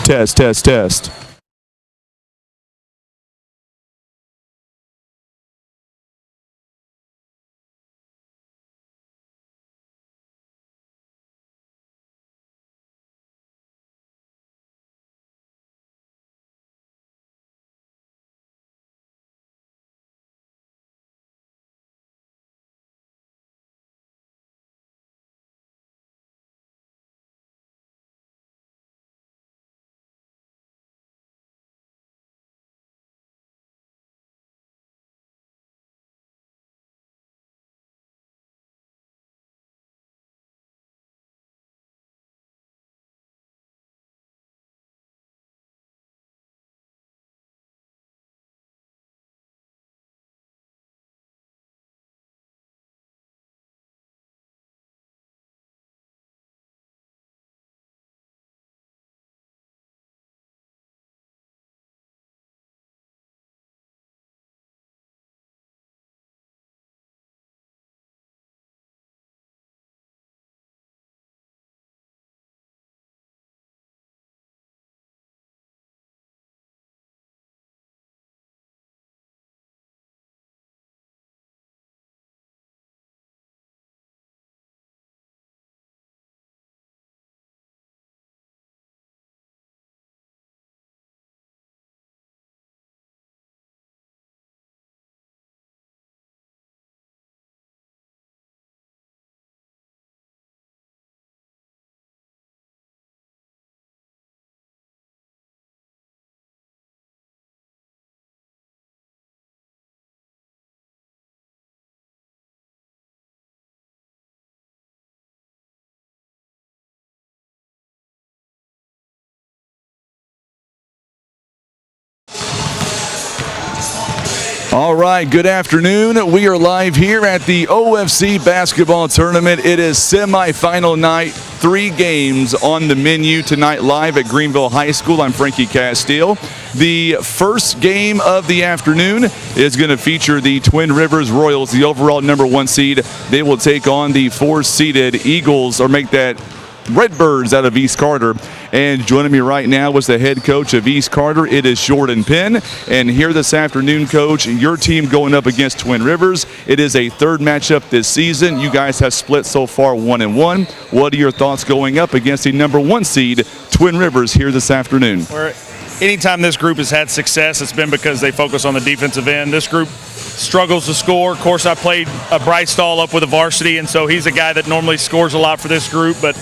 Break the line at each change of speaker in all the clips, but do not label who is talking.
Test, test, test. All right, good afternoon. We are live here at the OFC Basketball Tournament. It is semifinal night, 3 games on the menu tonight live at Greenville High School. I'm Frankie Castile. The first game of the afternoon is going to feature the Twin Rivers Royals, the overall #1 seed. They will take on the 4-seeded Eagles, or make that Redbirds out of East Carter. And joining me right now was the head coach of East Carter. It is Jordan Penn. And here this afternoon, Coach, your team going up against Twin Rivers. It is a 3rd matchup this season. You guys have split so far 1-1. What are your thoughts going up against the #1 seed, Twin Rivers, here this afternoon?
Anytime this group has had success, it's been because they focus on the defensive end. This group struggles to score. Of course, I played a Bryce Stahl up with a varsity, and so he's a guy that normally scores a lot for this group. But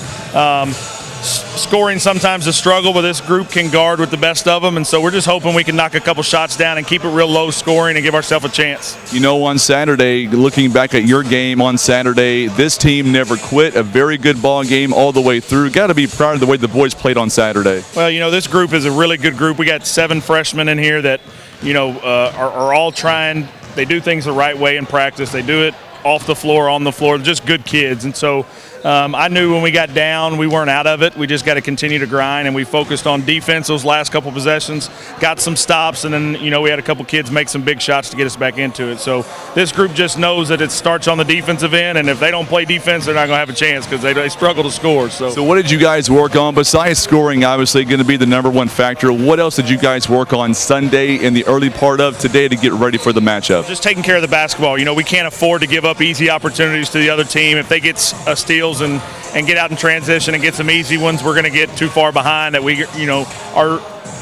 scoring sometimes a struggle, but this group can guard with the best of them, and so we're just hoping we can knock a couple shots down and keep it real low scoring and give ourselves a chance.
You know, on Saturday, looking back at your game on Saturday, this team never quit. A very good ball game all the way through. Got to be proud of the way the boys played on Saturday.
Well, you know, this group is a really good group. We got 7 freshmen in here that, you know, are all trying. They do things the right way in practice. They do it off the floor, on the floor, just good kids. And so I knew when we got down, we weren't out of it. We just got to continue to grind, and we focused on defense those last couple possessions, got some stops, and then, you know, we had a couple kids make some big shots to get us back into it. So this group just knows that it starts on the defensive end, and if they don't play defense, they're not going to have a chance because they struggle to score. So
what did you guys work on? Besides scoring, obviously going to be the #1 factor, what else did you guys work on Sunday in the early part of today to get ready for the matchup?
Just taking care of the basketball. You know, we can't afford to give up easy opportunities to the other team. If they get steals and get out in transition and get some easy ones, we're going to get too far behind that we, you know, are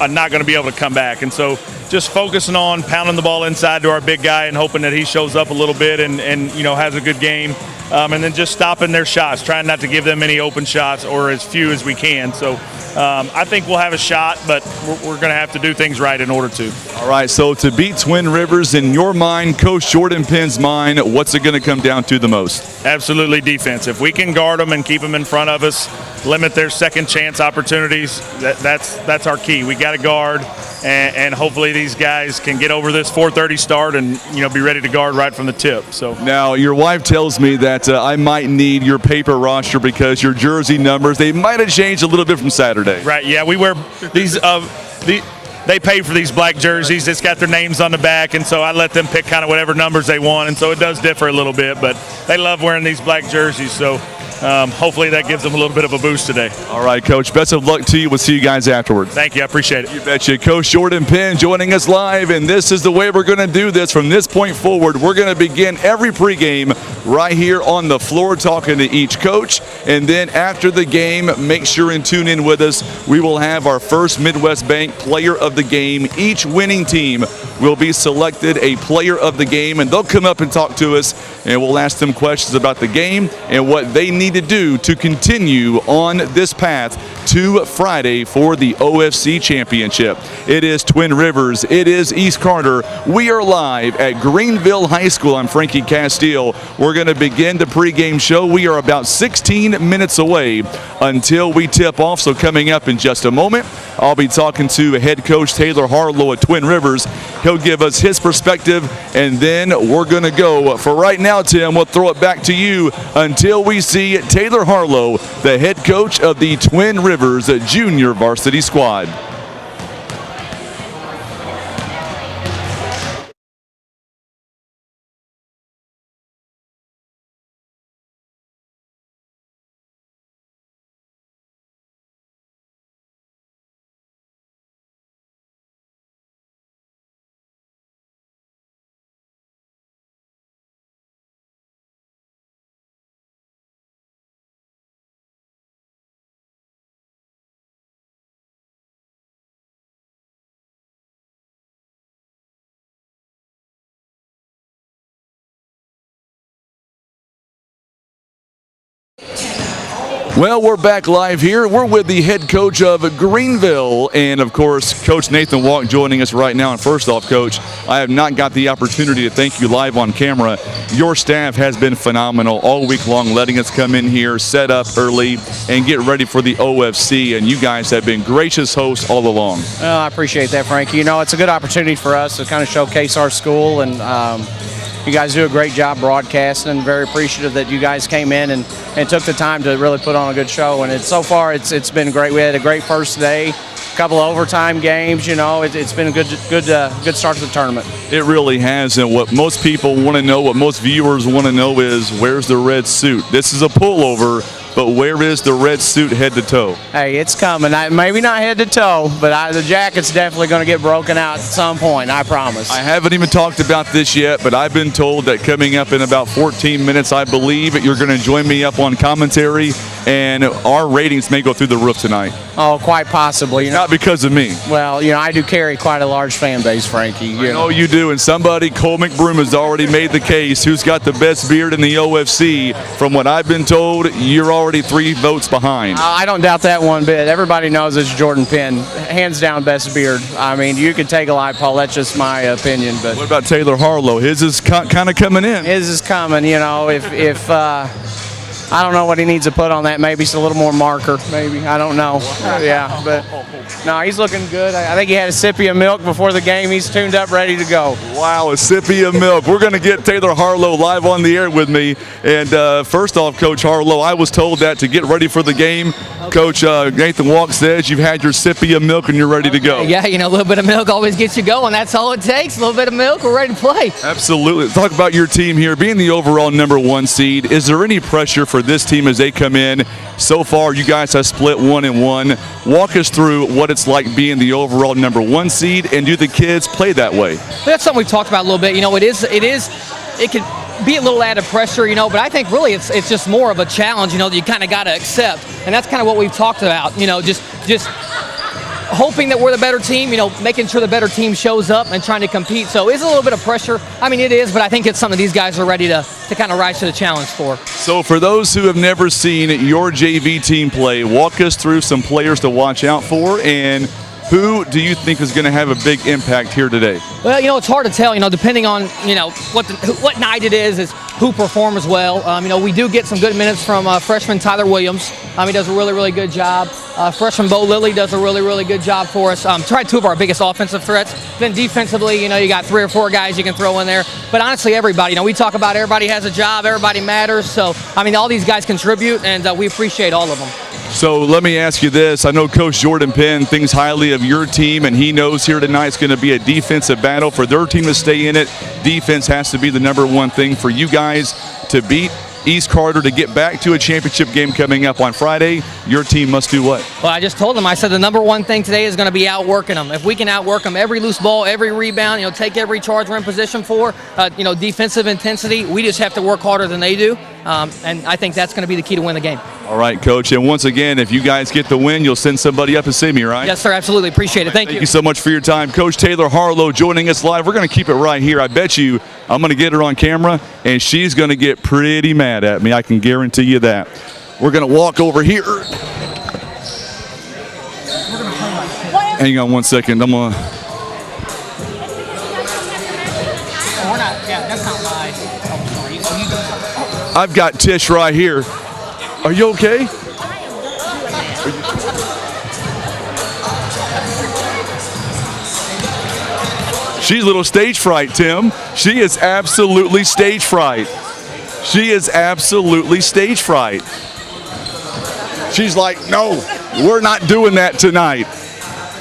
not going to be able to come back. And so just focusing on pounding the ball inside to our big guy and hoping that he shows up a little bit and you know, has a good game. And then just stopping their shots, trying not to give them any open shots or as few as we can. So I think we'll have a shot, but we're going to have to do things right in order to.
All right, so to beat Twin Rivers, in your mind, Coach Jordan Penn's mind, what's it going to come down to the most?
Absolutely defense. If we can guard them and keep them in front of us, limit their second chance opportunities, that's our key. We got to guard, and hopefully these guys can get over this 4:30 start and, you know, be ready to guard right from the tip. So
now your wife tells me that I might need your paper roster because your jersey numbers, they might have changed a little bit from Saturday.
Right, yeah, we wear these they pay for these black jerseys. It's got their names on the back, and so I let them pick kind of whatever numbers they want, and so it does differ a little bit, but they love wearing these black jerseys. So hopefully that gives them a little bit of a boost today.
All right, Coach. Best of luck to you. We'll see you guys afterward.
Thank you. I appreciate it.
You betcha. Coach Jordan Penn joining us live, and this is the way we're going to do this. From this point forward, we're going to begin every pregame right here on the floor talking to each coach, and then after the game, make sure and tune in with us. We will have our first Midwest Bank Player of the Game. Each winning team will be selected a Player of the Game, and they'll come up and talk to us, and we'll ask them questions about the game and what they need to do to continue on this path to Friday for the OFC Championship. It is Twin Rivers. It is East Carter. We are live at Greenville High School. I'm Frankie Castile. We're going to begin the pregame show. We are about 16 minutes away until we tip off, so coming up in just a moment, I'll be talking to head coach Taylor Harlow at Twin Rivers. He'll give us his perspective, and then we're going to go. For right now, Tim, we'll throw it back to you until we see Taylor Harlow, the head coach of the Twin Rivers Junior Varsity Squad. Well, we're back live here. We're with the head coach of Greenville, and of course, Coach Nathan Walk joining us right now. And first off, Coach, I have not got the opportunity to thank you live on camera. Your staff has been phenomenal all week long, letting us come in here, set up early, and get ready for the OFC. And you guys have been gracious hosts all along.
Well, I appreciate that, Frankie. You know, it's a good opportunity for us to kind of showcase our school, and you guys do a great job broadcasting, and very appreciative that you guys came in and took the time to really put on a good show. And so far it's been great. We had a great first day, a couple of overtime games. You know, it's been a good start to the tournament.
It really has, and what most people want to know, what most viewers want to know is, where's the red suit? This is a pullover, but where is the red suit head to toe?
Hey, it's coming. Maybe not head to toe, but the jacket's definitely going to get broken out at some point, I promise.
I haven't even talked about this yet, but I've been told that coming up in about 14 minutes, I believe you're going to join me up on commentary, and our ratings may go through the roof tonight.
Oh, quite possibly.
Not because of me.
Well, you know, I do carry quite a large fan base, Frankie.
I know you do, and somebody, Cole McBroom, has already made the case who's got the best beard in the OFC. From what I've been told, you're already 3 votes behind.
I don't doubt that one bit. Everybody knows it's Jordan Penn. Hands down, best beard. I mean, you could take a light poll. That's just my opinion. But
what about Taylor Harlow? His is kind of coming in.
His is coming. You know, if I don't know what he needs to put on that. Maybe it's a little more marker. Maybe. I don't know. Yeah, but no, he's looking good. I think he had a sippy of milk before the game. He's tuned up, ready to go.
Wow, a sippy of milk. We're going to get Taylor Harlow live on the air with me. And first off, Coach Harlow, I was told that to get ready for the game, Coach Nathan Walk says you've had your sippy of milk and you're ready to go.
Yeah, you know, a little bit of milk always gets you going. That's all it takes. A little bit of milk, we're ready to play.
Absolutely. Talk about your team here. Being the overall #1 seed, is there any pressure for this team as they come in? So far, you guys have split 1-1. Walk us through what it's like being the overall #1 seed, and do the kids play that way?
That's something we've talked about a little bit. You know, it could be a little added pressure, you know, but I think really it's just more of a challenge, you know, that you kind of got to accept. And that's kind of what we've talked about, you know, just hoping that we're the better team, you know, making sure the better team shows up and trying to compete. So it's a little bit of pressure. I mean, it is, but I think it's something these guys are ready to kind of rise to the challenge for.
So for those who have never seen your JV team play, walk us through some players to watch out for, and who do you think is going to have a big impact here today?
Well, you know, it's hard to tell, you know, depending on, you know, what night it is who performs well. You know, we do get some good minutes from freshman Tyler Williams. He does a really, really good job. Freshman Bo Lilly does a really, really good job for us. Tried 2 of our biggest offensive threats. Then defensively, you know, you got 3 or 4 guys you can throw in there. But honestly, everybody, you know, we talk about everybody has a job, everybody matters. So, I mean, all these guys contribute, and we appreciate all of them.
So let me ask you this. I know Coach Jordan Penn thinks highly of your team, and he knows here tonight it's going to be a defensive battle. For their team to stay in it, defense has to be the #1 thing for you guys to beat East Carter to get back to a championship game coming up on Friday, your team must do what?
Well, I just told them, I said the number one thing today is going to be outworking them. If we can outwork them every loose ball, every rebound, take every charge we're in position for, defensive intensity, we just have to work harder than they do. And I think that's going to be the key to win the game.
All right, Coach. And once again, if you guys get the win, you'll send somebody up to see me, right?
Yes, sir. Absolutely. Appreciate it. Thank you.
Thank you so much for your time. Coach Taylor Harlow joining us live. We're going to keep it right here. I bet you I'm going to get her on camera, and she's going to get pretty mad at me. I can guarantee you that. We're going to walk over here. Hang on one second. I'm going to. I've got Tish right here. Are you okay? She's a little stage fright, Tim. She is absolutely stage fright. She is absolutely stage fright. She's like, no, we're not doing that tonight.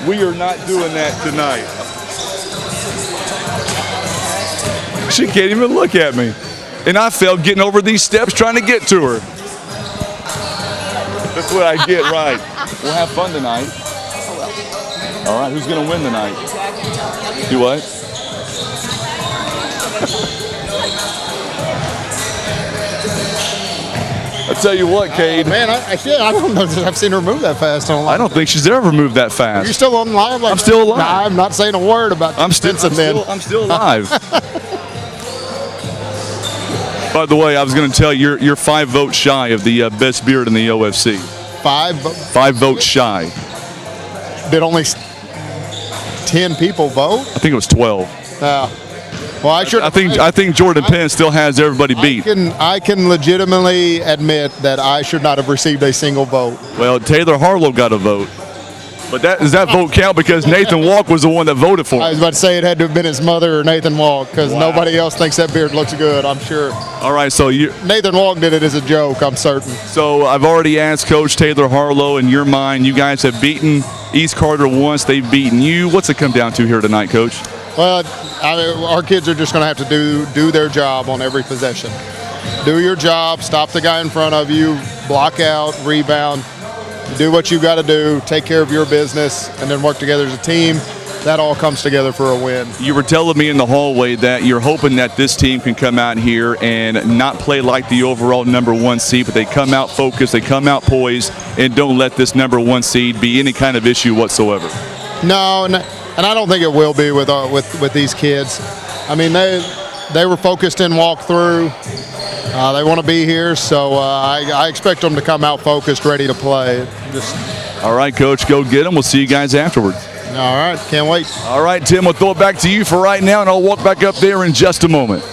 We are not doing that tonight. She can't even look at me. And I failed getting over these steps trying to get to her. That's what I get, right. We'll have fun tonight. All right, who's going to win tonight? Do what? I tell you what, Cade.
Man, I don't know if I've seen her move that fast on live.
I don't think she's ever moved that fast.
You're still on live? Like,
I'm still alive.
Nah, I'm not saying a word about
I'm still alive. By the way, I was going to tell you, you're 5 votes shy of the best beard in the OFC. 5 votes shy.
Did only 10 people vote?
I think it was 12.
Well,
I think Jordan Penn still has everybody beat.
I can legitimately admit that I should not have received a single vote.
Well, Taylor Harlow got a vote. But does that vote count because Nathan Walk was the one that voted for him?
I was about to say it had to have been his mother or Nathan Walk because nobody else thinks that beard looks good, I'm sure.
All right, so
Nathan Walk did it as a joke, I'm certain.
So I've already asked Coach Taylor Harlow, in your mind, you guys have beaten East Carter once, they've beaten you. What's it come down to here tonight, Coach?
Well, our kids are just going to have to do their job on every possession. Do your job, stop the guy in front of you, block out, rebound. Do what you got to do, take care of your business, and then work together as a team. That all comes together for a win.
You were telling me in the hallway that you're hoping that this team can come out here and not play like the overall number 1 seed, but they come out focused, they come out poised, and don't let this number 1 seed be any kind of issue whatsoever.
No, and I don't think it will be with these kids. I mean, they were focused in walkthrough. They want to be here, so I expect them to come out focused, ready to play.
All right, Coach, go get them. We'll see you guys afterwards.
All right, can't wait.
All right, Tim, we'll throw it back to you for right now, and I'll walk back up there in just a moment.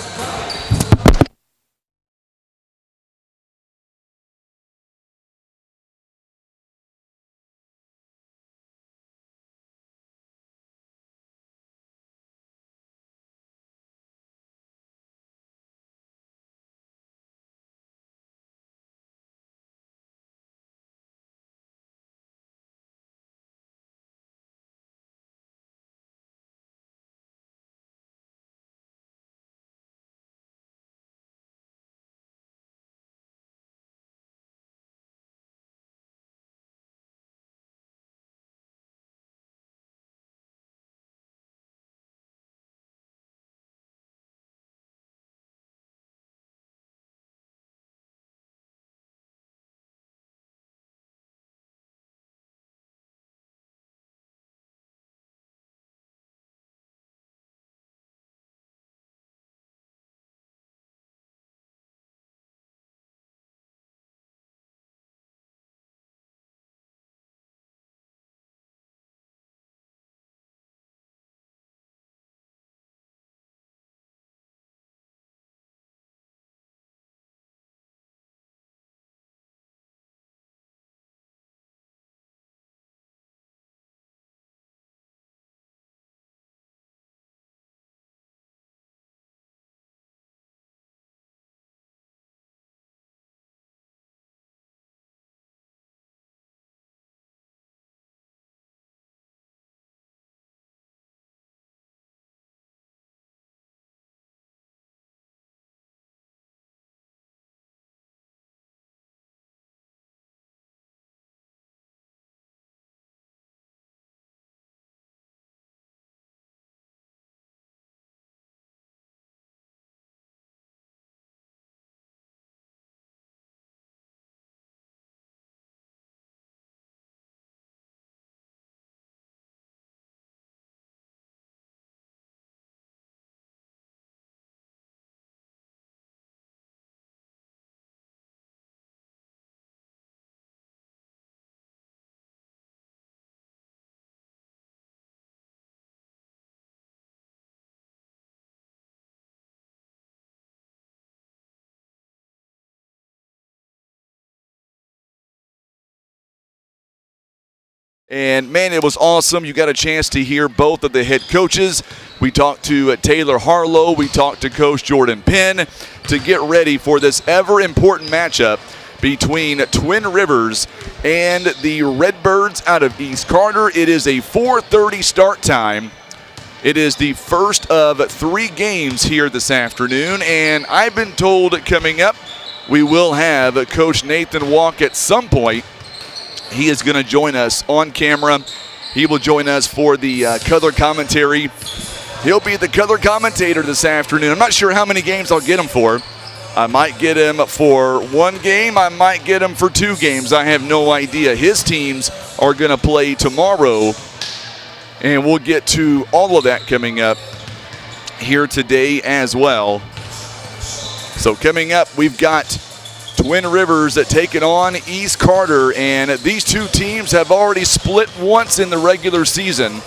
And, man, it was awesome. You got a chance to hear both of the head coaches. We talked to Taylor Harlow. We talked to Coach Jordan Penn to get ready for this ever-important matchup between Twin Rivers and the Redbirds out of East Carter. It is a 4:30 start time. It is the first of 3 games here this afternoon, and I've been told coming up we will have Coach Nathan Walk at some point. He is going to join us on camera. He will join us for the color commentary. He'll be the color commentator this afternoon. I'm not sure how many games I'll get him for. I might get him for 1 game. I might get him for 2 games. I have no idea. His teams are going to play tomorrow, and we'll get to all of that coming up here today as well. So coming up, we've got Twin Rivers taking on East Carter, and these 2 teams have already split once in the regular season,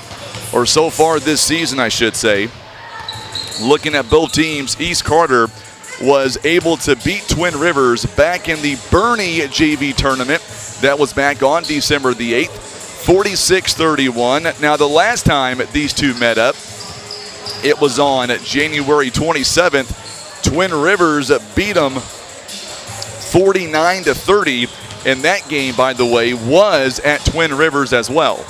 or so far this season, I should say. Looking at both teams, East Carter was able to beat Twin Rivers back in the Bernie JV tournament. That was back on December the 8th, 46-31. Now, the last time these 2 met up, it was on January 27th. Twin Rivers beat them 49-30, and that game, by the way, was at Twin Rivers as well.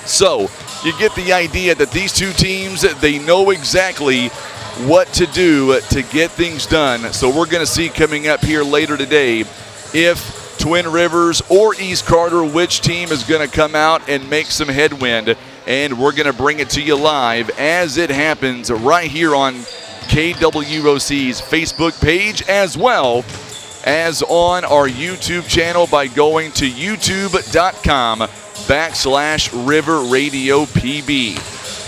So you get the idea that these 2 teams, they know exactly what to do to get things done. So we're going to see coming up here later today if Twin Rivers or East Carter, which team is going to come out and make some headwind, and we're going to bring it to you live as it happens right here on KWOC's Facebook page, as well as on our YouTube channel by going to youtube.com/River Radio PB.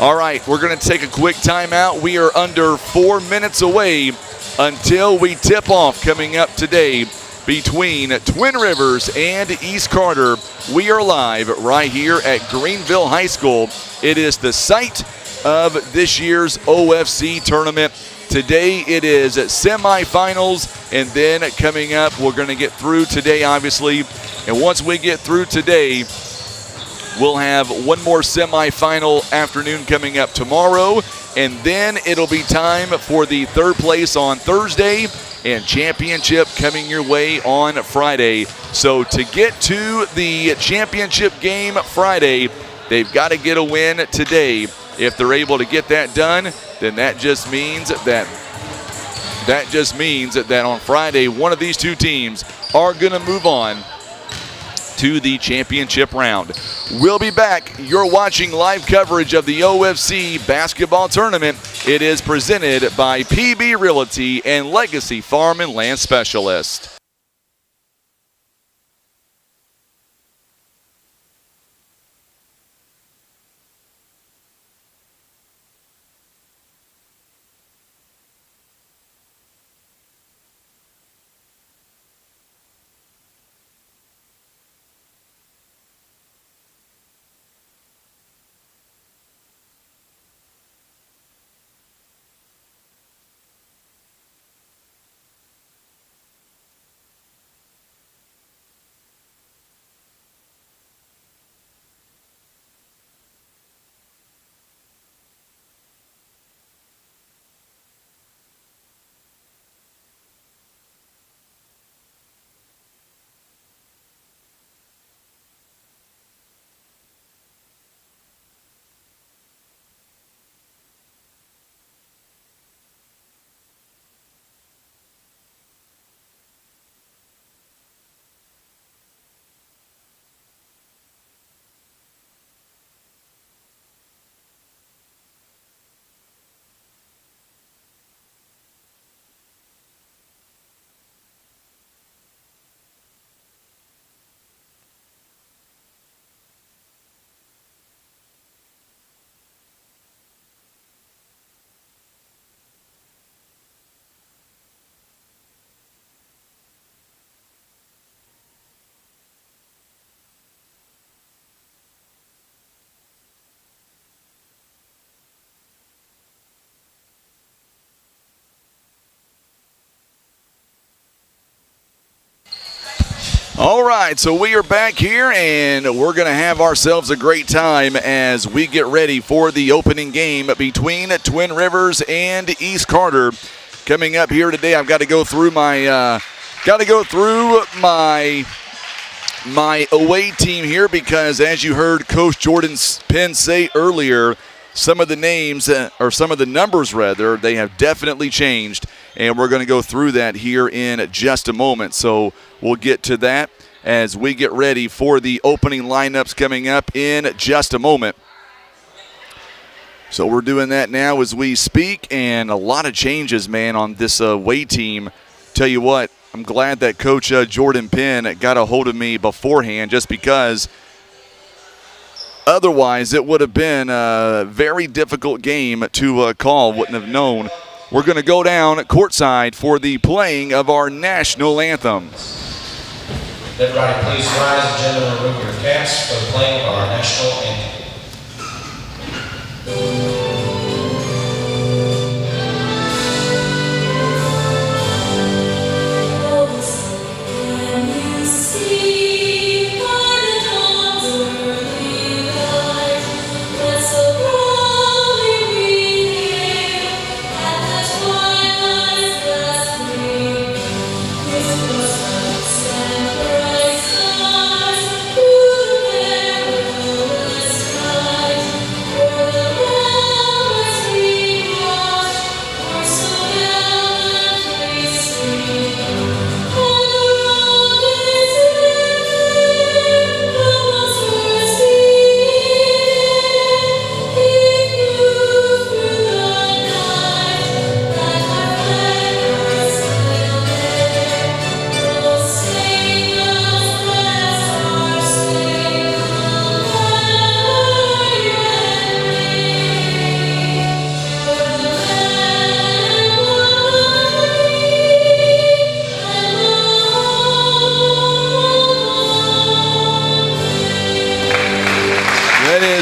All right, we're going to take a quick timeout. We are under 4 minutes away until we tip off coming up today between Twin Rivers and East Carter. We are live right here at Greenville High School. It is the site of this year's OFC tournament. Today it is semifinals, and then coming up, we're going to get through today, obviously. And once we get through today, we'll have one more semifinal afternoon coming up tomorrow, and then it'll be time for the 3rd place on Thursday and championship coming your way on Friday. So to get to the championship game Friday, they've got to get a win today. If they're able to get that done, then that just means that on Friday, one of these 2 teams are going to move on to the championship round. We'll be back. You're watching live coverage of the OFC Basketball Tournament. It is presented by PB Realty and Legacy Farm and Land Specialist. All right, so we are back here, and we're going to have ourselves a great time as we get ready for the opening game between Twin Rivers and East Carter. Coming up here today, I've got to go through my my away team here because, as you heard Coach Jordan Penn say earlier, some of the names, or some of the numbers rather, they have definitely changed, and we're going to go through that here in just a moment. So we'll get to that as we get ready for the opening lineups coming up in just a moment. So we're doing that now as we speak, and a lot of changes, man, on this away team. Tell you what, I'm glad that Coach Jordan Penn got a hold of me beforehand, just because otherwise it would have been a very difficult game to call, wouldn't have known. We're going to go down courtside for the playing of our national anthem.
Everybody please rise and gentlemen remove your caps for the playing of our national anthem.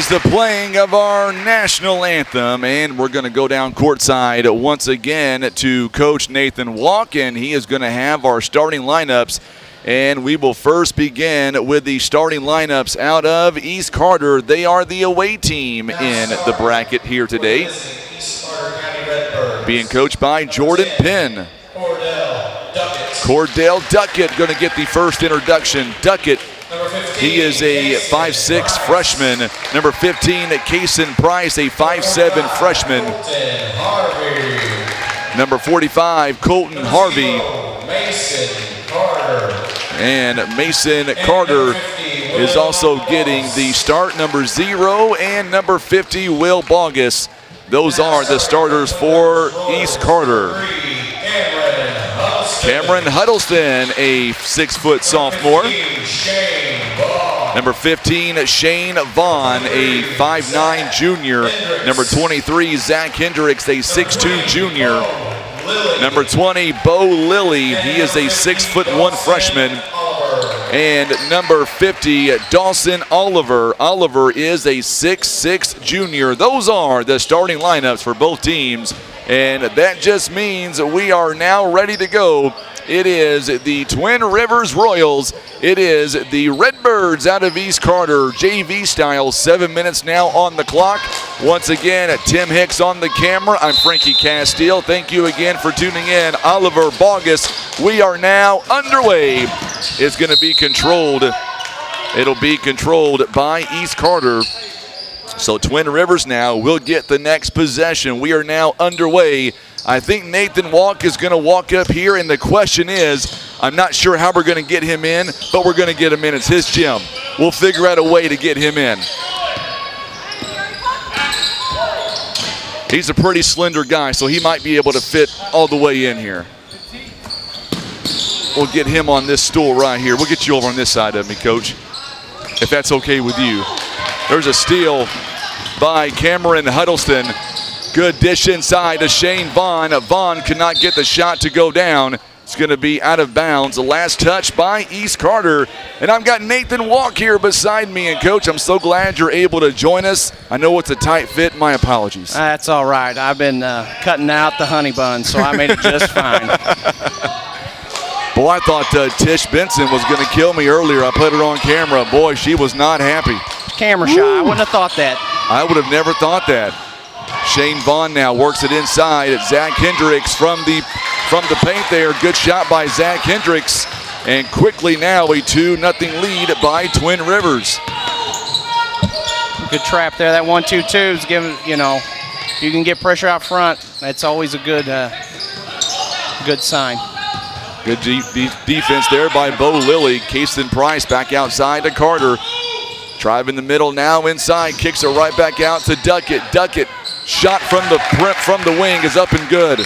The playing of our national anthem, and we're going to go down courtside once again to Coach Nathan Walk, and he is going to have our starting lineups, and we will first begin with the starting lineups out of East Carter. They are the away team in the bracket here today, being coached by Jordan Penn. Cordell Duckett going to get the first introduction. Duckett, he is a 5'6" freshman. Number 15, Kaysen Price, a 5'7" freshman. Number 45, Colton Harvey. And Mason Carter is also getting the start. Number 0 and number 50, Will Bogus. Those are the starters for East Carter. Cameron Huddleston, a 6-foot sophomore. Number 15, Shane Vaughn, a 5'9" junior. Number 23, Zach Hendricks, a 6'2" junior. Number 20, Bo Lilly, he is a 6'1" freshman. And number 50, Dawson Oliver. Oliver is a 6'6" junior. Those are the starting lineups for both teams. And that just means we are now ready to go. It is the Twin Rivers Royals. It is the Redbirds out of East Carter, JV style. 7 minutes now on the clock. Once again, Tim Hicks on the camera. I'm Frankie Castile. Thank you again for tuning in. Oliver Bogus. We are now underway. It's going to be controlled. It'll be controlled by East Carter. So Twin Rivers now will get the next possession. We are now underway. I think Nathan Walk is going to walk up here, and the question is, I'm not sure how we're going to get him in, but we're going to get him in. It's his gym. We'll figure out a way to get him in. He's a pretty slender guy, so he might be able to fit all the way in here. We'll get him on this stool right here. We'll get you over on this side of me, Coach, if that's okay with you. There's a steal by Cameron Huddleston. Good dish inside to Shane Vaughn. Vaughn could not get the shot to go down. It's going to be out of bounds. The last touch by East Carter. And I've got Nathan Walk here beside me. And, Coach, I'm so glad you're able to join us. I know it's a tight fit. My apologies.
That's all right. I've been cutting out the honey bun, so I made it just fine.
Boy, I thought Tish Benson was going to kill me earlier. I put her on camera. Boy, she was not happy.
Camera shy. I wouldn't have thought that.
I would have never thought that. Shane Vaughn now works it inside at Zach Hendricks from the paint there. Good shot by Zach Hendricks. And quickly now a 2-0 lead by Twin Rivers.
Good trap there. That 1-2-2 is giving, you can get pressure out front. That's always a good sign.
Good defense there by Bo Lilly. Kason Price back outside to Carter. Drive in the middle now inside. Kicks it right back out to Duckett. Duckett shot from the wing is up and good.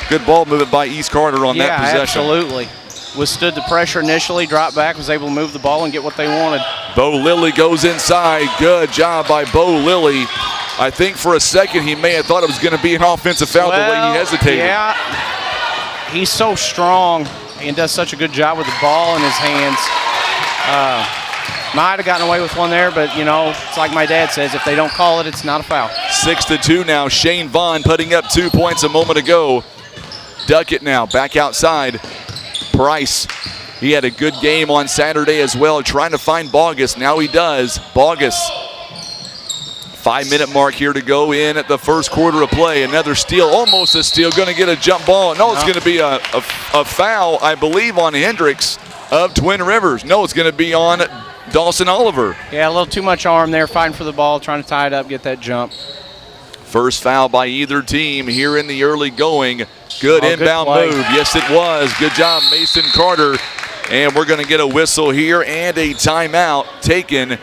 Good ball movement by East Carter on that possession.
Absolutely. Withstood the pressure initially, dropped back, was able to move the ball and get what they wanted.
Bo Lilly goes inside. Good job by Bo Lilly. I think for a second he may have thought it was going to be an offensive foul the way he hesitated.
Yeah, he's so strong and does such a good job with the ball in his hands. Might have gotten away with one there, but, it's like my dad says, if they don't call it, it's not a foul.
6-2 now. Shane Vaughn putting up 2 points a moment ago. Duckett now back outside. Price, he had a good game on Saturday as well, trying to find Bogus. Now he does. Bogus, 5-minute mark here to go in at the first quarter of play. Another steal, almost a steal, going to get a jump ball. No, it's going to be a foul, I believe, on Hendricks of Twin Rivers. No, it's going to be on Dawson Oliver.
Yeah, a little too much arm there, fighting for the ball, trying to tie it up, get that jump.
First foul by either team here in the early going. Good inbound move. Yes, it was. Good job, Mason Carter. And we're going to get a whistle here and a timeout taken.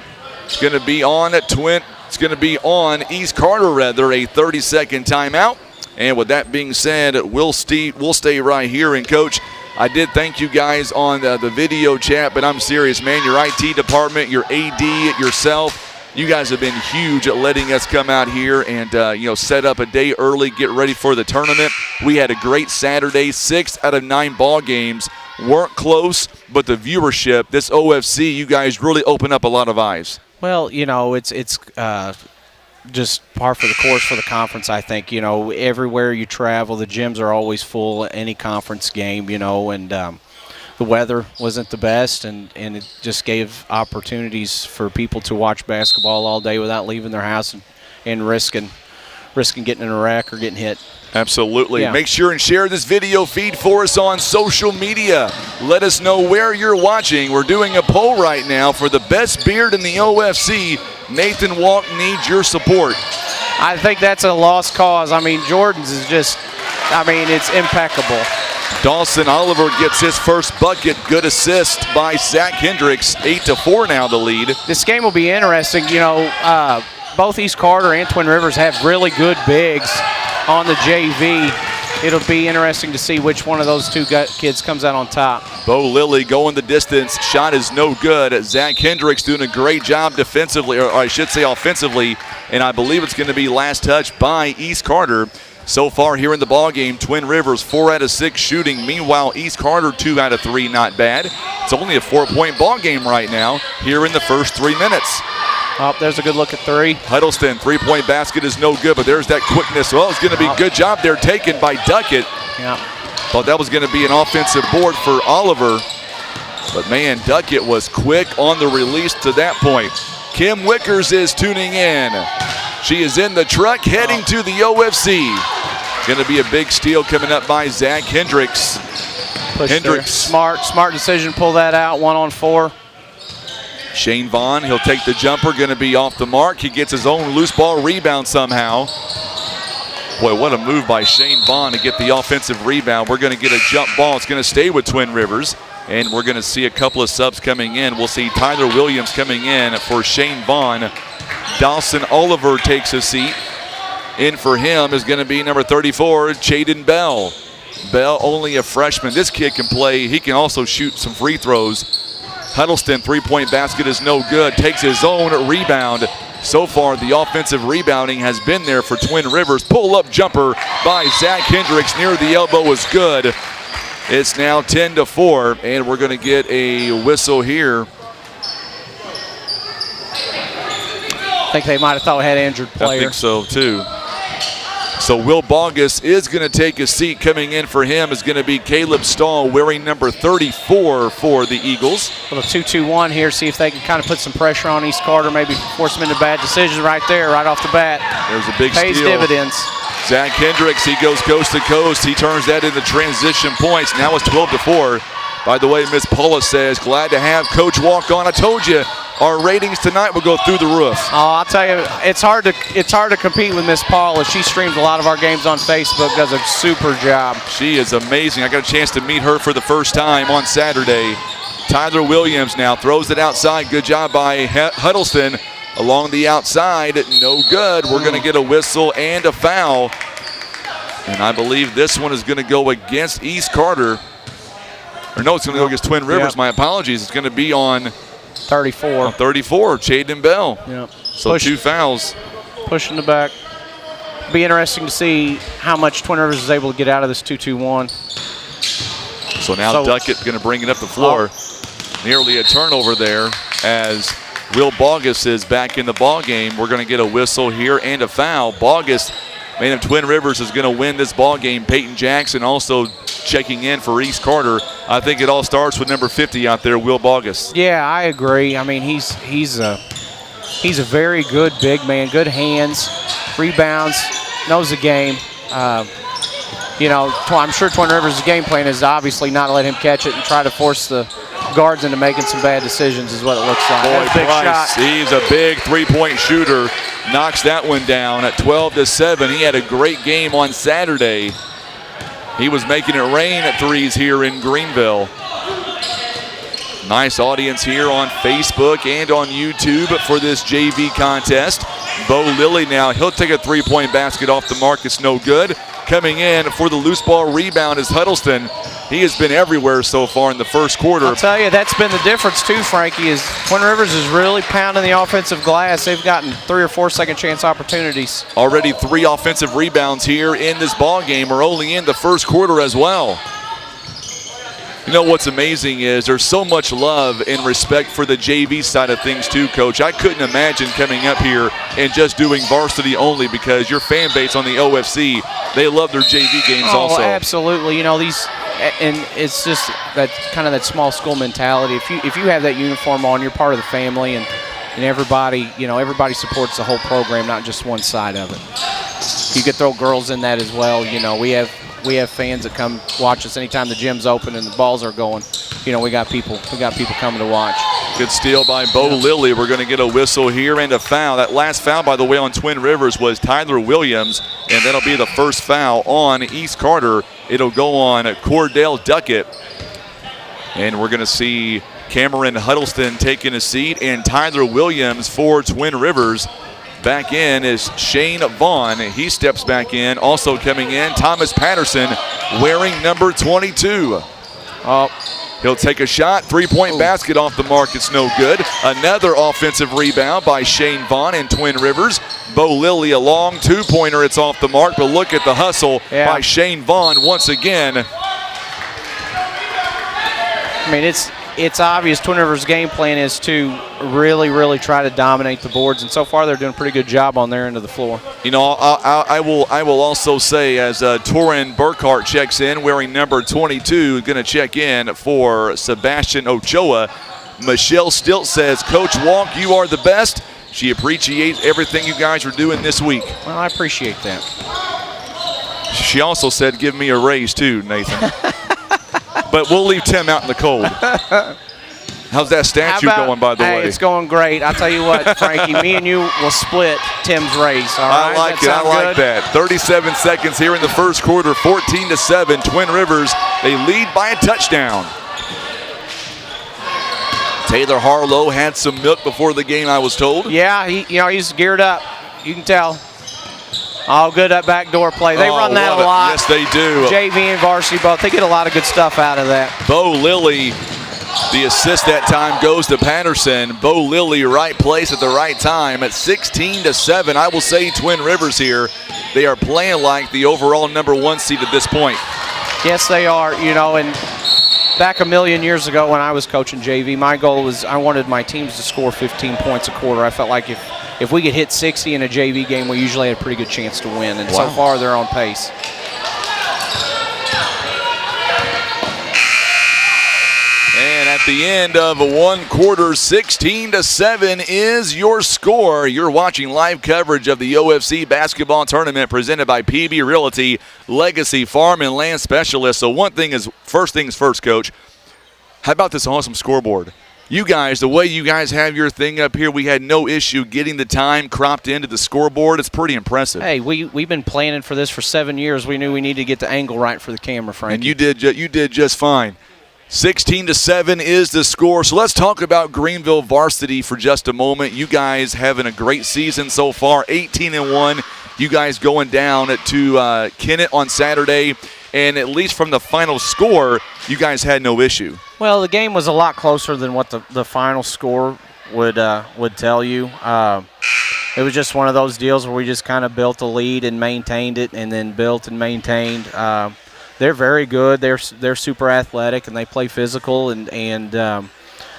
It's going to be on It's going to be on East Carter, rather, a 30-second timeout. And with that being said, we'll stay right here. And, Coach, I did thank you guys on the video chat, but I'm serious, man. Your IT department, your AD, yourself, you guys have been huge at letting us come out here and, set up a day early, get ready for the tournament. We had a great Saturday. 6 out of 9 ball games weren't close, but the viewership, this OFC, you guys really open up a lot of eyes.
Well, it's just par for the course for the conference, I think. Everywhere you travel, the gyms are always full, any conference game, and the weather wasn't the best, and it just gave opportunities for people to watch basketball all day without leaving their house and risking getting in a wreck or getting hit.
Absolutely.
Yeah.
Make sure and share this video feed for us on social media. Let us know where you're watching. We're doing a poll right now for the best beard in the OFC. Nathan Walk needs your support.
I think that's a lost cause. Jordan's is just, it's impeccable.
Dawson Oliver gets his first bucket. Good assist by Zach Hendricks. 8-4 now the lead.
This game will be interesting. Both East Carter and Twin Rivers have really good bigs on the JV. It'll be interesting to see which one of those two kids comes out on top.
Bo Lilly going the distance. Shot is no good. Zach Hendricks doing a great job defensively, or I should say offensively, and I believe it's going to be last touch by East Carter. So far here in the ballgame, Twin Rivers 4 out of 6 shooting. Meanwhile, East Carter 2 out of 3, not bad. It's only a 4-point ball game right now here in the first 3 minutes.
Oh, there's a good look at 3.
Huddleston, 3-point basket is no good, but there's that quickness. Well, it's going to be a good job there taken by Duckett.
Yeah.
Thought that was going to be an offensive board for Oliver. But, man, Duckett was quick on the release to that point. Kim Wickers is tuning in. She is in the truck heading to the OFC. Going to be a big steal coming up by Zach Hendricks.
Hendricks. Smart decision, pull that out, 1-on-4.
Shane Vaughn, he'll take the jumper, going to be off the mark. He gets his own loose ball rebound somehow. Boy, what a move by Shane Vaughn to get the offensive rebound. We're going to get a jump ball. It's going to stay with Twin Rivers, and we're going to see a couple of subs coming in. We'll see Tyler Williams coming in for Shane Vaughn. Dawson Oliver takes a seat. In for him is going to be number 34, Chaden Bell. Bell, only a freshman. This kid can play. He can also shoot some free throws. Huddleston, 3-point basket is no good. Takes his own rebound. So far, the offensive rebounding has been there for Twin Rivers. Pull-up jumper by Zach Hendricks near the elbow is good. It's now 10-4, and we're going to get a whistle here.
I think they might have thought we had an injured player.
I think so, too. So Will Bogus is going to take a seat. Coming in for him is going to be Caleb Stahl, wearing number 34 for the Eagles.
A little 2-2-1 here, see if they can kind of put some pressure on East Carter, maybe force them into bad decisions right there, right off the bat.
There's a big
Pays
steal.
dividends.
Zach Hendricks, he goes coast to coast. He turns that into transition points. Now it's 12-4. By the way, Miss Paula says, glad to have Coach walk on. I told you, our ratings tonight will go through the roof.
Oh, I'll tell you, it's hard to compete with Miss Paula. She streams a lot of our games on Facebook, does a super job.
She is amazing. I got a chance to meet her for the first time on Saturday. Tyler Williams now throws it outside. Good job by Huddleston along the outside. No good. We're going to get a whistle and a foul. And I believe this one is going to go against East Carter. Or no, it's going to go against Twin Rivers. Yep. My apologies. It's going to be on
34.
34, Chaden Bell.
Yep.
So 2 fouls.
Pushing the back. Be interesting to see how much Twin Rivers is able to get out of this 2-2-1.
So now Duckett going to bring it up the floor. Nearly a turnover there as Will Bogus is back in the ball game. We're going to get a whistle here and a foul. Bogus, man of Twin Rivers, is going to win this ball game. Peyton Jackson also checking in for East Carter. I think it all starts with number 50 out there, Will Bogus.
Yeah, I agree. I mean, he's a very good big man, good hands, rebounds, knows the game. You know, I'm sure Twin Rivers' game plan is obviously not to let him catch it and try to force the guards into making some bad decisions is what it looks like.
Boy,
big
Price,
shot.
He's a big three-point shooter. Knocks that one down at 12-7. He had a great game on Saturday. He was making it rain at threes here in Greenville. Nice audience here on Facebook and on YouTube for this JV contest. Bo Lilly now, he'll take a three-point basket off the mark. It's no good. Coming in for the loose ball rebound is Huddleston. He has been everywhere so far in the first quarter.
I'll tell you, that's been the difference too, Frankie, is Twin Rivers is really pounding the offensive glass. They've gotten 3 or 4 second chance opportunities.
Already 3 offensive rebounds here in this ball game. We're only in the first quarter as well. You know what's amazing is there's so much love and respect for the JV side of things too, Coach. I couldn't imagine coming up here and just doing varsity only because your fan base on the OFC, they love their JV games also.
Oh, absolutely. You know, and it's just that kind of that small school mentality. If you have that uniform on, you're part of the family, and everybody, you know, everybody supports the whole program, not just one side of it. You could throw girls in that as well. You know, we have fans that come watch us anytime the gym's open and the balls are going. You know, we got people coming to watch.
Good steal by Bo Lilly. We're going to get a whistle here and a foul. That last foul, by the way, on Twin Rivers was Tyler Williams, and that'll be the first foul on East Carter. It'll go on Cordell Duckett. And we're going to see Cameron Huddleston taking a seat, and Tyler Williams for Twin Rivers. Back in is Shane Vaughn. He steps back in. Also coming in, Thomas Patterson wearing number 22. He'll take a shot. Three-point basket off the mark. It's no good. Another offensive rebound by Shane Vaughn and Twin Rivers. Bo Lilly, a long two-pointer. It's off the mark, but look at the hustle by Shane Vaughn once again.
I mean, it's obvious Twin Rivers' game plan is to really try to dominate the boards, and so far they're doing a pretty good job on their end of the floor.
You know, I will also say, as Torin Burkhart checks in wearing number 22, going to check in for Sebastian Ochoa. Michelle Stilt says, Coach Walk, you are the best. She appreciates everything you guys are doing this week.
Well, I appreciate that.
She also said, give me a raise too, Nathan. But we'll leave Tim out in the cold. How's that statue going, by the way?
It's going great. I'll tell you what, Frankie, me and you will split Tim's raise. All right?
I like it. I like that. 37 seconds here in the first quarter, 14-7. Twin Rivers, they lead by a touchdown. Taylor Harlow had some milk before the game, I was told.
Yeah, he's geared up. You can tell. Oh, good that backdoor play. They run that a lot.
Yes, they do.
JV and varsity both. They get a lot of good stuff out of that.
Bo Lilly, the assist that time goes to Patterson. Bo Lilly, right place at the right time at 16-7. I will say Twin Rivers here, they are playing like the overall #1 seed at this point.
Yes, they are. You know, and back a million years ago when I was coaching JV, my goal was I wanted my teams to score 15 points a quarter. I felt like if if we could hit 60 in a JV game, we usually had a pretty good chance to win. And
Wow.
so far, they're on pace.
And at the end of one quarter, 16-7 is your score. You're watching live coverage of the OFC Basketball Tournament presented by PB Realty, Legacy Farm and Land Specialists. So first things first, Coach. How about this awesome scoreboard? You guys, the way you guys have your thing up here, we had no issue getting the time cropped into the scoreboard. It's pretty impressive.
Hey, we've been planning for this for 7 years. We knew we needed to get the angle right for the camera, Frank.
And you did just fine. 16-7 is the score. So let's talk about Greenville varsity for just a moment. You guys having a great season so far, 18-1. You guys going down to Kennett on Saturday, and at least from the final score, you guys had no issue.
Well, the game was a lot closer than what the final score would tell you. It was just one of those deals where we just kind of built a lead and maintained it, and then built and maintained. They're very good. They're super athletic, and they play physical, and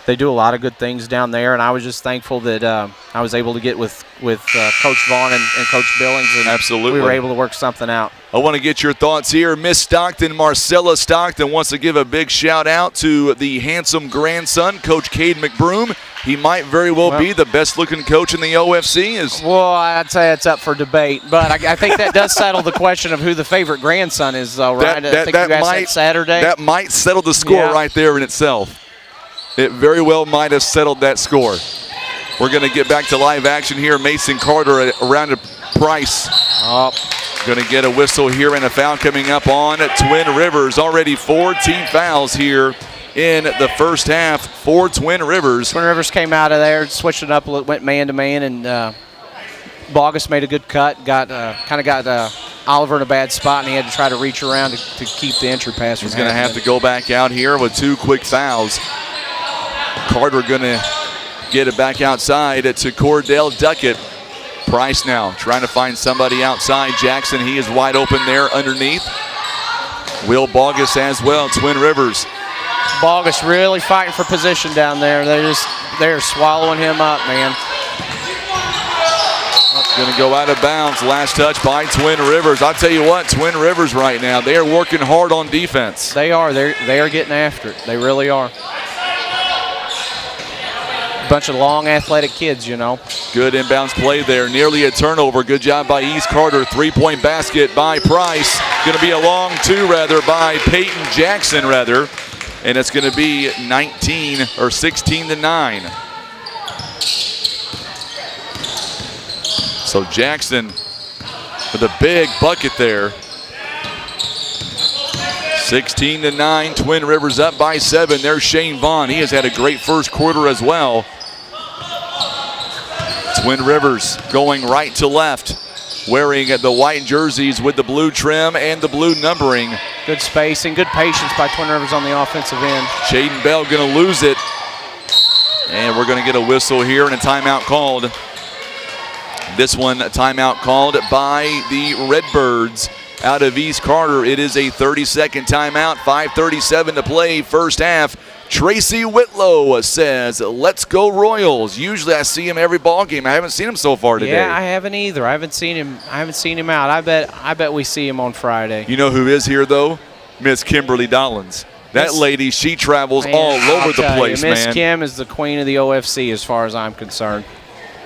they do a lot of good things down there. And I was just thankful that I was able to get with Coach Vaughn and Coach Billings, and
absolutely,
we were able to work something out.
I want to get your thoughts here. Miss Stockton, Marcella Stockton, wants to give a big shout out to the handsome grandson, Coach Cade McBroom. He might very well be the best-looking coach in the OFC.
Well, I'd say it's up for debate, but I think that does settle the question of who the favorite grandson is, though, right? I think you guys said Saturday.
That might settle the score right there in itself. It very well might have settled that score. We're going to get back to live action here. Mason Carter around to Price. Going to get a whistle here and a foul coming up on Twin Rivers. Already 4 team fouls here in the first half for Twin Rivers.
Twin Rivers came out of there, switched it up a little, went man-to-man, and Bogus made a good cut, got Oliver in a bad spot, and he had to try to reach around to keep the entry pass.
He's going to have to go back out here with 2 quick fouls. Carter going to get it back outside to Cordell Duckett. Price now trying to find somebody outside. Jackson, he is wide open there underneath. Will Bogus as well, Twin Rivers.
Bogus really fighting for position down there. They're swallowing him up, man.
Going to go out of bounds. Last touch by Twin Rivers. I'll tell you what, Twin Rivers right now, they are working hard on defense.
They are. They are getting after it. They really are. Bunch of long athletic kids, you know. Good
inbounds play there. Nearly a turnover. Good job by East Carter. 3-point basket by Price. Going to be a long 2 by Peyton Jackson And it's going to be 16-9. So Jackson with a big bucket there. 16-9. Twin Rivers up by 7. There's Shane Vaughn. He has had a great first quarter as well. Twin Rivers going right to left, wearing the white jerseys with the blue trim and the blue numbering.
Good spacing, good patience by Twin Rivers on the offensive end.
Shaden Bell going to lose it. And we're going to get a whistle here and a timeout called. This one, a timeout called by the Redbirds out of East Carter. It is a 30-second timeout, 5:37 to play, first half. Tracy Whitlow says, "Let's go Royals." Usually I see him every ball game. I haven't seen him so far today.
Yeah, I haven't either. I haven't seen him out. I bet we see him on Friday.
You know who is here though? Miss Kimberly Dollins. That lady, she travels all over the place, man.
Miss Kim is the queen of the OFC as far as I'm concerned.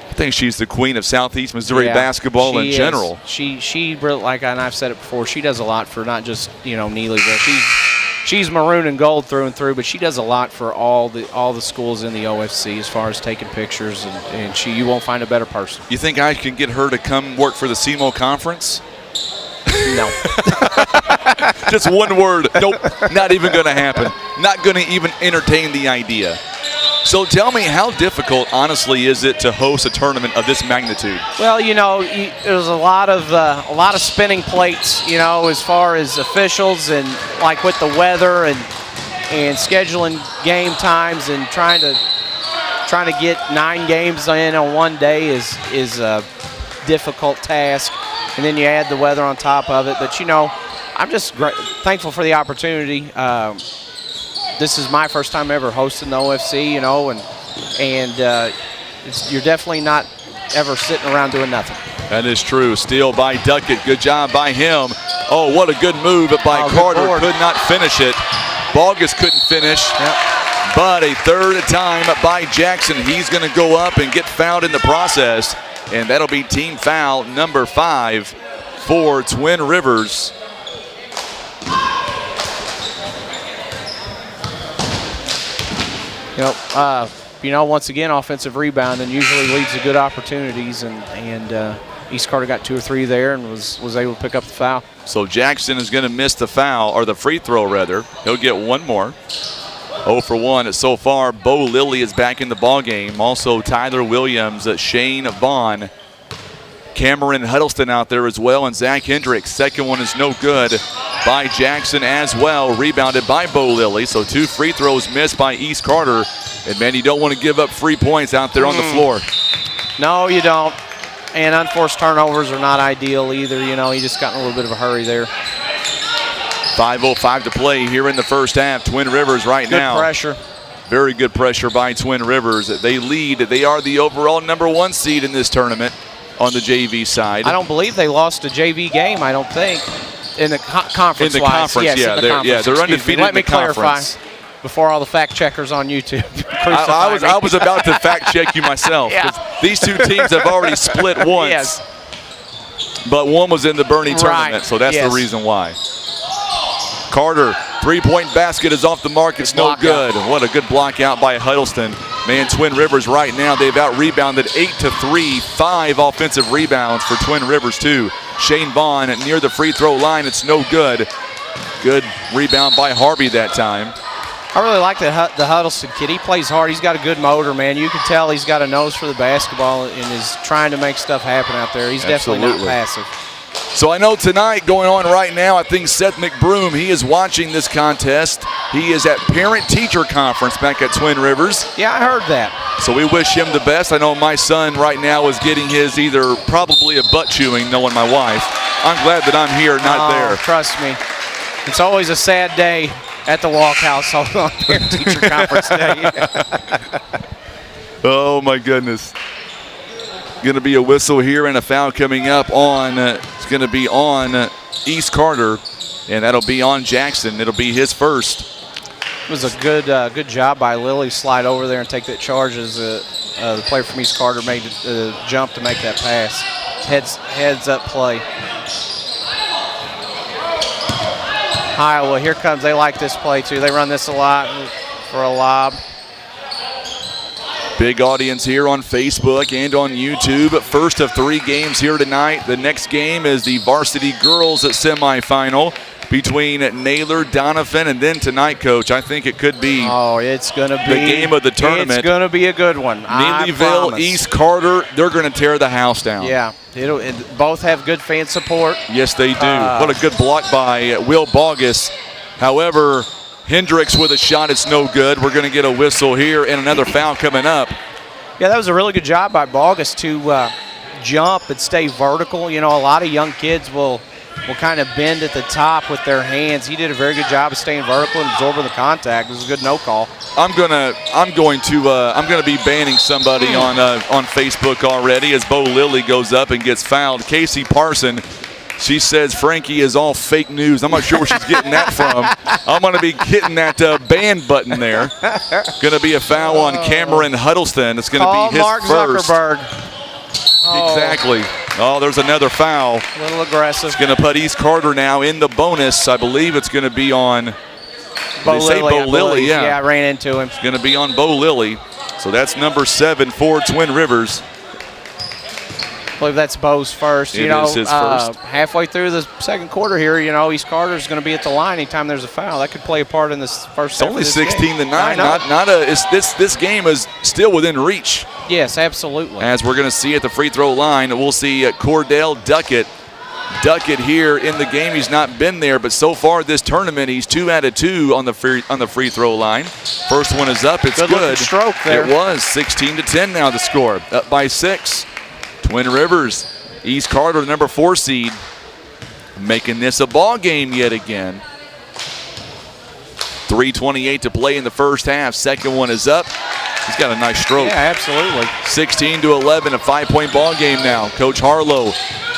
I think she's the queen of Southeast Missouri basketball in general.
She like, and I've said it before, she does a lot for not just, Neelyville. She's maroon and gold through and through, but she does a lot for all the schools in the OFC as far as taking pictures, and you won't find a better person.
You think I can get her to come work for the SEMO conference?
No.
Just one word. Nope, not even going to happen. Not going to even entertain the idea. So tell me, how difficult, honestly, is it to host a tournament of this magnitude?
Well, there's a lot of spinning plates, as far as officials and like with the weather and scheduling game times and trying to get 9 games in on one day is a difficult task. And then you add the weather on top of it. But I'm just thankful for the opportunity. This is my first time ever hosting the OFC, and you're definitely not ever sitting around doing nothing.
That is true. Steal by Duckett. Good job by him. Oh, what a good move by Carter. Could not finish it. Bogus couldn't finish.
Yep.
But a third time by Jackson. He's going to go up and get fouled in the process. And that'll be team foul number 5 for Twin Rivers.
Once again, offensive rebound and usually leads to good opportunities. And East Carter got 2 or 3 there and was able to pick up the foul.
So Jackson is going to miss the foul, or the free throw rather. He'll get one more. 0 for 1 so far. Bo Lilly is back in the ball game. Also Tyler Williams, Shane Vaughn, Cameron Huddleston out there as well, and Zach Hendricks. Second one is no good by Jackson as well. Rebounded by Bo Lilly. So 2 free throws missed by East Carter. And man, you don't want to give up free points out there on the floor.
No, you don't. And unforced turnovers are not ideal either. He just got in a little bit of a hurry there.
5:05 to play here in the first half. Twin Rivers right now.
Good pressure.
Very good pressure by Twin Rivers. They lead. They are the overall number 1 seed in this tournament on the JV side.
I don't believe they lost a JV game, I don't think. In the conference.
In the conference,
yes,
yeah. They're undefeated in the conference.
Let me clarify before all the fact checkers on YouTube.
I was about to fact check you myself.
Yeah.
These 2 teams have already split once.
Yes.
But one was in the Bernie tournament,
Right.
so that's
Yes.
the reason why. Carter, 3-point basket is off the mark. It's no good. What a good block out by Huddleston. Man, Twin Rivers right now, they've out-rebounded 8-3, 5 offensive rebounds for Twin Rivers too. Shane Vaughn near the free throw line. It's no good. Good rebound by Harvey that time.
I really like the Huddleston kid. He plays hard. He's got a good motor, man. You can tell he's got a nose for the basketball and is trying to make stuff happen out there. He's definitely not passive.
So I know tonight going on right now, I think Seth McBroom, he is watching this contest. He is at parent-teacher conference back at Twin Rivers.
Yeah, I heard that.
So we wish him the best. I know my son right now is getting his probably a butt chewing, knowing my wife. I'm glad that I'm here, not there.
Trust me. It's always a sad day at the Walk household on parent-teacher conference day.
Oh, my goodness. Going to be a whistle here and a foul coming up on, it's going to be on East Carter, and that'll be on Jackson. It'll be his first.
It was a good job by Lilly. Slide over there and take that charge as the player from East Carter made the jump to make that pass. Heads up play. Iowa, here comes. They like this play too. They run this a lot for a lob.
Big audience here on Facebook and on YouTube. First of 3 games here tonight. The next game is the Varsity Girls Semifinal between Naylor, Doniphan, and then tonight, Coach, I think it could be
it's going to be
the game of the tournament.
It's going to be a good one.
Neelyville, East Carter, they're going to tear the house down.
Yeah, both have good fan support.
Yes, they do. What a good block by Will Bogus. However, Hendricks with a shot, it's no good. We're going to get a whistle here and another foul coming up.
Yeah, that was a really good job by Bogus to jump and stay vertical. A lot of young kids will kind of bend at the top with their hands. He did a very good job of staying vertical and absorbing the contact. It was a good no call. I'm going to be banning somebody on Facebook already as Bo Lilly goes up and gets fouled. Casey Parson. She says Frankie is all fake news. I'm not sure where she's getting that from. I'm going to be hitting that ban button there. Going to be a foul on Cameron Huddleston. It's going to be his Mark
first.
Zuckerberg.
Exactly. Oh, there's another foul.
A little aggressive.
It's going to put East Carter now in the bonus. I believe it's going to be on
Bo Lilly.
Yeah.
Yeah, I ran into him.
It's going to be on Bo Lilly. So that's number 7 for Twin Rivers.
I believe that's Bo's first.
It is his first.
Halfway through the second quarter here, East Carter's going to be at the line anytime there's a foul. That could play a part in this first.
It's only 16-9. This game is still within reach.
Yes, absolutely.
As we're going to see at the free throw line, we'll see Cordell Duckett. Duckett here in the game. He's not been there, but so far this tournament, he's 2 out of 2 on the free throw line. First one is up. It's good.
Stroke there.
It was 16-10 now. The score up by 6. Twin Rivers, East Carter, the number 4 seed, making this a ball game yet again. 3:28 to play in the first half. Second one is up. He's got a nice stroke.
Yeah, absolutely.
16-11, a 5-point ball game now. Coach Harlow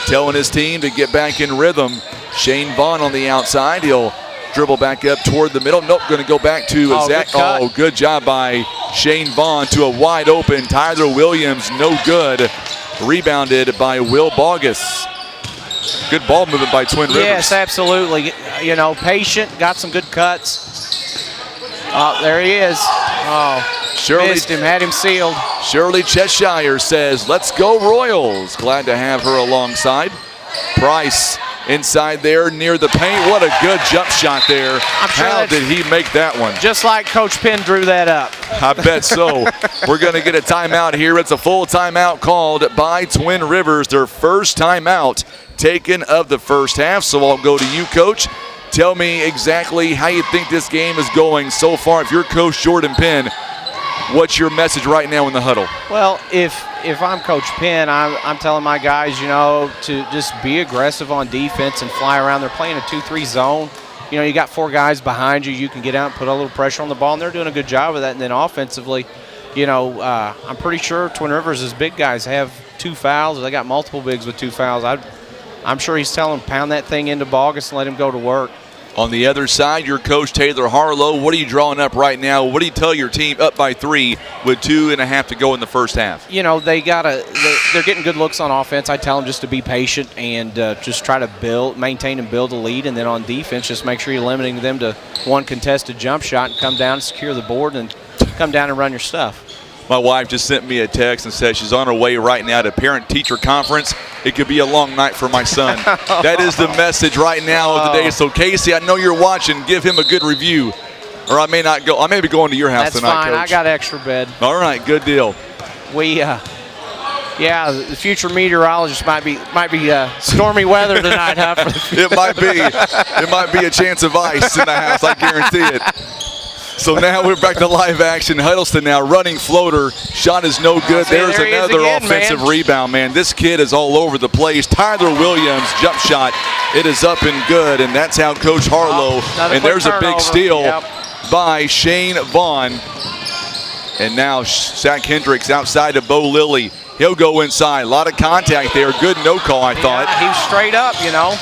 telling his team to get back in rhythm. Shane Vaughn on the outside. He'll dribble back up toward the middle. Nope, going to go back to Zach. Oh, good job by Shane Vaughn to a wide open Tyler Williams. No good. Rebounded by Will Bogus. Good ball movement by Twin Rivers.
Yes, absolutely. You know, patient, got some good cuts. Oh, there he is. Oh, missed him, had him sealed.
Shirley Cheshire says, let's go Royals. Glad to have her alongside. Price inside there near the paint. What a good jump shot there. How did he make that one?
Just like Coach Penn drew that up.
I bet so. We're going to get a timeout here. It's a full timeout called by Twin Rivers. Their first timeout taken of the first half. So I'll go to you, Coach. Tell me exactly how you think this game is going so far. If you're Coach Jordan Penn, what's your message right now in the huddle?
Well, if I'm Coach Penn, I'm telling my guys, you know, to just be aggressive on defense and fly around. They're playing a 2-3 zone. You know, you got 4 guys behind you. You can get out and put a little pressure on the ball, and they're doing a good job of that. And then offensively, you know, I'm pretty sure Twin Rivers' big guys have 2 fouls. They got multiple bigs with 2 fouls. I'm sure he's telling them pound that thing into Bogus and let him go to work.
On the other side, your coach, Taylor Harlow. What are you drawing up right now? What do you tell your team up by 3 with 2.5 to go in the first half?
You know, they're getting good looks on offense. I tell them just to be patient and just try to maintain and build a lead. And then on defense, just make sure you're limiting them to 1 contested jump shot and come down and secure the board and come down and run your stuff.
My wife just sent me a text and said she's on her way right now to parent-teacher conference. It could be a long night for my son. That is the message right now of the day. So, Casey, I know you're watching. Give him a good review. Or I may not go. I may be going to your house tonight,
That's fine.
Coach.
I got extra bed.
All right, good deal.
Yeah, the future meteorologist might be stormy weather tonight, huh? For the future.
It might be a chance of ice in the house. I guarantee it. So now we're back to live action. Huddleston now running floater. Shot is no good. There's another offensive rebound, man. This kid is all over the place. Tyler Williams, jump shot. It is up and good, and that's how Coach Harlow. And there's a big steal by Shane Vaughn. And now Zach Hendricks outside of Bo Lilly. He'll go inside. A lot of contact there. Good no call, I thought.
Yeah, he's straight up, you know.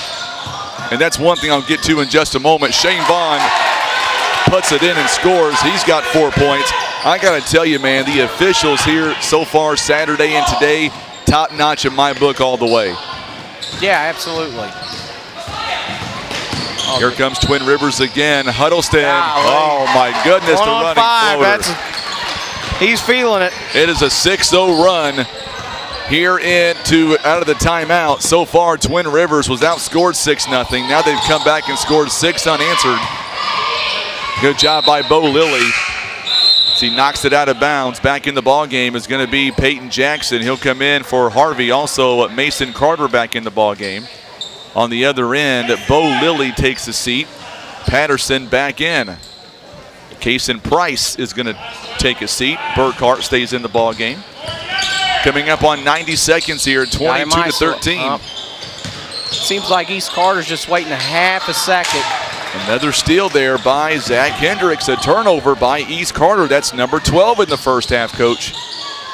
And that's one thing I'll get to in just a moment. Shane Vaughn puts it in and scores. He's got 4 points. I got to tell you, man, the officials here so far Saturday and today, top notch in my book all the way.
Yeah, absolutely.
Here comes Twin Rivers again. Huddleston.
Wow,
oh, my goodness.
1 on 5. He's feeling it.
It is a 6-0 run here out of the timeout. So far, Twin Rivers was outscored 6-0. Now they've come back and scored 6 unanswered. Good job by Bo Lilly. As he knocks it out of bounds. Back in the ball game is going to be Peyton Jackson. He'll come in for Harvey. Also, Mason Carter back in the ball game. On the other end, Bo Lilly takes a seat. Patterson back in. Kason Price is going to take a seat. Burkhart stays in the ball game. Coming up on 90 seconds here, 22-13.
Seems like East Carter's just waiting a half a second.
Another steal there by Zach Hendricks. A turnover by East Carter. That's number 12 in the first half, Coach.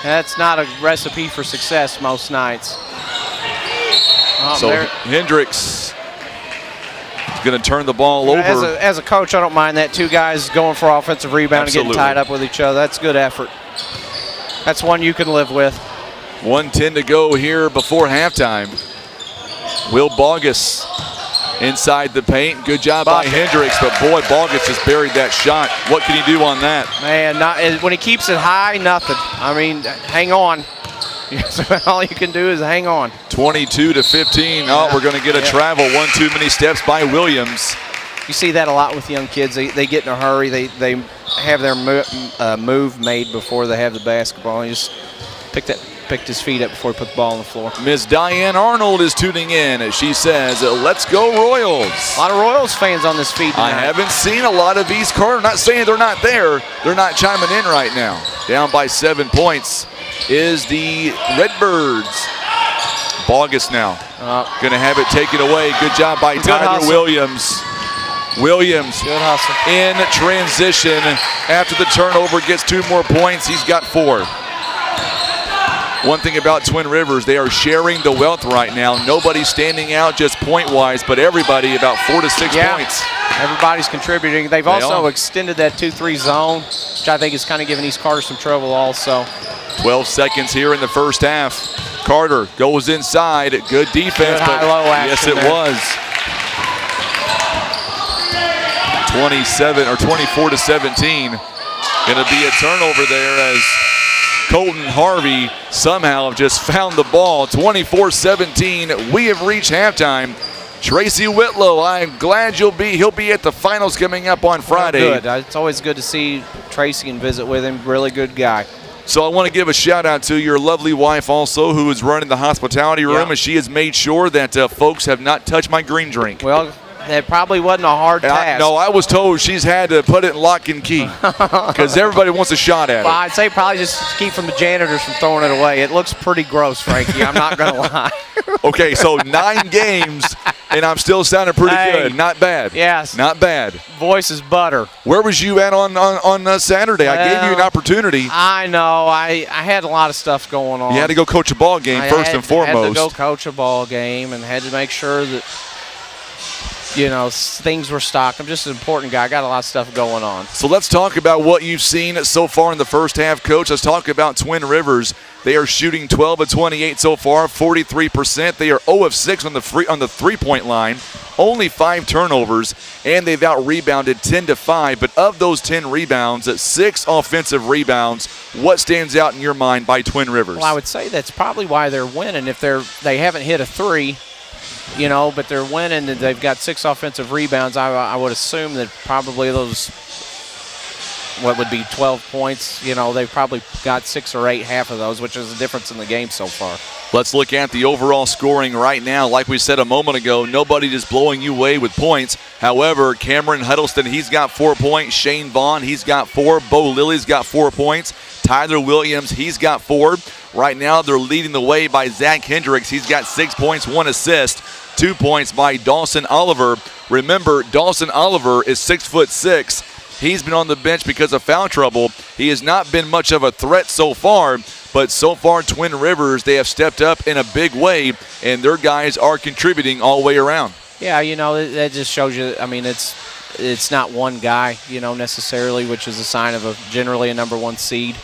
That's not a recipe for success most nights.
Hendricks is going to turn the ball over.
As a coach, I don't mind that. 2 guys going for offensive rebound and getting tied up with each other. That's good effort. That's one you can live with.
1:10 to go here before halftime. Will Bogus inside the paint. Good job by Hendricks, but boy, Bogus just buried that shot. What can he do on that?
Man, when he keeps it high, nothing. I mean, hang on. All you can do is hang on.
22-15. Oh, we're going to get a travel. 1 too many steps by Williams.
You see that a lot with young kids. They get in a hurry. They have their move made before they have the basketball. He just picked his feet up before he put the ball on the floor.
Miss Diane Arnold is tuning in as she says, let's go Royals.
A lot of Royals fans on this feed tonight.
I haven't seen a lot of East Carter. Not saying they're not there. They're not chiming in right now. Down by 7 points is the Redbirds. Bogus now. Going to have it taken away. Good job by Tyler Williams. Williams
Good hustle.
in transition. After the turnover, gets 2 more points. He's got 4. One thing about Twin Rivers, they are sharing the wealth right now. Nobody's standing out just point-wise, but everybody about 4 to 6 points.
Everybody's contributing. They've also extended that 2-3 zone, which I think is kind of giving East Carter some trouble also.
12 seconds here in the first half. Carter goes inside. Good defense,
Good high-low action
yes, it was. 24 to 17. Going to be a turnover there as Colton Harvey somehow just found the ball. 24-17. We have reached halftime. Tracy Whitlow, I'm glad he'll be at the finals coming up on Friday.
Good. It's always good to see Tracy and visit with him. Really good guy.
So I want to give a shout out to your lovely wife also, who is running the hospitality room, and she has made sure that folks have not touched my green drink.
Well, that probably wasn't a hard task.
No, I was told she's had to put it in lock and key because everybody wants a shot at it.
Well, I'd say probably just keep from the janitors from throwing it away. It looks pretty gross, Frankie. I'm not going to lie.
Okay, so 9 games, and I'm still sounding pretty good. Not bad.
Yes.
Not bad.
Voice is butter.
Where was you at on Saturday? I gave you an opportunity.
I know. I had a lot of stuff going on.
You had to go coach a ball game first and foremost.
I had to go coach a ball game and had to make sure that, things were stocked. I'm just an important guy. I got a lot of stuff going on.
So let's talk about what you've seen so far in the first half, Coach. Let's talk about Twin Rivers. They are shooting 12 of 28 so far, 43%. They are 0 of 6 on the three-point line, only 5 turnovers, and they've out-rebounded 10 to 5. But of those 10 rebounds, 6 offensive rebounds. What stands out in your mind by Twin Rivers?
Well, I would say that's probably why they're winning. If they haven't hit a 3, but they're winning and they've got 6 offensive rebounds, I would assume that probably those, what would be 12 points, they've probably got 6 or 8, half of those, which is the difference in the game so far.
Let's look at the overall scoring right now. Like we said a moment ago, nobody is blowing you away with points. However, Cameron Huddleston, he's got 4 points. Shane Vaughn, he's got 4. Bo Lilly's got 4 points. Tyler Williams, he's got 4. Right now, they're leading the way by Zach Hendricks. He's got 6 points, 1 assist. 2 points by Dawson Oliver. Remember, Dawson Oliver is 6'6". He's been on the bench because of foul trouble. He has not been much of a threat so far, but so far Twin Rivers, they have stepped up in a big way, and their guys are contributing all the way around.
Yeah, that just shows you, it's not one guy, necessarily, which is a sign of generally a number 1 seed.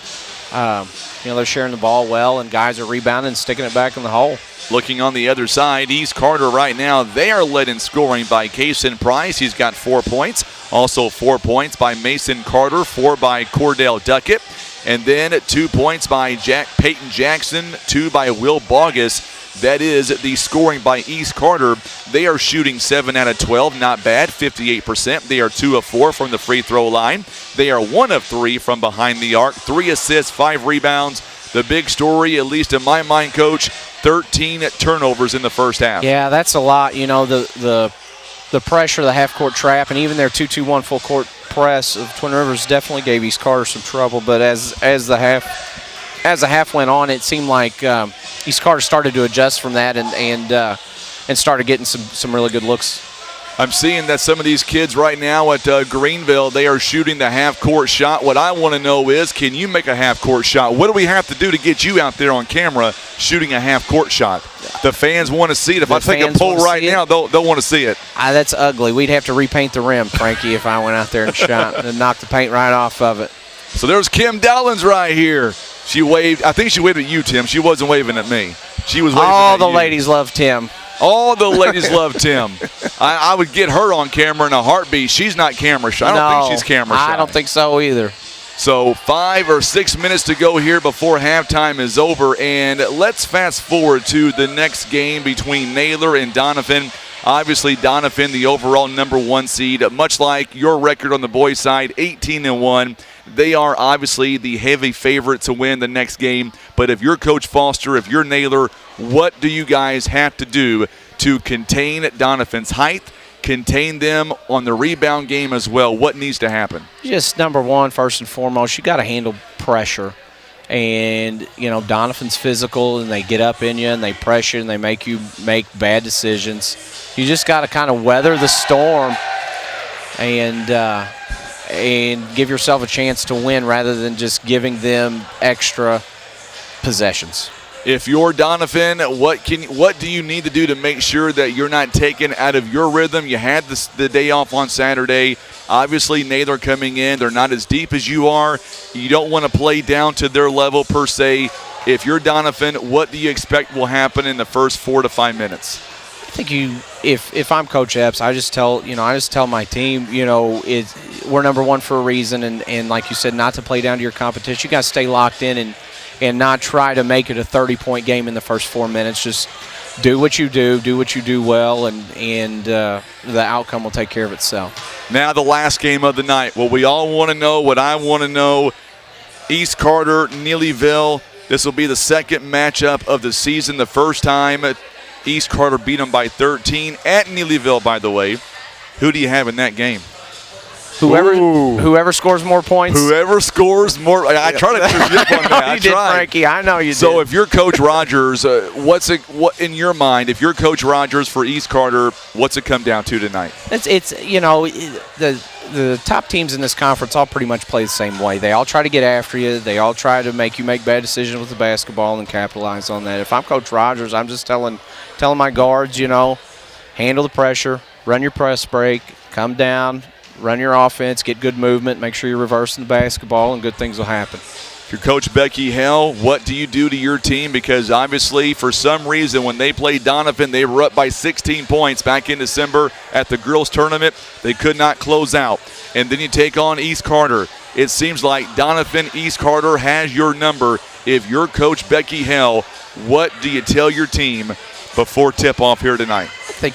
They're sharing the ball well, and guys are rebounding and sticking it back in the hole.
Looking on the other side, East Carter right now, they are led in scoring by Kason Price. He's got 4 points. Also 4 points by Mason Carter, 4 by Cordell Duckett. And then 2 points by Peyton Jackson, 2 by Will Bogus. That is the scoring by East Carter. They are shooting 7 out of 12, not bad, 58%. They are 2 of 4 from the free throw line. They are 1 of 3 from behind the arc, 3 assists, 5 rebounds. The big story, at least in my mind, Coach, 13 turnovers in the first half.
Yeah, that's a lot. The pressure, the half-court trap, and even their 2-2-1 full-court press of Twin Rivers definitely gave East Carter some trouble. But as the half went on, it seemed like East Carter started to adjust from that and started getting some really good looks.
I'm seeing that some of these kids right now at Greenville, they are shooting the half-court shot. What I want to know is, can you make a half-court shot? What do we have to do to get you out there on camera shooting a half-court shot? The fans want to see it. If I take a poll right now, they'll want to see it.
That's ugly. We'd have to repaint the rim, Frankie, if I went out there and shot and knocked the paint right off of it.
So there's Kim Dowlins right here. She waved. I think she waved at you, Tim. She wasn't waving at me. She was waving at you.
All the ladies love Tim.
All the ladies love Tim. I would get her on camera in a heartbeat. She's not camera shy. I don't think she's camera shy.
I don't think so either.
So 5 or 6 minutes to go here before halftime is over. And let's fast forward to the next game between Naylor and Doniphan. Obviously, Doniphan, the overall number 1 seed, much like your record on the boys' side, 18-1. They are obviously the heavy favorite to win the next game. But if you're Coach Foster, if you're Naylor, what do you guys have to do to contain Doniphan's height, contain them on the rebound game as well? What needs to happen?
Just number 1, first and foremost, you got to handle pressure. And, Doniphan's physical, and they get up in you, and they pressure, and they make you make bad decisions. You just got to kind of weather the storm and give yourself a chance to win rather than just giving them extra possessions.
If you're Doniphan, what do you need to do to make sure that you're not taken out of your rhythm? You had the day off on Saturday. Obviously, Naylor coming in. They're not as deep as you are. You don't want to play down to their level per se. If you're Doniphan, what do you expect will happen in the first 4 to 5 minutes?
I think if I'm Coach Epps, I just tell my team, we're number one for a reason, and like you said, not to play down to your competition. You got to stay locked in and not try to make it a 30-point game in the first 4 minutes. Just do what you do well, and the outcome will take care of itself.
Now the last game of the night. What we all want to know, what I want to know, East Carter, Neelyville. This will be the second matchup of the season. The first time East Carter beat them by 13 at Neelyville, by the way. Who do you have in that game?
Whoever scores more points.
Whoever scores more. I try to trip you up on that.
You did, Frankie. I know you did.
So if you're Coach Rogers, what in your mind, if you're Coach Rogers for East Carter, what's it come down to tonight?
The top teams in this conference all pretty much play the same way. They all try to get after you. They all try to make you make bad decisions with the basketball and capitalize on that. If I'm Coach Rogers, I'm just telling my guards, handle the pressure, run your press break, come down, run your offense, get good movement, make sure you're reversing the basketball, and good things will happen.
If you're Coach Becky Hell, what do you do to your team? Because obviously, for some reason, when they played Doniphan, they were up by 16 points back in December at the girls' tournament. They could not close out. And then you take on East Carter. It seems like Doniphan, East Carter has your number. If you're Coach Becky Hell, what do you tell your team before tip-off here tonight?
I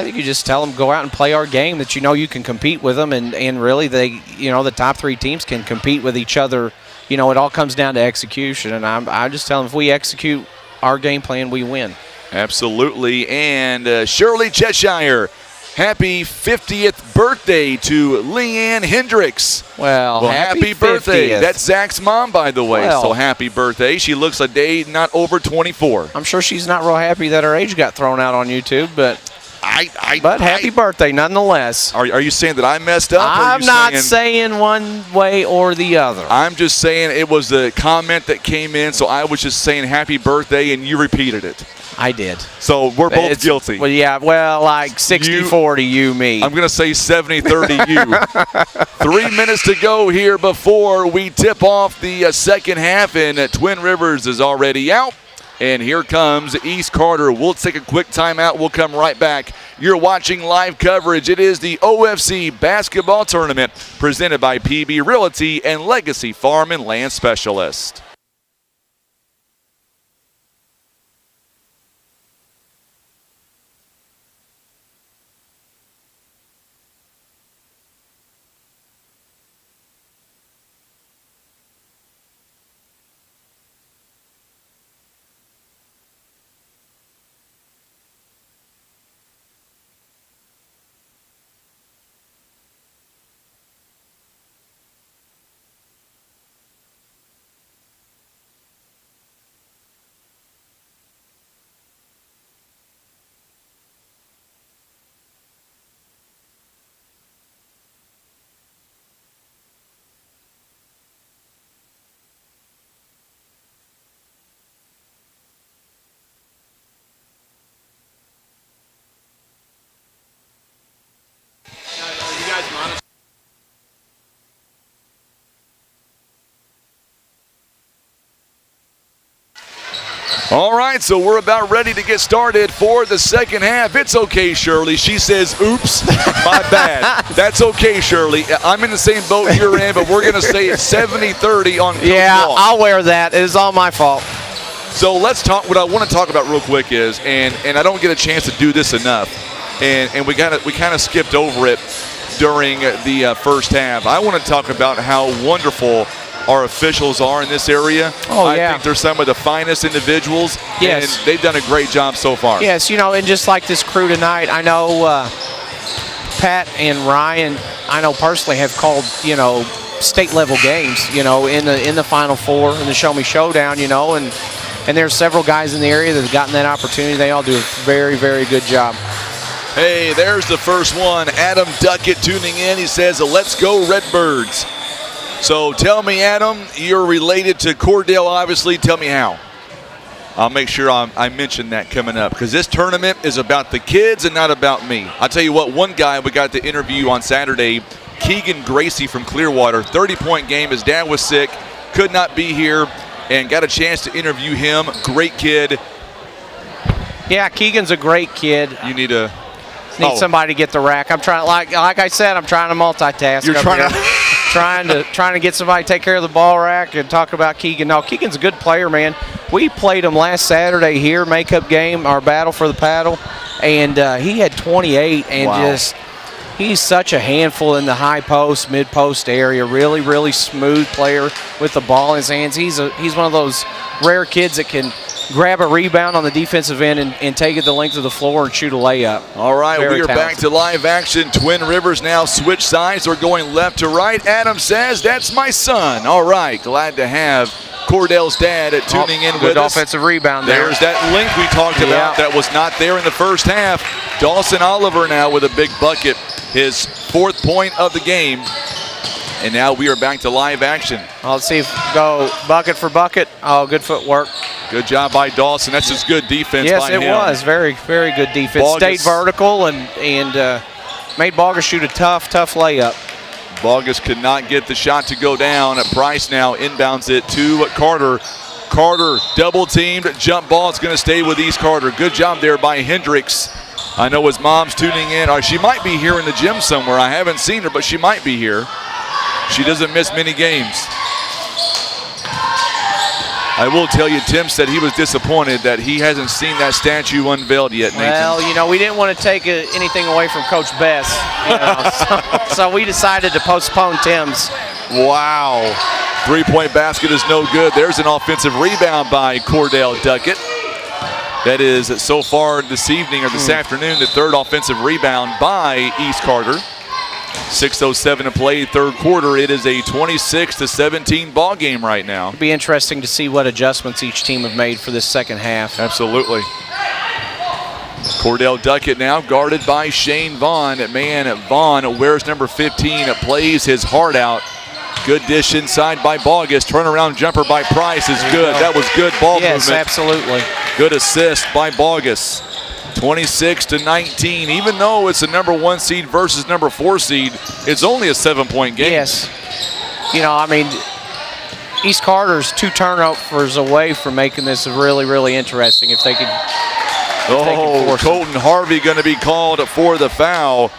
think you just tell them go out and play our game, that you can compete with them, and really the top three teams can compete with each other. It all comes down to execution, and I just tell them if we execute our game plan, we win.
Absolutely. And Shirley Cheshire, happy 50th birthday to Leanne Hendricks.
Well,
happy birthday.
50th.
That's Zach's mom, by the way.
Well,
so happy birthday. She looks a day not over 24.
I'm sure she's not real happy that her age got thrown out on YouTube, but happy birthday nonetheless.
Are you saying that I messed up?
I'm not saying one way or the other.
I'm just saying it was a comment that came in, so I was just saying happy birthday, and you repeated it.
I did.
So we're both guilty.
Well, yeah, like 60-40 you, me.
I'm going to say 70-30 you. 3 minutes to go here before we tip off the second half, and Twin Rivers is already out. And here comes East Carter. We'll take a quick timeout. We'll come right back. You're watching live coverage. It is the OFC Basketball Tournament presented by PB Realty and Legacy Farm and Land Specialist. All right, so we're about ready to get started for the second half. It's okay, Shirley. She says, oops, my bad. That's okay, Shirley. I'm in the same boat you're in, but we're going to say it's 70-30 on Coach Wall.
I'll wear that. It is all my fault.
So let's talk. What I want to talk about real quick is, and I don't get a chance to do this enough, and we kind of skipped over it during the first half. I want to talk about how wonderful our officials are in this area. I think they're some of the finest individuals, and they've done a great job so far.
Yes, and just like this crew tonight, I know Pat and Ryan, I know personally have called, state level games, in the Final Four in the Show Me Showdown, and there's several guys in the area that have gotten that opportunity. They all do a very, very good job.
Hey, there's the first one. Adam Duckett tuning in. He says, let's go Redbirds. So tell me, Adam, you're related to Cordell, obviously. Tell me how. I'll make sure I mention that coming up because this tournament is about the kids and not about me. I'll tell you what, one guy we got to interview on Saturday, Keegan Gracie from Clearwater, 30-point game. His dad was sick, could not be here, and got a chance to interview him. Great kid.
Yeah, Keegan's a great kid.
You need a...
Need somebody to get the rack. I'm trying, like I said, I'm trying to multitask.
You're
trying to get somebody to take care of the ball rack and talk about Keegan. No, Keegan's a good player, man. We played him last Saturday here, makeup game, our battle for the paddle, and he had 28 and he's such a handful in the high post, mid post area. Really, really smooth player with the ball in his hands. He's one of those rare kids that can grab a rebound on the defensive end and take it the length of the floor and shoot a layup.
All right,
Very
we are
talented.
back to live action. Twin Rivers now switch sides. They're going left to right. Adam says, that's my son. All right, glad to have Cordell's dad tuning in with us.
Good offensive rebound there.
There's that length we talked about that was not there in the first half. Dawson Oliver now with a big bucket, his 4th point of the game. And now we are back to live action.
Let's see if go bucket for bucket. Oh, good footwork.
Good job by Dawson. That's just good defense by him.
Yes, it was. Very, very good defense.
Bogus.
Stayed vertical and made Bogus shoot a tough layup.
Bogus could not get the shot to go down. Price now inbounds it to Carter. Carter double teamed. Jump ball. It's going to stay with East Carter. Good job there by Hendricks. I know his mom's tuning in. Or she might be here in the gym somewhere. I haven't seen her, but she might be here. She doesn't miss many games. I will tell you, Tim said he was disappointed that he hasn't seen that statue unveiled yet, Nathan.
Well, we didn't want to take anything away from Coach Best, so we decided to postpone Tim's.
Wow. 3-point basket is no good. There's an offensive rebound by Cordell Duckett. That is, so far this evening or this afternoon, the 3rd offensive rebound by East Carter. 6:07 to play, 3rd quarter. It is a 26-17 ball game right now.
It'll be interesting to see what adjustments each team have made for this second half.
Absolutely. Cordell Duckett now guarded by Shane Vaughn. Man, Vaughn wears number 15, plays his heart out. Good dish inside by Bogus. Turnaround jumper by Price is good. That was good ball movement.
Yes, absolutely.
Good assist by Bogus. 26-19. Even though it's a number 1 seed versus number 4 seed, it's only a 7-point game.
Yes. East Carter's 2 turnovers away from making this really, really interesting if they could.
Colton Harvey going to be called for the foul.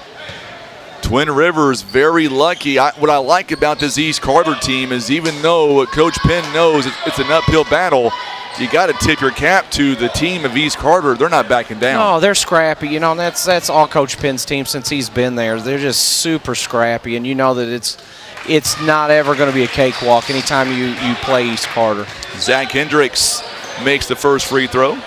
Twin Rivers very lucky. What I like about this East Carter team is even though Coach Penn knows it's an uphill battle, you got to tip your cap to the team of East Carter. They're not backing down.
No, they're scrappy. That's all Coach Penn's team since he's been there. They're just super scrappy, and you know that it's not ever going to be a cakewalk anytime you play East Carter.
Zach Hendricks makes the first free throw.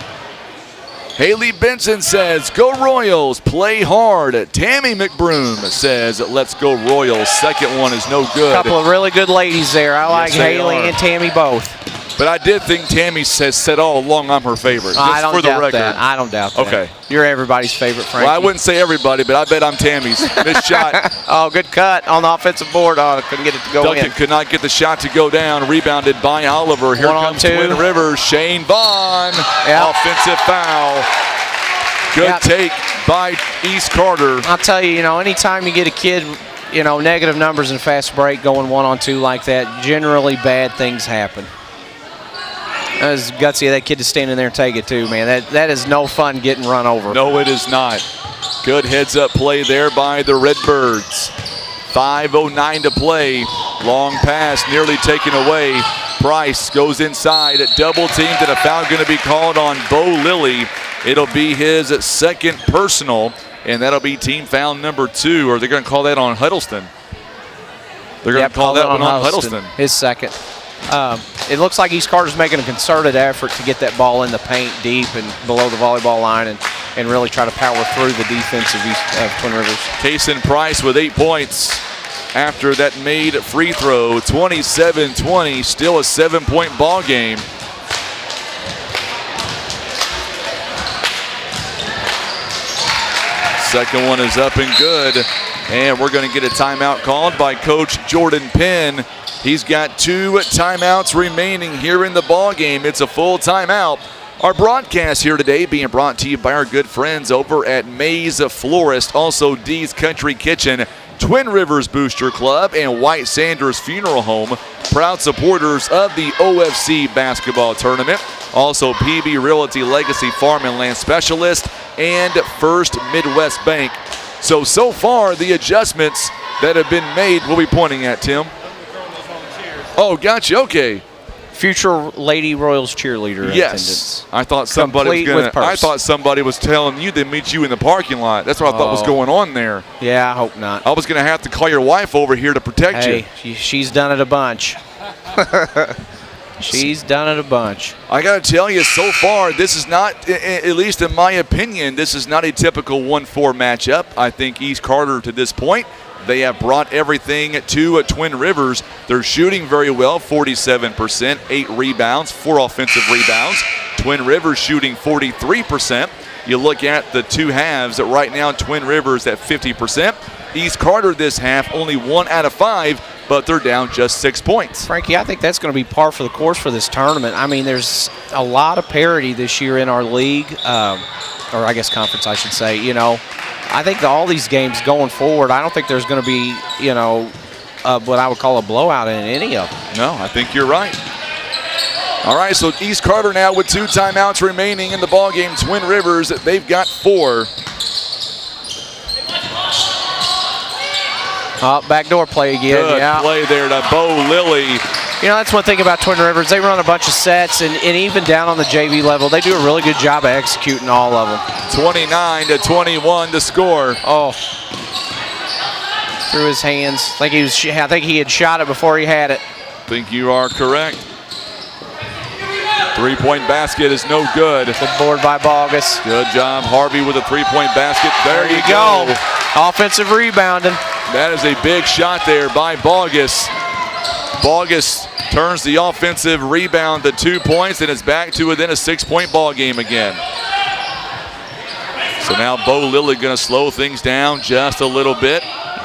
Haley Benson says, go Royals, play hard. Tammy McBroom says, let's go Royals. Second one is no good.
A couple of really good ladies there. I like Haley and Tammy both.
But I did think Tammy has said all along I'm her favorite.
I don't
for the
doubt
record.
that. I don't doubt that.
Okay.
You're everybody's favorite, Frankie.
Well, I wouldn't say everybody, but I bet I'm Tammy's. Missed shot.
Oh, good cut on the offensive board. Oh, couldn't get it to go
Duncan
in.
could not get the shot to go down. Rebounded by Oliver. Here comes Twin Rivers. Shane Vaughn.
Yep.
Offensive foul. Good take by East Carter.
I'll tell you, anytime you get a kid, negative numbers in fast break going 1-on-2 like that, generally bad things happen. That was gutsy of that kid to stand in there and take it too, man. That is no fun getting run over.
No, it is not. Good heads-up play there by the Redbirds. 5:09 to play. Long pass nearly taken away. Price goes inside, double teamed, and a foul going to be called on Bo Lilly. It'll be his second personal, and that'll be team foul number 2, or they're going to call that on Huddleston. They're going to call that one on Huddleston.
His second. It looks like East Carter's making a concerted effort to get that ball in the paint deep and below the volleyball line and really try to power through the defense of Twin Rivers.
Kason Price with 8 points after that made free throw. 27-20, still a 7-point ball game. Second one is up and good. And we're going to get a timeout called by Coach Jordan Penn. He's got 2 timeouts remaining here in the ball game. It's a full timeout. Our broadcast here today being brought to you by our good friends over at Maze Florist, also Dee's Country Kitchen, Twin Rivers Booster Club, and White Sanders Funeral Home, proud supporters of the OFC Basketball Tournament. Also PB Realty Legacy Farm and Land Specialist, and First Midwest Bank. So far, the adjustments that have been made, we'll be pointing at, Tim. Oh, gotcha, okay.
Future Lady Royals cheerleader
Yes,
attendance.
I thought somebody was telling you to meet you in the parking lot. That's what I thought was going on there.
Yeah, I hope not.
I was going to have to call your wife over here to protect you.
Hey, she's done it a bunch. She's done it a bunch.
I got to tell you, so far, this is not, at least in my opinion, this is not a typical 1-4 matchup. I think East Carter, to this point, they have brought everything to Twin Rivers. They're shooting very well, 47%, 8 rebounds, 4 offensive rebounds. Twin Rivers shooting 43%. You look at the 2 halves, right now Twin Rivers at 50%. East Carter this half, only 1 out of 5, but they're down just 6 points.
Frankie, I think that's going to be par for the course for this tournament. I mean, there's a lot of parity this year in our league, or I guess conference, I should say. You know, I think all these games going forward, I don't think there's going to be, you know, what I would call a blowout in any of them.
No, I think you're right. All right, so East Carter now with 2 timeouts remaining in the ballgame. Twin Rivers, they've got 4.
Backdoor play again.
Good play there to Bo Lilly.
You know, that's one thing about Twin Rivers. They run a bunch of sets, and even down on the JV level, they do a really good job of executing all of them.
29-21 to score.
Oh, through his hands. I think he had shot it before he had it.
I think you are correct. 3-point basket is no good.
Good board by Bogus.
Good job, Harvey, with a 3-point basket. There you
go. Offensive rebounding.
That is a big shot there by Bogus. Bogus turns the offensive rebound to 2 points, and it's back to within a 6-point ball game again. So now Bo Lilly going to slow things down just a little bit.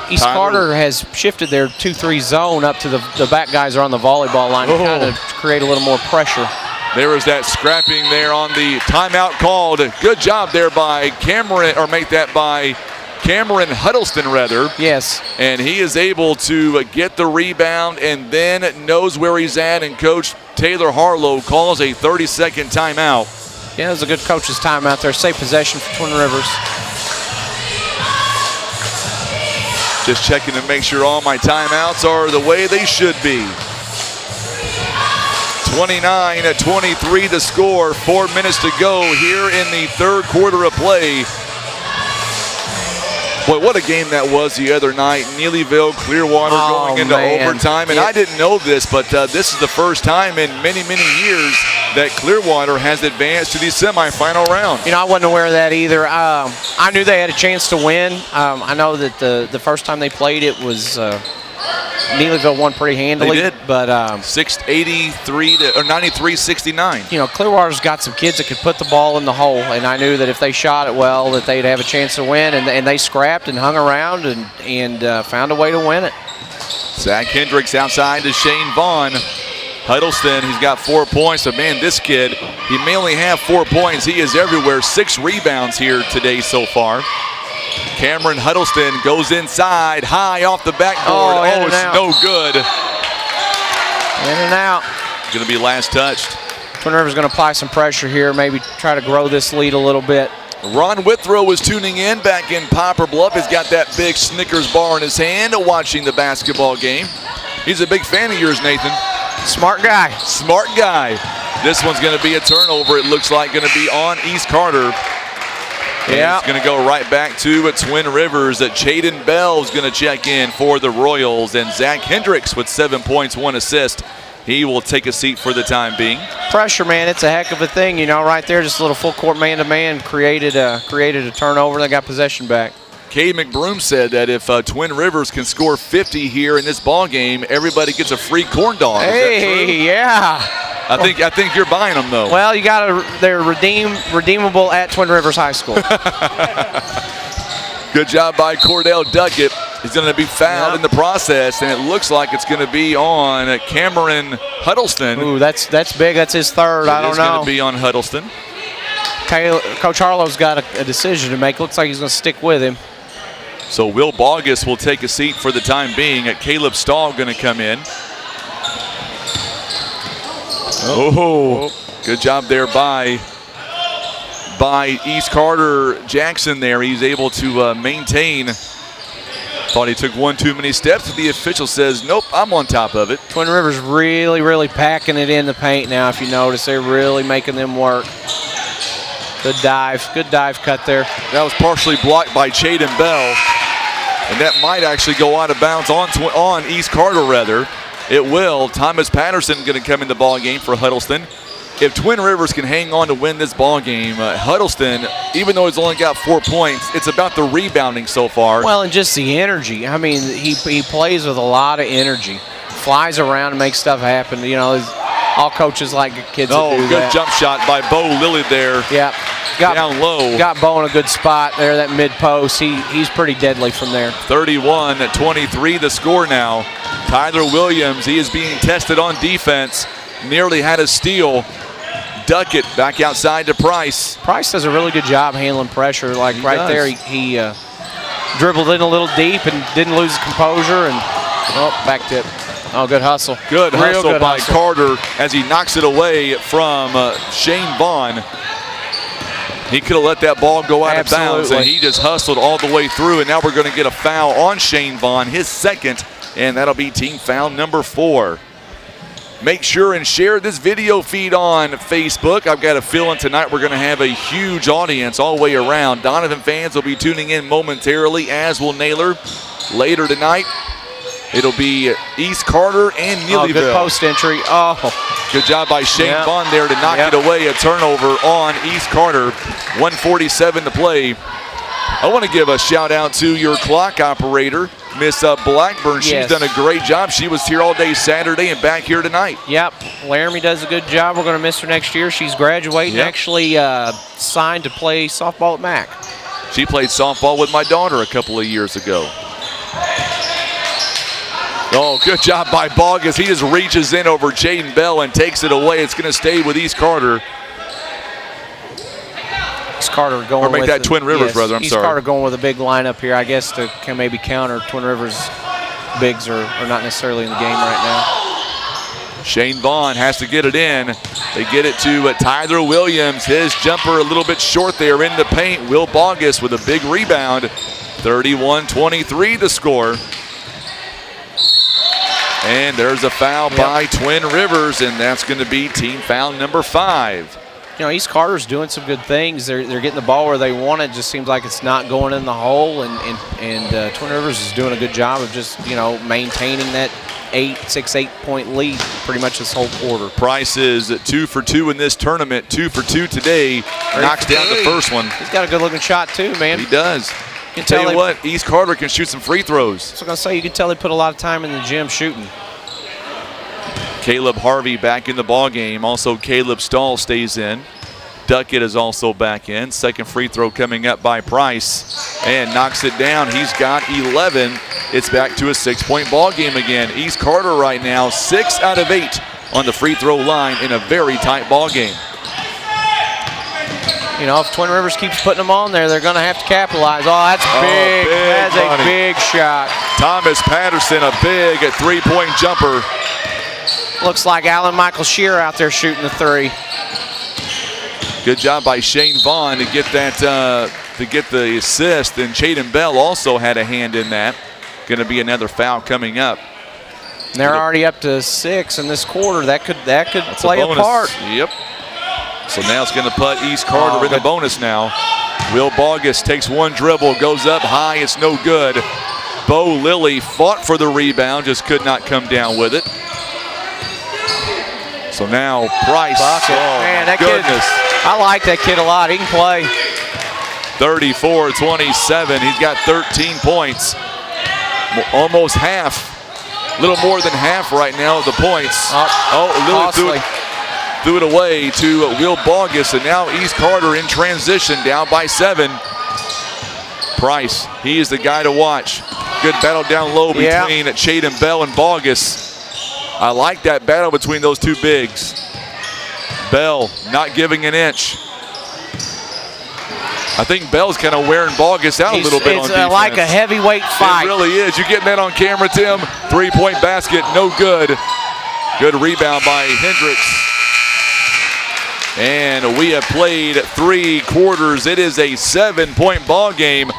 East Carter has shifted their 2-3 zone up to the back guys are on the volleyball line to kind of create a little more pressure.
There was that scrapping there on the timeout called. Good job there by Cameron, or make that by Cameron Huddleston, rather.
Yes.
And he is able to get the rebound and then knows where he's at, and Coach Taylor Harlow calls a 30-second timeout.
Yeah, it was a good coach's timeout there. Safe possession for Twin Rivers.
Just checking to make sure all my timeouts are the way they should be. 29-23 the score. 4 minutes to go here in the third quarter of play. Boy, what a game that was the other night. Neelyville, Clearwater going into overtime. And I didn't know this, but this is the first time in many, many years that Clearwater has advanced to the semifinal round.
You know, I wasn't aware of that either. I knew they had a chance to win. I know that the first time they played, it was Neelyville won pretty handily.
They did,
but
683 or 93-69.
You know, Clearwater's got some kids that could put the ball in the hole, and I knew that if they shot it well, that they'd have a chance to win. And they scrapped and hung around and found a way to win it.
Zach Hendricks outside to Shane Vaughn. Huddleston, he's got 4 points, but man, this kid, he may only have 4 points. He is everywhere. 6 rebounds here today so far. Cameron Huddleston goes inside, high off the backboard. Oh, it's no good.
In and out.
Going to be last touched.
Twin Rivers going to apply some pressure here, maybe try to grow this lead a little bit.
Ron Withrow is tuning in back in Poplar Bluff. He's got that big Snickers bar in his hand, watching the basketball game. He's a big fan of yours, Nathan.
Smart guy.
Smart guy. This one's going to be a turnover. It looks like going to be on East Carter. Yeah. It's going to go right back to Twin Rivers. Jaden Bell is going to check in for the Royals. And Zach Hendricks with 7 points, 1 assist. He will take a seat for the time being.
Pressure, man, it's a heck of a thing. You know, right there, just a little full court man-to-man created a turnover. They got possession back.
Cade McBroom said that if Twin Rivers can score 50 here in this ball game, everybody gets a free corn dog.
Hey, yeah.
I think you're buying them though.
Well, they're redeemable at Twin Rivers High School.
Good job by Cordell Duckett. He's going to be fouled in the process, and it looks like it's going to be on Cameron Huddleston.
Ooh, that's big. That's his third. I don't know.
It's going to be on Huddleston.
Coach Harlow's got a decision to make. Looks like he's going to stick with him.
So Will Bogus will take a seat for the time being. Caleb Stahl going to come in. Oh, good job there by East Carter Jackson there. He's able to maintain. Thought he took one too many steps, but the official says, nope, I'm on top of it.
Twin Rivers really, really packing it in the paint now, if you notice. They're really making them work. Good dive cut there.
That was partially blocked by Chaden Bell, and that might actually go out of bounds on East Carter, rather. It will. Thomas Patterson going to come in the ball game for Huddleston. If Twin Rivers can hang on to win this ball game, Huddleston, even though he's only got 4 points, it's about the rebounding so far.
Well, and just the energy. I mean, he plays with a lot of energy. Flies around and makes stuff happen. You know, all coaches like kids that do
good
that.
Jump shot by Bo Lilly there.
Yeah.
Down low.
Got Bo in a good spot there, that mid post. He's pretty deadly from there.
31-23 the score now. Tyler Williams, he is being tested on defense. Nearly had a steal. Duckett back outside to Price.
Price does a really good job handling pressure. Like he right there, he dribbled in a little deep and didn't lose his composure. And back tip. Oh, good hustle.
Good hustle
good
by
hustle.
Carter as he knocks it away from Shane Vaughn. He could have let that ball go out of bounds, and he just hustled all the way through. And now we're going to get a foul on Shane Vaughn, his second, and that'll be team foul number 4. Make sure and share this video feed on Facebook. I've got a feeling tonight we're going to have a huge audience all the way around. Doniphan fans will be tuning in momentarily, as will Naylor. Later tonight, it'll be East Carter and Neelyville.
Good post entry.
Good job by Shane Vaughn there to knock it away. A turnover on East Carter. 1:47 to play. I want to give a shout out to your clock operator, Miss Blackburn. She's done a great job. She was here all day Saturday and back here tonight.
Yep, Laramie does a good job. We're going to miss her next year. She's graduating, actually signed to play softball at Mac.
She played softball with my daughter a couple of years ago. Oh, good job by Bogus. He just reaches in over Jaden Bell and takes it away. It's going to stay with East Carter.
East Carter going
or make
with
that Twin Rivers, brother. I'm
East
sorry.
East Carter going with a big lineup here, I guess, to maybe counter Twin Rivers. Bigs are not necessarily in the game right now.
Shane Vaughn has to get it in. They get it to Tyler Williams. His jumper a little bit short there in the paint. Will Bogus with a big rebound. 31-23 the score. And there's a foul by Twin Rivers, and that's going to be team foul number 5.
You know, East Carter's doing some good things. They're getting the ball where they want it. Just seems like it's not going in the hole, and Twin Rivers is doing a good job of just, you know, maintaining that 6-8 point lead pretty much this whole quarter.
Price is 2 for 2 in this tournament, 2 for 2 today. Knocks down the first one.
He's got a good looking shot too, man.
He does.
You can
tell you what, East Carter can shoot some free throws.
So I'm going to say, you can tell they put a lot of time in the gym shooting.
Caleb Harvey back in the ball game. Also, Caleb Stahl stays in. Duckett is also back in. Second free throw coming up by Price, and knocks it down. He's got 11. It's back to a 6-point ball game again. East Carter right now 6 out of 8 on the free throw line in a very tight ball game.
You know, if Twin Rivers keeps putting them on there, they're going to have to capitalize. Oh, that's big. That's a big shot.
Thomas Patterson, a big 3-point jumper.
Looks like Alan Michael Shear out there shooting the 3.
Good job by Shane Vaughn to get that, to get the assist. And Chaden Bell also had a hand in that. Going to be another foul coming up.
And they're already up to 6 in this quarter. That could play a part.
Yep. So now it's going to put East Carter in the bonus now. Will Bogus takes one dribble, goes up high, it's no good. Bo Lilly fought for the rebound, just could not come down with it. So now Price.
Bucket. Man, that
goodness.
Kid, I like that kid a lot. He can play.
34-27. He's got 13 points. Almost half. A little more than half right now of the points. Lilly threw it away to Will Bogus, and now East Carter in transition, down by 7. Price, he is the guy to watch. Good battle down low between Chaden Bell and Bogus. I like that battle between those two bigs. Bell not giving an inch. I think Bell's kind of wearing Bogus out a little bit on defense.
It's like a heavyweight fight.
It really is. You getting that on camera, Tim? 3-point basket, no good. Good rebound by Hendricks. And we have played 3 quarters. It is a 7-point ball game.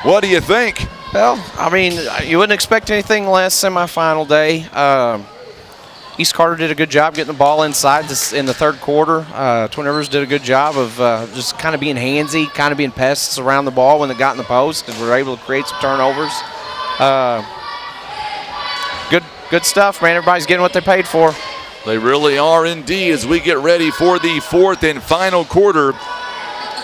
What do you think?
Well, I mean, you wouldn't expect anything less semifinal day. East Carter did a good job getting the ball inside in the third quarter. Twin Rivers did a good job of just kind of being handsy, kind of being pests around the ball when they got in the post, and were able to create some turnovers. Good stuff, man. Everybody's getting what they paid for.
They really are indeed as we get ready for the 4th and final quarter.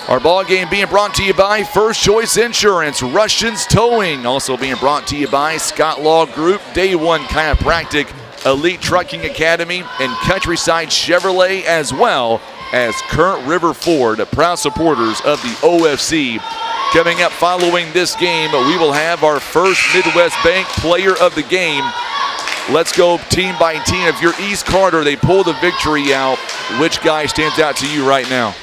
Our ball game being brought to you by First Choice Insurance, Russians Towing, also being brought to you by Scott Law Group, Day One Chiropractic, Elite Trucking Academy, and Countryside Chevrolet, as well as Current River Ford, proud supporters of the OFC. Coming up following this game, we will have our first Midwest Bank Player of the Game. Let's go team by team. If you're East Carter, they pull the victory out. Which guy stands out to you right now?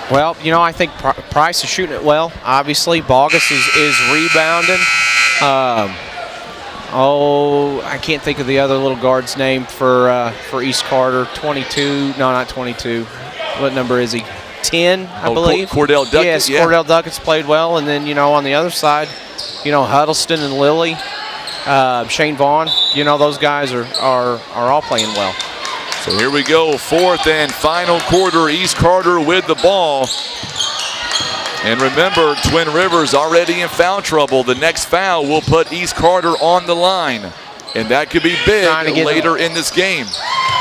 Well, you know, I think Price is shooting it well. Obviously, Bogus is rebounding. I can't think of the other little guard's name for East Carter. 22? No, not 22. What number is he? 10, I believe.
Cordell Duckett.
Yes, yeah. Cordell Duckett's played well, and then on the other side, Huddleston and Lilly, Shane Vaughn. Those guys are all playing well.
So here we go, 4th and final quarter. East Carter with the ball. And remember, Twin Rivers already in foul trouble. The next foul will put East Carter on the line. And that could be big later in this game.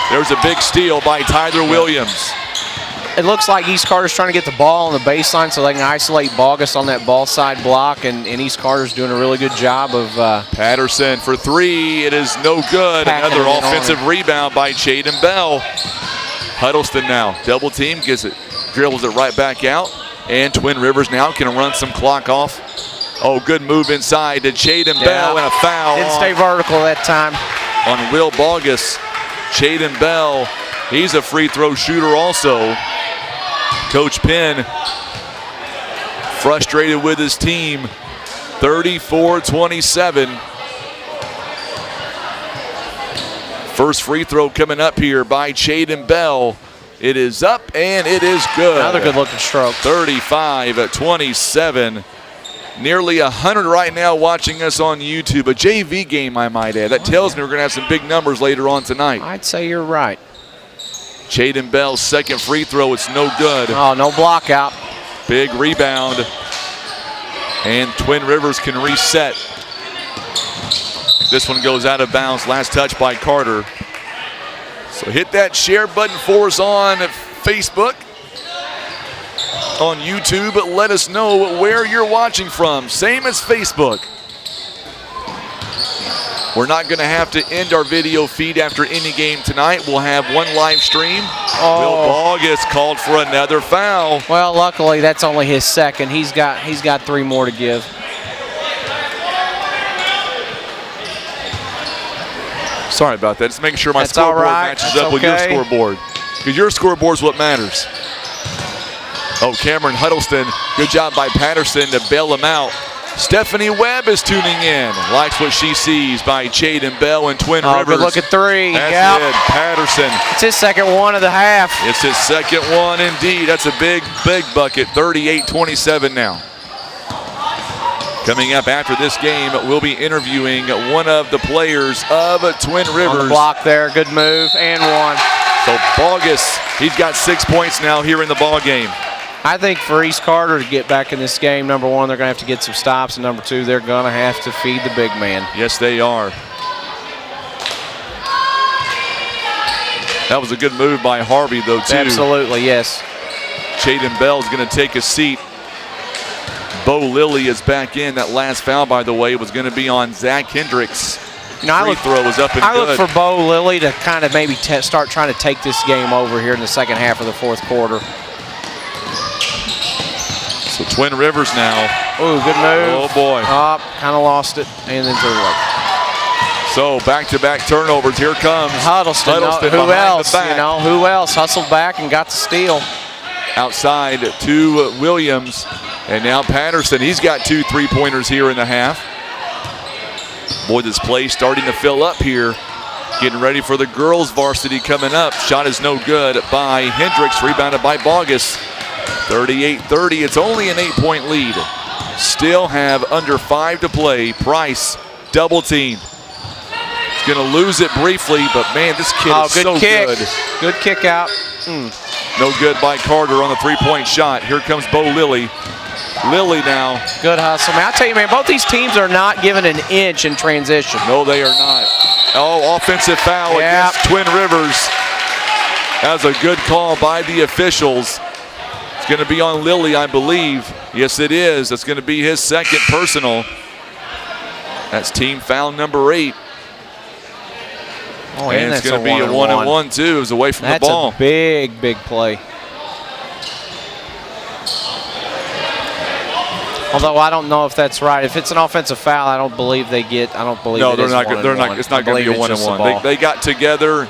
There's a big steal by Tyler Williams.
It looks like East Carter's trying to get the ball on the baseline so they can isolate Bogus on that ball side block, and East Carter's doing a really good job of
Patterson for 3. It is no good. Another offensive rebound by Chaden Bell. Huddleston now. Double team, dribbles it right back out. And Twin Rivers now can run some clock off. Oh, good move inside to Chaden Bell, and a foul.
Didn't stay vertical that time.
On Will Bogus. Chaden Bell, he's a free throw shooter also. Coach Penn frustrated with his team. 34-27. First free throw coming up here by Chaden Bell. It is up and it is good.
Another good looking stroke.
35-27. Nearly 100 right now watching us on YouTube. A JV game, I might add. That tells me we're going to have some big numbers later on tonight.
I'd say you're right.
Chaden Bell's second free throw, it's no good.
Oh, no block out.
Big rebound. And Twin Rivers can reset. This one goes out of bounds. Last touch by Carter. So hit that share button for us on Facebook, on YouTube. Let us know where you're watching from. Same as Facebook. We're not going to have to end our video feed after any game tonight. We'll have one live stream. Will Bogus called for another foul.
Well, luckily that's only his second. He's got 3 more to give.
Sorry about that. Just making sure my scoreboard matches up with your scoreboard. Because your scoreboard's what matters. Oh, Cameron Huddleston. Good job by Patterson to bail him out. Stephanie Webb is tuning in. Likes what she sees by Chaden Bell and Twin Rivers.
Good look at 3.
That's it. Patterson.
It's his second one of the half.
It's his second one indeed. That's a big, big bucket. 38-27 now. Coming up after this game, we'll be interviewing one of the players of Twin Rivers.
On the block there, good move, and 1.
So Bogus, he's got 6 points now here in the ball game.
I think for East Carter to get back in this game, number 1, they're going to have to get some stops, and number 2, they're going to have to feed the big man.
Yes, they are. That was a good move by Harvey, though, too.
Absolutely, yes.
Chaden Bell's going to take a seat. Bo Lilly is back in. That last foul, by the way, was going to be on Zach Hendricks. Free throw was up and good.
I look for Bo Lilly to kind of maybe start trying to take this game over here in the second half of the fourth quarter.
So Twin Rivers now.
Ooh, good move.
Oh, boy.
Up, kind of lost it, and then threw it away.
So back-to-back turnovers. Here comes
Huddleston. Who else? You know, who else hustled back and got the steal?
Outside to Williams, and now Patterson. He's got 2 3-pointers here in the half. Boy, this play starting to fill up here. Getting ready for the girls' varsity coming up. Shot is no good by Hendricks. Rebounded by Bogus. 38-30. It's only an 8-point lead. Still have under 5 to play. Price double team. Going to lose it briefly, but man, this kid is so good.
Good kick out.
No good by Carter on the 3-point shot. Here comes Bo Lilly. Lilly now.
Good hustle. Man, I'll tell you, man, both these teams are not given an inch in transition.
No, they are not. Oh, offensive foul against Twin Rivers. That's a good call by the officials. It's going to be on Lilly, I believe. Yes, it is. That's going to be his second personal. That's team foul number 8.
Oh,
and it's going to be a 1-and-1 too. It was away from the ball.
That's a big, big play. Although I don't know if that's right. If it's an offensive foul, I don't believe they get. I don't believe.
No,
it
they're
is
not. They're not. It's not going to be a 1-and-1. They got together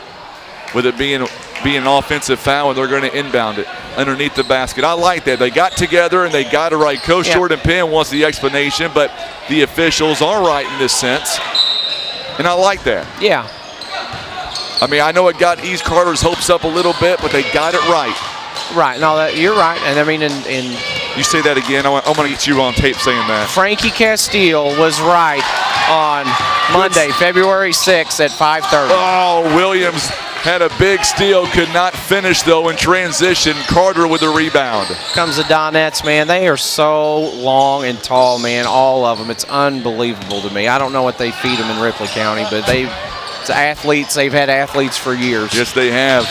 with it being an offensive foul, and they're going to inbound it underneath the basket. I like that. They got together and they got it right. Coach Jordan Penn wants the explanation, but the officials are right in this sense, and I like that.
Yeah.
I mean, I know it got East Carter's hopes up a little bit, but they got it right.
Right. No, you're right. And I mean, in
you say that again. I'm going to get you on tape saying that.
Frankie Castile was right on Monday, February 6th at 5:30.
Oh, Williams had a big steal, could not finish though in transition. Carter with the rebound.
Comes the Donettes, man. They are so long and tall, man. All of them. It's unbelievable to me. I don't know what they feed them in Ripley County, but it's athletes. They've had athletes for years.
Yes, they have.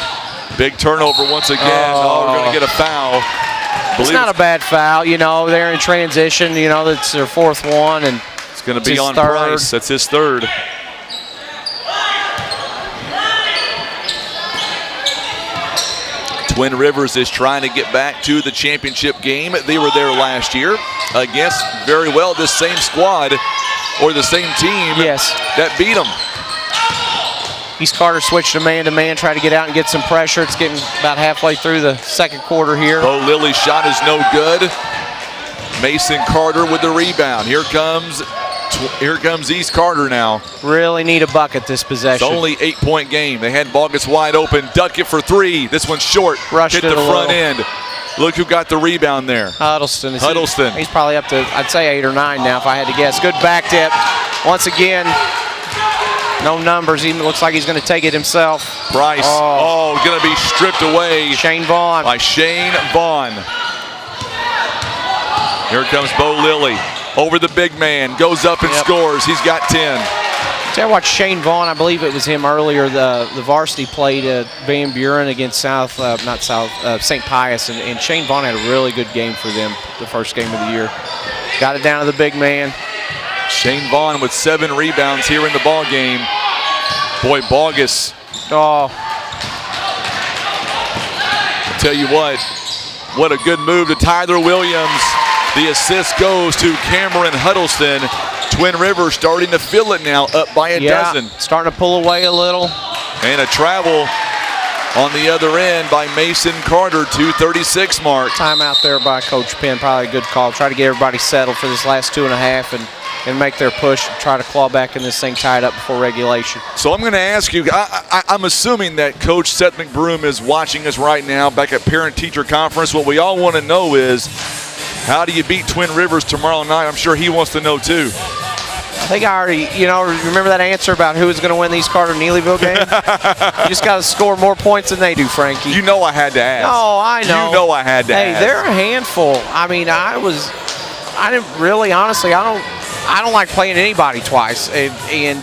Big turnover once again. Oh, we're going to get a foul.
It's not a bad foul. You know, they're in transition. You know, that's their 4th one, and
it's going to be on Price. That's his 3rd. Twin Rivers is trying to get back to the championship game. They were there last year against very well this same squad or the same team that beat them.
East Carter switched to man-to-man, try to get out and get some pressure. It's getting about halfway through the 2nd quarter here.
Bo Lilly's shot is no good. Mason Carter with the rebound. Here comes East Carter now.
Really need a bucket this possession.
It's only 8-point game. They had Bogus wide open. Duck it for 3. This one's short.
Rushed
hit
it
the front end. Look who got the rebound there.
Huddleston.
He's
probably up to, I'd say, 8 or 9 now if I had to guess. Good back tip. Once again, no numbers. He looks like he's going to take it himself.
Price. Oh, going to be stripped away.
Shane Vaughn.
By Shane Vaughn. Here comes Bo Lilly. Over the big man. Goes up and scores. He's got 10.
I watched Shane Vaughn. I believe it was him earlier. The varsity played Van Buren against St. Pius. And Shane Vaughn had a really good game for them the first game of the year. Got it down to the big man.
Shane Vaughn with 7 rebounds here in the ball game. Boy, Bogus.
Oh.
I'll tell you what a good move to Tyler Williams. The assist goes to Cameron Huddleston. Twin Rivers starting to feel it now, up by a dozen.
Starting to pull away a little.
And a travel on the other end by Mason Carter, 2:36 mark.
Timeout there by Coach Penn, probably a good call. Try to get everybody settled for this last 2.5 and make their push and try to claw back in this thing tied up before regulation.
So I'm going to ask you, I'm assuming that Coach Seth McBroom is watching us right now back at Parent-Teacher Conference. What we all want to know is, how do you beat Twin Rivers tomorrow night? I'm sure he wants to know too.
I think I already, remember that answer about who is going to win the East Carter-Neelyville game? You just got to score more points than they do, Frankie.
You know I had to ask.
No, I know.
You know I had to ask.
Hey, they're a handful. I mean, I didn't really, honestly, I don't like playing anybody twice. And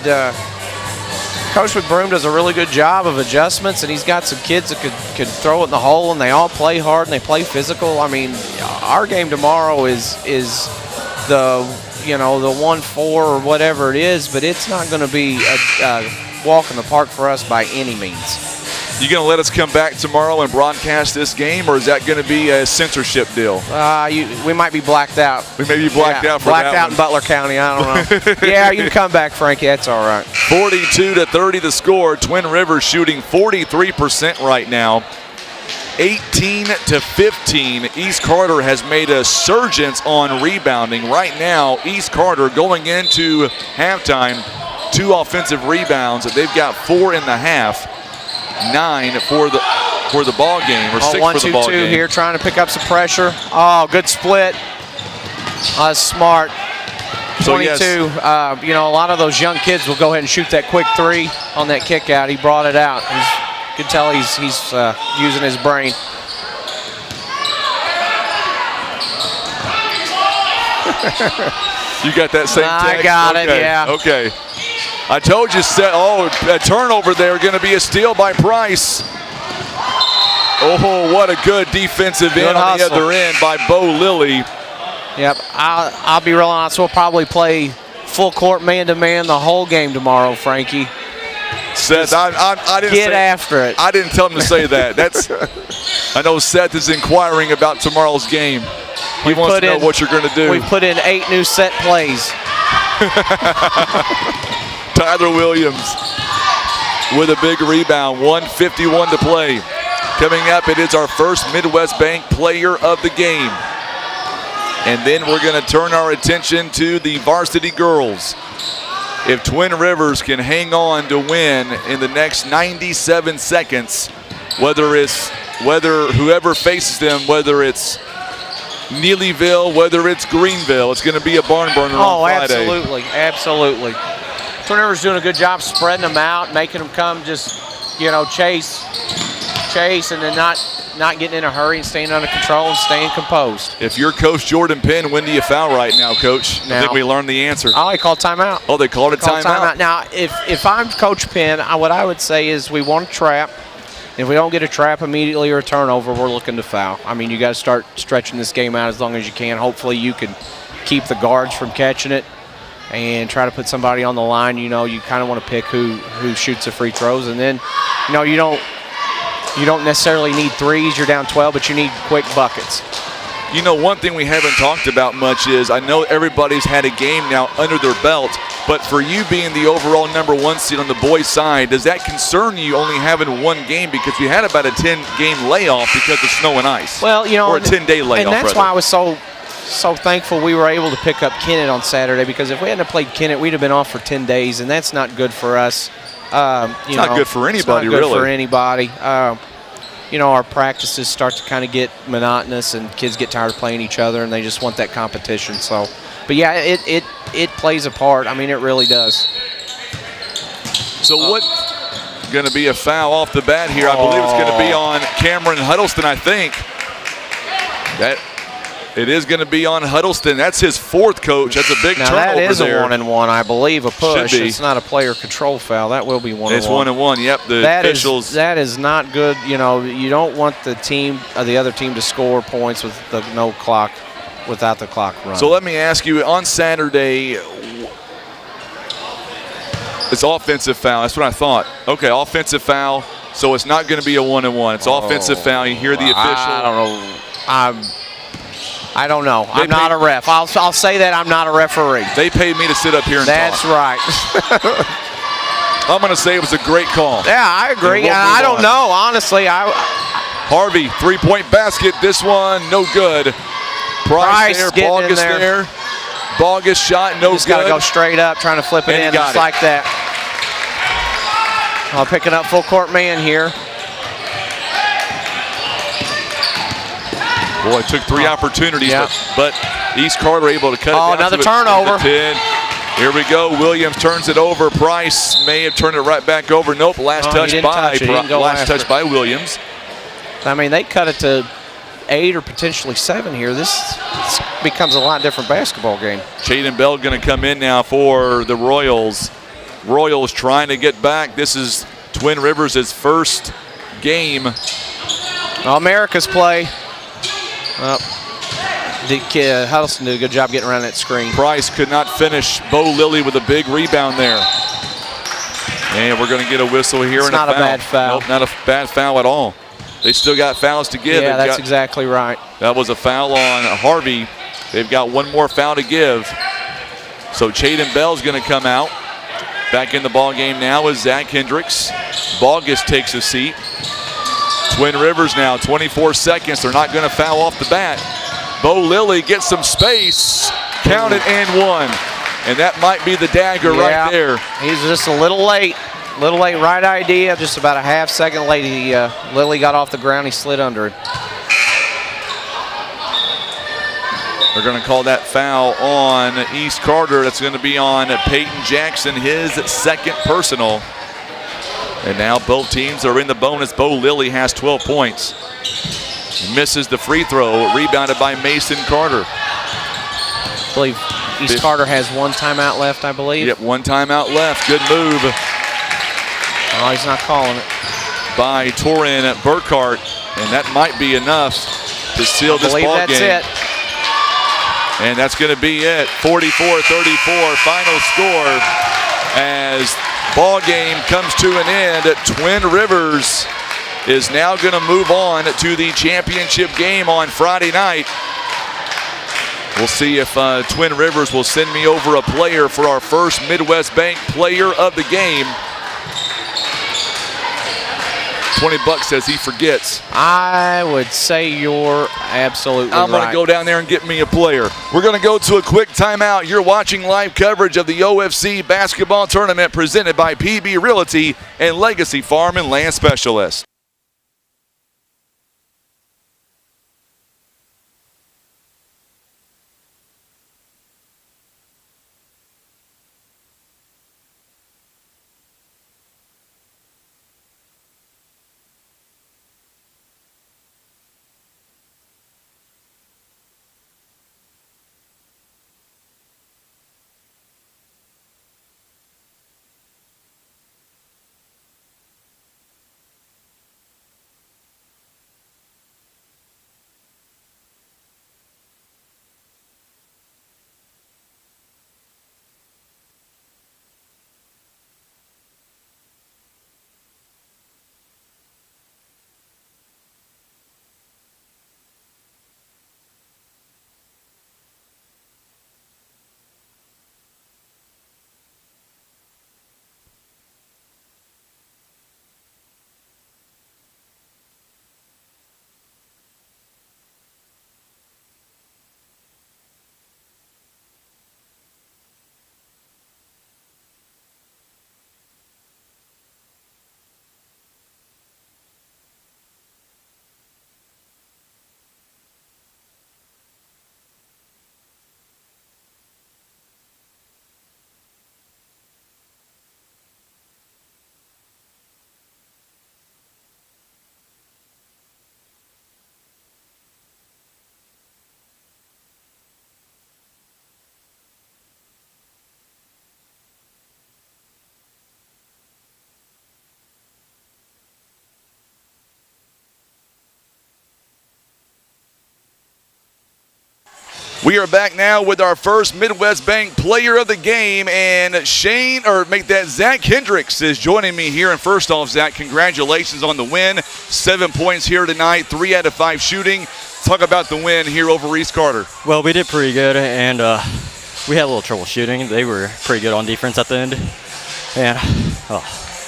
Coach McBroom does a really good job of adjustments, and he's got some kids that could throw it in the hole, and they all play hard and they play physical. I mean, our game tomorrow is the 1-4 or whatever it is, but it's not going to be a walk in the park for us by any means.
You going to let us come back tomorrow and broadcast this game, or is that going to be a censorship deal?
We might be blacked out.
We may be blacked out for
blacked
that
out
one.
in Butler County. I don't know. Yeah, you can come back, Frankie. That's all right.
42-30 the score. Twin Rivers shooting 43% right now. 18-15. East Carter has made a surgence on rebounding. Right now, East Carter going into halftime, 2 offensive rebounds. They've got 4 in the half. 9 for the ball game, or 6 for the ball game.
1-2-2 here, trying to pick up some pressure. Oh, good split. Smart.
So
22.
yes.
You know, a lot of those young kids will go ahead and shoot that quick 3 on that kick out. He brought it out. You can tell he's using his brain.
You got that same text?
I got it, yeah.
Okay. I told you, a turnover there, going to be a steal by Price. Oh, what a good defensive end on the other end by Bo Lilly.
Yep, I'll be real honest. We'll probably play full court man-to-man the whole game tomorrow, Frankie.
Seth, I didn't
get after it.
I didn't tell him to say that. I know Seth is inquiring about tomorrow's game. He wants to know what you're going to do.
We've put in 8 new set plays.
Tyler Williams with a big rebound, 1:51 to play. Coming up, it is our first Midwest Bank player of the game. And then we're going to turn our attention to the varsity girls. If Twin Rivers can hang on to win in the next 97 seconds, whether whoever faces them, whether it's Neelyville, whether it's Greenville, it's going to be a barn burner on Friday.
Absolutely, absolutely. Twin Rivers doing a good job spreading them out, making them come just, chase, and then not getting in a hurry and staying under control and staying composed.
If you're Coach Jordan Penn, when do you foul right now, Coach? I think we learned the answer.
Oh, they called timeout.
Oh, they called a timeout?
Now, if I'm Coach Penn, what I would say is we want a trap. If we don't get a trap immediately or a turnover, we're looking to foul. I mean, you got to start stretching this game out as long as you can. Hopefully you can keep the guards from catching it and try to put somebody on the line. You kind of want to pick who shoots the free throws. And then, you don't necessarily need threes. You're down 12, but you need quick buckets.
One thing we haven't talked about much is I know everybody's had a game now under their belt, but for you being the overall #1 seed on the boys' side, does that concern you only having 1 game? Because we had about a 10-game layoff because of snow and ice.
Well,
or a 10-day layoff.
And that's why I was so thankful we were able to pick up Kennett on Saturday, because if we hadn't played Kennett, we'd have been off for 10 days, and that's not good for us.
It's not good for anybody,
really.
It's not good
for anybody. Our practices start to kind of get monotonous, and kids get tired of playing each other, and they just want that competition. So, but yeah, it plays a part. I mean, it really does.
So what? Going to be a foul off the bat here. I believe it's going to be on Cameron Huddleston, I think. It is going to be on Huddleston. That's his 4th, Coach. That's a big turnover there.
That is a 1-and-1, I believe, a push.
Should be.
It's not a player control foul. That will be 1-and-1.
It's 1-and-1. Yep.
That is not good. You don't want the other team to score points with without the clock running.
So let me ask you, on Saturday, it's offensive foul. That's what I thought. Okay, offensive foul. So it's not going to be a 1-and-1. It's offensive foul. You hear the official.
I don't know. I'm not a ref. I'll say that I'm not a referee.
They paid me to sit up here and
That's
talk.
right.
I'm going to say it was a great call.
Yeah, I agree. I don't know, honestly.
Harvey, 3-point basket. This one, no good. Price there, Bogus there. Bogus shot, no good.
Just got to go straight up, trying to flip it in just like that. Picking up full court man here.
Boy, it took 3 opportunities, but East Carter able to cut it down.
Another turnover.
10. Here we go. Williams turns it over. Price may have turned it right back over. Nope. Last touch by Williams.
I mean, they cut it to 8 or potentially 7 here. This becomes a lot different basketball game.
Jaden Bell going to come in now for the Royals. Royals trying to get back. This is Twin Rivers' first game.
America's play. Huddleston did a good job getting around that screen.
Price could not finish. Bo Lilly with a big rebound there. And we're going to get a whistle here.
It's not a bad foul.
Nope, not a bad foul at all. They still got fouls to give.
Yeah, that's exactly right.
That was a foul on Harvey. They've got one more foul to give. So Chaden Bell's going to come out. Back in the ball game now is Zach Hendricks. Bogus takes a seat. Twin Rivers now, 24 seconds. They're not going to foul off the bat. Bo Lilly gets some space. Count it and one. And that might be the dagger right there.
He's just a little late. Right idea. Just about a half second late. Lilly got off the ground. He slid under it.
They're going to call that foul on East Carter. That's going to be on Peyton Jackson, his second personal. And now both teams are in the bonus. Bo Lilly has 12 points. He misses the free throw, rebounded by Mason Carter.
I believe East Carter has one timeout left, I believe.
Yep, one timeout left. Good move.
Oh, he's not calling it.
By Torin Burkhart, and that might be enough to seal this ball game.
I believe that's it.
And that's going to be it. 44-34, final score as ball game comes to an end. Twin Rivers is now going to move on to the championship game on Friday night. We'll see if Twin Rivers will send me over a player for our first Midwest Bank Player of the Game. 20 bucks says he forgets.
I would say you're absolutely right.
I'm going to go down there and get me a player. We're going to go to a quick timeout. You're watching live coverage of the OFC Basketball Tournament presented by PB Realty and Legacy Farm and Land Specialists. We are back now with our first Midwest Bank Player of the Game, and Zach Hendricks is joining me here. And first off, Zach, congratulations on the win. 7 points here tonight, 3 out of 5 shooting. Talk about the win here over East Carter.
Well, we did pretty good, and we had a little trouble shooting. They were pretty good on defense at the end. And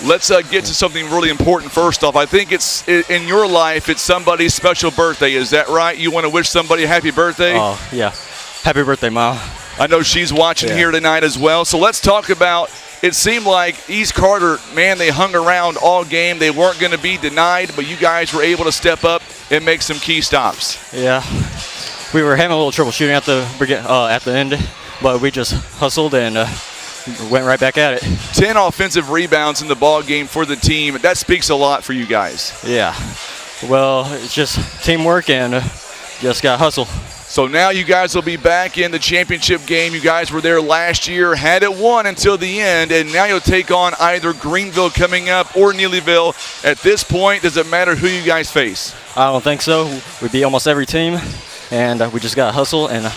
let's get to something really important first off. I think it's in your life, it's somebody's special birthday. Is that right? You want to wish somebody a happy birthday?
Oh, yeah. Happy birthday, Mom.
I know she's watching here tonight as well. So let's talk about, it seemed like East Carter, man, they hung around all game. They weren't going to be denied, but you guys were able to step up and make some key stops.
Yeah. We were having a little trouble shooting at the end, but we just hustled and went right back at it.
10 offensive rebounds in the ball game for the team. That speaks a lot for you guys.
Yeah. Well, it's just teamwork and just got to hustle.
So now you guys will be back in the championship game. You guys were there last year, had it won until the end, and now you'll take on either Greenville coming up or Neelyville. At this point, does it matter who you guys face?
I don't think so. We beat almost every team, and we just got to hustle and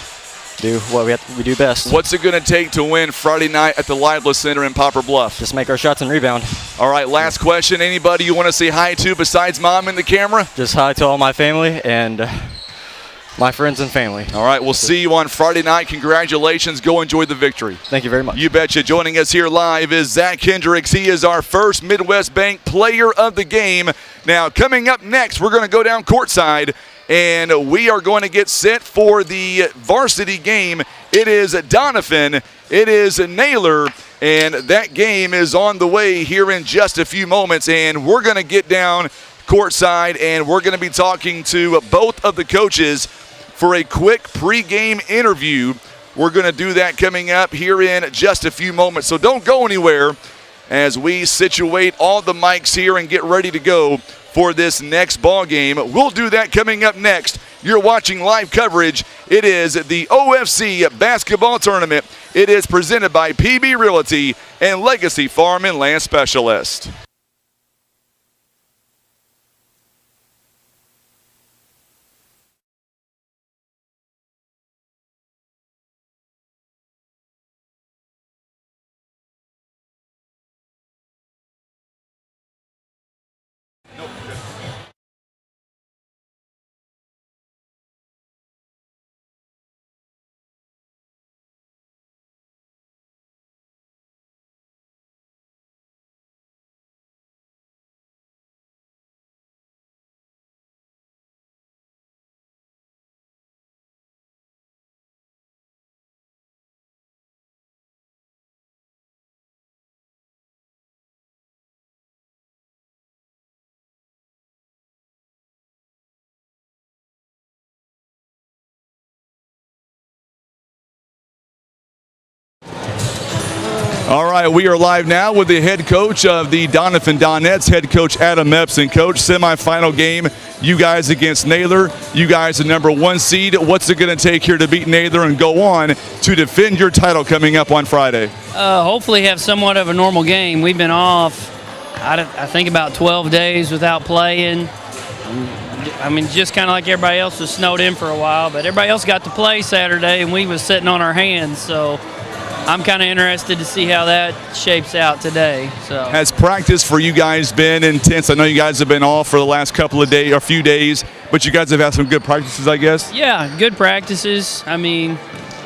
do what we do best.
What's it going to take to win Friday night at the Lively Center in Poplar Bluff?
Just make our shots and rebound.
All right, last question. Anybody you want to say hi to besides Mom and the camera?
Just hi to all my family and my friends and family.
All right, we'll see you on Friday night. Congratulations. Go enjoy the victory.
Thank you very much.
You betcha. Joining us here live is Zach Hendricks. He is our first Midwest Bank player of the game. Now, coming up next, we're going to go down courtside, and we are going to get set for the varsity game. It is Doniphan. It is Naylor, and that game is on the way here in just a few moments, and we're going to get down courtside, and we're going to be talking to both of the coaches for a quick pregame interview. We're going to do that coming up here in just a few moments. So don't go anywhere as we situate all the mics here and get ready to go for this next ball game. We'll do that coming up next. You're watching live coverage. It is the OFC Basketball Tournament. It is presented by PB Realty and Legacy Farm and Land Specialist. All right, we are live now with the head coach of the Doniphan Donettes, head coach Adam Epps. And coach, semifinal game, you guys against Naylor. You guys the number 1 seed. What's it going to take here to beat Naylor and go on to defend your title coming up on Friday?
Hopefully have somewhat of a normal game. We've been off, I think, about 12 days without playing. I mean, just kind of like everybody else was snowed in for a while, but everybody else got to play Saturday, and we was sitting on our hands. So I'm kind of interested to see how that shapes out today. So
has practice for you guys been intense? I know you guys have been off for the last couple of days or few days, but you guys have had some good practices, I guess.
Yeah, good practices. I mean,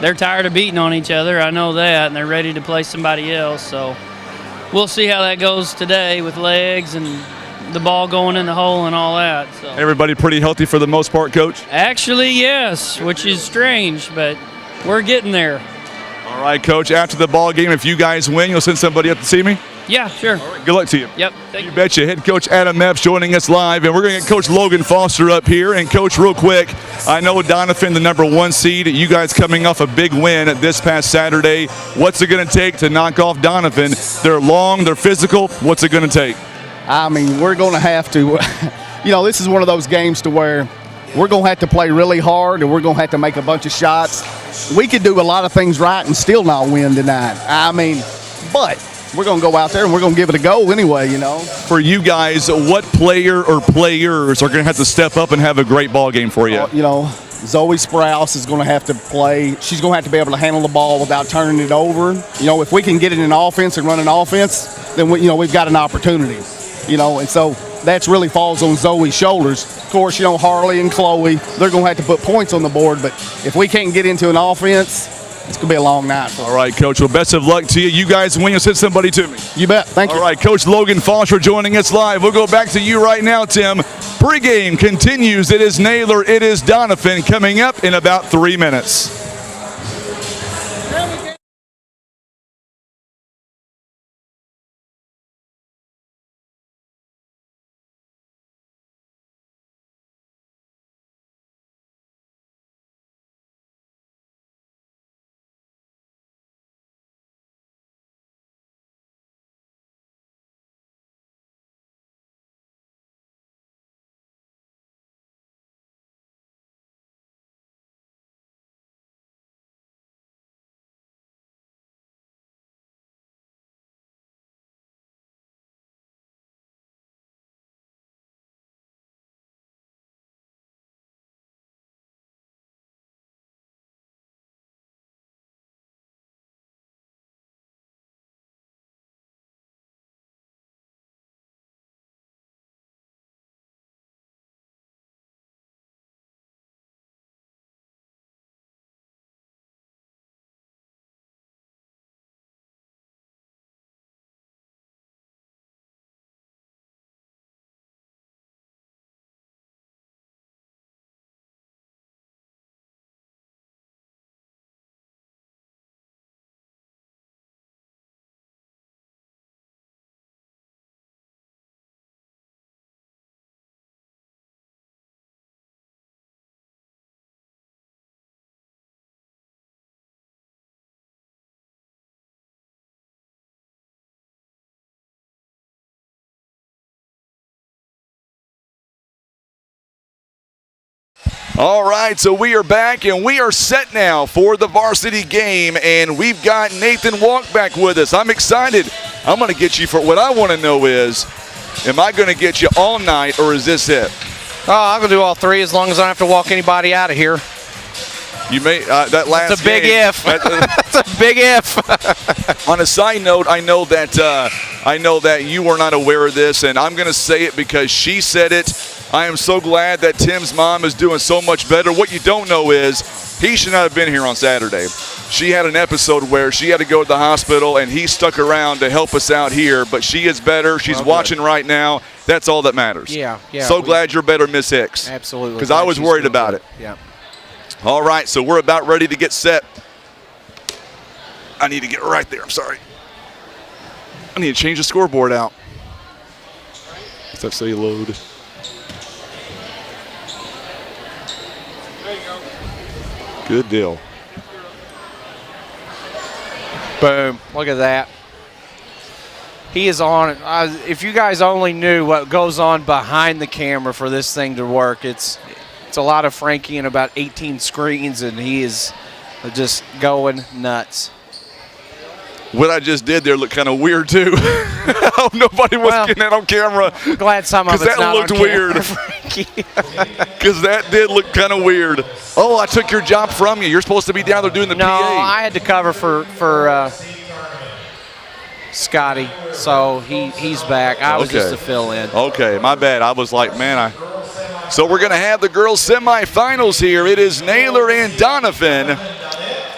they're tired of beating on each other. I know that, and they're ready to play somebody else. So we'll see how that goes today with legs and the ball going in the hole and all that. So
everybody pretty healthy for the most part, Coach?
Actually, yes, which is strange, but we're getting there.
All right, Coach, after the ball game, if you guys win, you'll send somebody up to see me?
Yeah, sure.
All right, good luck to you.
Yep. Thank you.
Betcha. Head coach Adam Epps joining us live, and we're going to get Coach Logan Foster up here. And, Coach, real quick, I know Doniphan, the number 1 seed, you guys coming off a big win this past Saturday. What's it going to take to knock off Doniphan? They're long, they're physical. What's it going to take?
I mean, we're going to have to, this is one of those games to where we're going to have to play really hard, and we're going to have to make a bunch of shots. We could do a lot of things right and still not win tonight. I mean, but we're going to go out there and we're going to give it a go anyway,
For you guys, what player or players are going to have to step up and have a great ball game for you?
Zoe Sprouse is going to have to play. She's going to have to be able to handle the ball without turning it over. If we can get it in offense and run an offense, then we've got an opportunity. And so that's really falls on Zoe's shoulders. Of course, Harley and Chloe, they're going to have to put points on the board, but if we can't get into an offense, it's going to be a long night for us.
All right, Coach. Well, best of luck to you. You guys win. You'll send somebody to me.
You bet. Thank you.
All right, Coach Logan Foster joining us live. We'll go back to you right now, Tim. Pregame continues. It is Naylor. It is Doniphan coming up in about 3 minutes. All right, so we are back, and we are set now for the varsity game, and we've got Nathan Walkback with us. I'm excited. I'm going to get you for what I want to know is, am I going to get you all night, or is this it?
Oh, I'm going to do all three as long as I don't have to walk anybody out of here.
You may that last.
It's a big
game,
if. That's a big if.
On a side note, I know that you were not aware of this, and I'm going to say it because she said it. I am so glad that Tim's mom is doing so much better. What you don't know is he should not have been here on Saturday. She had an episode where she had to go to the hospital, and he stuck around to help us out here. But she is better. She's watching right now. That's all that matters.
Yeah.
So glad you're better, Miss Hicks.
Absolutely.
Because I was worried about it.
Yeah.
All right, so we're about ready to get set. I need to get right there. I'm sorry. I need to change the scoreboard out. Does that say load? Good deal.
Boom. Look at that. He is on it. If you guys only knew what goes on behind the camera for this thing to work, it's a lot of Frankie and about 18 screens, and he is just going nuts.
What I just did there looked kind of weird, too. I hope nobody was getting that on camera.
I'm glad some of it's
that
not
looked
on
weird. Because that did look kind of weird. Oh, I took your job from you. You're supposed to be down there doing the PA.
No, I had to cover for Scotty, so he's back. I was just to fill in.
Okay, my bad. I was like, man, So we're going to have the girls' semifinals here. It is Naylor and Doniphan.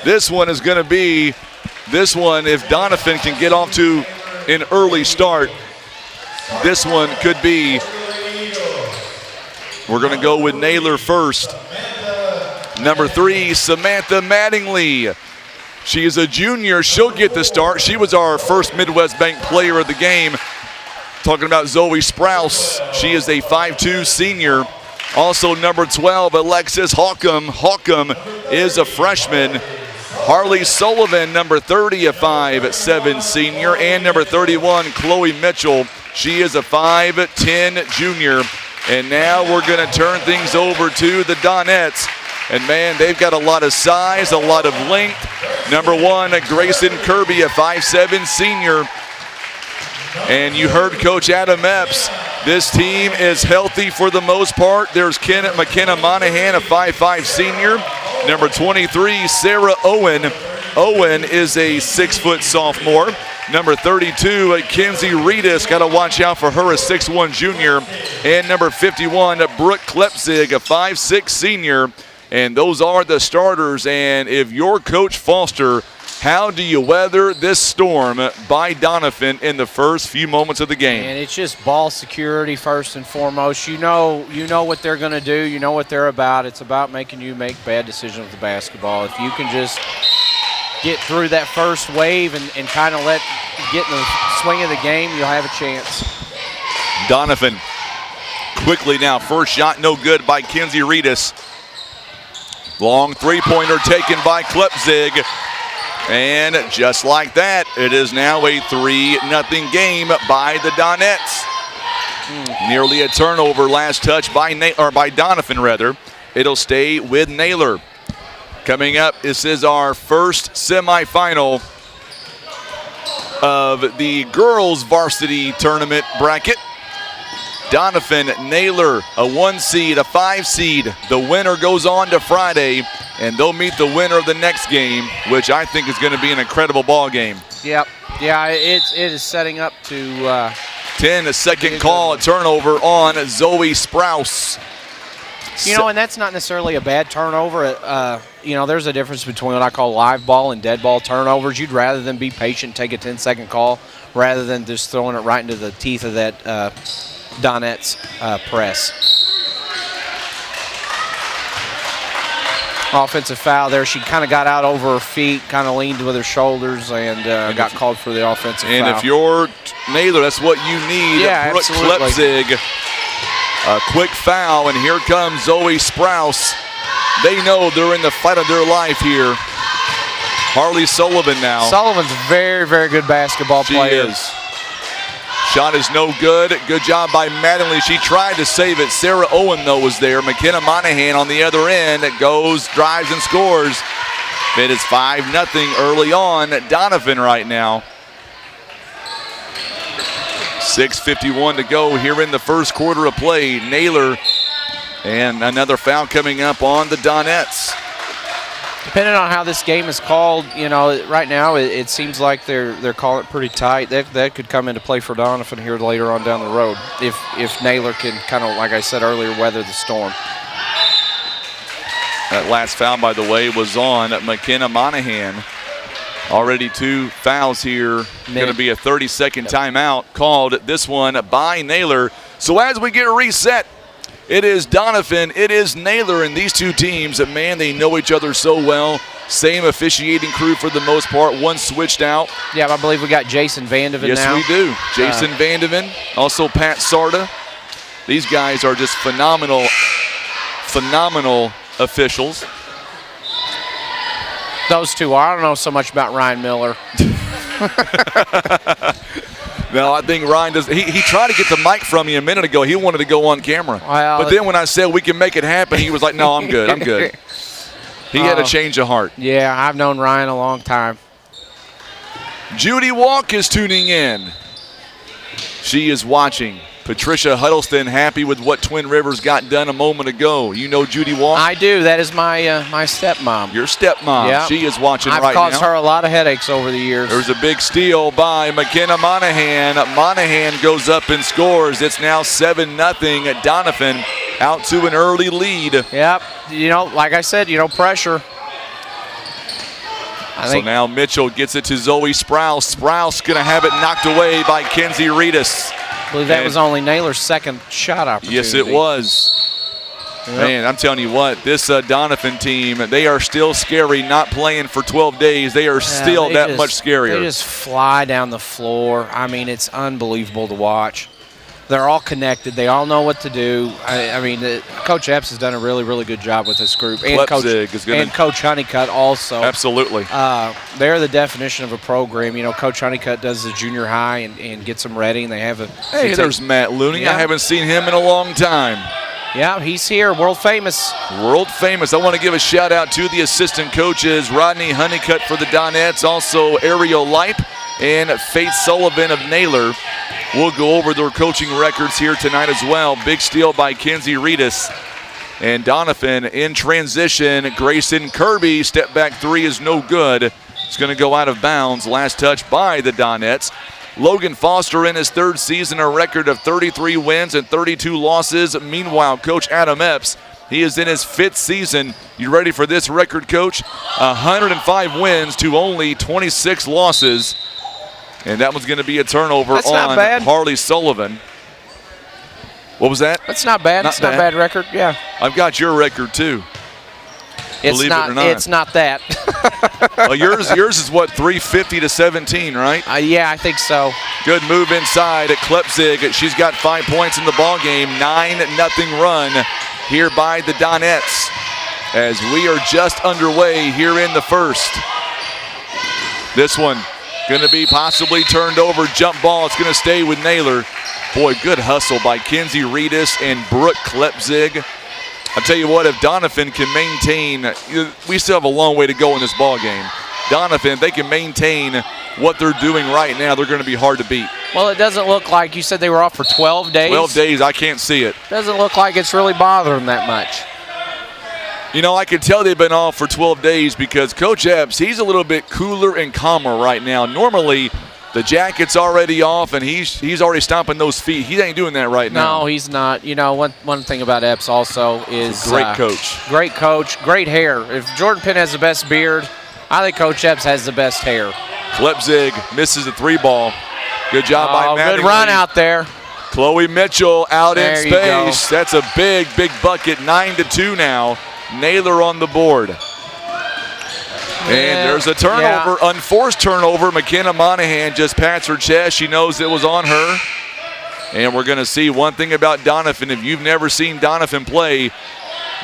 This one is going to be, if Doniphan can get off to an early start, this one could be, we're going to go with Naylor first. Number 3, Samantha Mattingly. She is a junior. She'll get the start. She was our first Midwest Bank player of the game. Talking about Zoe Sprouse. She is a 5'2" senior. Also number 12, Alexis Hawcom. Hawcom is a freshman. Harley Sullivan, number 30, a 5'7" senior. And number 31, Chloe Mitchell. She is a 5'10" junior. And now we're going to turn things over to the Donettes. And, man, they've got a lot of size, a lot of length. Number 1, Grayson Kirby, a 5'7" senior. And you heard Coach Adam Epps. This team is healthy for the most part. There's McKenna Monahan, a 5'5" senior. Number 23, Sarah Owen. Owen is a 6-foot sophomore. Number 32, Kenzie Reedus. Got to watch out for her, a 6'1" junior. And number 51, Brooke Klepzig, a 5'6" senior. And those are the starters. And if you're Coach Foster, how do you weather this storm by Doniphan in the first few moments of the game?
And it's just ball security first and foremost. You know what they're going to do. You know what they're about. It's about making you make bad decisions with the basketball. If you can just get through that first wave and kind of get in the swing of the game, you'll have a chance.
Doniphan quickly now. First shot no good by Kenzie Reedus. Long three-pointer taken by Klepzig. And just like that, it is now a 3-0 game by the Donettes. Nearly a turnover, last touch by Doniphan rather. It'll stay with Naylor. Coming up, this is our first semifinal of the girls varsity tournament bracket. Doniphan, Naylor, a 1 seed, a 5 seed. The winner goes on to Friday, and they'll meet the winner of the next game, which I think is going to be an incredible ball game.
Yep. Yeah, it is setting up to
10, a second call, a turnover on Zoe Sprouse.
And that's not necessarily a bad turnover. There's a difference between what I call live ball and dead ball turnovers. You'd rather than be patient, take a 10-second call, rather than just throwing it right into the teeth of that Donette's press. Offensive foul there. She kind of got out over her feet, kind of leaned with her shoulders, and got called for the offensive foul.
And if you're Naylor, that's what you need.
Yeah,
Brooke Klepzig, a quick foul, and here comes Zoe Sprouse. They know they're in the fight of their life here. Harley Sullivan now.
Sullivan's a very, very good basketball player.
She is. Shot is no good. Good job by Madeline. She tried to save it. Sarah Owen, though, was there. McKenna Monahan on the other end goes, drives, and scores. It is 5-0 early on. Doniphan right now. 6:51 to go here in the first quarter of play. Naylor, and another foul coming up on the Donettes.
Depending on how this game is called, right now it seems like they're calling it pretty tight. That could come into play for Doniphan here later on down the road if Naylor can kind of, like I said earlier, weather the storm.
That last foul, by the way, was on McKenna Monahan. Already 2 fouls here. Going to be a 30-second timeout called, this one by Naylor. So as we get reset, it is Doniphan, it is Naylor, and these two teams, man, they know each other so well. Same officiating crew for the most part. One switched out.
Yeah, I believe we got Jason Vandeven now.
Yes, we do. Jason Vandeven, also Pat Sarda. These guys are just phenomenal officials.
Those two are. I don't know so much about Ryan Miller.
No, I think Ryan does. He tried to get the mic from me a minute ago. He wanted to go on camera.
Well,
but then when I said we can make it happen, he was like, no, I'm good. I'm good. He had a change of heart.
Yeah, I've known Ryan a long time.
Judy Walk is tuning in. She is watching. Patricia Huddleston happy with what Twin Rivers got done a moment ago. You know Judy Walk?
I do. That is my stepmom.
Your stepmom.
Yep.
She is watching right now.
I've caused her a lot of headaches over the years.
There's a big steal by McKenna Monahan. Monahan goes up and scores. It's now 7-0. Doniphan out to an early lead.
Yep. Like I said, pressure.
So now Mitchell gets it to Zoe Sprouse. Sprouse going to have it knocked away by Kenzie Reedus.
I believe that was only Naylor's second shot opportunity.
Yes, it was. Yep. Man, I'm telling you what, this Doniphan team, they are still scary, not playing for 12 days. They are still that much scarier.
They just fly down the floor. I mean, it's unbelievable to watch. They're all connected. They all know what to do. Coach Epps has done a really, really good job with this group. And Coach Honeycutt also.
Absolutely.
They're the definition of a program. Coach Honeycutt does the junior high and gets them ready, and they have a.
Hey, there's Matt Looney. Yeah. I haven't seen him in a long time.
Yeah, he's here, world famous.
World famous. I want to give a shout out to the assistant coaches, Rodney Honeycutt for the Donettes, also Ariel Leip and Faith Sullivan of Naylor. We'll go over their coaching records here tonight as well. Big steal by Kenzie Reedus. And Doniphan in transition. Grayson Kirby, step back three is no good. It's going to go out of bounds. Last touch by the Donettes. Logan Foster in his third season, a record of 33 wins and 32 losses. Meanwhile, Coach Adam Epps, he is in his fifth season. You ready for this record, Coach? 105 wins to only 26 losses. And that was going to be a turnover on Harley Sullivan. What was that?
That's not bad. It's not a bad record, yeah.
I've got your record, too. Believe it or not.
It's not that.
Well, yours is what, 350 to 17, right?
Yeah, I think so.
Good move inside at Klepzig. She's got 5 points in the ball game. 9-0 run here by the Donettes as we are just underway here in the first. This one going to be possibly turned over. Jump ball. It's going to stay with Naylor. Boy, good hustle by Kenzie Reedus and Brooke Klepzig. I'll tell you what, if Doniphan can maintain, we still have a long way to go in this ball game. Doniphan, they can maintain what they're doing right now, they're going to be hard to beat.
Well, it doesn't look like, you said they were off for 12 days?
12 days, I can't see it.
Doesn't look like it's really bothering that much.
I can tell they've been off for 12 days because Coach Epps, he's a little bit cooler and calmer right now. Normally, the jacket's already off, and he's already stomping those feet. He ain't doing that right now.
No, he's not. One thing about Epps also is
great coach.
Great coach, great hair. If Jordan Penn has the best beard, I think Coach Epps has the best hair.
Klepzig misses the three ball. Good job by Mattingly.
Good run out there.
Chloe Mitchell out in space. That's a big bucket. 9-2 now. Naylor on the board. And there's a turnover, unforced turnover. McKenna Monahan just pats her chest. She knows it was on her. And we're going to see one thing about Doniphan. If you've never seen Doniphan play,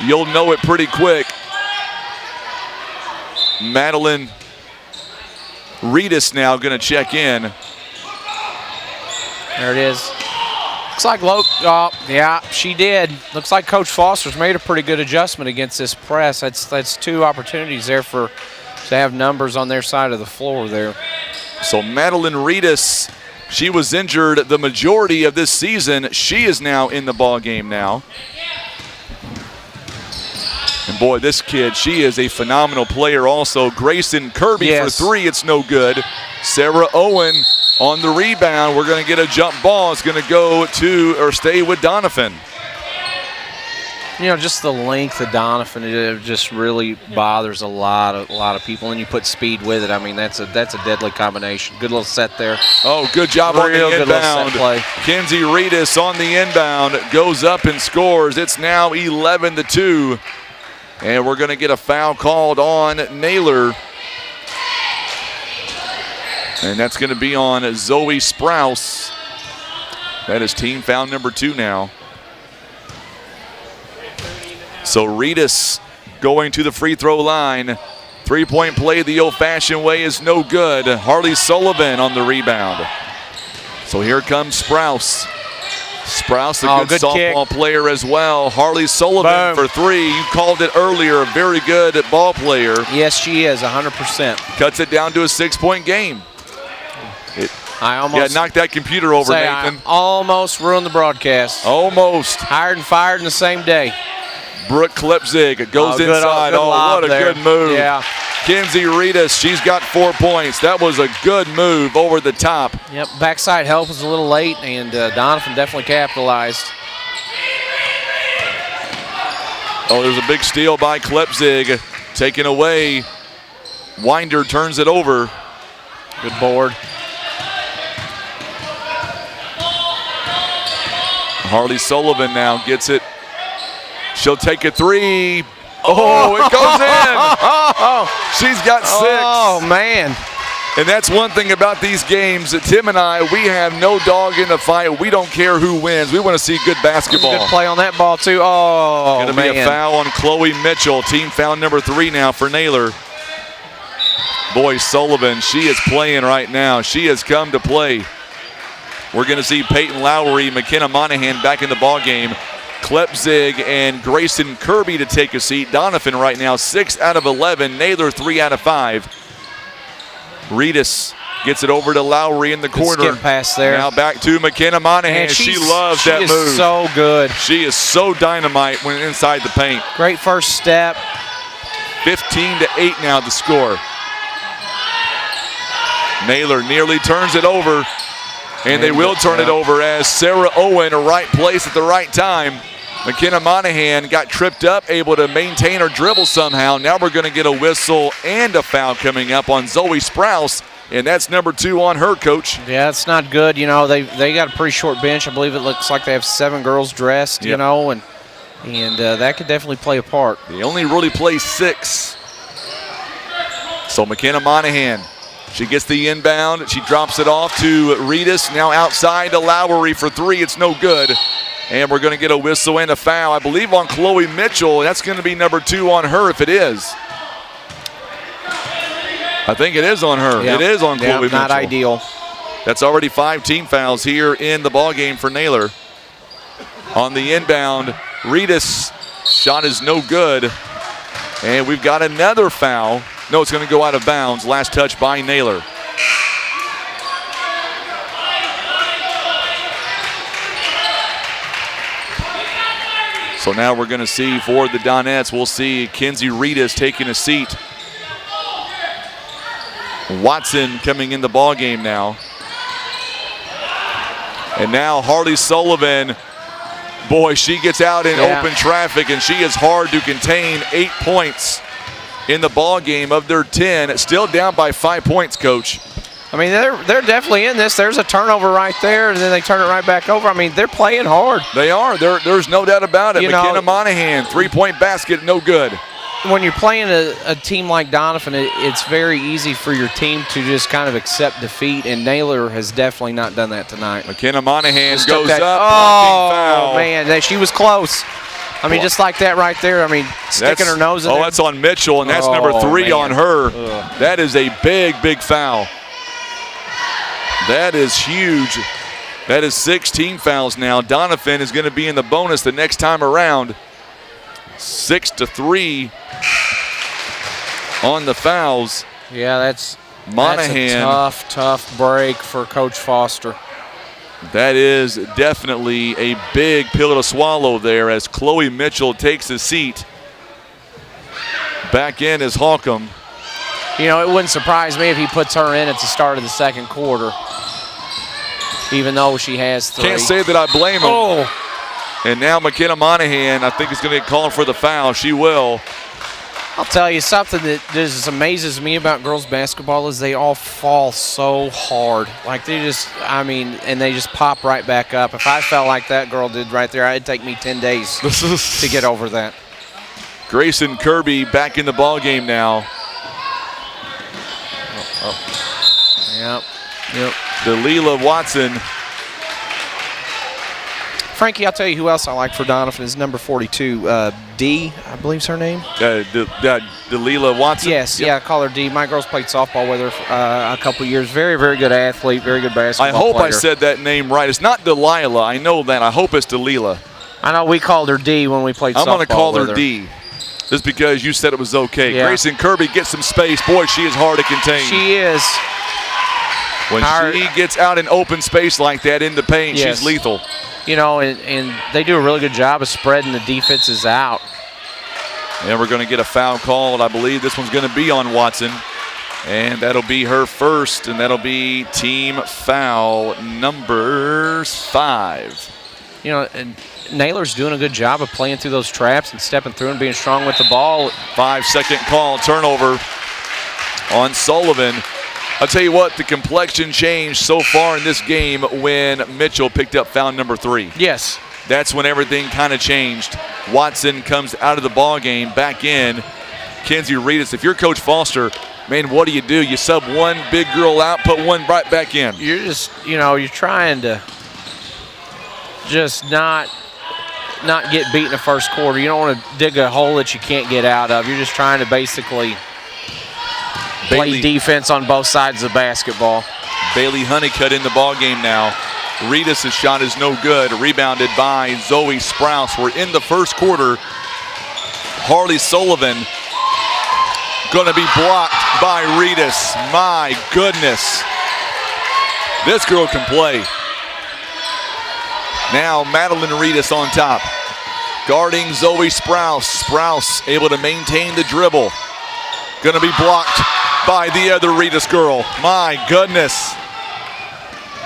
you'll know it pretty quick. Madeline Reedus now going to check in.
There it is. Looks like yeah, she did. Looks like Coach Foster's made a pretty good adjustment against this press. That's 2 opportunities there to have numbers on their side of the floor there.
So Madeline Reedus, she was injured the majority of this season. She is now in the ball game now. And boy, this kid, she is a phenomenal player also. Grayson Kirby for 3, it's no good. Sarah Owen on the rebound. We're going to get a jump ball. It's going to go to or stay with Doniphan.
You know, just the length of Doniphan, it just really bothers a lot of people. And you put speed with it. I mean, that's a deadly combination. Good little set there.
Oh, good job on the inbound.
Play.
Kenzie Reedus on the inbound goes up and scores. It's now 11-2. And we're going to get a foul called on Naylor. And that's going to be on Zoe Sprouse. That is team foul number 2 now. So Reedus going to the free throw line. 3-point play the old-fashioned way is no good. Harley Sullivan on the rebound. So here comes Sprouse. Sprouse, a good softball player as well. Harley Sullivan for 3. You called it earlier. A very good ball player.
Yes, she is, 100%.
Cuts it down to a 6-point game. Knock that computer over, Nathan.
I almost ruined the broadcast.
Almost.
Hired and fired in the same day.
Brooke Klepzig goes inside. What a good move.
Yeah.
Kenzie Reedus, she's got 4 points. That was a good move over the top.
Yep, backside help was a little late, and Doniphan definitely capitalized.
Oh, there's a big steal by Klepzig. Taken away. Winder turns it over.
Good board.
Harley Sullivan now gets it. She'll take a 3. Oh, it goes in. She's got 6.
Oh, man.
And that's one thing about these games. Tim and I, we have no dog in the fight. We don't care who wins. We want to see good basketball.
Good play on that ball, too. Oh,
Going to be a foul on Chloe Mitchell. Team foul number 3 now for Naylor. Boy, Sullivan, she is playing right now. She has come to play. We're going to see Peyton Lowry, McKenna Monahan back in the ball game. Klepzig and Grayson Kirby to take a seat. Doniphan right now 6 out of 11. Naylor 3 out of 5. Reedus gets it over to Lowry in the corner.
Skip pass there.
Now back to McKenna Monahan. She loves that move.
She is so good.
She is so dynamite when inside the paint.
Great first step.
15-8 now the score. Naylor nearly turns it over. And they will turn it over as Sarah Owen, a right place at the right time. McKenna Monahan got tripped up, able to maintain her dribble somehow. Now we're going to get a whistle and a foul coming up on Zoe Sprouse, and that's number 2 on her, Coach.
Yeah, that's not good. You know, they got a pretty short bench. I believe it looks like they have 7 girls dressed, you know, and that could definitely play a part.
They only really play 6. So McKenna Monahan. She gets the inbound. She drops it off to Reedus. Now outside to Lowry for 3. It's no good. And we're going to get a whistle and a foul, I believe, on Chloe Mitchell. That's going to be number 2 on her if it is. I think it is on her. It is on Chloe Mitchell.
Not ideal.
That's already 5 team fouls here in the ballgame for Naylor. On the inbound, Reedus' shot is no good. And we've got another foul. No, it's going to go out of bounds. Last touch by Naylor. So now we're going to see for the Donettes, we'll see Kenzie Reedus taking a seat. Watson coming in the ball game now. And now Harley Sullivan, boy, she gets out in open traffic, and she is hard to contain. 8 points in the ball game of their 10. Still down by 5 points, Coach.
I mean, they're definitely in this. There's a turnover right there, and then they turn it right back over. I mean, they're playing hard.
They are. There's no doubt about it. McKenna Monahan, 3-point basket, no good.
When you're playing a team like Doniphan, it's very easy for your team to just kind of accept defeat, and Naylor has definitely not done that tonight.
McKenna Monahan goes up.
Oh, man, she was close. I mean, just like that right there. I mean, sticking her nose in there.
Oh, that's on Mitchell, and that's number 3 on her. That is a big, big foul. That is huge. That is 16 fouls now. Doniphan is going to be in the bonus the next time around. 6-3 on the fouls.
Yeah, that's
Monahan.
That's a tough break for Coach Foster.
That is definitely a big pill to swallow there as Chloe Mitchell takes a seat. Back in is Holcomb.
You know, it wouldn't surprise me if he puts her in at the start of the second quarter, even though she has 3.
Can't say that I blame him.
Oh.
And now McKenna Monahan, I think, is going to get called for the foul. She will.
I'll tell you something that just amazes me about girls basketball is they all fall so hard. Like they just, and they just pop right back up. If I felt like that girl did right there, it'd take me 10 days to get over that.
Grayson Kirby back in the ball game now.
Yep.
Delilah Watson.
Frankie, I'll tell you who else I like for Doniphan is number 42, D, I believe is her name.
Delilah Watson?
Yes, yeah, I call her D. My girls played softball with her for, a couple years. Very, very good athlete, very good basketball
I hope
player.
I said that name right. It's not Delilah. I know that. I hope it's Delilah.
I know we called her D when we played softball.
I'm going to call her D just because you said it was okay.
Yeah.
Grayson Kirby gets some space. Boy, she is hard to contain.
She is.
When she gets out in open space like that in the paint,
Yes.
she's lethal.
You know, and they do a really good job of spreading the defenses out.
And we're going to get a foul called. I believe this one's going to be on Watson. And that'll be her first, and that'll be team foul number 5.
You know, and Naylor's doing a good job of playing through those traps and stepping through and being strong with the ball.
5-second call, turnover on Sullivan. I'll tell you what, the complexion changed so far in this game when Mitchell picked up foul number 3.
Yes.
That's when everything kind of changed. Watson comes out of the ball game, back in. Kenzie Reedus, if you're Coach Foster, man, what do? You sub one big girl out, put one right back in.
You're just, you're trying to just not get beat in the first quarter. You don't want to dig a hole that you can't get out of. You're just trying to basically play defense on both sides of the basketball.
Bailey Honeycutt in the ball game now. Reedus' shot is no good. Rebounded by Zoe Sprouse. We're in the first quarter. Harley Sullivan going to be blocked by Reedus. My goodness. This girl can play. Now Madeline Reedus on top. Guarding Zoe Sprouse. Sprouse able to maintain the dribble. Going to be blocked by the other Reedus girl. My goodness.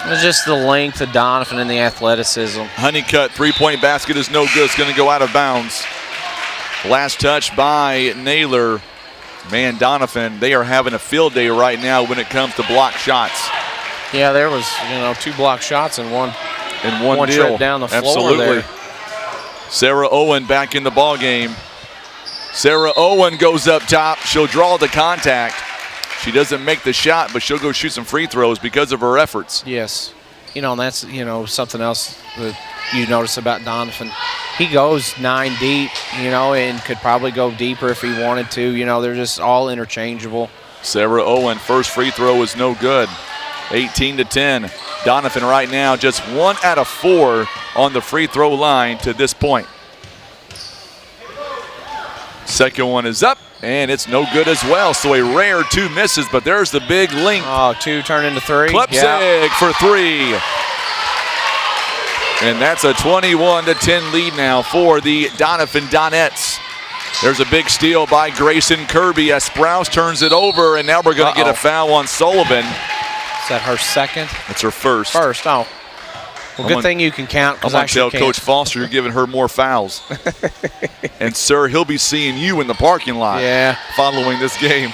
It's just the length of Doniphan and the athleticism.
Honeycutt, three-point basket is no good. It's going to go out of bounds. Last touch by Naylor. Man, Doniphan, they are having a field day right now when it comes to block shots.
Yeah, there was, 2 block shots in one
deal.
trip down the floor.
Absolutely.
There.
Sarah Owen back in the ball game. Sarah Owen goes up top. She'll draw the contact. She doesn't make the shot, but she'll go shoot some free throws because of her efforts.
Yes. And that's, something else that you notice about Doniphan. He goes 9 deep, and could probably go deeper if he wanted to. They're just all interchangeable.
Sarah Owen, first free throw is no good. 18-10. Doniphan right now just 1 out of 4 on the free throw line to this point. Second one is up, and it's no good as well. So a rare 2 misses, but there's the big link.
Oh, 2 turned into 3.
Klepsig for 3. And that's a 21-10 lead now for the Doniphan Donettes. There's a big steal by Grayson Kirby as Sprouse turns it over, and now we're going to get a foul on Sullivan.
Is that her second?
It's her first.
First, oh. Well, good thing you can count.
I'm going to tell Coach Foster you're giving her more fouls. And, sir, he'll be seeing you in the parking lot following this game.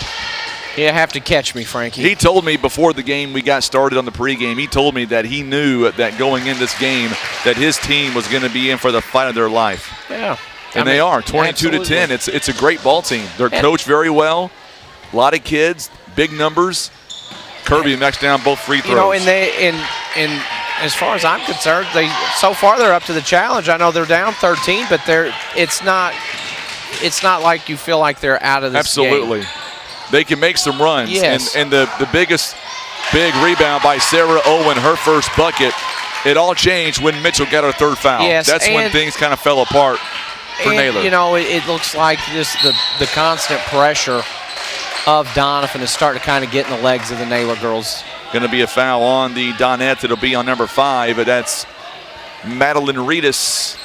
You have to catch me, Frankie.
He told me before the game we got started on the pregame, he told me that he knew that going in this game that his team was going to be in for the fight of their life.
Yeah.
And they are, 22-10. It's a great ball team. They're coached very well. A lot of kids, big numbers. Kirby knocks down both free throws.
And as far as I'm concerned, so far they're up to the challenge. I know they're down 13, but it's not like you feel like they're out of this
Absolutely.
game.
They can make some runs.
Yes.
And the biggest big rebound by Sarah Owen, her first bucket. it all changed when Mitchell got her third foul.
Yes,
that's when things kind of fell apart for Naylor.
You know, it looks like just the constant pressure of Doniphan is starting to kind of get in the legs of the Naylor girls.
Going to be a foul on the Donette. It'll be on number 5, but that's Madeline Reedus.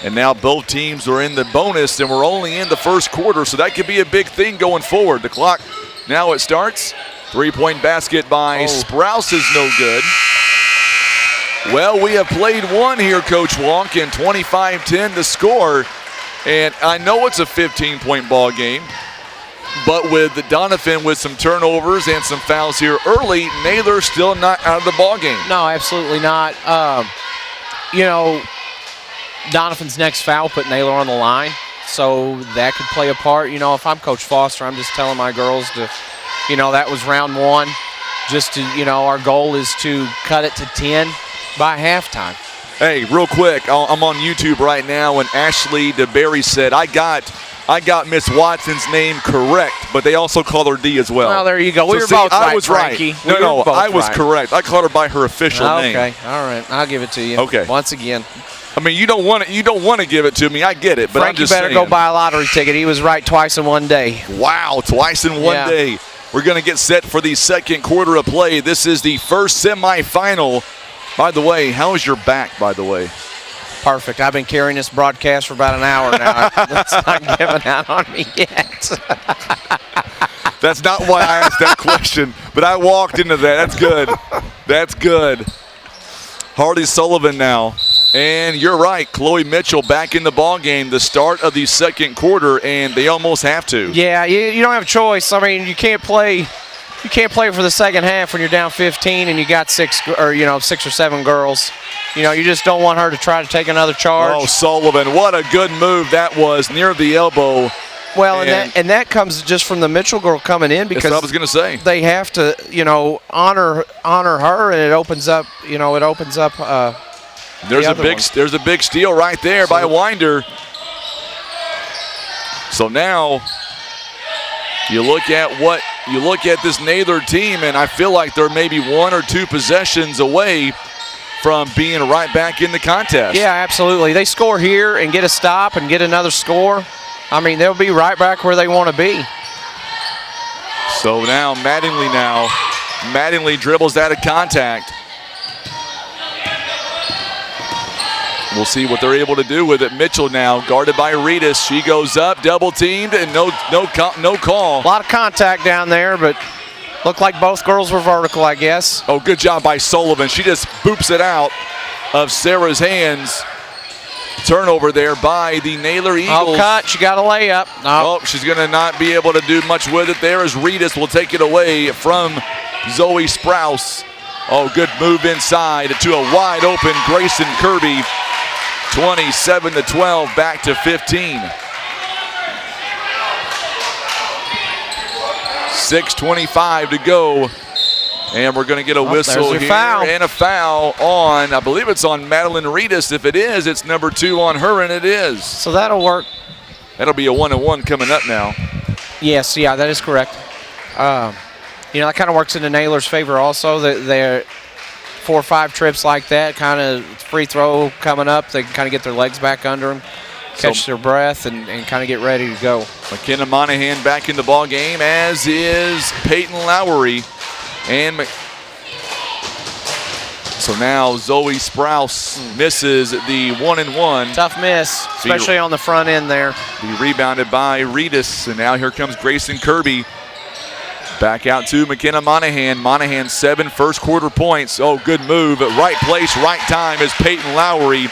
And now both teams are in the bonus, and we're only in the first quarter, so that could be a big thing going forward. The clock, now it starts. 3-point basket by Sprouse is no good. Well, we have played one here, Coach Wonk, and 25-10 to score. And I know it's a 15-point ball game, but with the Doniphan with some turnovers and some fouls here early, Naylor still not out of the ball game.
No, absolutely not. You know, Doniphan's next foul put Naylor on the line, so that could play a part. You know, if I'm Coach Foster, I'm just telling my girls to, you know, that was round 1. Just to, you know, our goal is to cut it to 10 by halftime.
Hey, real quick, I'm on YouTube right now, and Ashley DeBerry said, I got Miss Watson's name correct, but they also call her D as well.
Well, there you go. We were
see,
both right,
I was
Frankie.
right. No, I was correct. I called her by her official name.
Okay, all right. I'll give it to you.
Okay.
Once again.
I mean, you don't want to give it to me. I get it, but
Frankie
I'm just
better
saying.
go buy a lottery ticket. He was right twice in one day.
Wow, twice in one day. We're going to get set for the second quarter of play. This is the first semifinal. By the way, how is your back, by the way?
Perfect. I've been carrying this broadcast for about an hour now. It's not giving out on me yet.
That's not why I asked that question, but I walked into that. That's good. That's good. Hardy Sullivan now. And you're right, Chloe Mitchell back in the ball game, the start of the second quarter, and they almost have to.
Yeah, you don't have a choice. I mean, you can't play for the second half when you're down 15 and you got 6 or 7 girls. You know, you just don't want her to try to take another charge.
Oh, Sullivan, what a good move that was near the elbow.
Well, and that comes just from the Mitchell girl coming in because
that's what I was going to say.
They have to, honor her, and it opens up,
There's a big steal right there by Winder. So now you look at this Naylor team, and I feel like they're maybe 1 or 2 possessions away from being right back in the contest.
Yeah, absolutely. They score here and get a stop and get another score. I mean, they'll be right back where they want to be.
So now Mattingly dribbles out of contact. We'll see what they're able to do with it. Mitchell now guarded by Reedus. She goes up, double teamed, and no call.
A lot of contact down there, but looked like both girls were vertical, I guess.
Oh, good job by Sullivan. She just boops it out of Sarah's hands. Turnover there by the Naylor Eagles.
Oh, cut. She got a layup. No.
Oh, she's going to not be able to do much with it there as Reedus will take it away from Zoe Sprouse. Oh, good move inside to a wide open Grayson Kirby. 27-12, back to 15. 6:25 to go. And we're going to get a whistle here.
Foul.
And a foul on, I believe it's on Madeline Reedus. If it is, it's number 2 on her, and it is.
So that'll work.
That'll be a 1-1 coming up now.
Yes, yeah, that is correct. That kind of works into Naylor's favor also. They're 4 or 5 trips like that, kind of free throw coming up. They can kind of get their legs back under them, catch their breath, and kind of get ready to go.
McKenna Monahan back in the ball game, as is Peyton Lowry. And so now Zoe Sprouse misses the 1-1.
Tough miss, especially on the front end there.
Be rebounded by Reedus, and now here comes Grayson Kirby. Back out to McKenna Monahan. Monahan 7 first quarter points. Oh, good move. Right place, right time is Peyton Lowry.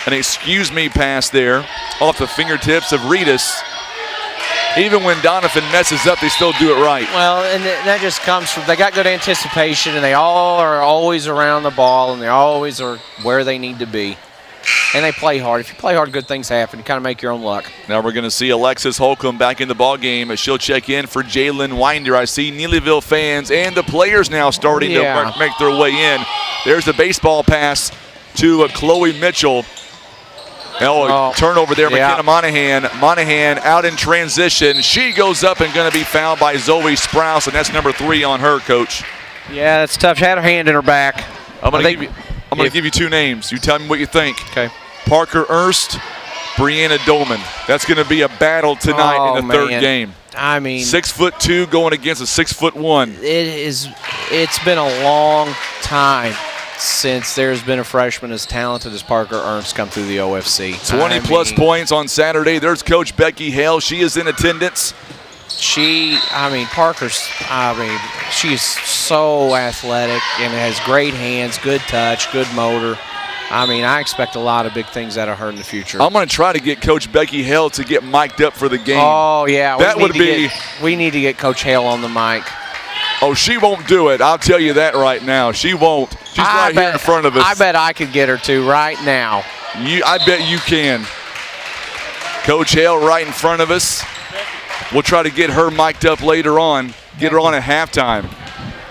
An excuse me pass there off the fingertips of Reedus. Even when Doniphan messes up, they still do it right.
Well, and that just comes from, they got good anticipation, and they all are always around the ball, and they always are where they need to be. And they play hard. If you play hard, good things happen. You kind of make your own luck.
Now we're going to see Alexis Holcomb back in the ball game as she'll check in for Jalen Winder. I see Neelyville fans and the players now starting to make their way in. There's the baseball pass to Chloe Mitchell. Turnover there, McKenna Monahan. Monahan out in transition. She goes up and going to be fouled by Zoe Sprouse, and that's number 3 on her, Coach.
Yeah, that's tough. She had her hand in her back.
I'm going I'm going to give you 2 names. You tell me what you think.
Okay.
Parker Ernst, Brianna Dolman. That's going to be a battle tonight in the third game.
I mean,
6'2" going against a 6'1".
It's been a long time since there's been a freshman as talented as Parker Ernst come through the OFC.
20-plus points on Saturday. There's Coach Becky Hale. She is in attendance.
She's so athletic and has great hands, good touch, good motor. I expect a lot of big things out of her in the future.
I'm going to try to get Coach Becky Hale to get mic'd up for the game.
Oh, yeah. We need to get Coach Hale on the mic.
Oh, she won't do it. I'll tell you that right now. She won't. She's right here in front of us.
I bet I could get her to right now.
I bet you can. Coach Hale right in front of us. We'll try to get her mic'd up later on. Get her on at halftime.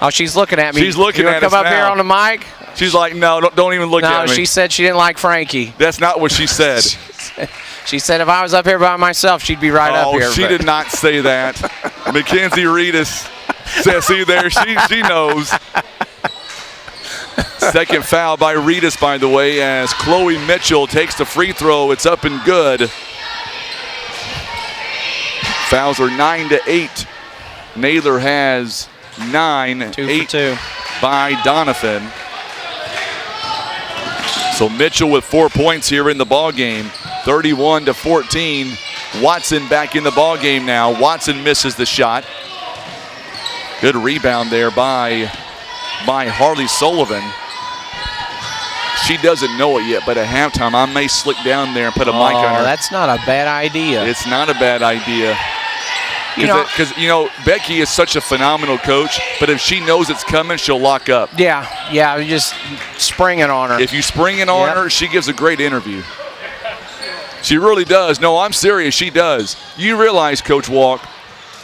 Oh, she's looking at me.
She's looking at us
come up
now.
here on the mic?
She's like, no, don't even look at me.
No, she said she didn't like Frankie.
That's not what she said.
She said if I was up here by myself, she'd be right up here.
Oh, she did not say that. Mackenzie Reedus says, see there, she knows. Second foul by Reedus, by the way, as Chloe Mitchell takes the free throw. It's up and good. Fouls are 9-8. Naylor has 9.
2
8
for 2
by Doniphan. So Mitchell with 4 points here in the ball game. 31-14. Watson back in the ball game now. Watson misses the shot. Good rebound there by Harley Sullivan. She doesn't know it yet, but at halftime I may slick down there and put a mic on her.
That's not a bad idea.
It's not a bad idea. Because, Becky is such a phenomenal coach, but if she knows it's coming, she'll lock up.
Yeah, you just spring it on her.
If you spring it on her, she gives a great interview. She really does. No, I'm serious, she does. You realize, Coach Walk,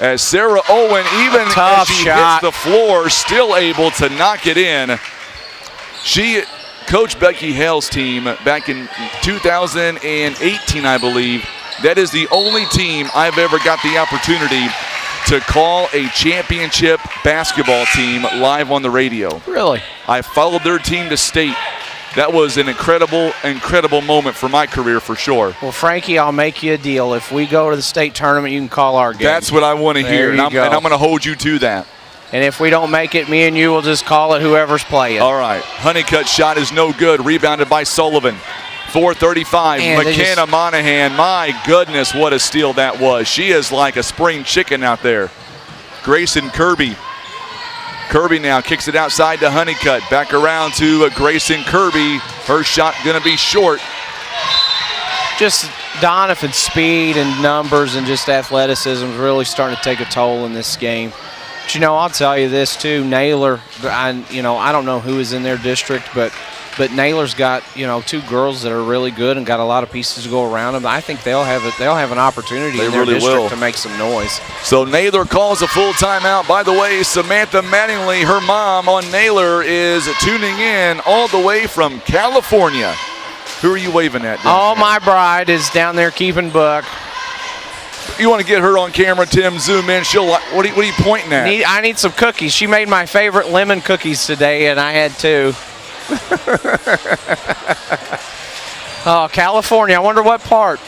as Sarah Owen, even as she hits the floor, still able to knock it in. Coach Becky Hale's team back in 2018, I believe, that is the only team I've ever got the opportunity to call a championship basketball team live on the radio.
Really?
I followed their team to state. That was an incredible, incredible moment for my career for sure.
Well, Frankie, I'll make you a deal. If we go to the state tournament, you can call our game.
That's what I want to hear, and I'm going to hold you to that.
And if we don't make it, me and you will just call it whoever's playing.
All right. Honeycutt shot is no good. Rebounded by Sullivan. 4:35. McKenna Monahan. My goodness, what a steal that was. She is like a spring chicken out there. Grayson Kirby. Kirby now kicks it outside to Honeycutt. Back around to Grayson Kirby. Her shot going to be short.
Just Doniphan's speed and numbers and just athleticism is really starting to take a toll in this game. But, I'll tell you this, too. Naylor, I don't know who is in their district, but Naylor's got, 2 girls that are really good and got a lot of pieces to go around them. I think they'll have an opportunity in their district to make some noise.
So Naylor calls a full timeout. By the way, Samantha Mattingly, her mom on Naylor, is tuning in all the way from California. Who are you waving at?
Oh, my bride is down there keeping book.
You want to get her on camera, Tim? Zoom in. What are you pointing at?
I need some cookies. She made my favorite lemon cookies today, and I had 2. Oh, California. I wonder what part.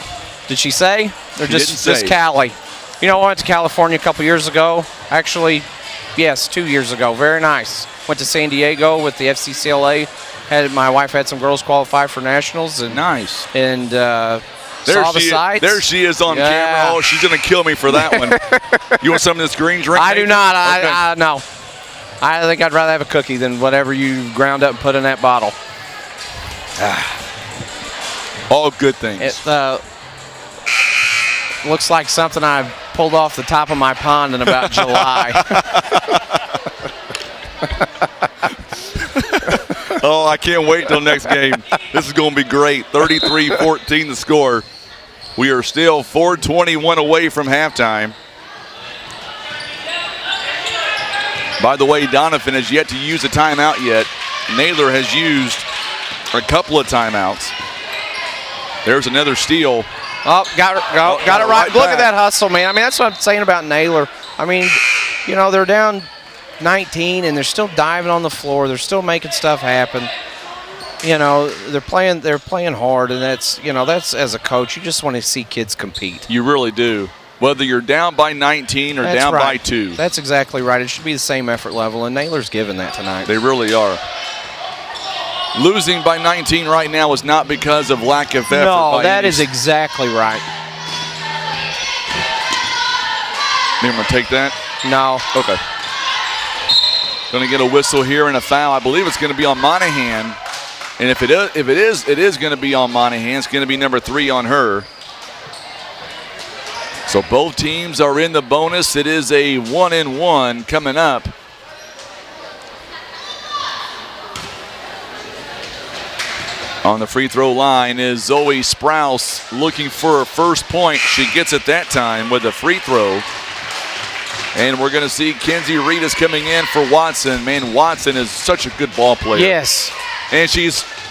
Did she say? Or just Cali? I went to California a couple years ago. Actually, yes, 2 years ago. Very nice. Went to San Diego with the FCCLA. My wife had some girls qualify for nationals. And,
nice.
And saw the sights.
There she is on camera. Oh, she's going to kill me for that one. You want some of this green drink?
I do not. Okay. No. I think I'd rather have a cookie than whatever you ground up and put in that bottle.
All good things.
It looks like something I pulled off the top of my pond in about July.
Oh, I can't wait till next game. This is going to be great. 33-14 the score. We are still 4:21 away from halftime. By the way, Doniphan has yet to use a timeout yet. Naylor has used a couple of timeouts. There's another steal.
Oh, got it right. Look at that hustle, man. That's what I'm saying about Naylor. They're down 19, and they're still diving on the floor. They're still making stuff happen. you know, they're playing hard, and that's as a coach, you just want to see kids compete.
You really do. Whether you're down by 19 or down by 2.
That's exactly right. It should be the same effort level, and Naylor's given that tonight.
They really are. Losing by 19 right now is not because of lack of effort.
No, that is exactly right.
You're going to take that?
No.
Okay. Going to get a whistle here and a foul. I believe it's going to be on Monahan. And if it is going to be on Monahan. It's going to be number 3 on her. So both teams are in the bonus. It is a 1-and-1 coming up. On the free throw line is Zoe Sprouse looking for her first point. She gets it that time with a free throw. And we're going to see Kenzie Reedus coming in for Watson. Man, Watson is such a good ball player.
Yes.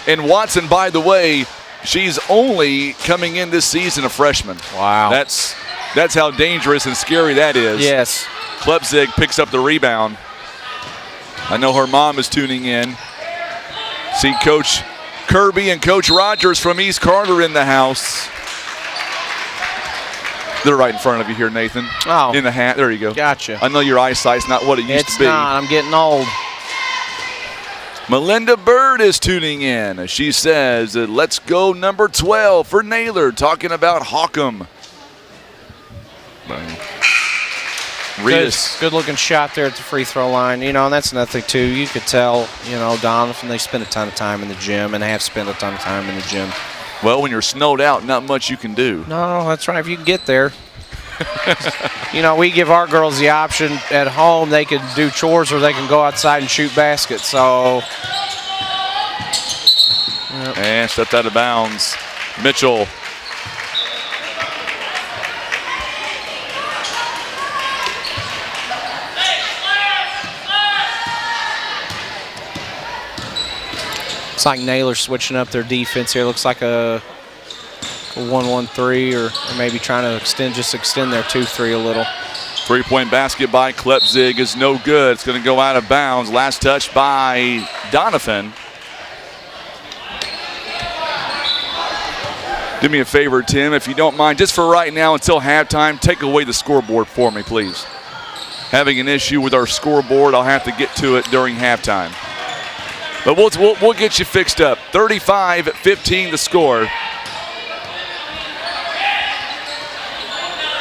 And Watson, by the way, she's only coming in this season a freshman.
Wow.
That's how dangerous and scary that is.
Yes.
Klepzig picks up the rebound. I know her mom is tuning in. See Coach Kirby and Coach Rogers from East Carter in the house. They're right in front of you here, Nathan.
Oh.
In the hat. There you go.
Gotcha.
I know your eyesight's not what it used to be.
It's not. I'm getting old.
Melinda Bird is tuning in. She says, let's go number 12 for Naylor, talking about Hawkham.
Good looking shot there at the free throw line. You know, and that's nothing too. You could tell, you know, Doniphan, they spend a ton of time in the gym and have spent a ton of time in the gym.
Well, when you're snowed out, not much you can do.
No, that's right. If you can get there. You know, we give our girls the option at home. They can do chores or they can go outside and shoot baskets. So.
Yep. And stepped out of bounds. Mitchell.
It's like Naylor switching up their defense here. Looks like a 1-1-3 or maybe trying to extend their 2-3 a little.
3-point basket by Klepzig is no good. It's going to go out of bounds. Last touch by Doniphan. Do me a favor, Tim, if you don't mind, just for right now until halftime, take away the scoreboard for me, please. Having an issue with our scoreboard, I'll have to get to it during halftime. But we'll get you fixed up. 35-15 the score.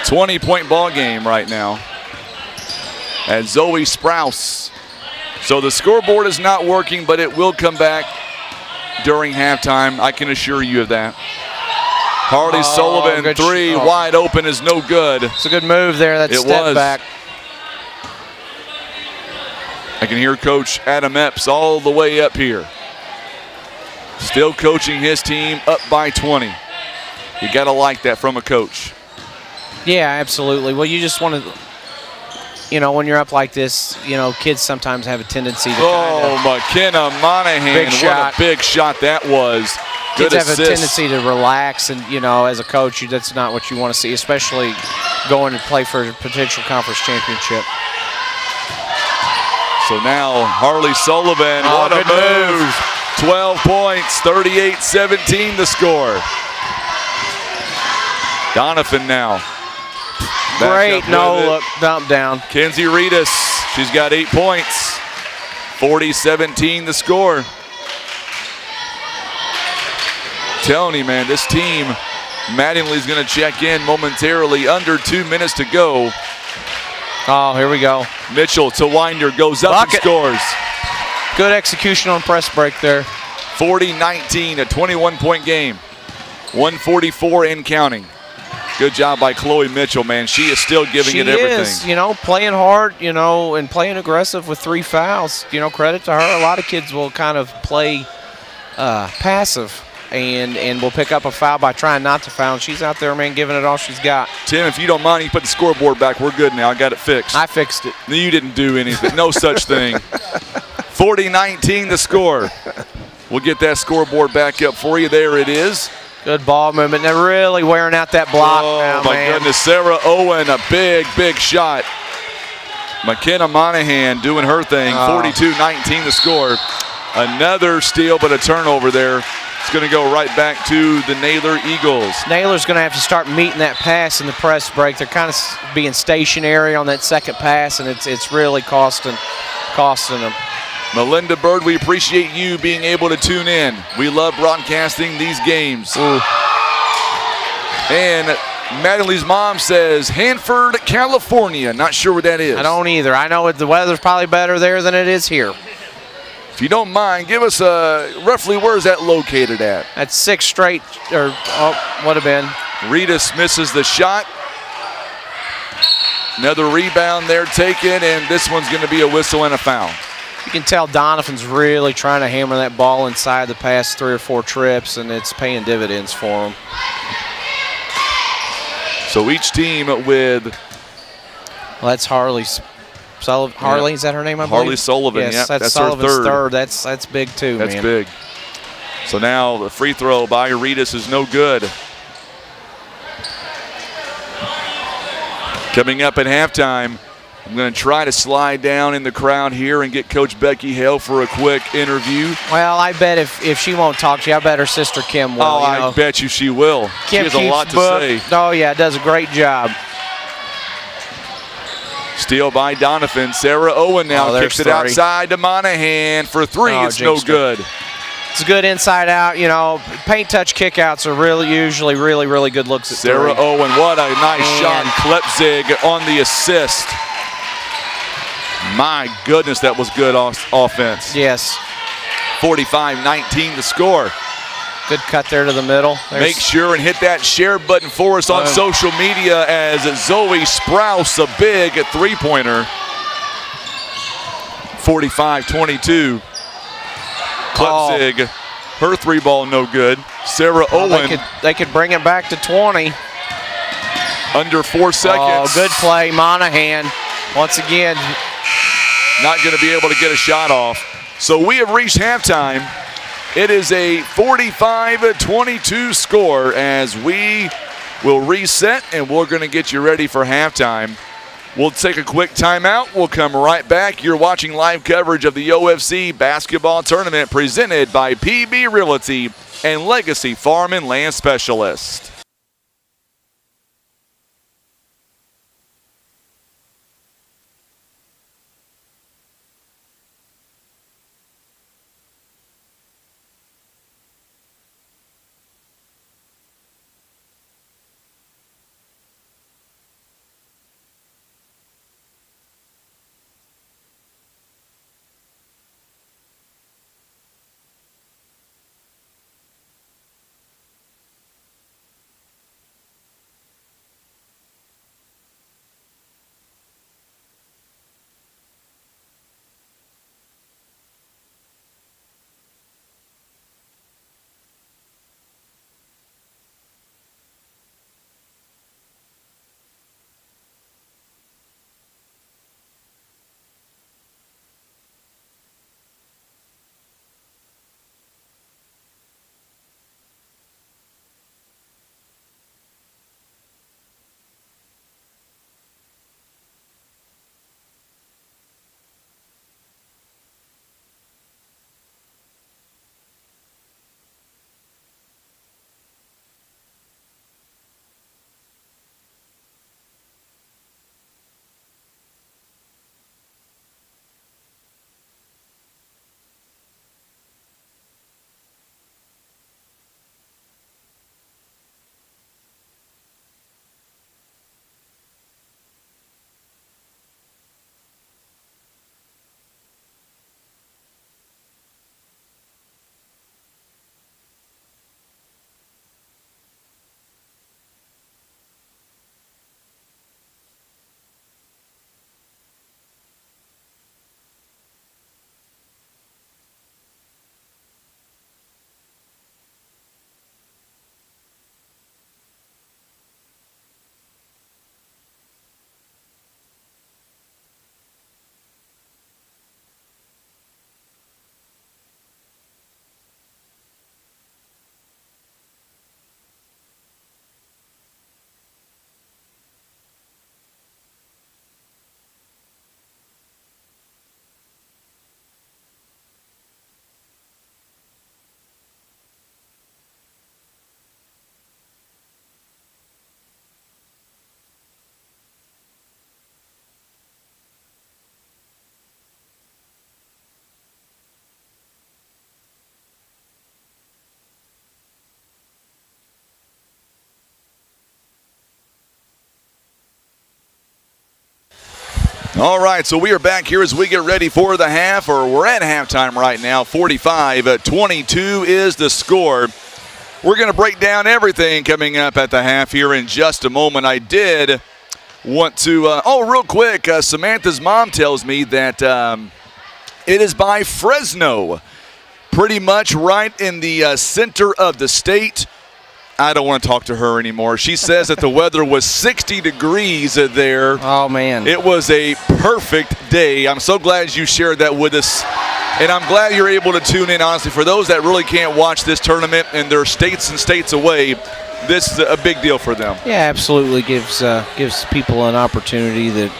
20-point ball game right now. And Zoe Sprouse. So the scoreboard is not working, but it will come back during halftime. I can assure you of that. Harley Sullivan, 3 wide open is no good.
It's a good move there, that step back.
I can hear Coach Adam Epps all the way up here. Still coaching his team up by 20. You got to like that from a coach.
Yeah, absolutely. Well, you just want to, you know, when you're up like this, you know, kids sometimes have a tendency to
McKenna Monahan, what a big shot that was. Good
kids
assist.
have a tendency to relax, and, you know, as a coach, that's not what you want to see, especially going to play for a potential conference championship.
So now Harley Sullivan, what a move. 12 points, 38-17 the score. Doniphan now.
Great no-look dump down.
Kenzie Reedus, she's got 8 points. 40-17 the score. Telling you, man, this team, Mattingly's going to check in momentarily. Under 2 minutes to go.
Oh, here we go.
Mitchell to Winder, goes up and scores.
Good execution on press break there.
40-19, a 21-point game. 144 and counting. Good job by Chloe Mitchell, man. She is still giving it everything.
She is, you know, playing hard, you know, and playing aggressive with 3 fouls. You know, credit to her. A lot of kids will kind of play passive and will pick up a foul by trying not to foul. And she's out there, man, giving it all she's got.
Tim, if you don't mind, you put the scoreboard back. We're good now. I got it fixed.
I fixed it.
No, you didn't do anything. No such thing. 40-19 the score. We'll get that scoreboard back up for you. There it is.
Good ball movement. They're really wearing out that block now,
my goodness. Sarah Owen, a big, big shot. McKenna Monahan doing her thing. 42-19 the score. Another steal, but a turnover there. It's going to go right back to the Naylor Eagles.
Naylor's going to have to start meeting that pass in the press break. They're kind of being stationary on that second pass, and it's really costing them.
Melinda Bird, we appreciate you being able to tune in. We love broadcasting these games.
Ooh.
And Madeline's mom says Hanford, California. Not sure what that is.
I don't either. I know the weather's probably better there than it is here.
If you don't mind, give us roughly where is that located at?
That's 6 straight, or would have been.
Reedus misses the shot. Another rebound there taken, and this one's going to be a whistle and a foul.
You can tell Doniphan's really trying to hammer that ball inside the past 3 or 4 trips, and it's paying dividends for him.
So each team with...
Well, that's Harley, is that her name, I believe?
Harley Sullivan,
yes,
yep.
that's
Sullivan's
her third. That's big too,
That's
man.
big. So now the free throw by Reedus is no good. Coming up at halftime, I'm going to try to slide down in the crowd here and get Coach Becky Hale for a quick interview.
Well, I bet if she won't talk to you, I bet her sister Kim will.
Oh, I bet you she will.
Kim
she has a lot to say.
Oh, yeah, does a great job.
Steal by Doniphan. Sarah Owen now kicks it outside to Monahan for 3. It's no good.
It's a good inside out. You know, paint touch kickouts are usually really good looks at
Sarah
3.
Owen, what a nice shot. Klepzig on the assist. My goodness, that was good offense.
Yes.
45-19 to score.
Good cut there to the middle.
Make sure and hit that share button for us on social media as Zoe Sprouse, a big three-pointer. 45-22. Klepzig, her 3-ball no good. Sarah Owen.
They could bring it back to 20.
Under 4 seconds.
Oh, good play, Monahan. Once again.
Not going to be able to get a shot off. So we have reached halftime. It is a 45-22 score as we will reset, and we're going to get you ready for halftime. We'll take a quick timeout. We'll come right back. You're watching live coverage of the OFC Basketball Tournament presented by PB Realty and Legacy Farm and Land Specialist. All right, so we are back here as we get ready for the half, or we're at halftime right now. 45-22 is the score. We're going to break down everything coming up at the half here in just a moment. I did want to, real quick, Samantha's mom tells me that it is by Fresno, pretty much right in the center of the state. I don't want to talk to her anymore. She says that the weather was 60 degrees there.
Oh, man.
It was a perfect day. I'm so glad you shared that with us. And I'm glad you're able to tune in, honestly. For those that really can't watch this tournament and they're states and states away, this is a big deal for them.
Yeah, absolutely. Gives people an opportunity that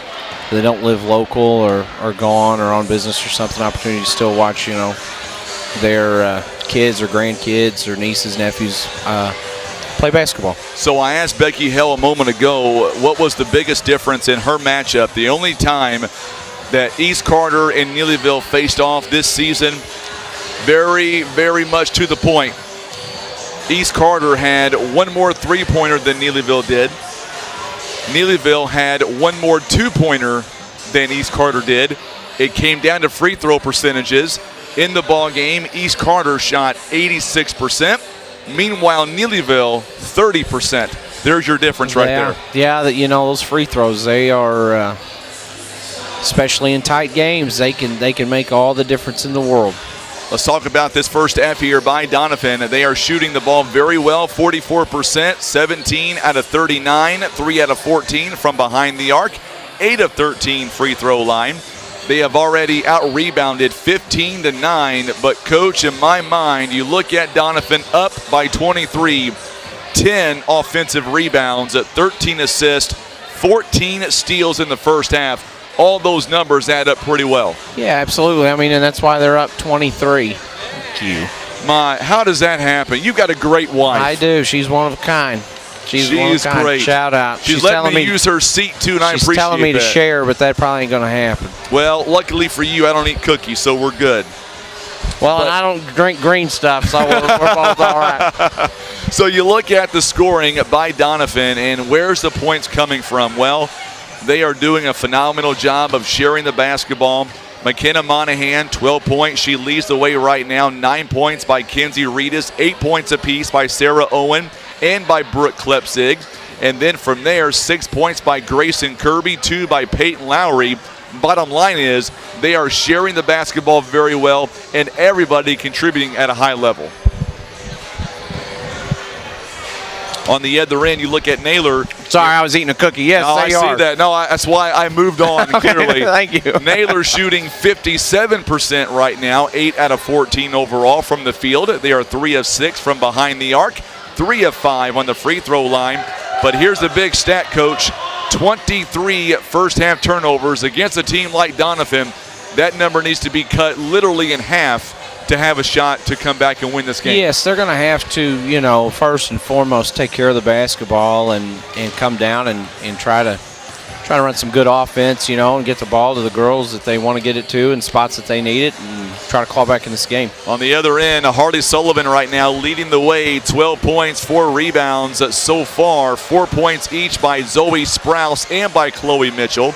they don't live local or gone or on business or something, opportunity to still watch, their kids or grandkids or nieces, nephews play basketball.
So I asked Becky Hell a moment ago, what was the biggest difference in her matchup? The only time that East Carter and Neelyville faced off this season, very, very much to the point. East Carter had one more three-pointer than Neelyville did. Neelyville had one more two-pointer than East Carter did. It came down to free throw percentages. In the ball game, East Carter shot 86%. Meanwhile, Neelyville, 30%. There's your difference right there.
Yeah, those free throws, they are, especially in tight games, they can make all the difference in the world.
Let's talk about this first F here by Doniphan. They are shooting the ball very well, 44%, 17 out of 39, 3 out of 14 from behind the arc, 8 of 13 free throw line. They have already out-rebounded 15-9, but, Coach, in my mind, you look at Doniphan up by 23, 10 offensive rebounds, 13 assists, 14 steals in the first half. All those numbers add up pretty well.
Yeah, absolutely. I mean, and that's why they're up 23. Thank you.
How does that happen? You've got a great wife.
I do. She's one of a kind. She's
great.
Shout out.
She's letting me use her seat, too, and I appreciate that.
She's telling me to share, but that probably ain't going to happen.
Well, luckily for you, I don't eat cookies, so we're good.
Well, and I don't drink green stuff, so we're both all right.
So you look at the scoring by Doniphan, and where's the points coming from? Well, they are doing a phenomenal job of sharing the basketball. McKenna Monahan, 12 points. She leads the way right now. 9 points by Kenzie Reedus. 8 points apiece by Sarah Owen and by Brooke Klepzig. And then from there, 6 points by Grayson Kirby, 2 by Peyton Lowry. Bottom line is they are sharing the basketball very well and everybody contributing at a high level. On the other end, you look at Naylor.
Sorry, I was eating a cookie. Yes,
I see that. No, that's why I moved on clearly.
Thank you.
Naylor shooting 57% right now, 8 out of 14 overall from the field. They are 3 of 6 from behind the arc, 3 of 5 on the free throw line. But here's the big stat, Coach. 23 first-half turnovers against a team like Doniphan. That number needs to be cut literally in half to have a shot to come back and win this game.
Yes, they're going to have to, first and foremost, take care of the basketball and come down and try to run some good offense, and get the ball to the girls that they want to get it to in spots that they need it and try to claw back in this game.
On the other end, Harley Sullivan right now leading the way, 12 points, 4 rebounds so far, 4 points each by Zoe Sprouse and by Chloe Mitchell.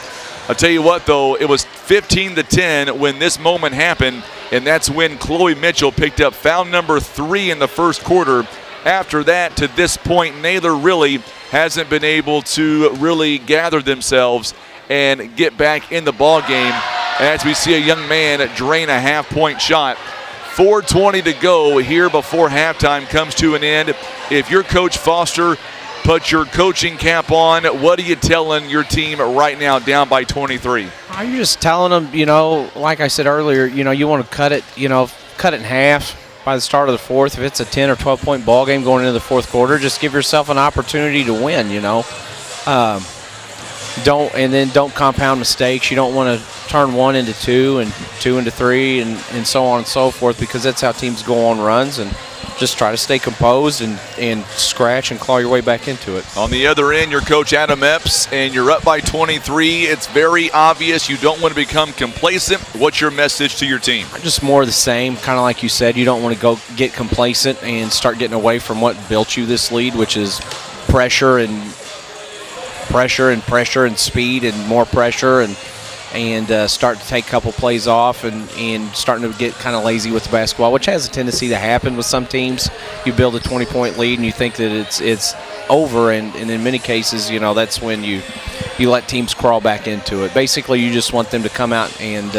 I'll tell you what, though, it was 15-10 when this moment happened, and that's when Chloe Mitchell picked up foul number 3 in the first quarter. After that, to this point, Naylor really hasn't been able to really gather themselves and get back in the ball game as we see a young man drain a half-point shot. 4:20 to go here before halftime comes to an end. If you're Coach Foster, put your coaching cap on. What are you telling your team right now down by 23?
I'm just telling them, like I said earlier, you want to cut it in half by the start of the fourth. If it's a 10 or 12-point ball game going into the fourth quarter, just give yourself an opportunity to win, Don't compound mistakes. You don't want to turn 1 into 2 and 2 into 3 and so on and so forth, because that's how teams go on runs. And just try to stay composed and scratch and claw your way back into it.
On the other end, you're Coach Adam Epps, and you're up by 23. It's very obvious you don't want to become complacent. What's your message to your team?
Just more of the same, kind of like you said. You don't want to go get complacent and start getting away from what built you this lead, which is pressure and speed and more pressure and start to take a couple plays off and starting to get kind of lazy with the basketball, which has a tendency to happen with some teams. You build a 20-point lead and you think that it's over, and in many cases, that's when you let teams crawl back into it. Basically, you just want them to come out and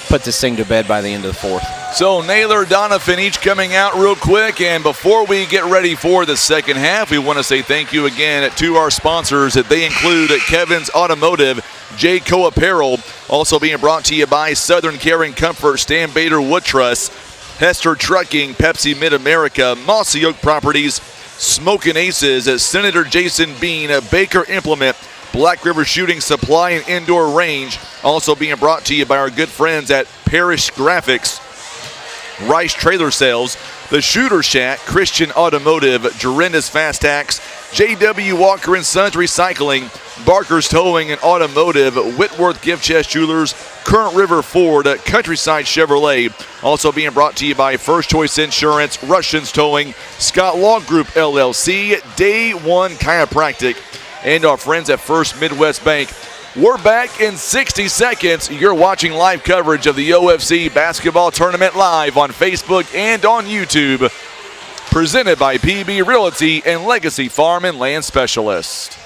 put this thing to bed by the end of the fourth.
So Naylor, Doniphan each coming out real quick, and before we get ready for the second half, we want to say thank you again to our sponsors. They include Kevin's Automotive, Jayco Apparel, also being brought to you by Southern Care and Comfort, Stan Bader Wood Truss, Hester Trucking, Pepsi Mid-America, Mossy Oak Properties, Smokin' Aces, Senator Jason Bean, Baker Implement, Black River Shooting Supply and Indoor Range, also being brought to you by our good friends at Parrish Graphics, Rice Trailer Sales, The Shooter Shack, Christian Automotive, Dorinda's Fast Tax, J.W. Walker & Sons Recycling, Barker's Towing and Automotive, Whitworth Gift Chest Jewelers, Current River Ford, Countryside Chevrolet, also being brought to you by First Choice Insurance, Russians Towing, Scott Law Group LLC, Day One Chiropractic, and our friends at First Midwest Bank. We're back in 60 seconds. You're watching live coverage of the OFC Basketball Tournament live on Facebook and on YouTube. Presented by PB Realty and Legacy Farm and Land Specialist.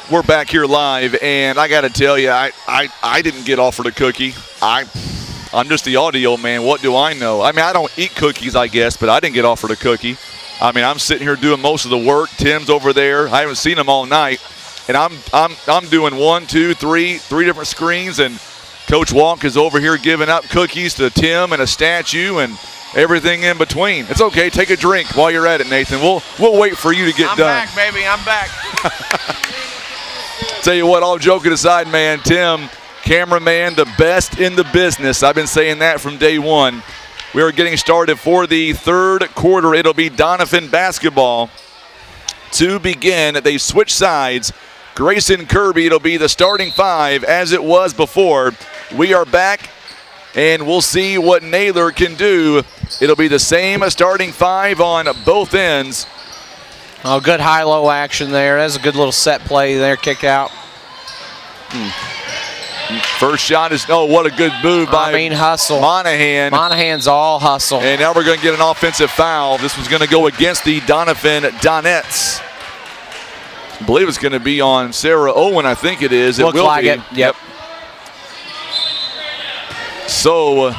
We're back here live, and I got to tell you, I didn't get offered a cookie. I'm just the audio man. What do I know? I don't eat cookies, I guess, but I didn't get offered a cookie. I'm sitting here doing most of the work. Tim's over there. I haven't seen him all night, and I'm doing 1, 2, 3 different screens, and Coach Walk is over here giving out cookies to Tim and a statue and everything in between. It's okay. Take a drink while you're at it, Nathan. We'll wait for you to get done.
I'm back, baby. I'm back.
Tell you what, all joking aside, man, Tim, cameraman, the best in the business. I've been saying that from day one. We are getting started for the third quarter. It'll be Doniphan basketball to begin. They switch sides. Grayson Kirby, it'll be the starting five as it was before. We are back, and we'll see what Naylor can do. It'll be the same starting five on both ends.
Oh, good high-low action there. That's a good little set play there, kick out.
First shot is, what a good move by
hustle.
Monahan.
Monahan's all hustle.
And now we're going to get an offensive foul. This one's going to go against the Doniphan Donettes. I believe it's going to be on Sarah Owen, I think it is.
Looks like it. Yep.
So,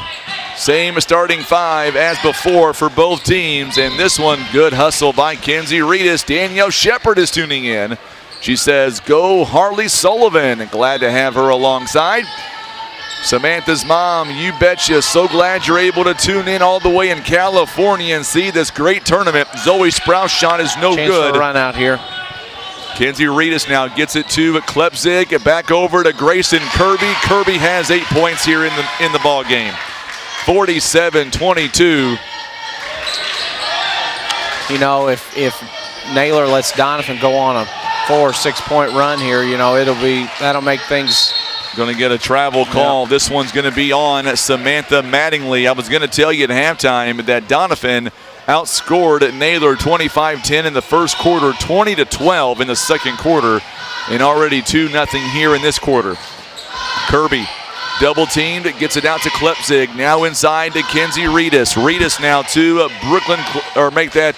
same starting five as before for both teams. And this one, good hustle by Kenzie Reedus. Danielle Shepard is tuning in. She says, go Harley Sullivan. Glad to have her alongside. Samantha's mom, you betcha. So glad you're able to tune in all the way in California and see this great tournament. Zoe Sprouse shot is no
Chance
good.
For a run out here.
Kenzie Reedus now gets it to Klepzig. Back over to Grayson Kirby. Kirby has 8 points here in the ball game. 47-22.
If Naylor lets Doniphan go on a 4 or 6 point run here, that'll make things.
Going to get a travel call. Yep. This one's going to be on Samantha Mattingly. I was going to tell you at halftime that Doniphan outscored Naylor 25-10 in the first quarter, 20-12 in the second quarter, and already 2-0 here in this quarter. Kirby Double teamed, gets it out to Klepzig. Now inside to Kenzie Reedus. Reedus now to Brooklyn, or make that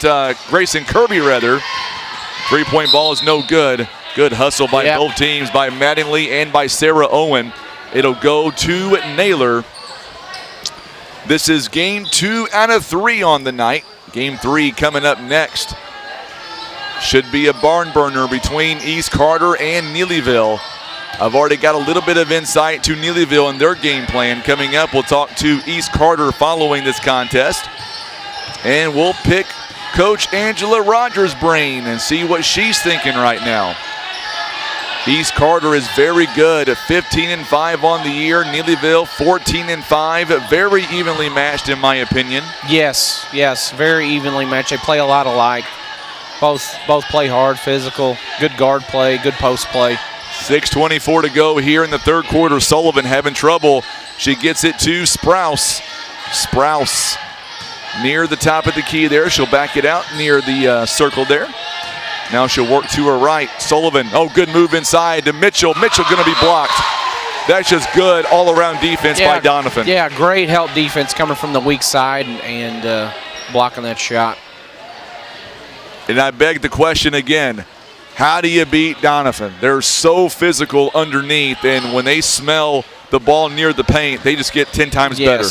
Grayson Kirby rather. 3-point ball is no good. Good hustle by both teams, by Mattingly and by Sarah Owen. It'll go to Naylor. This is game 2 out of 3 on the night. Game 3 coming up next. Should be a barn burner between East Carter and Neelyville. I've already got a little bit of insight to Neelyville and their game plan. Coming up, we'll talk to East Carter following this contest. And we'll pick Coach Angela Rogers' brain and see what she's thinking right now. East Carter is very good at 15-5 on the year. Neelyville 14-5, very evenly matched in my opinion.
Yes, very evenly matched. They play a lot alike. Both play hard, physical, good guard play, good post play.
6:24 to go here in the third quarter. Sullivan having trouble. She gets it to Sprouse. Sprouse near the top of the key there. She'll back it out near the circle there. Now she'll work to her right. Sullivan, good move inside to Mitchell. Mitchell going to be blocked. That's just good all-around defense by Doniphan.
Yeah, great help defense coming from the weak side and blocking that shot.
And I beg the question again, how do you beat Doniphan? They're so physical underneath, and when they smell the ball near the paint, they just get 10 times better.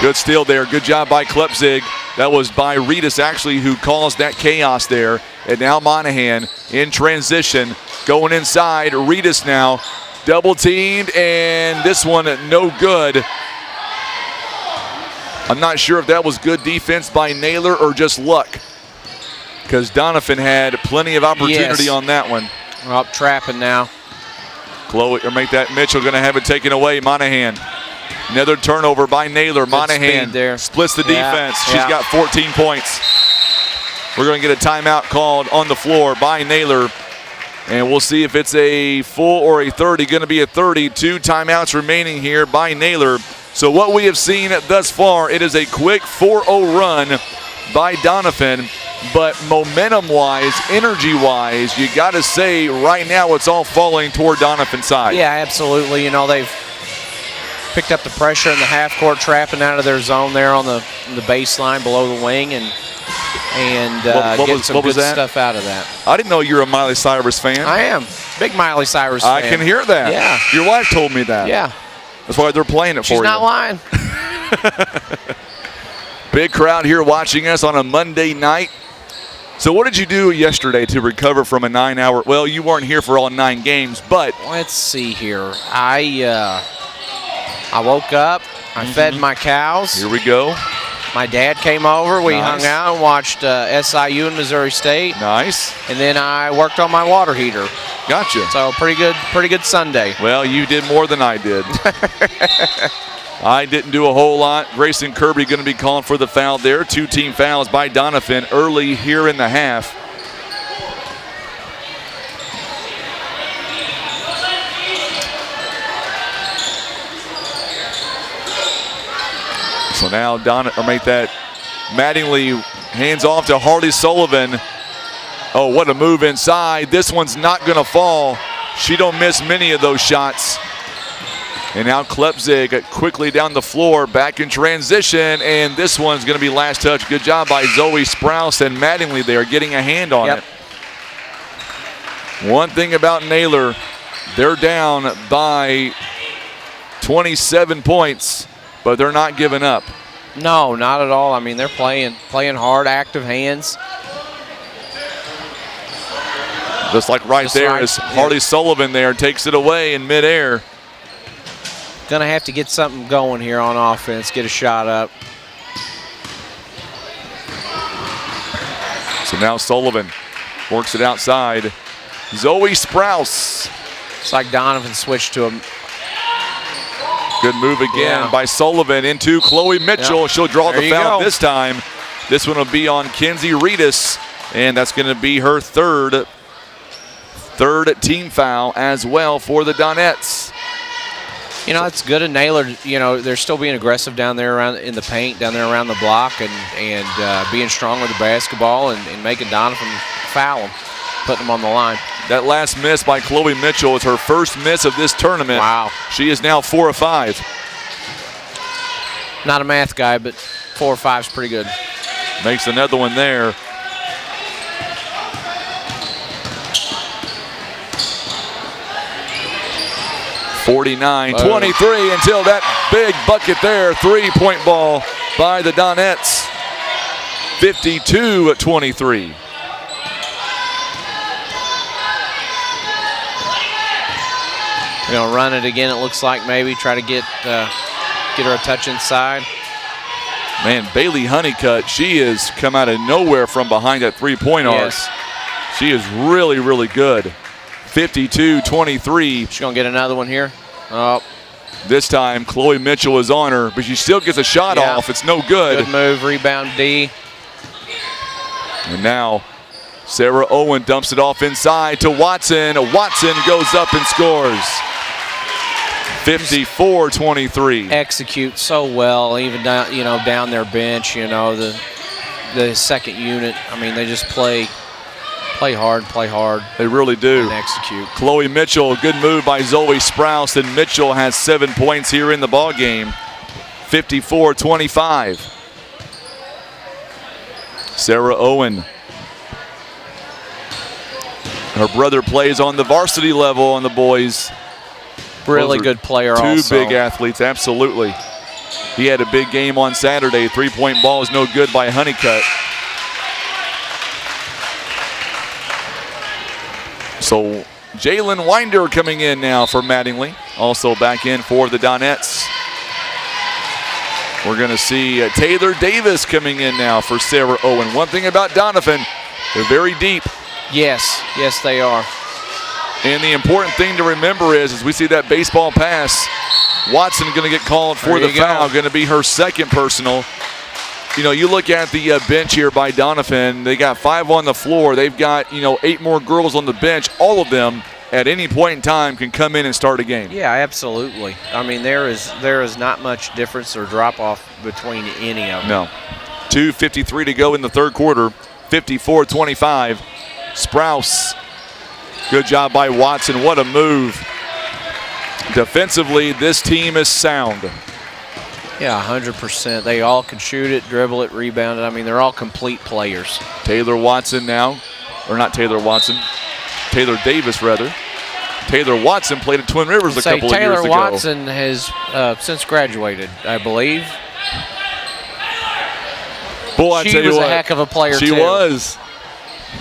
Good steal there. Good job by Klepzig. That was by Reedus, actually, who caused that chaos there. And now Monahan in transition, going inside. Reedus now double teamed, and this one no good. I'm not sure if that was good defense by Naylor or just luck, because Doniphan had plenty of opportunity on that one.
We're up trapping now.
Chloe, or make that Mitchell going to have it taken away. Monahan. Another turnover by Naylor.
Good
Monahan
there.
splits the defense. She's got 14 points. We're going to get a timeout called on the floor by Naylor. And we'll see if it's a full or a 30. Going to be a 30. 2 timeouts remaining here by Naylor. So what we have seen thus far, it is a quick 4-0 run by Doniphan. But momentum-wise, energy-wise, you got to say right now it's all falling toward Doniphan's side.
Yeah, absolutely. You know, they've picked up the pressure in the half-court, trapping out of their zone there on the baseline below the wing, and get some good stuff out of that.
I didn't know you were a Miley Cyrus fan.
I am. Big Miley Cyrus fan.
I can hear that.
Yeah.
Your wife told me that.
Yeah.
That's why they're playing it for you.
She's not lying.
Big crowd here watching us on a Monday night. So what did you do yesterday to recover from a 9-hour? Well, you weren't here for all 9 games, but.
Let's see here. I woke up. I fed my cows.
Here we go.
My dad came over. We hung out and watched SIU and Missouri State.
Nice.
And then I worked on my water heater.
Gotcha.
So pretty good Sunday.
Well, you did more than I did. I didn't do a whole lot. Grayson Kirby going to be calling for the foul there. 2 team fouls by Doniphan early here in the half. So now make that Mattingly hands off to Harley Sullivan. Oh, what a move inside. This one's not going to fall. She don't miss many of those shots. And now Klepzig quickly down the floor, back in transition, and this one's going to be last touch. Good job by Zoe Sprouse and Mattingly there, getting a hand on it. One thing about Naylor, they're down by 27 points, but they're not giving up.
No, not at all. I mean, they're playing hard, active hands.
Just like right there is Harley Sullivan there, takes it away in midair.
Gonna have to get something going here on offense, get a shot up.
So now Sullivan works it outside. Zoe Sprouse.
It's like Doniphan switched to him.
Good move again by Sullivan into Chloe Mitchell. She'll draw the foul this time. This one will be on Kenzie Reedus, and that's going to be her third team foul as well for the Donettes.
You know, that's good. And Naylor, you know, they're still being aggressive down there around in the paint, down there around the block, and being strong with the basketball and making Doniphan foul him, putting him on the line.
That last miss by Chloe Mitchell is her first miss of this tournament.
Wow.
She is now 4 of 5.
Not a math guy, but 4 or 5 is pretty good.
Makes another one there. (49-23) until that big bucket there. 3-point ball by the Donettes. 52-23.
You know, run it again, it looks like, maybe try to get her a touch inside.
Man, Bailey Honeycutt, she has come out of nowhere from behind that three-point arc. She is really, really good. 52-23.
She's going to get another one here. Oh.
This time, Chloe Mitchell is on her, but she still gets a shot off. It's no good.
Good move, rebound D.
And now, Sarah Owen dumps it off inside to Watson. Watson goes up and scores. 54-23.
Execute so well, even down, down their bench. The second unit. I mean, they just play hard.
They really do.
And execute.
Chloe Mitchell, good move by Zoe Sprouse, and Mitchell has 7 points here in the ball game. 54-25. Sarah Owen. Her brother plays on the varsity level on the boys.
Really good player
also.
also.
Two big athletes, absolutely. He had a big game on Saturday. 3-point ball is no good by Honeycutt. So Jalen Winder coming in now for Mattingly. Also back in for the Donettes. We're going to see Taylor Davis coming in now for Sarah Owen. One thing about Doniphan, they're very deep.
Yes, they are.
And the important thing to remember is, as we see that baseball pass, Watson going to get called for the foul. Going to be her second personal. You look at the bench here by Doniphan. They got 5 on the floor. They've got, 8 more girls on the bench. All of them at any point in time can come in and start a game.
Yeah, absolutely. I mean, there is not much difference or drop-off between any of them.
No. 2:53 to go in the third quarter. 54-25. Sprouse. Good job by Watson. What a move. Defensively, this team is sound.
Yeah, 100%. They all can shoot it, dribble it, rebound it. I mean, they're all complete players.
Taylor Watson now. Or not Taylor Watson. Taylor Davis, rather. Taylor Watson played at Twin Rivers a couple of years ago.
Taylor Watson has since graduated, I believe.
Boy, I tell you what.
She was a heck of a player, too.
She was.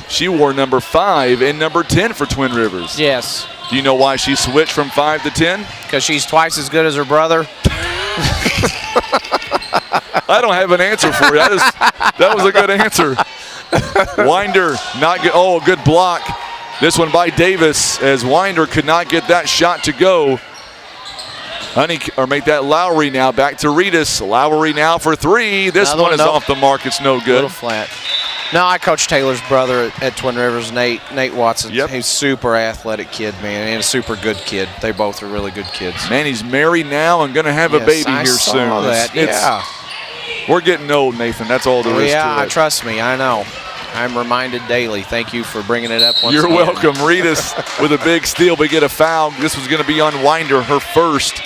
She wore number 5 and number 10 for Twin Rivers.
Yes.
Do you know why she switched from 5 to 10?
Because she's twice as good as her brother.
I don't have an answer for you. That was a good answer. Winder, not good. Oh, good block. This one by Davis, as Winder could not get that shot to go. Make that Lowry now. Back to Reedus. Lowry now for 3. This one is off the mark. It's no good.
A little flat. No, I coached Taylor's brother at Twin Rivers, Nate Watson.
Yep.
He's a super athletic kid, man, and a super good kid. They both are really good kids.
Man, he's married now and going to have a baby here soon.
I saw that, yeah.
We're getting old, Nathan. That's all there is to it.
Yeah, trust me, I know. I'm reminded daily. Thank you for bringing it up once
You're
again.
welcome. Reedus with a big steal, but get a foul. This was going to be on Winder, her first.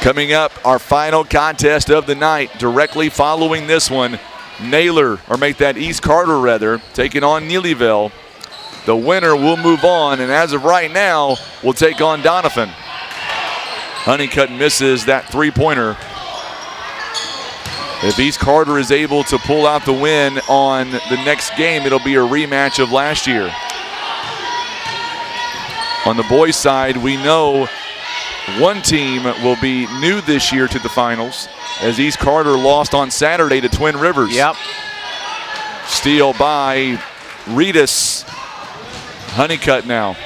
Coming up, our final contest of the night. Directly following this one, Naylor, or make that East Carter rather, taking on Neelyville. The winner will move on, and as of right now, will take on Doniphan. Honeycutt misses that three-pointer. If East Carter is able to pull out the win on the next game, it'll be a rematch of last year. On the boys' side, we know one team will be new this year to the finals, as East Carter lost on Saturday to Twin Rivers.
Yep.
Steal by Reedus. Honeycutt now.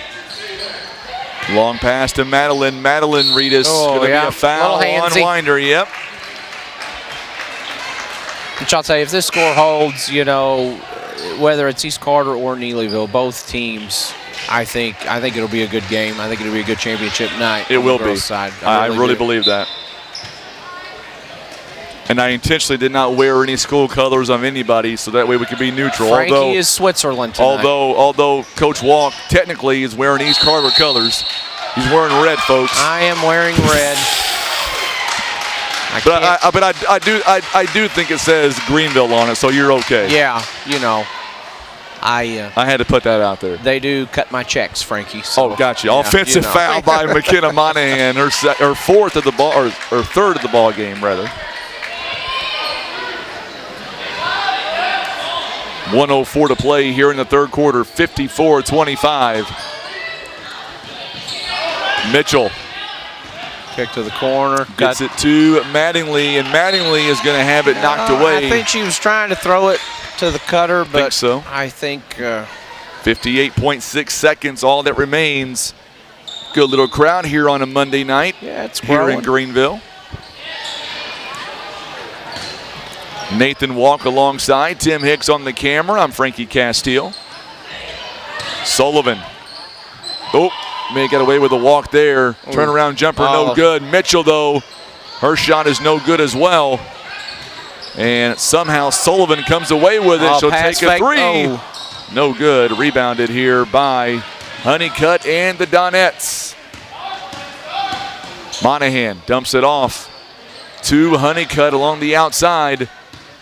Long pass to Madeline. Reedus. Going to be a foul on Winder. Yep.
Which I'll tell you, if this score holds, whether it's East Carter or Neelyville, both teams, I think it'll be a good game. I think it'll be a good championship night.
It will be.
Side.
I really believe that. And I intentionally did not wear any school colors on anybody, so that way we could be neutral.
Frankie is Switzerland tonight.
Although Coach Walk technically is wearing East Carver colors, he's wearing red, folks.
I am wearing red.
I do think it says Greenville on it, so you're okay.
Yeah, you know. I
had to put that out there.
They do cut my checks, Frankie. So,
gotcha.
yeah,
Offensive foul by McKenna Monahan, her fourth of the ball, or third of the ball game, rather. 1:04 to play here in the third quarter, 54-25. Mitchell.
Kick to the corner.
Gets it to Mattingly, and Mattingly is going to have it knocked away.
I think she was trying to throw it to the cutter, but
I think so. 58.6 seconds, all that remains. Good little crowd here on a Monday night.
Yeah, it's
here
growing.
in Greenville. Nathan Walk alongside Tim Hicks on the camera. I'm Frankie Castile. Sullivan. May get away with a walk there. Turnaround jumper, no good. Mitchell, though, her shot is no good as well. And somehow Sullivan comes away with it. She'll take a three. No good. Rebounded here by Honeycutt and the Donettes. Monahan dumps it off to Honeycutt along the outside.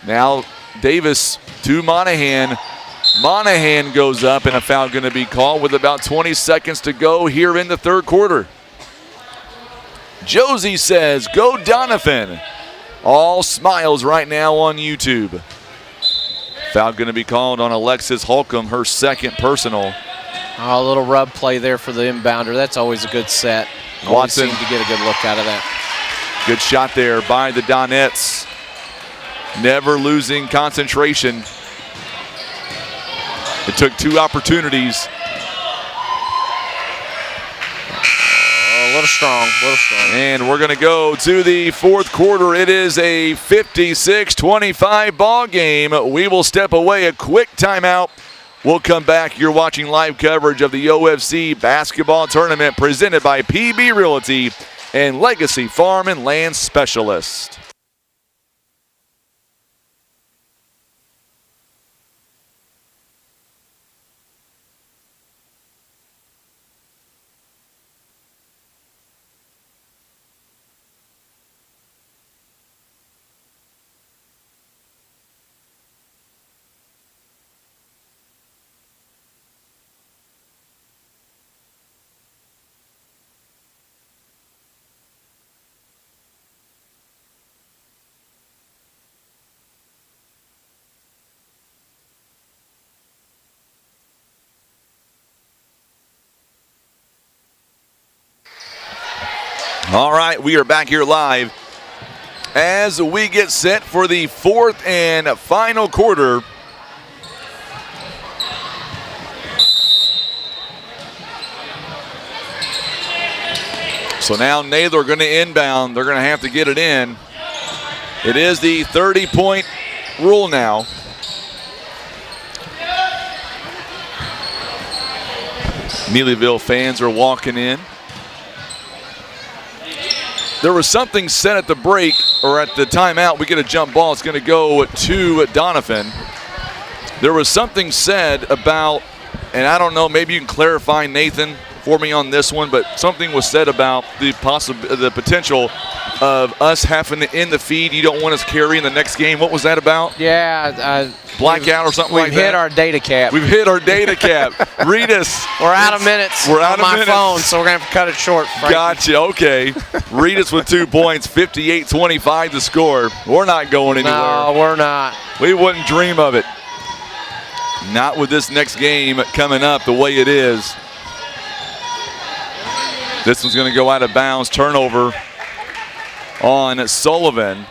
Now Davis to Monahan. Monahan goes up, and a foul going to be called with about 20 seconds to go here in the third quarter. Josie says, go Doniphan. All smiles right now on YouTube. Foul going to be called on Alexis Holcomb, her second personal.
A little rub play there for the inbounder. That's always a good set.
Watson
seemed to get a good look out of that.
Good shot there by the Donettes. Never losing concentration. It took two opportunities.
A little strong.
And we're going to go to the fourth quarter. It is a 56-25 ball game. We will step away, a quick timeout. We'll come back. You're watching live coverage of the OFC Basketball Tournament presented by PB Realty and Legacy Farm and Land Specialist. All right, we are back here live as we get set for the fourth and final quarter. So now Naylor going to inbound. They're going to have to get it in. It is the 30-point rule now. Neelyville fans are walking in. There was something said at the break, or at the timeout. We get a jump ball. It's going to go to Doniphan. There was something said about, and I don't know, maybe you can clarify, Nathan, for me on this one, but something was said about the potential of us having to end the feed. You don't want us carrying the next game. What was that about?
Yeah.
Blackout or something like that?
We've hit our data cap.
We've hit our data cap. Read us.
We're out of minutes.
We're out
on
of minutes.
my phone, so we're going to have to cut it short, Frankie.
Gotcha. Okay. Read us with 2 points. 58-25 the score. We're not going anywhere.
No, we're not.
We wouldn't dream of it. Not with this next game coming up the way it is. This one's going to go out of bounds. Turnover on Sullivan.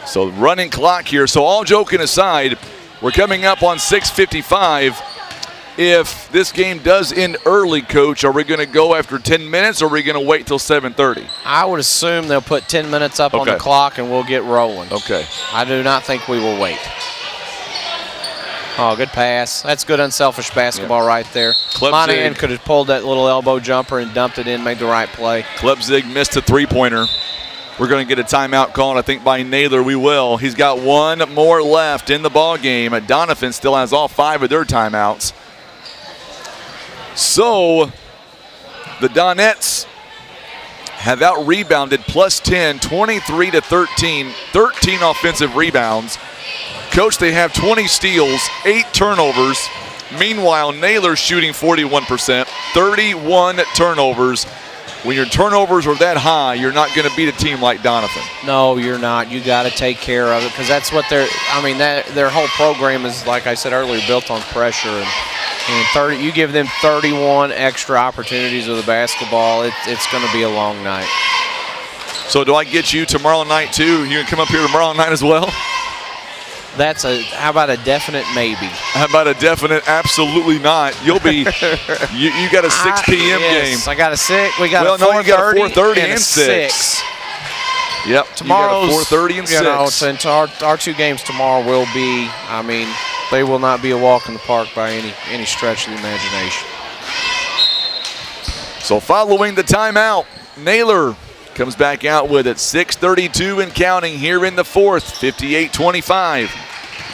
So running clock here. So all joking aside, we're coming up on 6:55. If this game does end early, Coach, are we going to go after 10 minutes or are we going to wait till 7:30?
I would assume they'll put 10 minutes up on the clock and we'll get rolling.
Okay.
I do not think we will wait. Oh, good pass. That's good unselfish basketball right there. Monahan could have pulled that little elbow jumper and dumped it in, made the right play.
Klebzig missed a three-pointer. we're going to get a timeout called, I think, by Naylor. We will. He's got one more left in the ball game. Doniphan still has all 5 of their timeouts. So the Donettes have out-rebounded +10, 23-13, 13 offensive rebounds. Coach, they have 20 steals, 8 turnovers. Meanwhile, Naylor shooting 41%, 31 turnovers. When your turnovers are that high, you're not going to beat a team like Doniphan.
No, you're not. You got to take care of it because that's what their whole program is, like I said earlier, built on pressure. And 30, you give them 31 extra opportunities with the basketball, it's going to be a long night.
So do I get you tomorrow night too? You can come up here tomorrow night as well?
How about a definite maybe?
How about a definite absolutely not? You'll be, you got a 6 p.m. game.
I got a 6. We got a 4:30
you got a 4:30 and
a
6. Yep,
tomorrow's
4:30 and 6.
Since our 2 games tomorrow will be, they will not be a walk in the park by any stretch of the imagination.
So following the timeout, Naylor comes back out with it. 6:32 and counting here in the 4th, 58-25.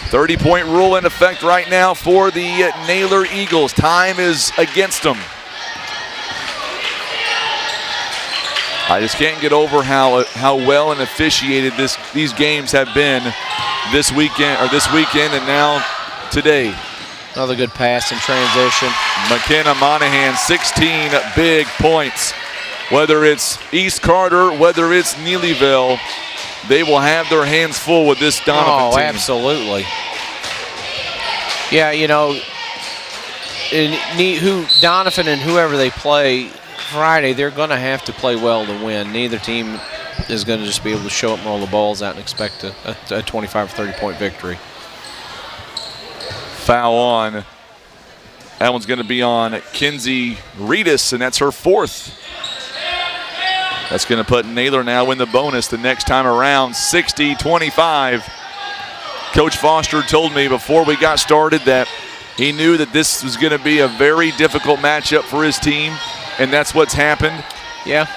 30-point rule in effect right now for the Naylor Eagles. Time is against them. I just can't get over how well and officiated these games have been this weekend and now today.
Another good pass in transition.
McKenna Monahan, 16 big points. Whether it's East Carter, whether it's Neelyville, they will have their hands full with this Doniphan team.
Oh, absolutely. Yeah, Doniphan and whoever they play Friday, they're going to have to play well to win. Neither team is going to just be able to show up and roll the balls out and expect a 25 or 30-point victory.
Foul on. That one's going to be on Kinsey Reedus, and that's her 4th. That's going to put Naylor now in the bonus the next time around, 60-25. Coach Foster told me before we got started that he knew that this was going to be a very difficult matchup for his team, and that's what's happened.
Yeah.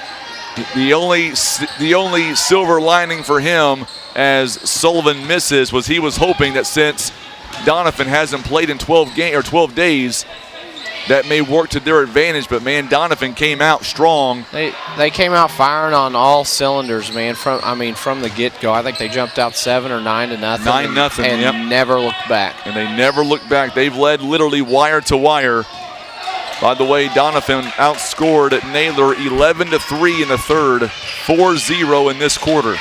The only silver lining for him as Sullivan misses was he was hoping that since Doniphan hasn't played in 12 days, that may work to their advantage, but man, Doniphan came out strong.
They came out firing on all cylinders, man. From the get-go, I think they jumped out 7 or 9 to nothing.
9-0,
and
yep.
Never looked back.
And they never looked back. They've led literally wire to wire. By the way, Doniphan outscored Naylor 11-3 in the 3rd, 4-0 in this quarter.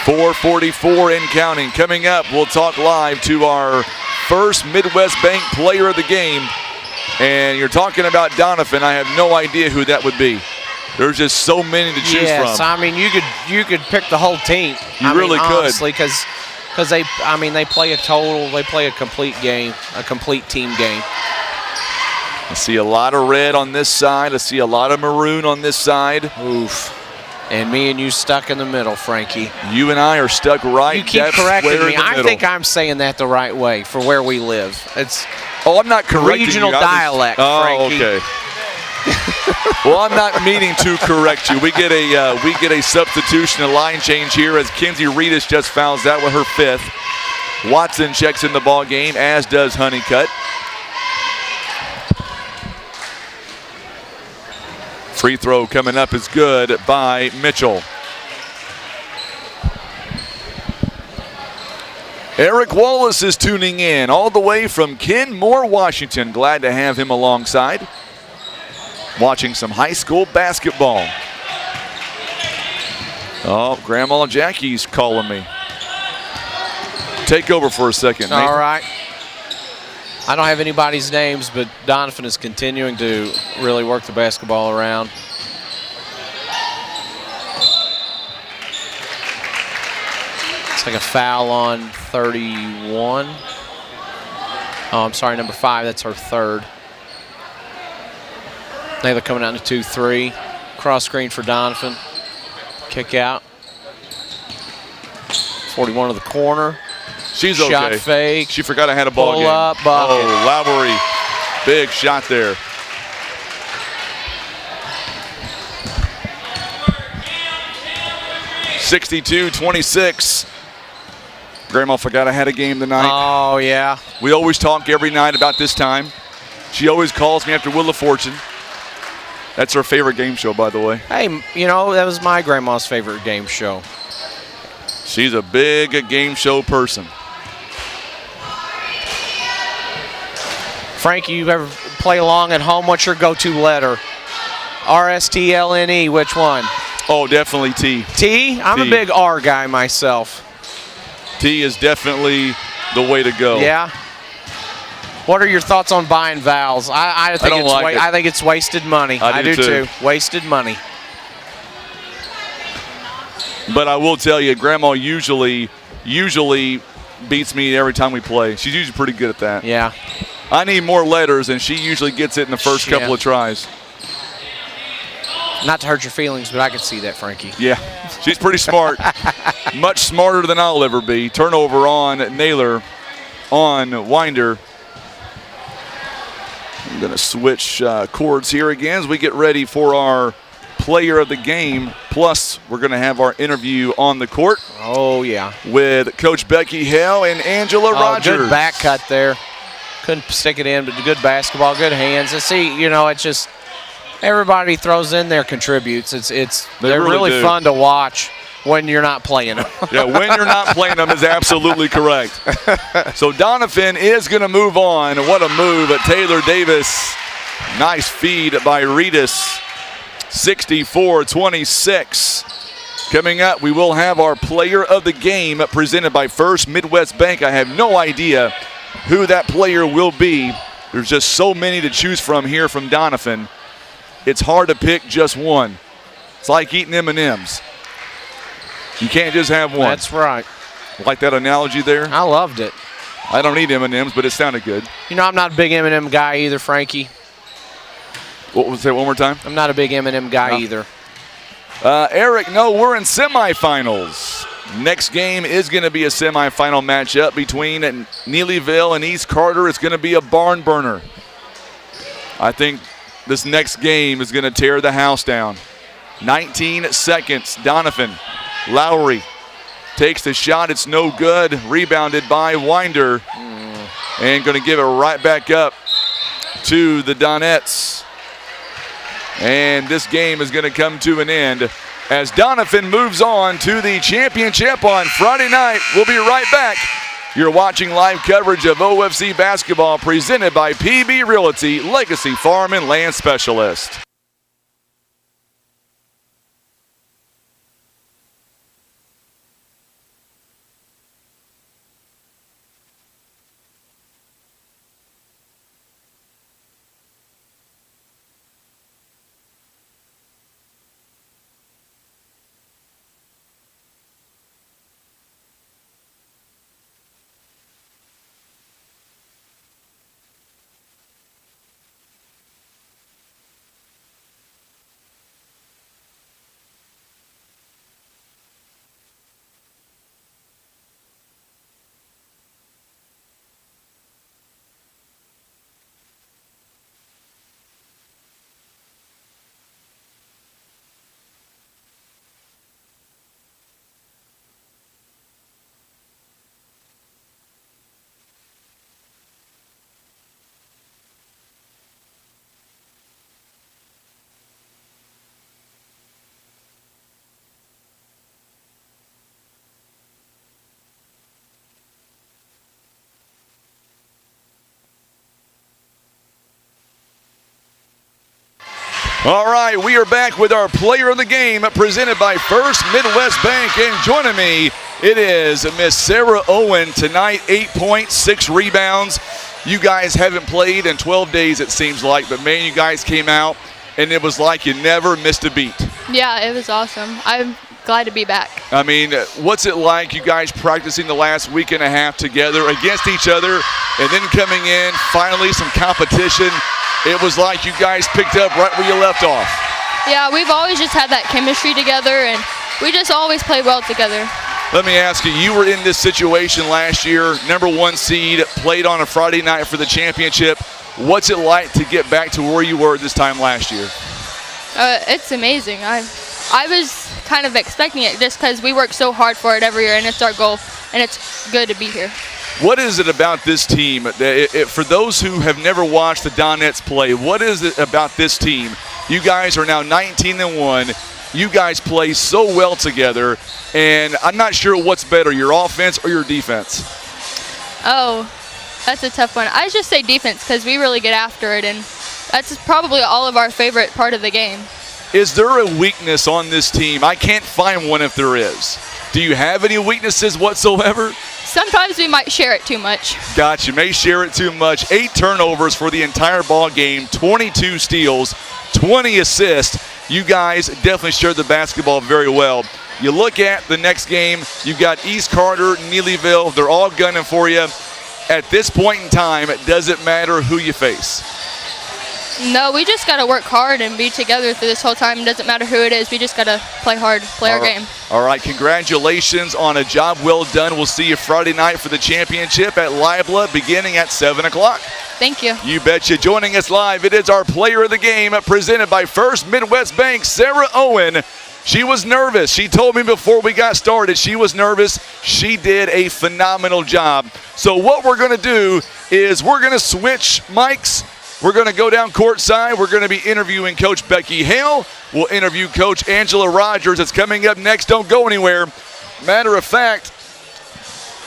4:44 and counting. Coming up, we'll talk live to our first Midwest Bank player of the game. And you're talking about Doniphan. I have no idea who that would be. There's just so many to choose from.
Yes, you could pick the whole team.
You really could.
Honestly, because they play a complete game, a complete team game.
I see a lot of red on this side. I see a lot of maroon on this side.
Oof. And me and you stuck in the middle, Frankie.
You and I are stuck right.
You keep correcting me. I think I'm saying that the right way for where we live. It's
I'm not correcting
regional
you.
dialect, Frankie.
Okay. Well, I'm not meaning to correct you. We get a substitution, a line change here as Kinsey Reedus just fouls out with her 5th. Watson checks in the ball game, as does Honeycutt. Free throw coming up is good by Mitchell. Eric Wallace is tuning in all the way from Kenmore, Washington. Glad to have him alongside. Watching some high school basketball. Oh, Grandma Jackie's calling me. Take over for a second, Nathan.
All right. I don't have anybody's names, but Doniphan is continuing to really work the basketball around. It's like a foul on 31. Oh, I'm sorry, number 5. That's her 3rd. Naylor coming out into 2-3. Cross screen for Doniphan. Kick out. 41 to the corner.
She's
shot
okay.
Fake.
She forgot I had a ball
Pull
game.
up, bucket.
Oh, Lowry. Big shot there. 62-26. Grandma forgot I had a game tonight.
Oh, yeah.
We always talk every night about this time. She always calls me after Wheel of Fortune. That's her favorite game show, by the way.
Hey, you know, that was my grandma's favorite game show.
She's a big game show person.
Frank, you ever play along at home? What's your go-to letter? R-S-T-L-N-E, which one?
Oh, definitely T.
T? I'm a big R guy myself.
T is definitely the way to go.
Yeah? What are your thoughts on buying vowels? I think
don't like it.
I think it's wasted money.
I do too.
Wasted money.
But I will tell you, Grandma usually beats me every time we play. She's usually pretty good at that.
Yeah.
I need more letters, and she usually gets it in the first couple of tries.
Not to hurt your feelings, but I can see that, Frankie.
Yeah, she's pretty smart. Much smarter than I'll ever be. Turnover on Naylor on Winder. I'm going to switch chords here again as we get ready for our player of the game. Plus, we're going to have our interview on the court.
Oh, yeah.
With Coach Becky Hale and Angela Rogers.
Good back cut there. Couldn't stick it in, but good basketball, good hands. And see, you know, it's just everybody throws in there, contributes. They're really fun to watch when you're not playing them.
Yeah, when you're not playing them is absolutely correct. So Doniphan is going to move on. What a move at Taylor Davis. Nice feed by Reedus. 64-26. Coming up, we will have our player of the game presented by First Midwest Bank. I have no idea who that player will be. There's just so many to choose from here from Doniphan. It's hard to pick just one. It's like eating M&Ms. You can't just have one.
That's right.
Like that analogy there?
I loved it.
I don't eat M&Ms, but it sounded good.
You know, I'm not a big M&M guy either, Frankie.
What was that one more time?
I'm not a big M&M guy either.
Eric, no, we're in semifinals. Next game is going to be a semifinal matchup between Neelyville and East Carter. It's going to be a barn burner. I think this next game is going to tear the house down. 19 seconds. Doniphan. Lowry takes the shot. It's no good. Rebounded by Winder. And going to give it right back up to the Donettes. And this game is going to come to an end as Doniphan moves on to the championship on Friday night. We'll be right back. You're watching live coverage of OFC basketball presented by PB Realty, Legacy Farm and Land Specialist. All right, we are back with our player of the game presented by First Midwest Bank. And joining me, it is Miss Sarah Owen tonight, 8 points, 6 rebounds. You guys haven't played in 12 days, it seems like, but man, you guys came out and it was like you never missed a beat.
Yeah, it was awesome. I'm glad to be back.
I mean, what's it like, you guys practicing the last week and a half together against each other and then coming in, finally some competition? It was like you guys picked up right where you left off.
Yeah, we've always just had that chemistry together, and we just always play well together.
Let me ask you, you were in this situation last year, number 1 seed, played on a Friday night for the championship. What's it like to get back to where you were this time last year?
It's amazing. I was kind of expecting it just because we work so hard for it every year, and it's our goal, and it's good to be here.
What is it about this team? For those who have never watched the Donettes play, what is it about this team? You guys are now 19-1. You guys play so well together, and I'm not sure what's better, your offense or your defense.
Oh, that's a tough one. I just say defense because we really get after it, and that's probably all of our favorite part of the game.
Is there a weakness on this team? I can't find one if there is. Do you have any weaknesses whatsoever?
Sometimes we might share it too much.
Gotcha. May share it too much. 8 turnovers for the entire ball game, 22 steals, 20 assists. You guys definitely shared the basketball very well. You look at the next game, you've got East Carter, Neelyville. They're all gunning for you. At this point in time, it doesn't matter who you face.
No, we just got to work hard and be together through this whole time. It doesn't matter who it is. We just got to play hard, play our game.
All right, congratulations on a job well done. We'll see you Friday night for the championship at Libla beginning at 7 o'clock.
Thank you.
You betcha. Joining us live, it is our player of the game presented by First Midwest Bank, Sarah Owen. She was nervous. She told me before we got started she was nervous. She did a phenomenal job. So what we're going to do is we're going to switch mics. We're going to go down courtside. We're going to be interviewing Coach Becky Hale. We'll interview Coach Angela Rogers. It's coming up next. Don't go anywhere. Matter of fact,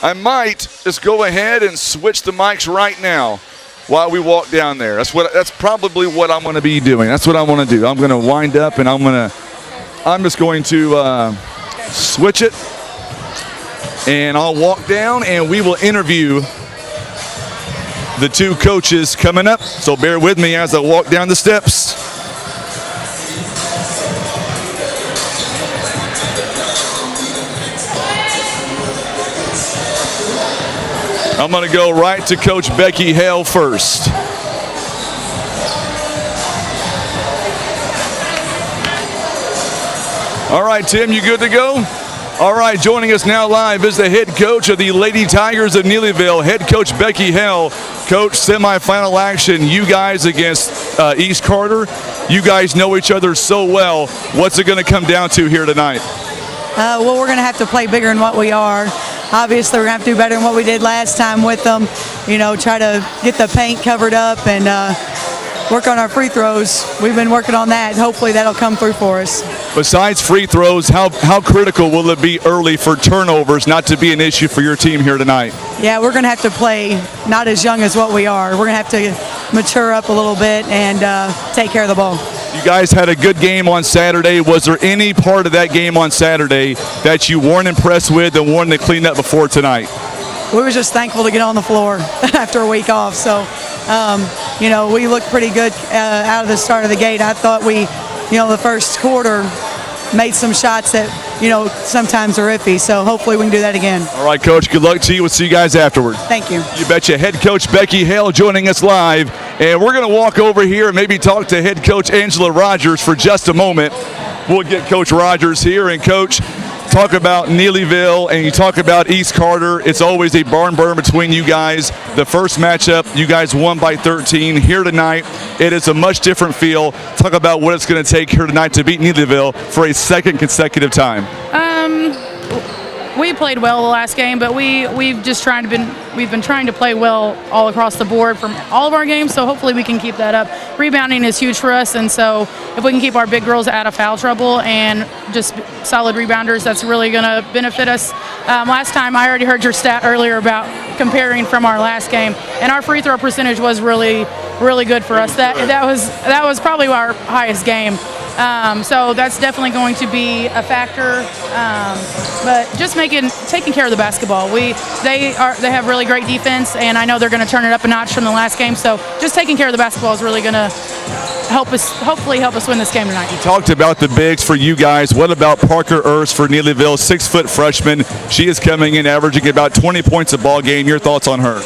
I might just go ahead and switch the mics right now while we walk down there. That's probably what I'm going to be doing. That's what I want to do. I'm going to wind up and I'm just going to switch it, and I'll walk down and we will interview the two coaches coming up. So bear with me as I walk down the steps. I'm going to go right to Coach Becky Hale first. All right, Tim, you good to go? All right, joining us now live is the head coach of the Lady Tigers of Neelyville, head coach Becky Hale. Coach, semifinal action, you guys against East Carter. You guys know each other so well. What's it going to come down to here tonight?
Well, we're going to have to play bigger than what we are. Obviously, we're going to have to do better than what we did last time with them. You know, try to get the paint covered up and work on our free throws. We've been working on that. Hopefully that'll come through for us.
Besides free throws, how critical will it be early for turnovers not to be an issue for your team here tonight?
Yeah, we're going to have to play not as young as what we are. We're going to have to mature up a little bit and take care of the ball.
You guys had a good game on Saturday. Was there any part of that game on Saturday that you weren't impressed with and wanted to clean up before tonight?
We were just thankful to get on the floor after a week off. So, you know, we looked pretty good out of the start of the gate. I thought we, you know, the first quarter made some shots that, you know, sometimes are iffy. So hopefully we can do that again.
All right, Coach, good luck to you. We'll see you guys afterward.
Thank you.
You betcha. Head coach Becky Hale joining us live. And we're going to walk over here and maybe talk to head coach Angela Rogers for just a moment. We'll get Coach Rogers here. And, Coach, talk about Neelyville and you talk about East Carter. It's always a barn burn between you guys. The first matchup, you guys won by 13. Here tonight, it is a much different feel. Talk about what it's going to take here tonight to beat Neelyville for a second consecutive time.
We played well the last game, but we've been trying to play well all across the board from all of our games. So hopefully we can keep that up. Rebounding is huge for us, and so if we can keep our big girls out of foul trouble and just solid rebounders, that's really going to benefit us. Last time, I already heard your stat earlier about comparing from our last game, and our free throw percentage was really good for us. That was probably our highest game. So that's definitely going to be a factor, but just taking care of the basketball. They have really great defense, and I know they're going to turn it up a notch from the last game. So just taking care of the basketball is really going to hopefully help us win this game tonight.
You talked about the bigs for you guys. What about Parker Urs for Neelyville, 6-foot freshman? She is coming in averaging about 20 points a ball game. Your thoughts on her?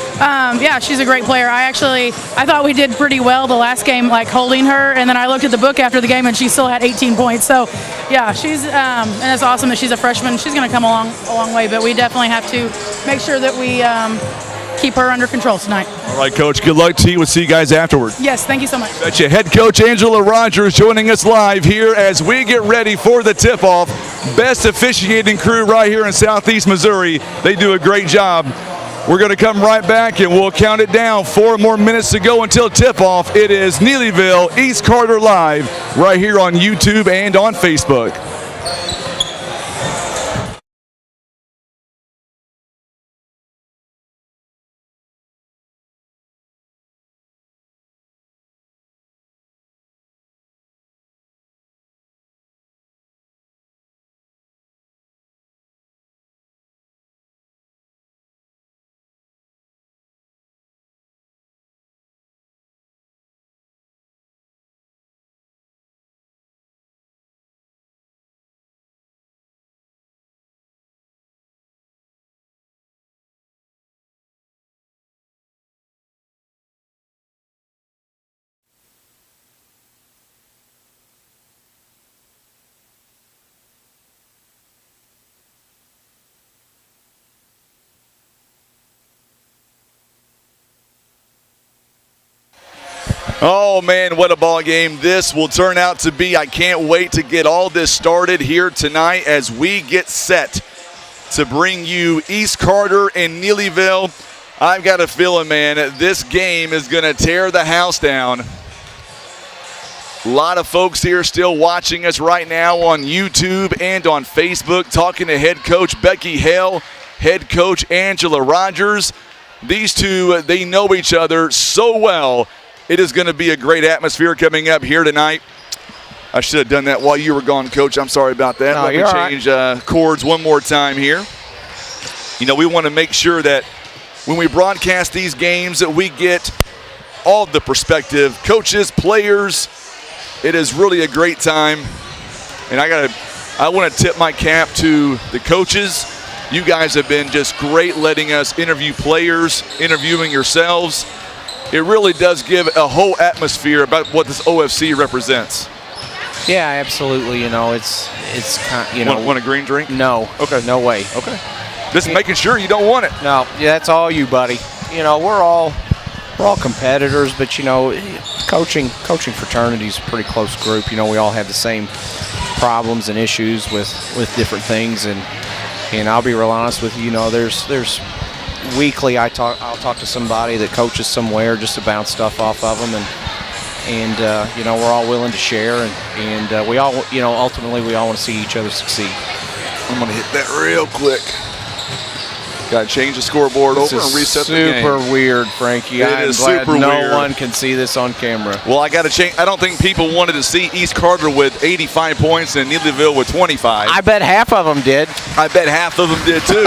Yeah, she's a great player. I thought we did pretty well the last game, like holding her, and then I looked at the book after the game and she still had 18 points. So yeah, and it's awesome that she's a freshman. She's going to come a long way, but we definitely have to make sure that we keep her under control tonight.
All right, Coach, good luck to you. We'll see you guys afterward.
Yes, thank you so much.
Betcha. Head coach Angela Rogers joining us live here as we get ready for the tip-off. Best officiating crew right here in Southeast Missouri. They do a great job. We're going to come right back and we'll count it down. 4 more minutes to go until tip-off. It is Neelyville, East Carter Live right here on YouTube and on Facebook. Oh, man, what a ball game this will turn out to be. I can't wait to get all this started here tonight as we get set to bring you East Carter and Neelyville. I've got a feeling, man, this game is going to tear the house down. A lot of folks here still watching us right now on YouTube and on Facebook, talking to head coach Becky Hale, head coach Angela Rogers. These two, they know each other so well. It is going to be a great atmosphere coming up here tonight. I should have done that while you were gone, Coach. I'm sorry about that.
No,
Let me change chords one more time here. You know, we want to make sure that when we broadcast these games that we get all the perspective, coaches, players. It is really a great time. And I want to tip my cap to the coaches. You guys have been just great letting us interview players, interviewing yourselves. It really does give a whole atmosphere about what this OFC represents.
Yeah, absolutely. You know, it's kind of, you know.
Want a green drink?
No.
Okay.
No way.
Okay. Just making sure you don't want it.
No. Yeah, that's all you, buddy. You know, we're all competitors, but you know, coaching fraternity is a pretty close group. You know, we all have the same problems and issues with different things, and I'll be real honest with you. You know, there's weekly I'll talk to somebody that coaches somewhere just to bounce stuff off of them, and you know, we're all willing to share, and we all, you know, ultimately we all want to see each other succeed.
I'm gonna hit that real quick. Got to change the scoreboard over and reset the game.
Super weird, Frankie. I'm glad no one can see this on camera.
Well, I got to change. I don't think people wanted to see East Carter with 85 points and Neelyville with 25.
I bet half of them did.
I bet half of them did too.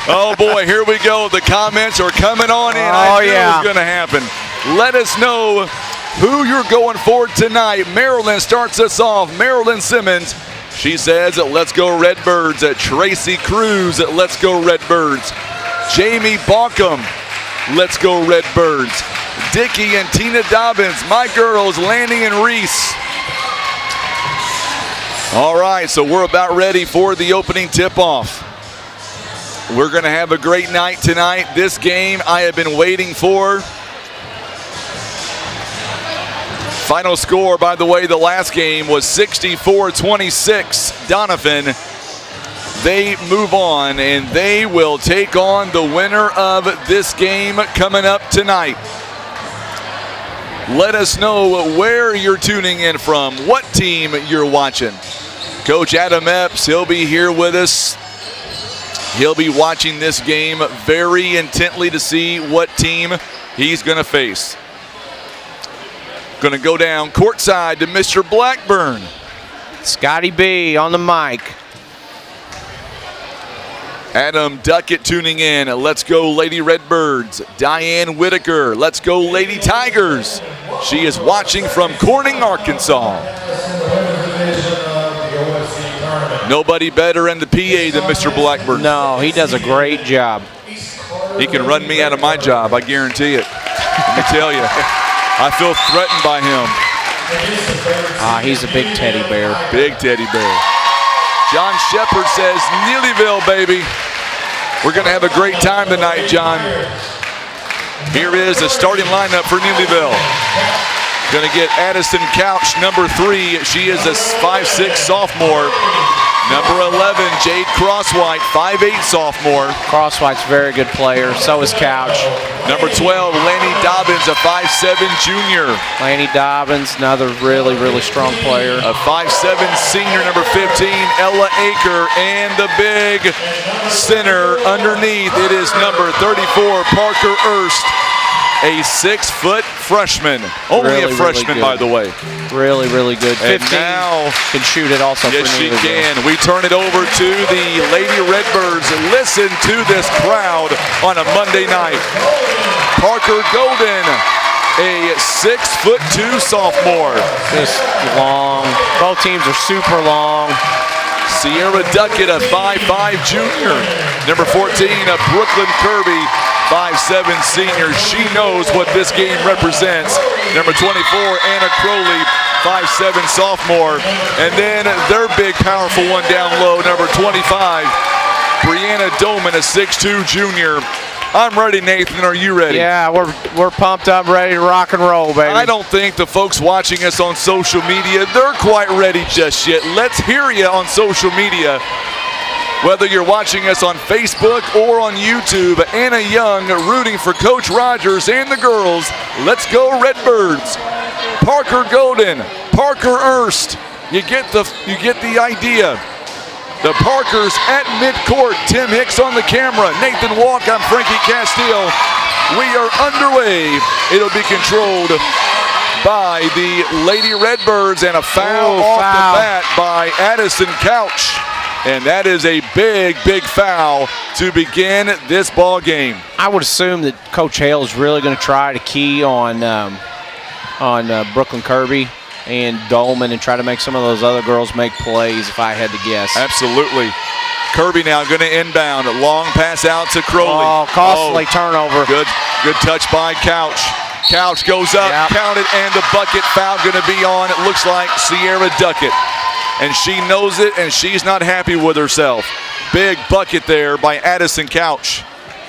Oh boy, here we go. The comments are coming on in.
Oh,
I knew it was going to happen. Let us know who you're going for tonight. Marilyn starts us off. Marilyn Simmons. She says, let's go Redbirds. Tracy Cruz, let's go Redbirds. Jamie Balkum, let's go Redbirds. Dickey and Tina Dobbins, my girls, Lanny and Reese. All right, so we're about ready for the opening tip-off. We're going to have a great night tonight. This game I have been waiting for. Final score, by the way, the last game was 64-26. Doniphan. They move on, and they will take on the winner of this game coming up tonight. Let us know where you're tuning in from, what team you're watching. Coach Adam Epps, he'll be here with us. He'll be watching this game very intently to see what team he's going to face. Going to go down courtside to Mr. Blackburn.
Scotty B on the mic.
Adam Duckett tuning in. Let's go Lady Redbirds. Diane Whitaker. Let's go Lady Tigers. She is watching from Corning, Arkansas. Nobody better in the PA than Mr. Blackburn.
No, he does a great job.
He can run me out of my job, I guarantee it. Let me tell you, I feel threatened by him.
He's a big teddy bear.
Big teddy bear. John Shepard says, Neelyville, baby. We're going to have a great time tonight, John. Here is the starting lineup for Neelyville. Going to get Addison Couch, number 3. She is a 5'6" sophomore. Number 11, Jade Crosswhite, 5'8" sophomore.
Crosswhite's a very good player. So is Couch.
Number 12, Lanny Dobbins, a 5'7" junior.
Lanny Dobbins, another really, really strong player.
A 5'7" senior, number 15, Ella Aker. And the big center underneath, it is number 34, Parker Erst. A 6-foot freshman. Only a freshman, by the way.
Really, really good. 15
and now
can shoot it also.
Yes, she can. We turn it over to the Lady Redbirds. Listen to this crowd on a Monday night. Parker Golden, a 6'2" sophomore.
Just long. Both teams are super long.
Sierra Duckett, a 5'5" junior. Number 14, a Brooklyn Kirby, 5'7" senior. She knows what this game represents. Number 24, Anna Crowley, 5'7" sophomore. And then their big, powerful one down low, number 25, Brianna Doman, a 6'2" junior. I'm ready, Nathan. Are you ready?
Yeah, we're pumped up, ready to rock and roll, baby.
I don't think the folks watching us on social media, they're quite ready just yet. Let's hear you on social media. Whether you're watching us on Facebook or on YouTube, Anna Young rooting for Coach Rogers and the girls. Let's go Redbirds. Parker Golden, Parker Erst. You get the idea. The Parkers at midcourt. Tim Hicks on the camera. Nathan Walk, I'm Frankie Castile. We are underway. It'll be controlled by the Lady Redbirds, and a foul off the bat by Addison Couch. And that is a big, big foul to begin this ball game.
I would assume that Coach Hale is really going to try to key on Brooklyn Kirby and Dolman and try to make some of those other girls make plays, if I had to guess.
Absolutely. Kirby now going to inbound. A long pass out to Crowley.
Oh, costly turnover.
Good touch by Couch. Couch goes up, counted, and the bucket foul going to be on, it looks like, Sierra Duckett. And she knows it, and she's not happy with herself. Big bucket there by Addison Couch.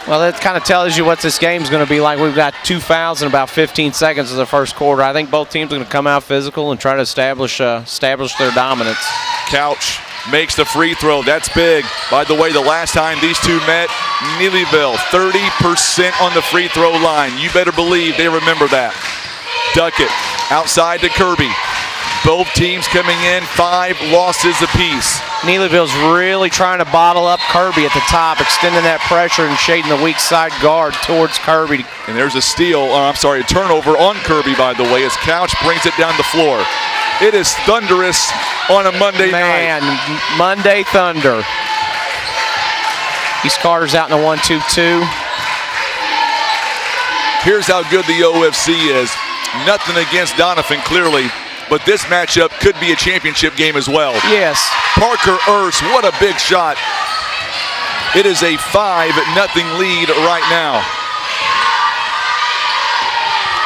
Well, that kind of tells you what this game's going to be like. We've got 2 fouls in about 15 seconds of the first quarter. I think both teams are going to come out physical and try to establish their dominance.
Couch makes the free throw. That's big. By the way, the last time these two met, Neelyville, 30% on the free throw line. You better believe they remember that. Duckett outside to Kirby. Both teams coming in 5 losses apiece.
Neelyville's really trying to bottle up Kirby at the top, extending that pressure and shading the weak side guard towards Kirby.
And there's a a turnover on Kirby, by the way, as Couch brings it down the floor. It is thunderous on a Monday night.
Monday Thunder. East Carter's out in the 1-2-2.
Here's how good the OFC is. Nothing against Doniphan, clearly. But this matchup could be a championship game as well.
Yes.
Parker Erst, what a big shot. It is a 5-0 lead right now.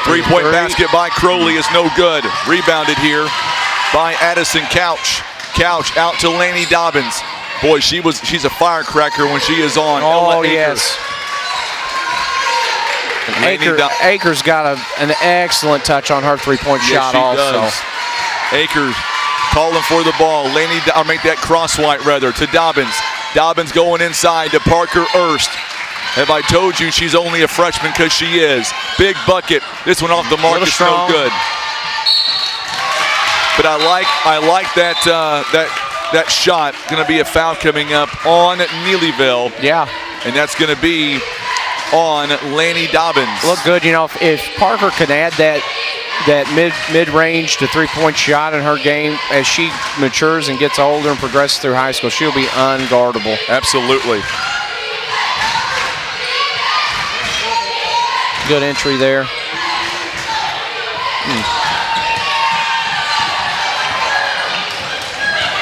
Three-point basket by Crowley is no good. Rebounded here by Addison Couch. Couch out to Lanny Dobbins. Boy, she's a firecracker when she is on.
Oh, yes. Akers got an excellent touch on her three-point shot also.
Does. Akers calling for the ball. I'll make that cross-white rather to Dobbins. Dobbins going inside to Parker Erst. Have I told you she's only a freshman? Because she is. Big bucket. This one off the mark is no good. But I like that shot. Going to be a foul coming up on Neelyville.
Yeah.
And that's going to be on Lanny Dobbins.
Look good, if Parker can add that mid-range to three-point shot in her game as she matures and gets older and progresses through high school, she'll be unguardable.
Absolutely.
Good entry there.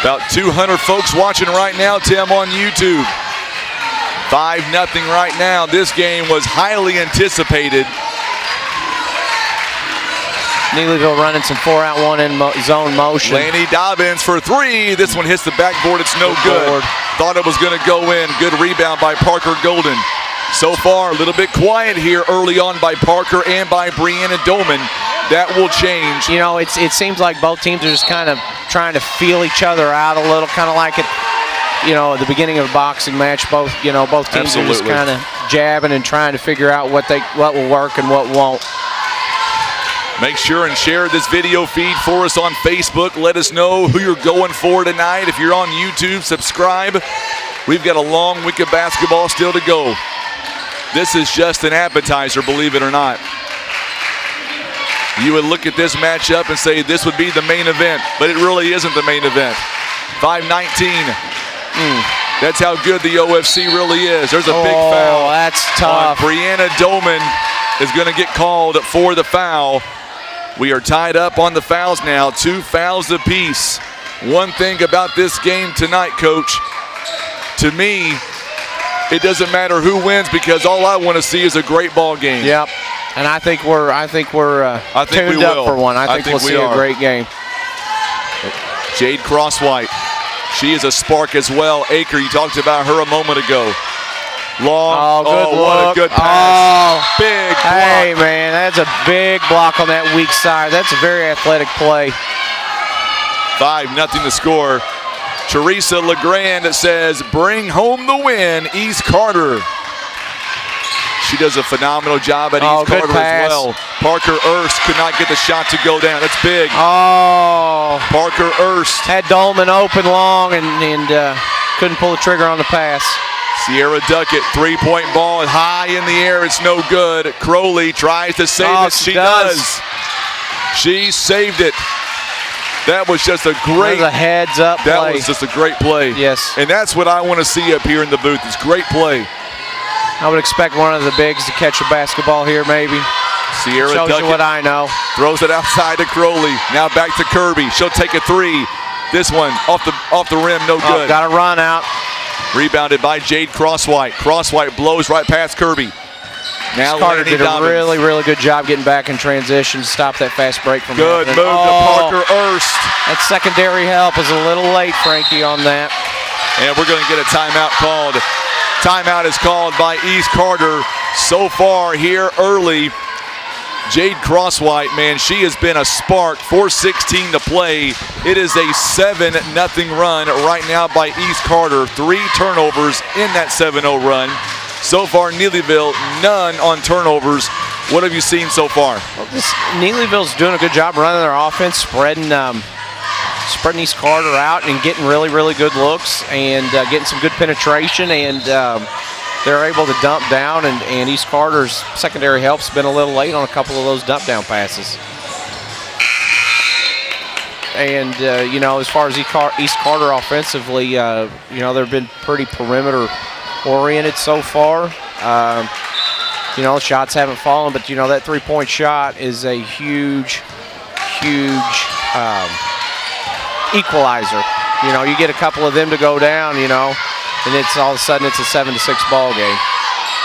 About 200 folks watching right now, Tim, on YouTube. 5-0 right now. This game was highly anticipated.
Neelyville running some 4-out-1 in zone motion.
Lanny Dobbins for 3. This one hits the backboard. It's no good. Thought it was going to go in. Good rebound by Parker Golden. So far, a little bit quiet here early on by Parker and by Brianna Dolman. That will change.
You know, it seems like both teams are just kind of trying to feel each other out a little, kind of like at the beginning of a boxing match. Both teams
Absolutely.
are just kind of jabbing and trying to figure out what will work and what won't.
Make sure and share this video feed for us on Facebook. Let us know who you're going for tonight. If you're on YouTube, subscribe. We've got a long week of basketball still to go. This is just an appetizer, believe it or not. You would look at this matchup and say this would be the main event, but it really isn't the main event. 5:19. That's how good the OFC really is. There's a big foul.
Oh, that's tough.
Brianna Dolman is going to get called for the foul. We are tied up on the fouls now, 2 fouls apiece. One thing about this game tonight, Coach, to me, it doesn't matter who wins because all I want to see is a great ball game.
Yep. And I think we're tuned up for one. I think we'll see a great game.
Jade Crosswhite, she is a spark as well. Aker, you talked about her a moment ago. Long.
Good
what
look.
a good pass. Big block.
Hey, man, that's a big block on that weak side. That's a very athletic play.
5-0 to score. Teresa LeGrand says, bring home the win, East Carter. She does a phenomenal job at East Carter as well. Parker Erst could not get the shot to go down. That's big. Parker Erst.
Had Dolman open long and couldn't pull the trigger on the pass.
Sierra Duckett, 3-point ball high in the air. It's no good. Crowley tries to save it. She does. She saved it. That was just a great.
That was a heads-up play.
That was just a great play.
Yes.
And that's what I want to see up here in the booth. It's great play.
I would expect one of the bigs to catch a basketball here, maybe.
Sierra
Shows
Duckett
you what I know.
Throws it outside to Crowley. Now back to Kirby. She'll take a 3. This one off the rim, no good.
Got a run out.
Rebounded by Jade Crosswhite. Crosswhite blows right past Kirby. Now
Carter did a
Dobbins.
really good job getting back in transition to stop that fast break from
good
happening.
move to Parker Erst.
That secondary help was a little late, Frankie, on that.
And we're going to get a timeout called. Timeout is called by East Carter. So far here early, Jade Crosswhite, man, she has been a spark. 4:16 to play. It is a 7-0 run right now by East Carter. 3 turnovers in that 7-0 run. So far, Neelyville, none on turnovers. What have you seen so far?
Well, Neelyville's doing a good job running their offense, spreading East Carter out and getting really good looks and getting some good penetration, and they're able to dump down, and East Carter's secondary help's been a little late on a couple of those dump down passes. And as far as East Carter offensively, they've been pretty perimeter oriented so far. Shots haven't fallen, but that 3-point shot is a huge equalizer. You get a couple of them to go down, and it's all of a sudden it's a 7-6 ball game.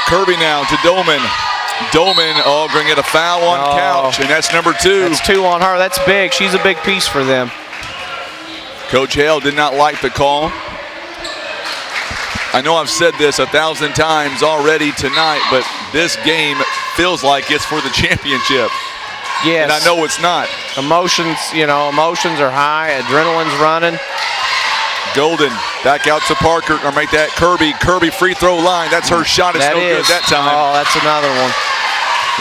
Kirby now to Dolman. Dolman, going to get a foul on Couch, and that's number 2.
That's 2 on her. That's big. She's a big piece for them.
Coach Hale did not like the call. I know I've said this 1,000 times already tonight, but this game feels like it's for the championship.
Yes.
And I know it's not.
Emotions are high. Adrenaline's running.
Golden back out to Parker, or make that Kirby free throw line. That's her shot. It's no good that time.
Oh, that's another one.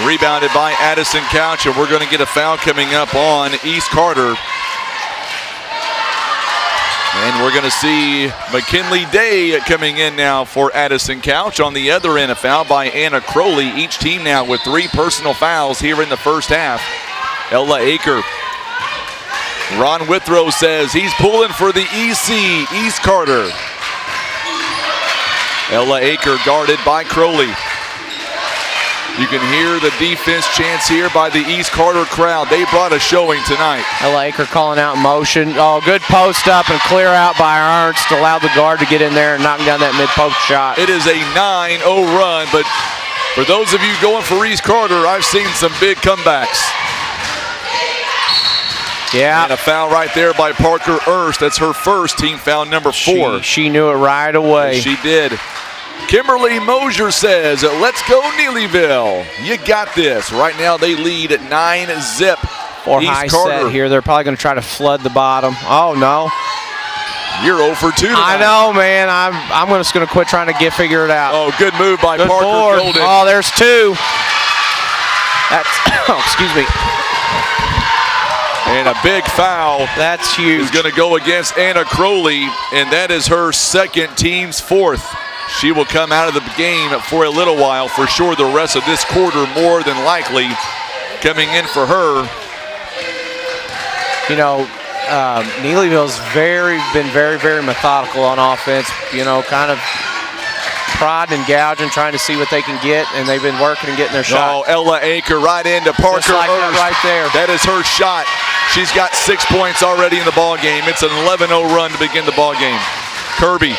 Rebounded by Addison Couch, and we're going to get a foul coming up on East Carter. And we're going to see McKinley Day coming in now for Addison Couch. On the other end, a foul by Anna Crowley. Each team now with 3 personal fouls here in the first half. Ella Aker. Ron Withrow says he's pulling for the EC, East Carter. Ella Aker guarded by Crowley. You can hear the defense chants here by the East Carter crowd. They brought a showing tonight.
Ella Aker calling out in motion. Oh, good post up and clear out by Ernst. Allowed the guard to get in there and knock down that mid-post shot.
It is a 9-0 run, but for those of you going for East Carter, I've seen some big comebacks.
Yeah.
And a foul right there by Parker Erst. That's her first, team foul number 4.
She knew it right away.
She did. Kimberly Mosier says, let's go Neelyville. You got this. Right now they lead at 9-zip.
Or high set here. They're probably going to try to flood the bottom. Oh, no.
You're 0 for 2 tonight.
I know, man. I'm just going to quit trying to figure it out.
Oh, good move by Parker Golden.
Oh, there's 2. That's, oh, excuse me.
And a big foul.
That's huge.
Is going to go against Anna Crowley, and that is her second, team's 4th. She will come out of the game for a little while. For sure, the rest of this quarter, more than likely, coming in for her.
You know, Neelyville's been very methodical on offense. You know, kind of prodding and gouging, trying to see what they can get, and they've been working and getting their shot.
Oh, Ella Aker right into Parker.
Just like that right there.
That is her shot. She's got 6 points already in the ball game. It's an 11-0 run to begin the ball game. Kirby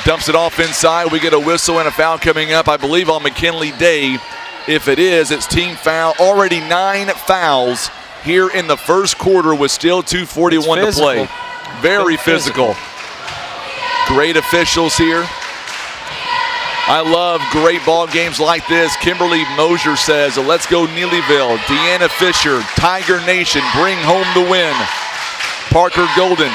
dumps it off inside. We get a whistle and a foul coming up, I believe, on McKinley Day. If it is, it's team foul. Already 9 fouls here in the first quarter with still 2:41 to play. Very physical. Great officials here. I love great ball games like this. Kimberly Mosier says, let's go Neelyville. Deanna Fisher, Tiger Nation, bring home the win. Parker Golden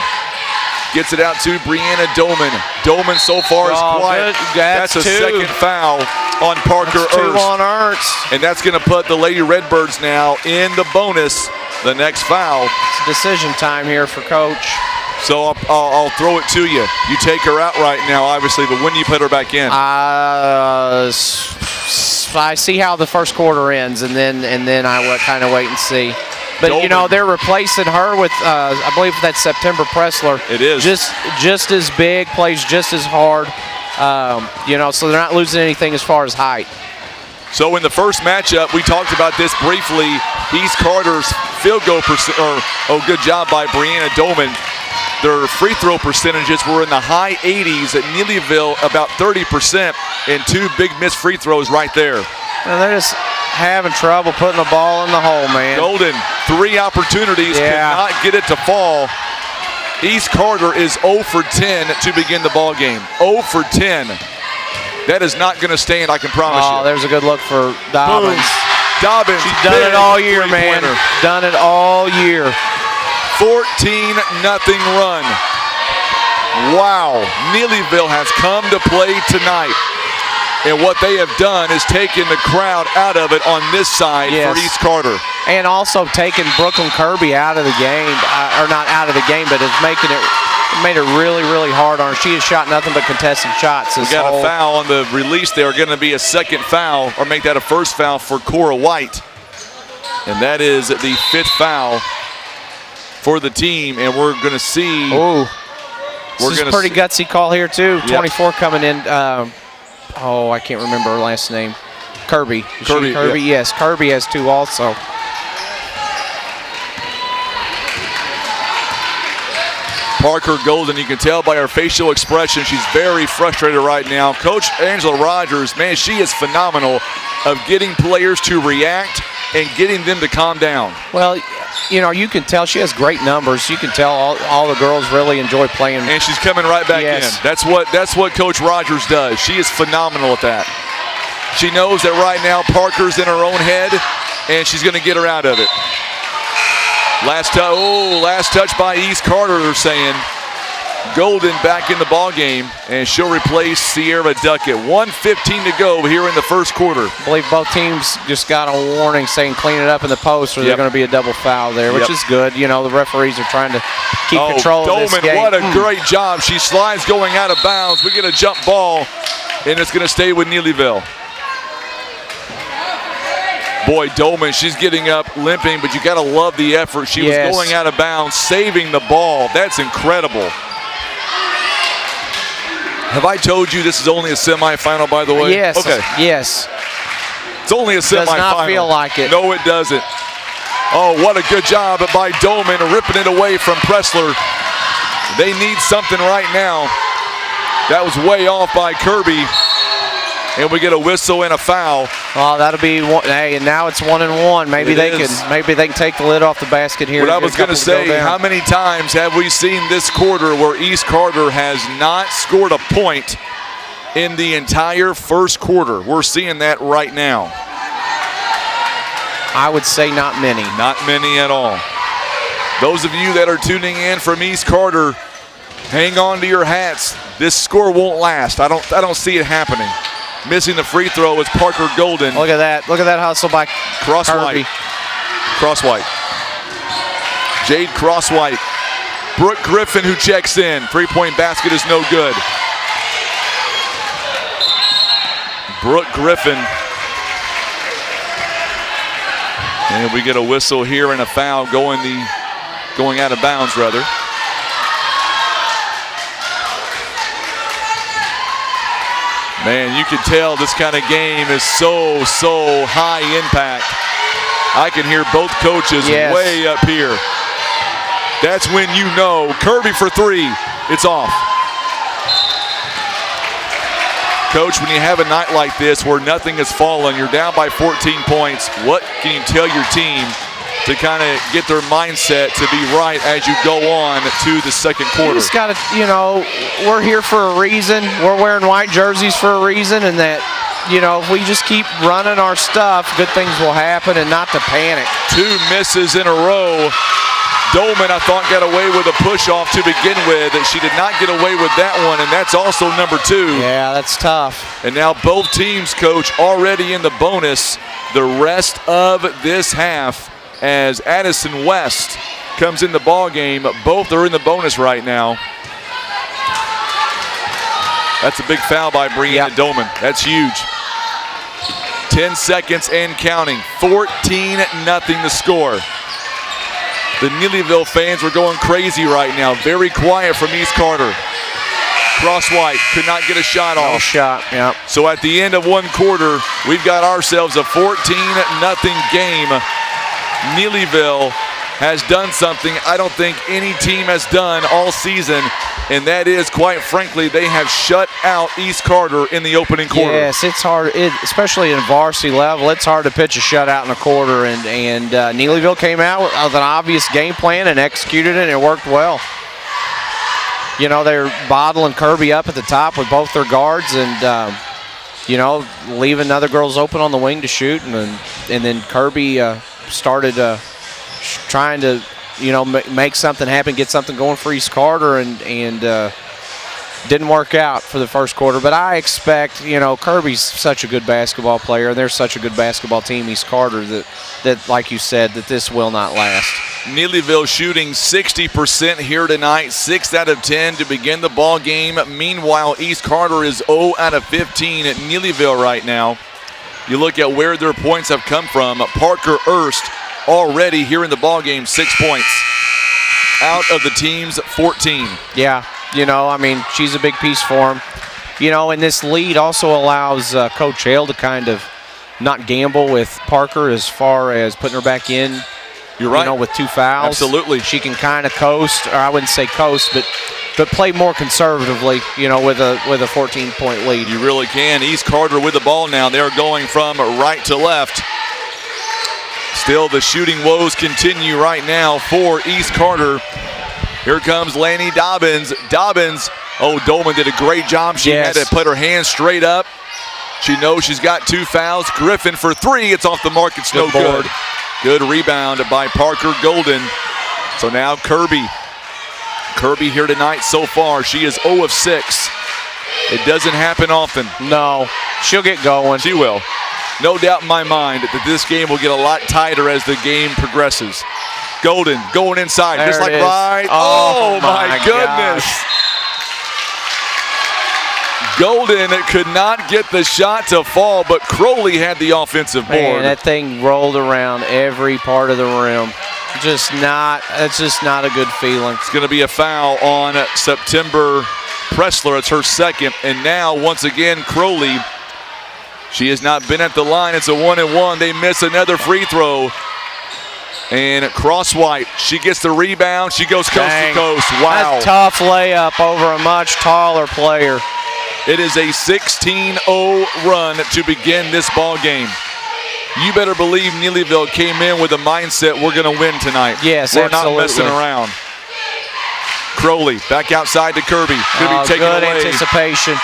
gets it out to Brianna Doman. Doman so far is quiet. That's a
2.
second foul on Parker
That's 2
Ernst.
on Ernst.
And that's going to put the Lady Redbirds now in the bonus. The next foul.
It's decision time here for Coach.
So I'll throw it to you. You take her out right now, obviously, but when do you put her back in?
I see how the first quarter ends, and then I kind of wait and see. But you know, they're replacing her with I believe that's September Pressler.
It is
just as big, plays just as hard. You know, so they're not losing anything as far as height.
So in the first matchup, we talked about this briefly. East Carter's field goal good job by Brianna Doman. Their free throw percentages were in the high 80s at Neelyville, about 30%, and 2 big missed free throws right there.
And they're just having trouble putting the ball in the hole, man.
Golden, 3 opportunities, could not get it to fall. East Carter is 0 for 10 to begin the ball game. 0 for 10. That is not going to stand, I can promise you.
Oh, there's a good look for Dobbins.
Boom. Dobbins,
she's done it all year, man. Done it all year.
14-0 run. Wow, Neelyville has come to play tonight. And what they have done is taken the crowd out of it on this side for East Carter.
And also taken Brooklyn Kirby out of the game, or not out of the game, but it's made it really hard on her. She has shot nothing but contested shots.
We got a foul on the release there. Going to be a second foul, or make that a first foul for Cora White. And that is the 5th foul for the team, and we're going to see.
Oh, this is a pretty gutsy call here too. 24 coming in. I can't remember her last name. Kirby. Kirby, yes. Kirby has 2 also.
Parker Golden, you can tell by her facial expression, she's very frustrated right now. Coach Angela Rogers, man, she is phenomenal of getting players to react and getting them to calm down.
Well, you know, you can tell she has great numbers. You can tell all the girls really enjoy playing.
And she's coming right back in. That's what Coach Rogers does. She is phenomenal at that. She knows that right now Parker's in her own head, and she's going to get her out of it. Last touch by East Carter, they're saying. Golden back in the ball game, and she'll replace Sierra Duckett. 1:15 to go here in the first quarter.
I believe both teams just got a warning saying clean it up in the post, or there's going to be a double foul there, which is good. You know, the referees are trying to keep control of this game.
What a great job. She slides going out of bounds. We get a jump ball, and it's going to stay with Neelyville. Boy, Doman, she's getting up limping, but you got to love the effort. She was going out of bounds, saving the ball. That's incredible. Have I told you this is only a semifinal, by the way?
Yes.
Okay.
Yes.
It's only a semifinal.
Does not feel like it.
No, it doesn't. Oh, what a good job by Doman, ripping it away from Pressler. They need something right now. That was way off by Kirby. And we get a whistle and a foul.
Oh, that'll be one. Hey, and now it's 1-1. Maybe they can take the lid off the basket here.
What I was going to say, how many times have we seen this quarter where East Carter has not scored a point in the entire first quarter. We're seeing that right now.
I would say not many.
Not many at all. Those of you that are tuning in from East Carter, hang on to your hats. This score won't last. I don't see it happening. Missing the free throw is Parker Golden.
Look at that. Look at that hustle by
Crosswhite. Crosswhite. Jade Crosswhite. Brooke Griffin who checks in. Three-point basket is no good. Brooke Griffin. And we get a whistle here and a foul going out of bounds, rather. Man, you can tell this kind of game is so high impact. I can hear both coaches way up here. That's when you know. Kirby for three. It's off. Coach, when you have a night like this where nothing has fallen, you're down by 14 points, what can you tell your team to kind of get their mindset to be right as you go on to the second quarter?
You just got to, we're here for a reason. We're wearing white jerseys for a reason, and that, if we just keep running our stuff, good things will happen, and not to panic.
2 misses in a row. Dolman, I thought, got away with a push-off to begin with. She did not get away with that one, and that's also number 2.
Yeah, that's tough.
And now both teams, Coach, already in the bonus the rest of this half as Addison West comes in the ball game. Both are in the bonus right now. That's a big foul by Brianna Dolman. That's huge. 10 seconds and counting. 14-0 the score. The Neelyville fans were going crazy right now. Very quiet from East Carter. Crosswhite could not get a shot off.
No shot, yeah.
So at the end of one quarter, we've got ourselves a 14-0 game. Neelyville has done something I don't think any team has done all season, and that is, quite frankly, they have shut out East Carter in the opening quarter.
Yes, it's hard, especially in varsity level. It's hard to pitch a shutout in a quarter, and Neelyville came out with an obvious game plan and executed it, and it worked well. They're bottling Kirby up at the top with both their guards, and leaving other girls open on the wing to shoot, and then Kirby started trying to make something happen, get something going for East Carter, and didn't work out for the first quarter. But I expect, Kirby's such a good basketball player, and they're such a good basketball team, East Carter, that like you said, that this will not last.
Neelyville shooting 60% here tonight, 6 out of 10 to begin the ball game. Meanwhile, East Carter is 0 out of 15 at Neelyville right now. You look at where their points have come from. Parker Erst already here in the ball game, 6 points out of the team's 14.
Yeah, she's a big piece for him. And this lead also allows Coach Hale to kind of not gamble with Parker as far as putting her back in.
You're right.
With 2 fouls.
Absolutely.
She can kind of coast, or I wouldn't say coast, but play more conservatively, with a 14-point lead.
You really can. East Carter with the ball now. They're going from right to left. Still, the shooting woes continue right now for East Carter. Here comes Lanny Dobbins. Dolman did a great job. She had to put her hands straight up. She knows she's got 2 fouls. Griffin for 3. It's off the mark. It's no good. Good rebound by Parker Golden. So now Kirby. Kirby here tonight so far. She is 0 of 6. It doesn't happen often.
No, she'll get going.
She will. No doubt in my mind that this game will get a lot tighter as the game progresses. Golden going inside, just like right. Oh my goodness. Golden could not get the shot to fall, but Crowley had the offensive board.
Man, that thing rolled around every part of the rim. That's just not a good feeling.
It's going to be a foul on September Pressler. It's her second. And now, once again, Crowley, she has not been at the line. It's a 1-and-1. They miss another free throw. And Crosswhite, she gets the rebound. She goes coast to coast. Wow.
That's a tough layup over a much taller player.
It is a 16-0 run to begin this ball game. You better believe Neelyville came in with a mindset, we're going to win tonight.
Yes,
we're
absolutely.
not messing around. Crowley back outside to Kirby. Could be taken
good
away.
Anticipation.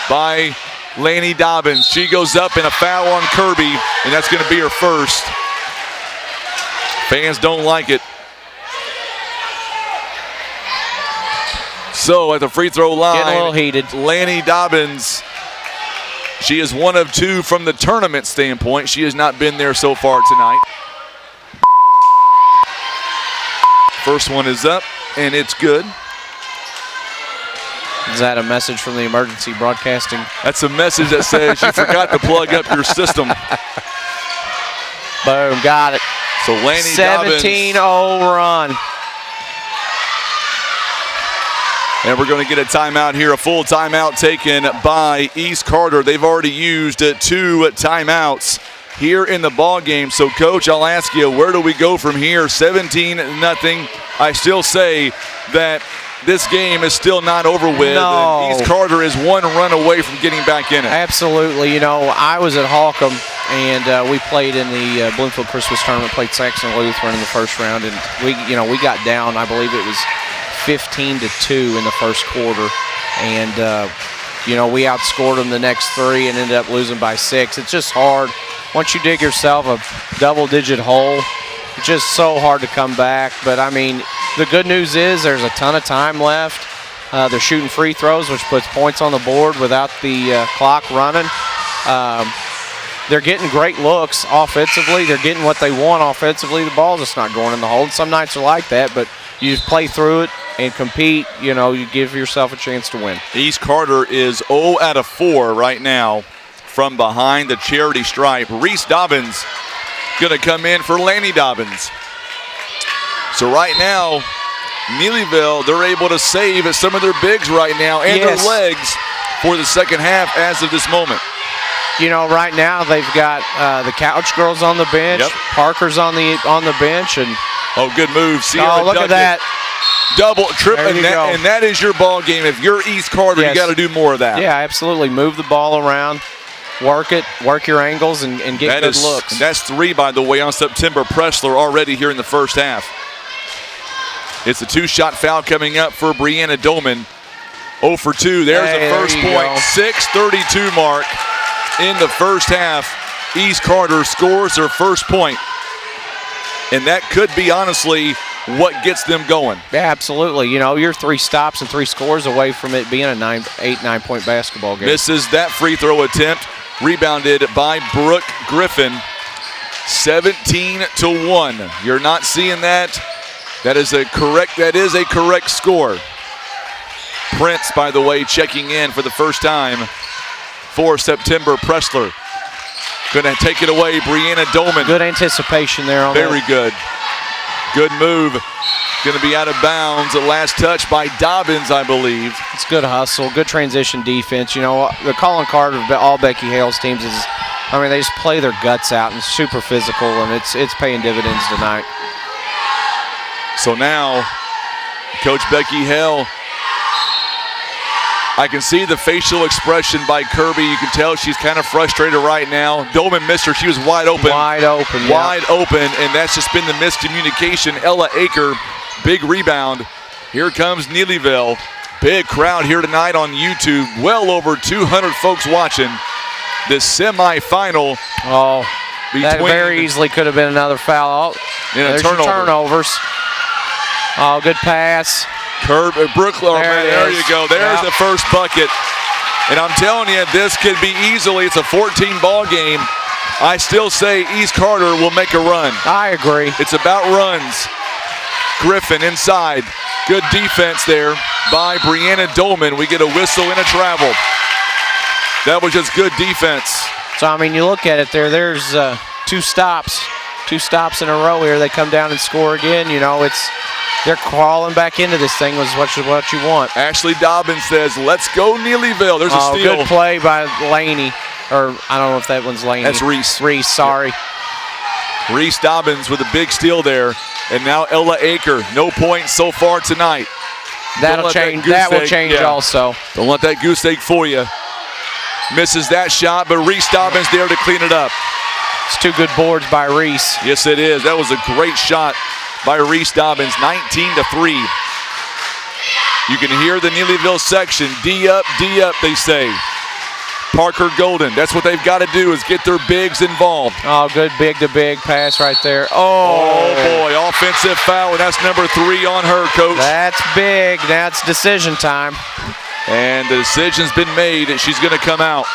by Laney Dobbins. She goes up and a foul on Kirby, and that's going to be her first. Fans don't like it. So at the free throw line,
getting a little heated.
Laney Dobbins, she is 1 of 2 from the tournament standpoint. She has not been there so far tonight. First one is up, and it's good.
Is that a message from the emergency broadcasting?
That's a message that says you forgot to plug up your system.
Boom, got it.
So Laney
17-0 run.
And we're going to get a timeout here, a full timeout taken by East Carter. They've already used 2 timeouts here in the ball game. So, Coach, I'll ask you, where do we go from here? 17-0. I still say that this game is still not over with.
No.
East Carter is 1 run away from getting back in it.
Absolutely. You know, I was at Holcomb, and we played in the Bloomfield Christmas Tournament, played Saxon Lutheran in the first round, and we got down, I believe it was 15-2 in the first quarter, and we outscored them the next 3 and ended up losing by 6. It's just hard. Once you dig yourself a double-digit hole, it's just so hard to come back. But, I mean, the good news is there's a ton of time left. They're shooting free throws, which puts points on the board without the clock running. They're getting great looks offensively. They're getting what they want offensively. The ball's just not going in the hole. And some nights are like that, but you just play through it and compete. You give yourself a chance to win.
East Carter is 0 out of 4 right now from behind the charity stripe. Reese Dobbins going to come in for Laney Dobbins. So right now, Neelyville, they're able to save some of their bigs right now and their legs for the second half as of this moment.
Right now they've got the Couch girls on the bench.
Yep.
Parker's on the bench, and
good move. Sierra
look at that.
Double, triple,
There you go.
and that is your ball game. If you're East Carter, you got to do more of that.
Yeah, absolutely. Move the ball around, work it, work your angles, and get good looks.
And that's 3, by the way, on September Pressler already here in the first half. It's a 2-shot foul coming up for Brianna Doman. 0 for 2. There's the first point. 6:32 mark in the first half. East Carter scores their first point. And that could be, honestly, what gets them going.
Yeah, absolutely. You're 3 stops and 3 scores away from it being a 9-point basketball game.
Misses that free throw attempt. Rebounded by Brooke Griffin. 17-1. You're not seeing that. That is a correct score. Prince, by the way, checking in for the first time for September Pressler. Going to take it away, Brianna Doman.
Good anticipation there on
Very good. Good move. Going to be out of bounds. The last touch by Dobbins, I believe.
It's good hustle, good transition defense. The calling card of all Becky Hale's teams is, they just play their guts out and super physical, and it's paying dividends tonight.
So now, Coach Becky Hale, I can see the facial expression by Kirby. You can tell she's kind of frustrated right now. Doman missed her. She was wide open.
Wide open,
and that's just been the miscommunication. Ella Aker, big rebound. Here comes Neelyville. Big crowd here tonight on YouTube. Well over 200 folks watching this semifinal.
That very easily could have been another foul. There's your turnovers. Good pass.
There you go. There's the first bucket. And I'm telling you, this could be easily, it's a 14-ball game. I still say East Carter will make a run.
I agree.
It's about runs. Griffin inside. Good defense there by Brianna Doman. We get a whistle and a travel. That was just good defense.
So, you look at it there. There's 2 stops. 2 stops in a row here. They come down and score again. They're crawling back into this thing was what you want.
Ashley Dobbins says, let's go Neelyville. There's a steal.
Good play by Laney. Or I don't know if that one's Laney.
That's Reese.
Reese, sorry.
Reese Dobbins with a big steal there. And now Ella Aker. No points so far tonight.
That'll change. That will change also.
Don't let that goose egg fool you. Misses that shot, but Reese Dobbins there to clean it up.
It's 2 good boards by Reese.
Yes, it is. That was a great shot by Reese Dobbins, 19-3. You can hear the Neelyville section, D up, they say. Parker Golden. That's what they've got to do is get their bigs involved.
Oh, good big-to-big pass right there.
Oh, boy, offensive foul, and that's number 3 on her, Coach.
That's big. Now it's decision time.
And the decision's been made. She's going to come out.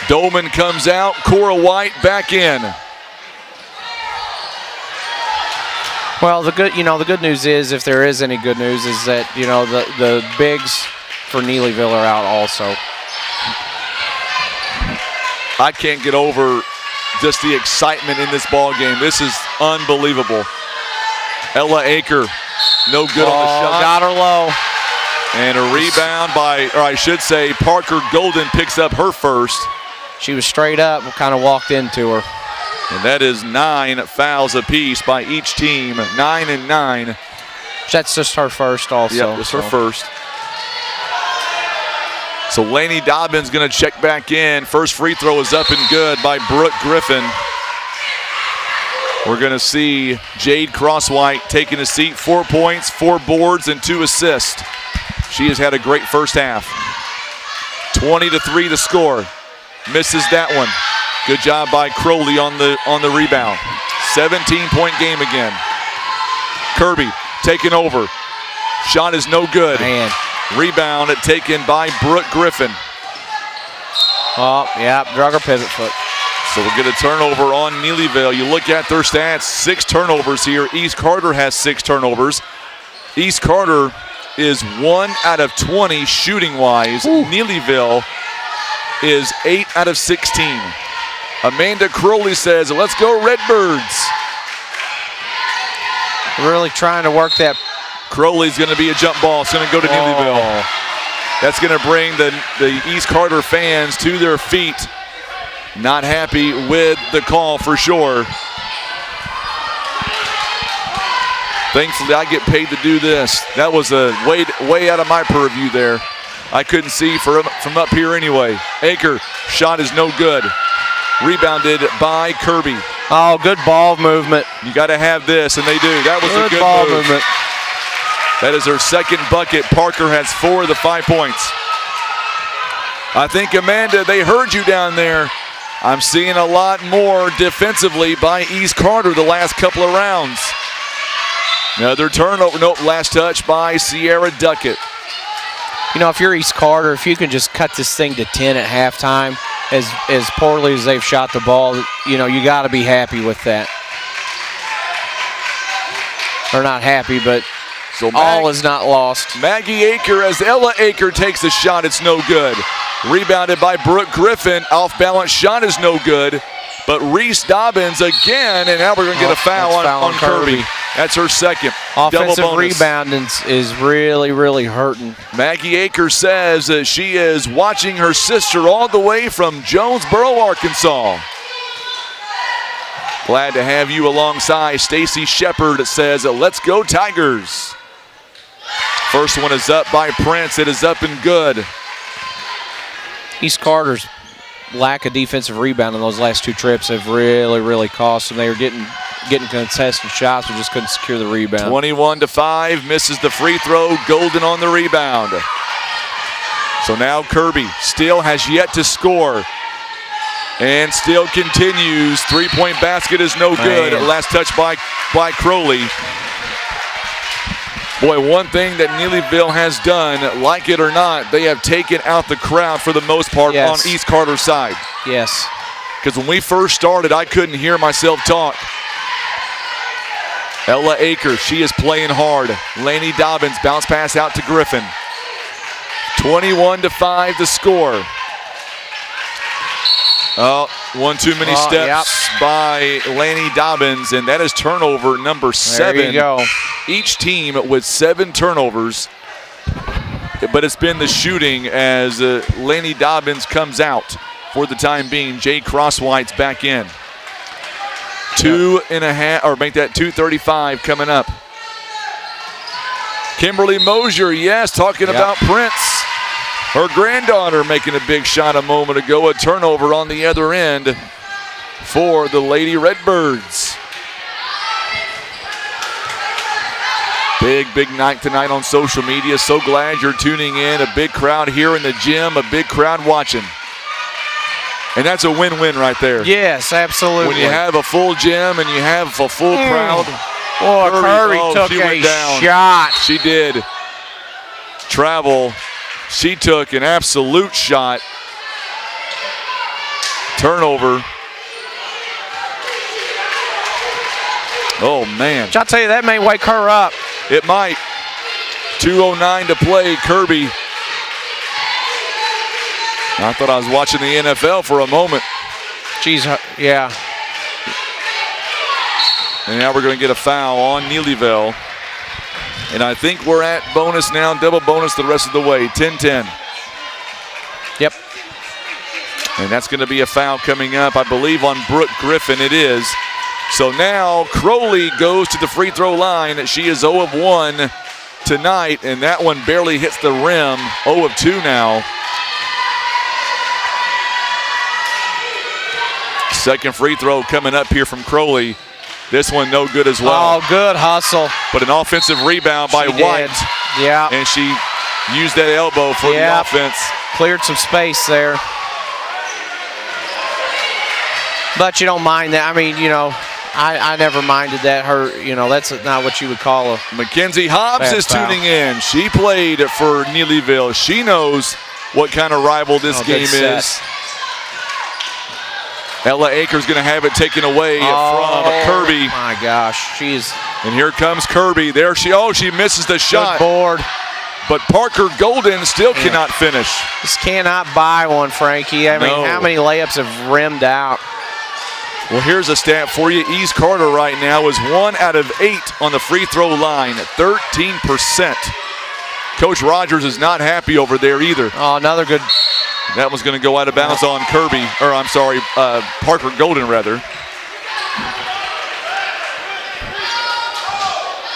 Dolman comes out. Cora White back in.
Well, the good news is, if there is any good news, is that the bigs for Neelyville are out also.
I can't get over just the excitement in this ball game. This is unbelievable. Ella Aker, no good on the shot.
Got her low.
And a rebound or I should say, Parker Golden picks up her first.
She was straight up and kind of walked into her.
And that is 9 fouls apiece by each team, 9 and 9.
That's just her first also.
Yeah, it's her first. So Laney Dobbins going to check back in. First free throw is up and good by Brooke Griffin. We're going to see Jade Crosswhite taking a seat. 4 points, 4 boards, and 2 assists. She has had a great first half. 20-3 to score. Misses that one. Good job by Crowley on the rebound. 17-point game again. Kirby taking over. Shot is no good.
Man.
Rebound taken by Brooke Griffin.
Oh, yeah, drug her pivot foot.
So we'll get a turnover on Neelyville. You look at their stats, 6 turnovers here. East Carter has 6 turnovers. East Carter is 1 out of 20 shooting-wise. Neelyville is 8 out of 16. Amanda Crowley says, let's go Redbirds.
Really trying to work that.
Crowley's going to be a jump ball. It's going to go to Neelyville. That's going to bring the East Carter fans to their feet. Not happy with the call for sure. Thankfully, I get paid to do this. That was a way out of my purview there. I couldn't see from up here anyway. Aker, shot is no good. Rebounded by Kirby.
Oh, good ball movement.
You got to have this, and they do. That was a good
ball
move.
movement.
That is her second bucket. Parker has 4 of the 5 points. I think, Amanda, they heard you down there. I'm seeing a lot more defensively by East Carter the last couple of rounds. Another turnover. Nope, last touch by Sierra Duckett.
If you're East Carter, if you can just cut this thing to 10 at halftime, as poorly as they've shot the ball, you got to be happy with that. Or not happy, but so all is not lost.
Maggie Aker, as Ella Aker takes a shot, it's no good. Rebounded by Brooke Griffin. Off balance shot is no good. But Reese Dobbins again, and now we're going to get a foul on Kirby. That's her second.
Offensive rebounding is really, really hurting.
Maggie Aker says that she is watching her sister all the way from Jonesboro, Arkansas. Glad to have you alongside. Stacy Shepard says, let's go Tigers. First one is up by Prince. It is up and good.
East Carter's lack of defensive rebound in those last 2 trips have really, really cost them. They were getting contested shots, but just couldn't secure the rebound.
21-5, misses the free throw. Golden on the rebound. So now Kirby still has yet to score. And still continues. 3-point basket is no good. Last touch by Crowley. Boy, one thing that Neelyville has done, like it or not, they have taken out the crowd for the most part on East Carter's side.
Yes.
Because when we first started, I couldn't hear myself talk. Ella Aker, she is playing hard. Laney Dobbins, bounce pass out to Griffin. 21-5 to score. Oh, one too many steps by Laney Dobbins, and that is turnover number 7.
There you go.
Each team with 7 turnovers, but it's been the shooting as Laney Dobbins comes out for the time being. Jade Crosswhite's back in. 2.5, or make that 2:35 coming up. Kimberly Mosier, yes, talking about Prince. Her granddaughter making a big shot a moment ago. A turnover on the other end for the Lady Redbirds. Big night tonight on social media. So glad you're tuning in. A big crowd here in the gym, a big crowd watching. And that's a win-win right there.
Yes, absolutely.
When you have a full gym and you have a full crowd.
Boy, Curry took a shot.
She did. Travel. She took an absolute shot. Turnover. Oh, man.
I'll tell you, that may wake her up.
It might. 2:09 to play. Kirby. I thought I was watching the NFL for a moment.
Jeez, yeah.
And now we're going to get a foul on Neelyville. And I think we're at bonus now, double bonus the rest of the way, 10-10.
Yep.
And that's going to be a foul coming up, I believe, on Brooke Griffin. It is. So now Crowley goes to the free throw line. She is 0 of 1 tonight, and that one barely hits the rim. 0 of 2 now. Second free throw coming up here from Crowley. This one no good as well.
Oh, good hustle.
But an offensive rebound by White.
Yeah.
And she used that elbow for the offense.
Cleared some space there. But you don't mind that. I mean, you know, I never minded that. That's not what you would call a
Mackenzie Hobbs is
foul.
tuning in. She played for Neelyville. She knows what kind of rival this game is. Ella Akers going to have it taken away from Kirby.
My gosh,
and here comes Kirby. There she misses the shot.
Good board.
But Parker Golden still cannot finish.
Just cannot buy one, Frankie. I mean, how many layups have rimmed out?
Well, here's a stat for you. East Carter right now is 1 out of 8 on the free throw line, 13%. Coach Rogers is not happy over there either.
Oh, another good.
That was going to go out of bounds on Kirby, or I'm sorry, Parker Golden rather.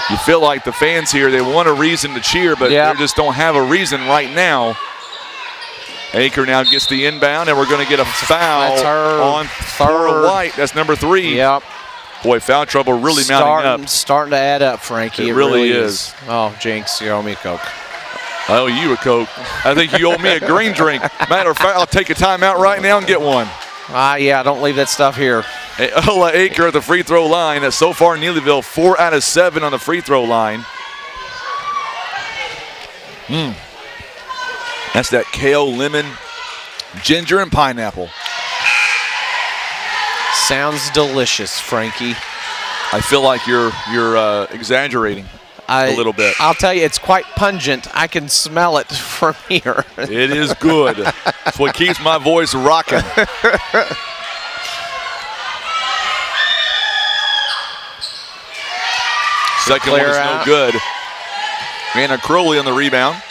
You feel like the fans here, they want a reason to cheer, but they just don't have a reason right now. Aker now gets the inbound, and we're going to get a foul on Thora White. That's number 3.
Yep.
Boy, foul trouble really mounting up.
Starting to add up, Frankie.
It really is.
Oh, Jinx, you owe me a Coke.
I owe you a Coke. I think you owe me a green drink. Matter of fact, I'll take a timeout right now and get one.
Yeah, don't leave that stuff here.
Ella Aker at the free throw line. So far, Neelyville 4 out of 7 on the free throw line. That's that kale, lemon, ginger, and pineapple.
Sounds delicious, Frankie.
I feel like you're exaggerating a little bit.
I'll tell you, it's quite pungent. I can smell it from here.
It is good. It's what keeps my voice rocking. Second one is no good. Anna Crowley on the rebound.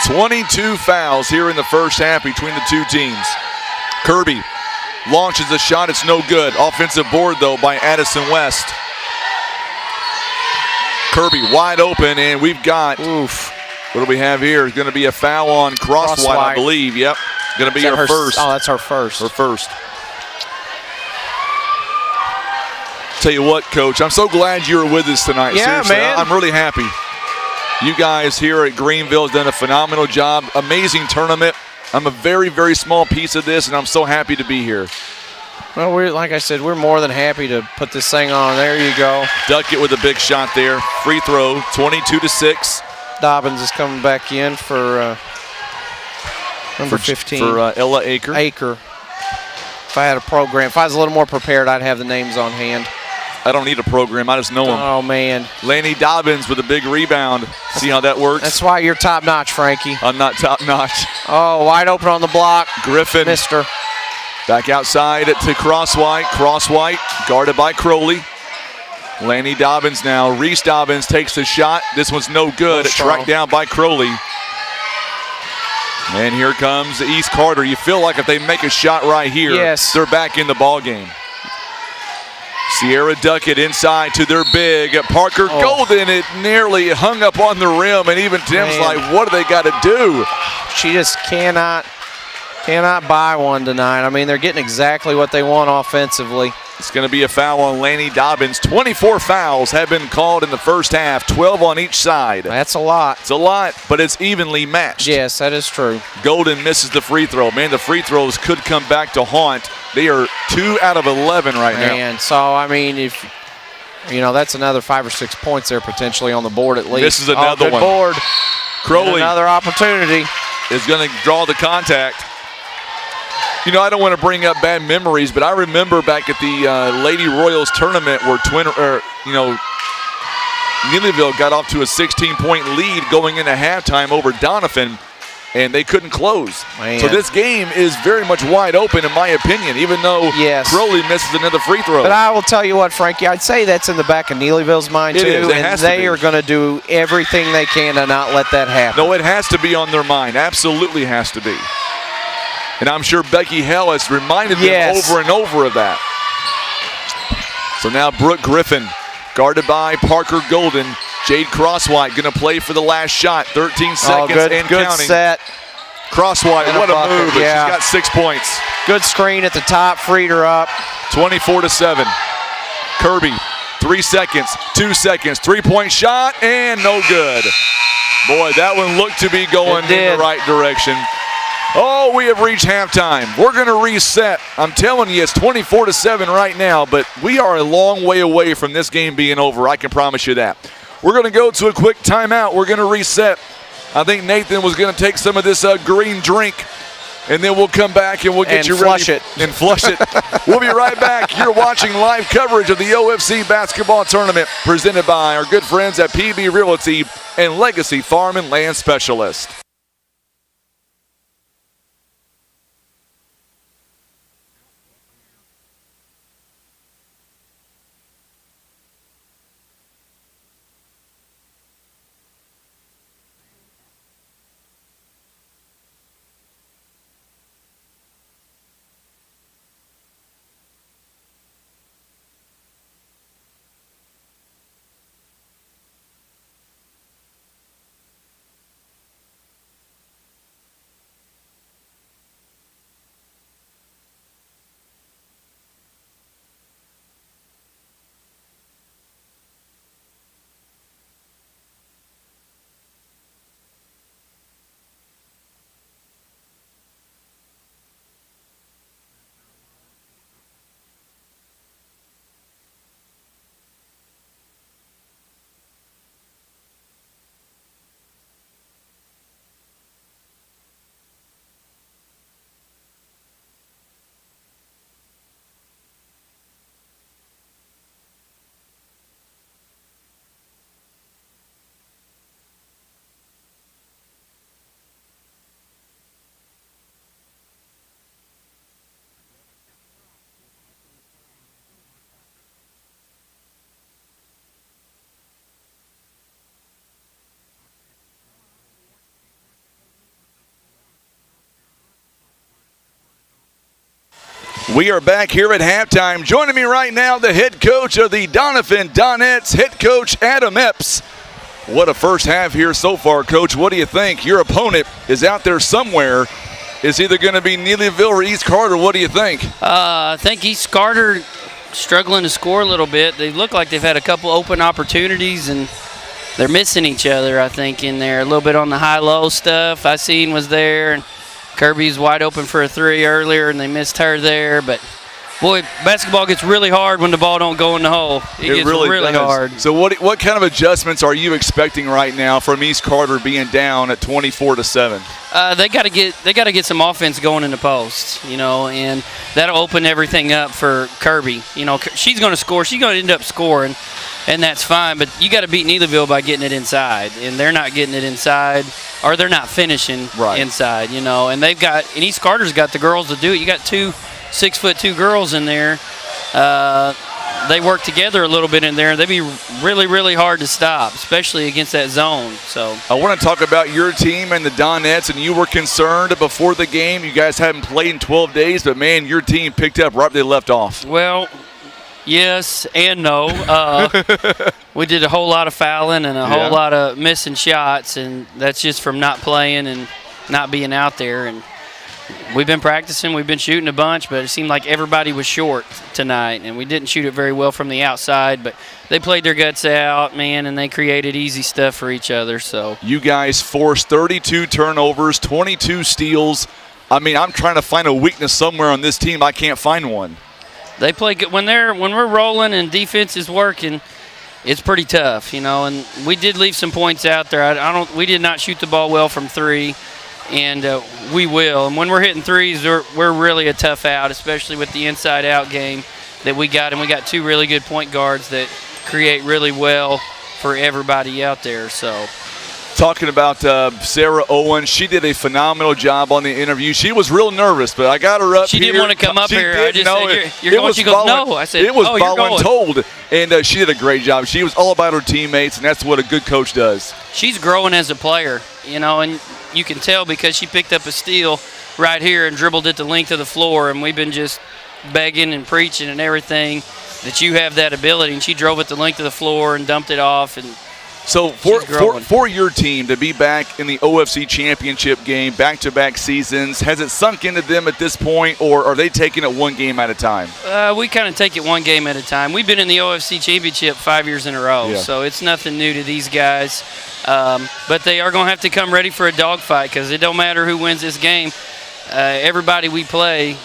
22 fouls here in the first half between the two teams. Kirby launches a shot. It's no good. Offensive board, though, by Addison West. Kirby wide open, and we've got, what do we have here? It's going to be a foul on Crosswhite, I believe. Yep. Going to be her first.
Oh, that's her first.
Her first. Tell you what, Coach, I'm so glad you were with us tonight.
Yeah,
seriously,
man.
I'm really happy. You guys here at Greenville have done a phenomenal job. Amazing tournament. I'm a very, very small piece of this, and I'm so happy to be here.
Well, like I said, we're more than happy to put this thing on. There you go.
Duckett with a big shot there. Free throw, 22-6.
Dobbins is coming back in for number 15.
For Ella Aker.
Aker. If I had a program, if I was a little more prepared, I'd have the names on hand.
I don't need a program. I just know them.
Oh, man.
Laney Dobbins with a big rebound. See how that works?
That's why you're top-notch, Frankie.
I'm not top-notch.
Oh, wide open on the block.
Griffin.
Mister.
Back outside to Crosswhite. Crosswhite guarded by Crowley. Laney Dobbins now. Reese Dobbins takes the shot. This one's no good. Tracked down by Crowley. And here comes East Carter. You feel like if they make a shot right here, they're back in the ball game. Sierra Duckett inside to their big. Parker Golden, it nearly hung up on the rim, and even Tim's like, what do they got to do?
She just cannot buy one tonight. I mean, they're getting exactly what they want offensively.
It's going to be a foul on Laney Dobbins. 24 fouls have been called in the first half, 12 on each side.
That's a lot.
It's a lot, but it's evenly matched.
Yes, that is true.
Golden misses the free throw. Man, the free throws could come back to haunt. They are 2 out of 11 right now.
And so, I mean, if, that's another 5 or 6 points there potentially on the board at least.
This is another
good
one.
board.
Crowley.
And another opportunity.
Is going to draw the contact. I don't want to bring up bad memories, but I remember back at the Lady Royals tournament where Neelyville got off to a 16-point lead going into halftime over Doniphan, and they couldn't close.
Man.
So this game is very much wide open, in my opinion, even though Crowley misses another free throw.
But I will tell you what, Frankie, I'd say that's in the back of Neelyville's mind, too. And they are going to do everything they can to not let that happen.
No, it has to be on their mind. Absolutely has to be. And I'm sure Becky Hell has reminded them over and over of that. So now Brooke Griffin, guarded by Parker Golden. Jade Crosswhite going to play for the last shot. 13 seconds and
good
counting.
Set.
Crosswhite, what a move. She's
Yeah.
got 6 points.
Good screen at the top, freed her up.
24-7. Kirby, 3 seconds, 2 seconds, 3-point shot, and no good. Boy, that one looked to be going in the right direction. Oh, we have reached halftime. We're going to reset. I'm telling you, it's 24-7 right now, but we are a long way away from this game being over. I can promise you that. We're going to go to a quick timeout. We're going to reset. I think Nathan was going to take some of this green drink, and then we'll come back and we'll get you ready. And flush it. We'll be right back. You're watching live coverage of the OFC Basketball Tournament presented by our good friends at PB Realty and Legacy Farm and Land Specialist. We are back here at halftime. Joining me right now, the head coach of the Doniphan Donettes, head coach Adam Epps. What a first half here so far, Coach. What do you think? Your opponent is out there somewhere. Is either going to be Neelyville or East Carter. What do you think?
I think East Carter struggling to score a little bit. They look like they've had a couple open opportunities, and they're missing each other, I think, in there. A little bit on the high-low stuff. I seen was there, and Kirby's wide open for a three earlier, and they missed her there. But, boy, basketball gets really hard when the ball don't go in the hole. It gets really hard.
So what kind of adjustments are you expecting right now from East Carter being down at 24-7?
They got to get some offense going in the post, and that'll open everything up for Kirby. She's going to score. She's going to end up scoring, and that's fine. But you got to beat Neelyville by getting it inside, and they're not getting it inside, or they're not finishing inside. And and East Carter's got the girls to do it. You got 2 6'2" girls in there. They work together a little bit in there, and they'd be really, really hard to stop, especially against that zone. So
I want to talk about your team and the Donettes, and you were concerned before the game. You guys haven't played in 12 days, but, man, your team picked up right where they left off.
Well, yes and no. We did a whole lot of fouling and a whole lot of missing shots, and that's just from not playing and not being out there. And we've been practicing, we've been shooting a bunch, but it seemed like everybody was short tonight, and we didn't shoot it very well from the outside, but they played their guts out, man, and they created easy stuff for each other. So
you guys forced 32 turnovers, 22 steals. I mean, I'm trying to find a weakness somewhere on this team. I can't find one.
They play good when we're rolling and defense is working. It's pretty tough, you know, and we did leave some points out there. We did not shoot the ball well from three, and we will. And when we're hitting threes, we're really a tough out, especially with the inside-out game that we got. And we got two really good point guards that create really well for everybody out there. So,
talking about Sarah Owen, she did a phenomenal job on the interview. She was real nervous, but I got her up
here. She didn't want to come up here. I just said, you're going. She goes, no. I said,
it was
you're going.
voluntold, and she did a great job. She was all about her teammates, and that's what a good coach does.
She's growing as a player, you know, and you can tell because she picked up a steal right here and dribbled it the length of the floor, and we've been just begging and preaching and everything that you have that ability, and she drove it the length of the floor and dumped it off. And
so for your team to be back in the OFC Championship game, back-to-back seasons, has it sunk into them at this point, or are they taking it one game at a time?
We kind of take it one game at a time. We've been in the OFC Championship 5 years in a row, so it's nothing new to these guys. But they are going to have to come ready for a dogfight because it don't matter who wins this game. Everybody we play,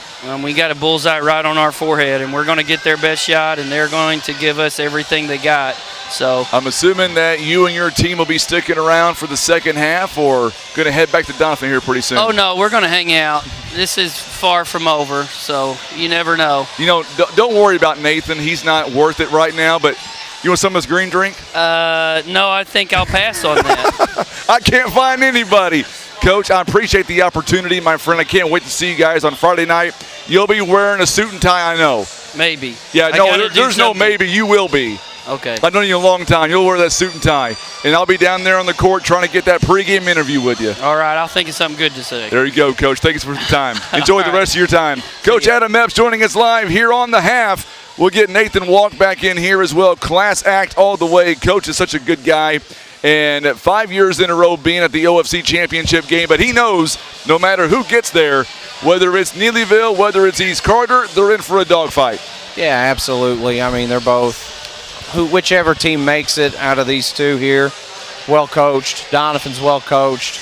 we got a bullseye right on our forehead, and we're going to get their best shot, and they're going to give us everything they got. So
I'm assuming that you and your team will be sticking around for the second half, or going to head back to Doniphan here pretty soon?
Oh, no, we're going to hang out. This is far from over, so you never know.
You know, don't worry about Nathan. He's not worth it right now, but you want some of his green drink?
No, I think I'll pass on that.
I can't find anybody. Coach, I appreciate the opportunity, my friend. I can't wait to see you guys on Friday night. You'll be wearing a suit and tie, I know.
Maybe.
Yeah, no, there's no maybe. You will be.
Okay.
I've known you a long time. You'll wear that suit and tie. And I'll be down there on the court trying to get that pregame interview with you.
All right. I'll think of something good to say.
There you go, Coach. Thanks for the time. Enjoy the rest of your time. Coach Adam Epps joining us live here on the half. We'll get Nathan Walk back in here as well. Class act all the way. Coach is such a good guy. And 5 years in a row being at the OFC Championship game. But he knows no matter who gets there, whether it's Neelyville, whether it's East Carter, they're in for a dogfight.
Yeah, absolutely. I mean, they're both, whichever team makes it out of these two here, well coached. Doniphan's well coached.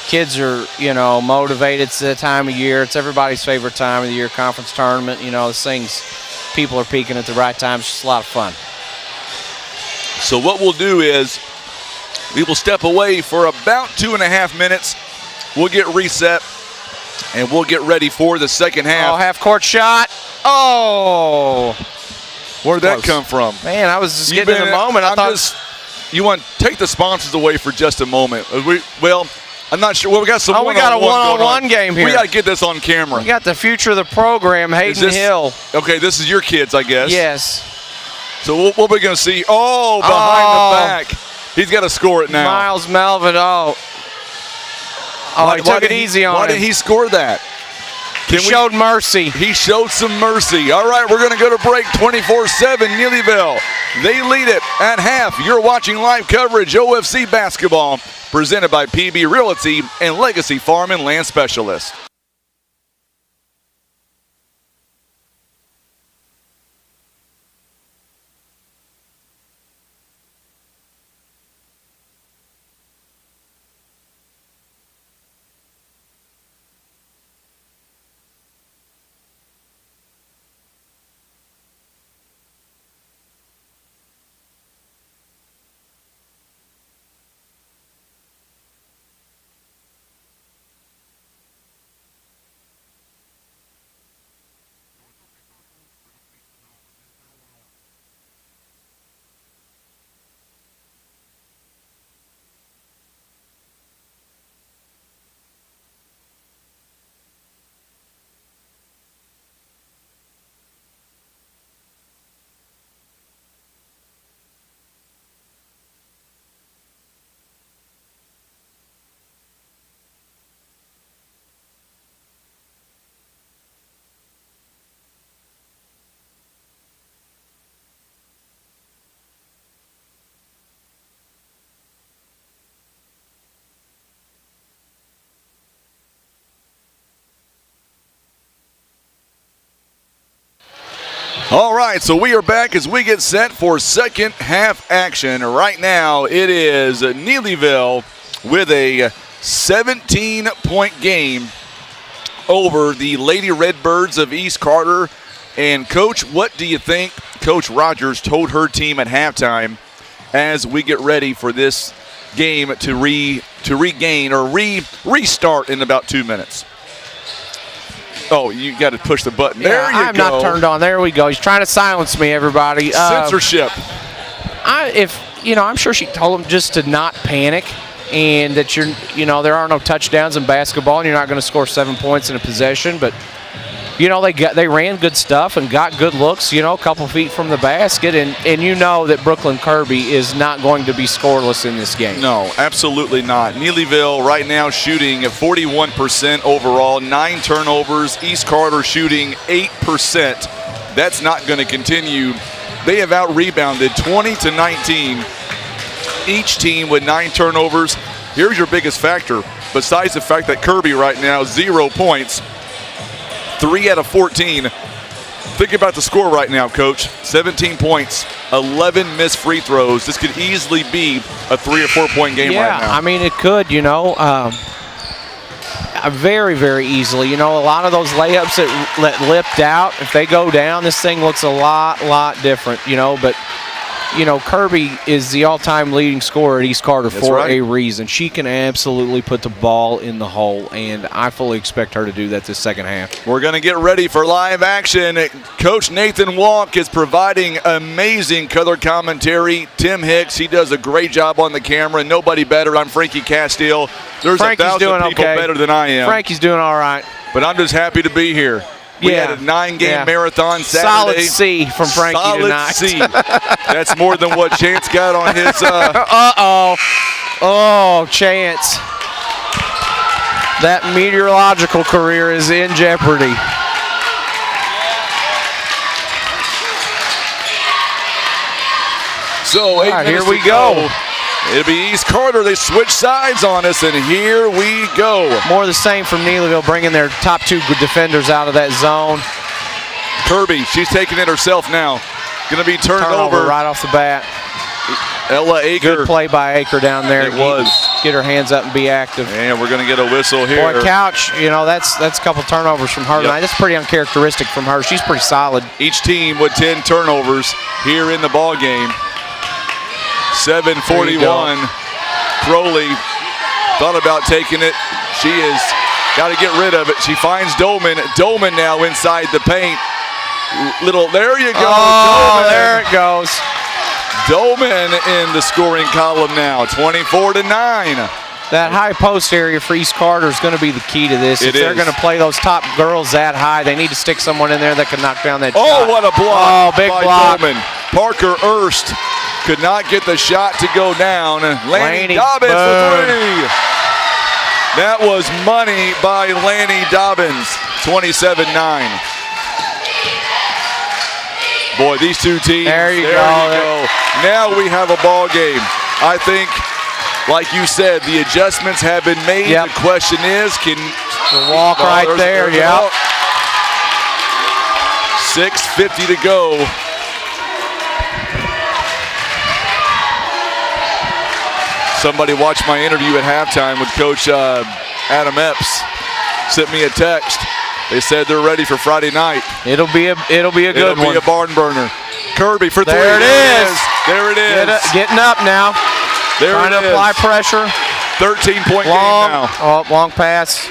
Kids are, you know, motivated. It's the time of year. It's everybody's favorite time of the year, conference tournament. You know, this thing's, people are peaking at the right time. It's just a lot of fun.
So what we'll do is we will step away for about 2.5 minutes. We'll get reset, and we'll get ready for the second half.
Oh, half-court shot. Oh.
Where'd that come from?
Man, I was just getting in the moment. I thought
you want to take the sponsors away for just a moment. I'm not sure. Well, we got some.
We got a one-on-one game here.
We got to get this on camera.
We got the future of the program, Hayden Hill.
Okay, this is your kids, I guess.
Yes.
So what we're going to see? Oh, behind the back. He's got to score it now.
Miles Melvin. He took it easy on him.
Why did he score that?
He showed mercy.
He showed some mercy. All right, we're going to go to break. 24-7 Neelyville. They lead it at half. You're watching live coverage OFC basketball presented by PB Realty and Legacy Farm and Land Specialist. All right, so we are back as we get set for second half action. Right now, it is Neelyville with a 17-point game over the Lady Redbirds of East Carter. And, Coach, what do you think Coach Rogers told her team at halftime as we get ready for this game to regain or restart in about 2 minutes? Oh, you got to push the button. There you go.
I'm not turned on. There we go. He's trying to silence me, everybody.
Censorship.
I'm sure she told him just to not panic, and that there are no touchdowns in basketball, and you're not going to score 7 points in a possession. But they ran good stuff and got good looks. A couple feet from the basket, and that Brooklyn Kirby is not going to be scoreless in this game.
No, absolutely not. Neelyville right now shooting at 41% overall, 9 turnovers. East Carter shooting 8%. That's not going to continue. They have out-rebounded 20-19. Each team with 9 turnovers. Here's your biggest factor. Besides the fact that Kirby right now 0 points, 3 out of 14. Think about the score right now, Coach. 17 points, 11 missed free throws. This could easily be a 3 or 4 point game right now.
Yeah, I mean, it could, very, very easily. A lot of those layups that lipped out, if they go down, this thing looks a lot different, But, Kirby is the all-time leading scorer at East Carter for a reason. She can absolutely put the ball in the hole, and I fully expect her to do that this second half.
We're going to get ready for live action. Coach Nathan Walk is providing amazing color commentary. Tim Hicks, he does a great job on the camera. Nobody better. I'm Frankie Castile. There's
Frankie's
1,000 people better than I am.
Frankie's doing all right.
But I'm just happy to be here. We had a 9-game marathon Saturday.
Solid C from Frankie tonight.
Solid C. That's more than what Chance got on his.
Oh, Chance. That meteorological career is in jeopardy.
So,
here we go.
It'll be East Carter. They switch sides on us, and here we go.
More of the same from Neelyville, bringing their top 2 defenders out of that zone.
Kirby, she's taking it herself now. Going to be turned over
right off the bat.
Ella Aker.
Good play by Aker down there.
It was.
Get her hands up and be active.
And we're going to get a whistle here.
Boy, Couch, that's a couple turnovers from her tonight. That's pretty uncharacteristic from her. She's pretty solid.
Each team with 10 turnovers here in the ball game. 7:41. Crowley thought about taking it. She has got to get rid of it. She finds Dolman. Dolman now inside the paint. There you go.
Oh,
Dolman.
there it goes.
Dolman in the scoring column now, 24-9.
That high post area for East Carter is going to be the key to this. If they're going to play those top girls that high, they need to stick someone in there that can knock down that shot.
Oh, what a block
big
by
block.
Dolman. Parker Erst could not get the shot to go down. Lanny Dobbins for 3. That was money by Lanny Dobbins, 27-9. Boy, these two teams,
there you go.
Now we have a ball game. I think, like you said, the adjustments have been made.
Yep.
The question is, can
the walk right there, yeah.
6:50 to go. Somebody watched my interview at halftime with Coach Adam Epps. Sent me a text. They said they're ready for Friday night.
It'll be a good one.
It'll be a barn burner. Kirby for 3.
There it is.
There it is.
Getting up now. Trying to apply pressure.
13-point game now.
Oh, long pass.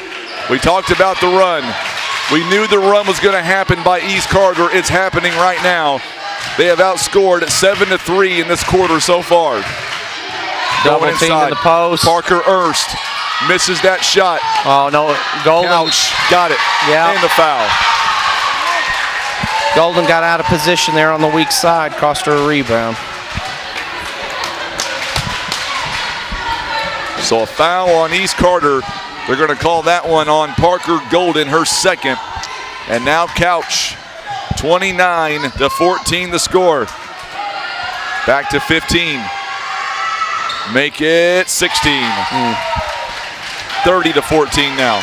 We talked about the run. We knew the run was going to happen by East Carter. It's happening right now. They have outscored 7-3 in this quarter so far.
Double team in the post.
Parker Erst misses that shot.
Oh, no. Golden.
Couch got it.
Yeah.
And the foul.
Golden got out of position there on the weak side. Cost her a rebound.
So a foul on East Carter. They're going to call that one on Parker Golden, her second. And now Couch, 29-14 the score. Back to 15. Make it 16. 30-14 now.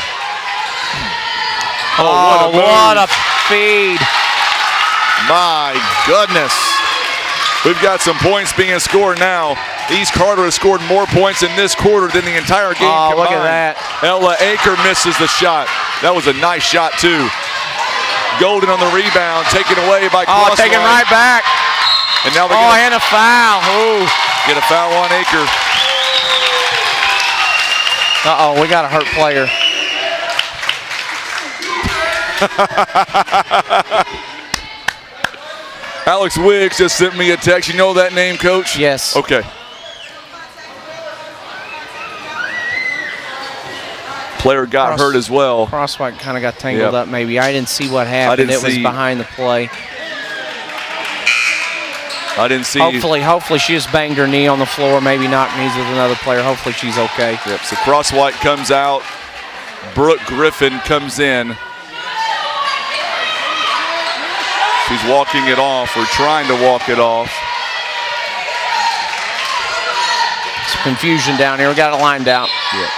Oh, what a feed.
My goodness. We've got some points being scored now. East Carter has scored more points in this quarter than the entire game combined.
Look at that.
Ella Aker misses the shot. That was a nice shot, too. Golden on the rebound, taken away by Crossline.
Taken right back.
And now
and a foul. Ooh.
Get a foul on Aker.
We got a hurt player.
Alex Wiggs just sent me a text. You know that name, Coach?
Yes.
Okay. Player got hurt as well.
Crosswhite kind of got tangled up maybe. I didn't see what happened. It was behind the play.
I didn't see.
Hopefully she just banged her knee on the floor, maybe knocked knees with another player. Hopefully she's okay.
Yep, so Crosswhite comes out. Brooke Griffin comes in. She's walking it off, or trying to walk it off.
Some confusion down here. We got it lined out.
Yeah.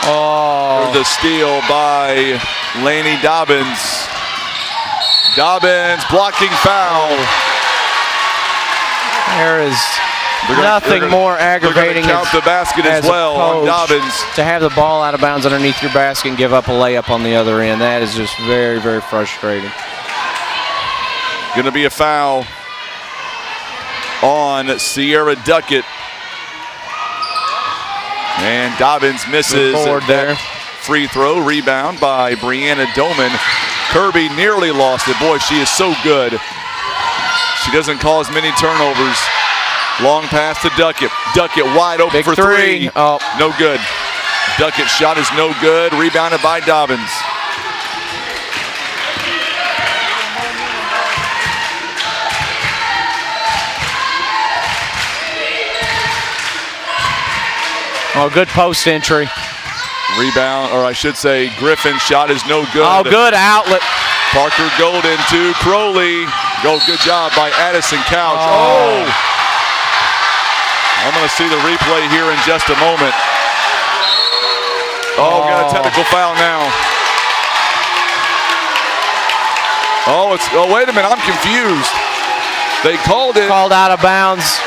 Oh.
The steal by Laney Dobbins. Dobbins blocking foul.
There is nothing more aggravating
count the basket as well on Dobbins.
To have the ball out of bounds underneath your basket and give up a layup on the other end. That is just very, very frustrating.
Going to be a foul on Sierra Duckett. And Dobbins misses that free throw. Rebound by Brianna Doman. Kirby nearly lost it. Boy, she is so good. She doesn't cause many turnovers. Long pass to Duckett. Duckett wide open for three.
Oh.
No good. Duckett's shot is no good. Rebounded by Dobbins.
Oh, good post entry.
Rebound, or I should say Griffin's shot is no good.
Oh, good outlet.
Parker Golden to Crowley. Good job by Addison Couch. Oh! I'm going to see the replay here in just a moment. Oh, got a technical foul now. Oh, wait a minute, I'm confused. They called it.
Called out of bounds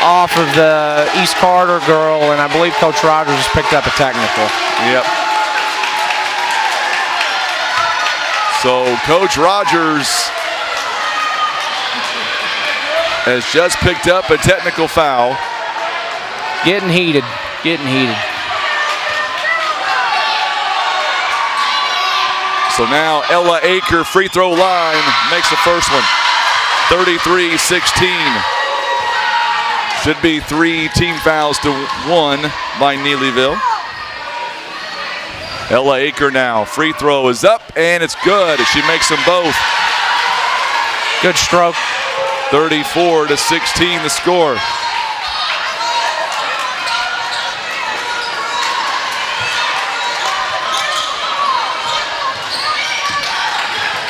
off of the East Carter girl, and I believe Coach Rogers has picked up a technical.
Yep. So Coach Rogers has just picked up a technical foul.
Getting heated.
So now Ella Aker, free throw line, makes the first one. 33-16. Should be 3 team fouls to 1 by Neelyville. Ella Aker now, free throw is up and it's good. She makes them both.
Good stroke.
34-16 the score.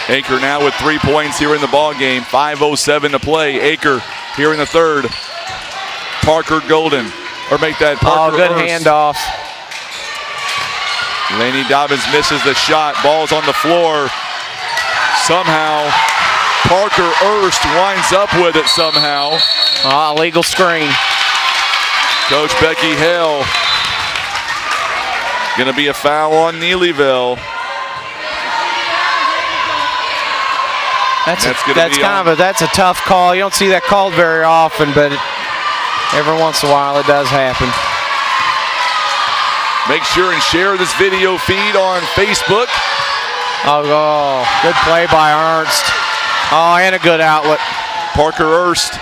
Aker now with 3 points here in the ball game. 5:07 to play. Aker here in the third. Parker Golden, or make that Parker.
Oh, good
Ernst.
handoff.
Laney Dobbins misses the shot. Ball's on the floor. Somehow, Parker Ernst winds up with it somehow.
Illegal screen.
Coach Becky Hale. Going to be a foul on Neelyville.
That's a tough call. You don't see that called very often, but every once in a while it does happen.
Make sure and share this video feed on Facebook.
Oh, good play by Ernst. Oh, and a good outlet.
Parker Ernst.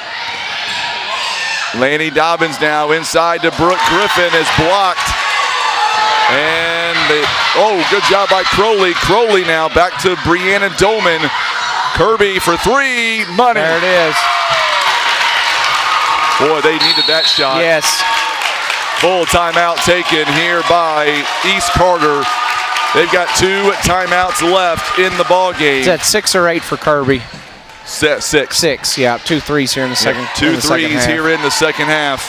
Laney Dobbins now inside to Brooke Griffin is blocked. And good job by Crowley. Crowley now back to Brianna Doman. Kirby for three, money.
There it is.
Boy, they needed that shot.
Yes.
Full timeout taken here by East Carter. They've got 2 timeouts left in the ball game.
Is that 6 or 8 for Kirby?
Set 6.
6, yeah. 2 threes here in the second.
2 threes here in the second half.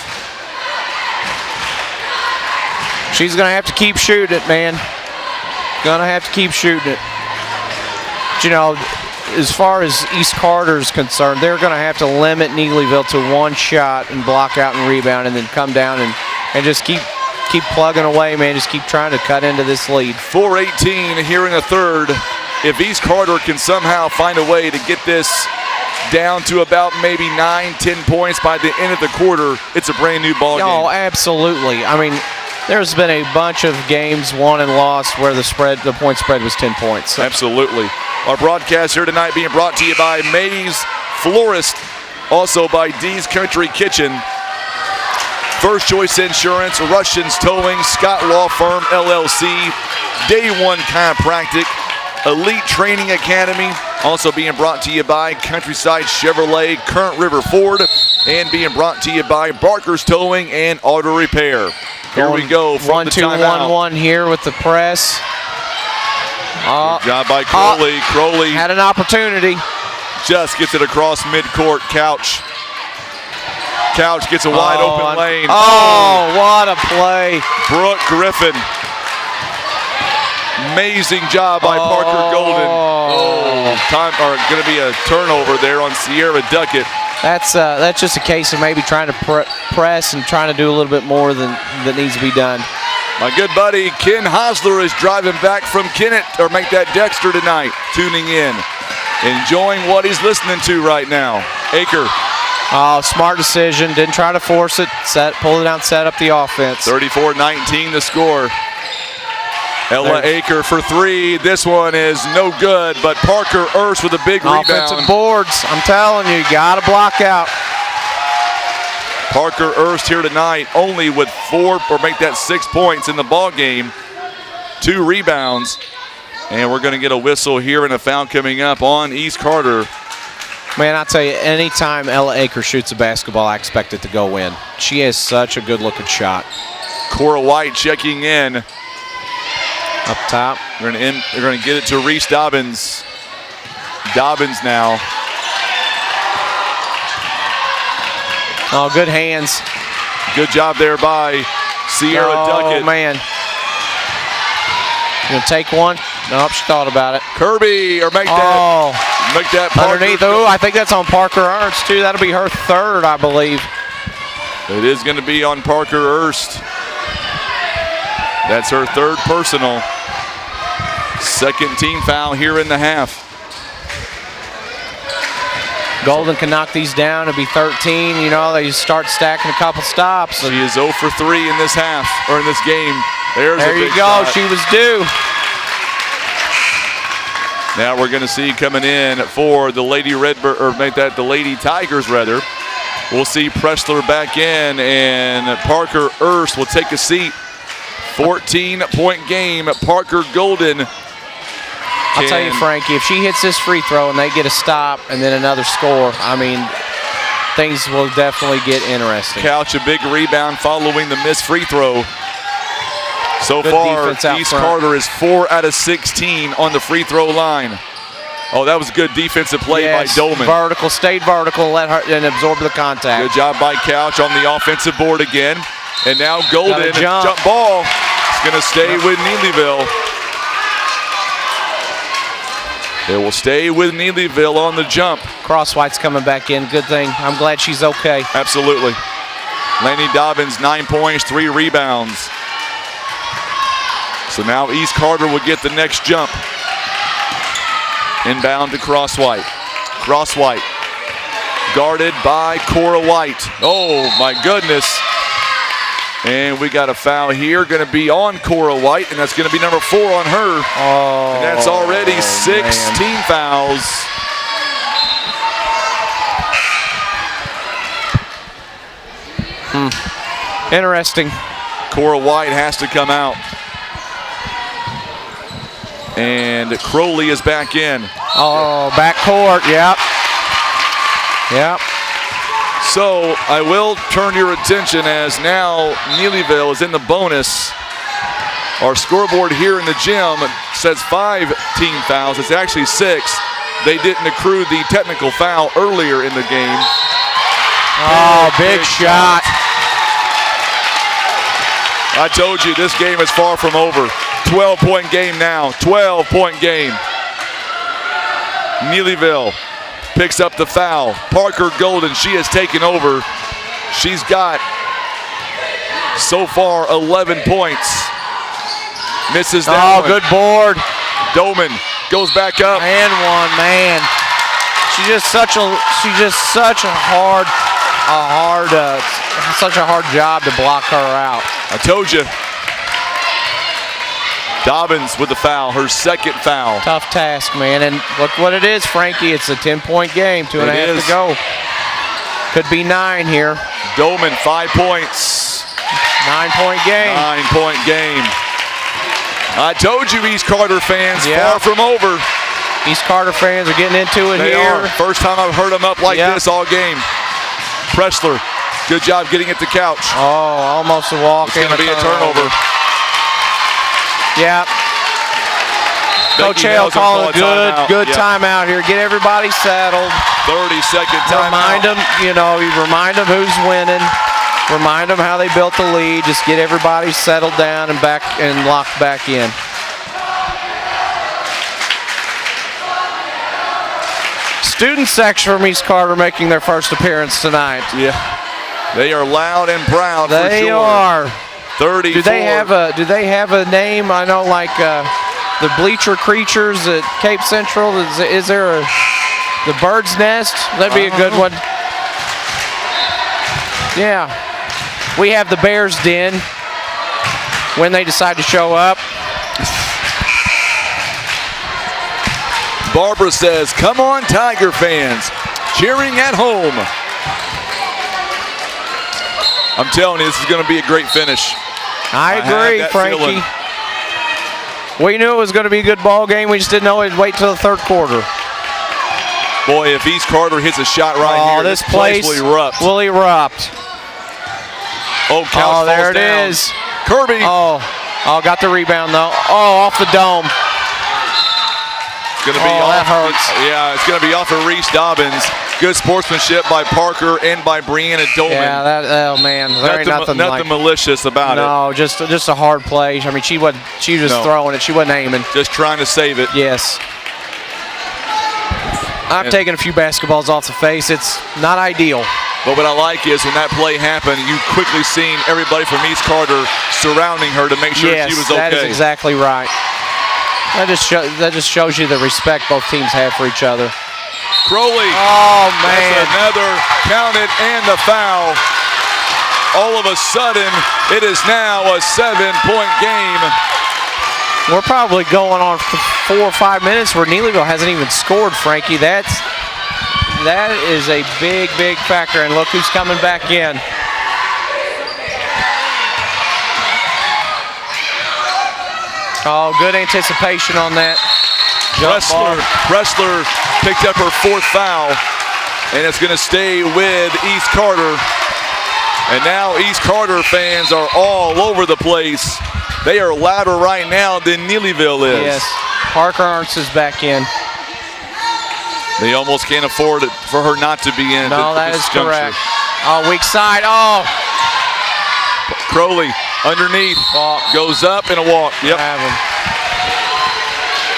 She's gonna have to keep shooting it, man. Gonna have to keep shooting it. But, as far as East Carter is concerned, they're going to have to limit Neelyville to one shot and block out and rebound, and then come down and just keep plugging away, man. Just keep trying to cut into this lead.
4:18 here in the third. If East Carter can somehow find a way to get this down to about maybe 9-10 points by the end of the quarter, it's a brand new ball game.
Oh, absolutely. I mean, there's been a bunch of games won and lost where the point spread was 10 points.
Absolutely. Our broadcast here tonight being brought to you by Mays Florist, also by D's Country Kitchen, First Choice Insurance, Russians Towing, Scott Law Firm LLC, Day One Chiropractic, Elite Training Academy, also being brought to you by Countryside Chevrolet, Current River Ford, and being brought to you by Barker's Towing and Auto Repair. Here we go from the timeout.
1-2-1-1 here with the press.
Good job by Crowley. Crowley
had an opportunity.
Just gets it across midcourt. Couch gets a wide open lane.
Oh, what a play.
Brooke Griffin. Amazing job by Parker Golden. Going to be a turnover there on Sierra Duckett.
That's just a case of maybe trying to press and trying to do a little bit more that needs to be done.
My good buddy Ken Hosler is driving back from Kennett, or make that Dexter tonight, tuning in, enjoying what he's listening to right now. Aker.
Oh, smart decision. Didn't try to force it. Pull it down, set up the offense.
34-19 the score. Ella Aker for three. This one is no good, but Parker Urs with a big rebound.
Offensive boards. I'm telling you, got to block out.
Parker Urs here tonight only with 4, or make that 6 points in the ball game. 2 rebounds. And we're going to get a whistle here and a foul coming up on East Carter.
Man, I tell you, anytime Ella Aker shoots a basketball, I expect it to go in. She has such a good-looking shot.
Cora White checking in.
Up top.
They're going to get it to Reese Dobbins. Dobbins now.
Oh, good hands.
Good job there by Sierra Duckett.
Oh, man. You gonna take one? Nope, she thought about it.
Kirby, or make that Parker.
Underneath. Oh, I think that's on Parker Ernst, too. That'll be her third, I believe.
It is going to be on Parker Ernst. That's her third personal. Second team foul here in the half.
Golden can knock these down. It'll be 13. They start stacking a couple stops.
She is 0 for 3 in this half, or in this game. There you
go. She was due.
Now we're going to see coming in for the Lady Redbird, or make that the Lady Tigers rather. We'll see Pressler back in, and Parker Urs will take a seat. 14-point game. Parker Golden.
I'll tell you, Frankie, if she hits this free throw and they get a stop and then another score, I mean, things will definitely get interesting.
Couch a big rebound following the missed free throw. So far, East Carter is 4 out of 16 on the free throw line. Oh, that was good defensive play by Dolman.
Vertical, stayed vertical, let her and absorb the contact.
Good job by Couch on the offensive board again. And now Golden, jump ball. It's going to stay with Neelyville. It will stay with Neelyville on the jump.
Crosswhite's coming back in. Good thing. I'm glad she's okay.
Absolutely. Laney Dobbins, 9 points, 3 rebounds. So now East Carter will get the next jump. Inbound to Crosswhite. Crosswhite guarded by Cora White. Oh, my goodness. And we got a foul here, going to be on Cora White, and that's going to be number 4 on her.
Oh,
and that's already 16 fouls.
Interesting.
Cora White has to come out. And Crowley is back in.
Oh, backcourt, yep. Yep.
So I will turn your attention as now Neelyville is in the bonus. Our scoreboard here in the gym says 5 team fouls. It's actually 6. They didn't accrue the technical foul earlier in the game.
Oh, big shot.
I told you this game is far from over. 12-point game now. 12-point game. Neelyville picks up the foul. Parker Golden, she has taken over. She's got so far 11 points. Misses that one.
Good board.
Doman goes back up.
And one, man. She's just such a hard job to block her out.
I told you. Dobbins with the foul, her second foul.
Tough task, man. And look what it is, Frankie. It's a 10-point game, 2.5 to go. Could be 9 here.
Doman, 5 points.
9-point game.
9-point game. I told you, East Carter fans, far from over.
East Carter fans are getting into it
They
here.
are. First time I've heard them up like this all game. Pressler, good job getting it to couch.
Oh, almost a walk.
It's going to be a turnover.
Yeah. Coach Hale call a good timeout here. Get everybody settled.
30-second timeout.
Remind them who's winning. Remind them how they built the lead. Just get everybody settled down and locked back in. Student section from East Carter making their first appearance tonight.
Yeah. They are loud and proud for sure.
They are.
34.
Do they have a name? I know, like the Bleacher Creatures at Cape Central. Is there the Bird's Nest? That'd be a good one. Yeah. We have the Bears Den when they decide to show up.
Barbara says, "Come on, Tiger fans, cheering at home." I'm telling you, this is going to be a great finish.
I agree, Frankie.
Feeling.
We knew it was going to be a good ball game. We just didn't know it'd wait till the third quarter.
Boy, if East Carter hits a shot right here, this place will erupt. Oh, Couch
there it
down.
is.
Kirby.
Oh, got the rebound though. Oh, off the dome.
It's going to be
that hurts.
Yeah, it's going to be off of Reese Dobbins. Good sportsmanship by Parker and by Brianna Dolman.
Yeah, oh man, there ain't nothing
malicious about it.
No, just a hard play. I mean, she was throwing it. She wasn't aiming.
Just trying to save it.
Yes. I've taken a few basketballs off the face. It's not ideal.
But what I like is when that play happened, you quickly seen everybody from East Carter surrounding her to make sure she was okay.
That is exactly right. That just shows you the respect both teams have for each other.
Crowley.
Oh, man.
That's another counted and the foul. All of a sudden, it is now a 7-point game.
We're probably going on for 4 or 5 minutes where Neelyville hasn't even scored, Frankie. That is a big, big factor. And look who's coming back in. Oh, good anticipation on that.
Pressler picked up her 4th foul, and it's going to stay with East Carter. And now East Carter fans are all over the place. They are louder right now than Neelyville is.
Yes, Parker Ernst is back in.
They almost can't afford it for her not to be in.
No, that is correct. Oh, weak side. Oh.
Crowley underneath. Goes up and a walk. Yep.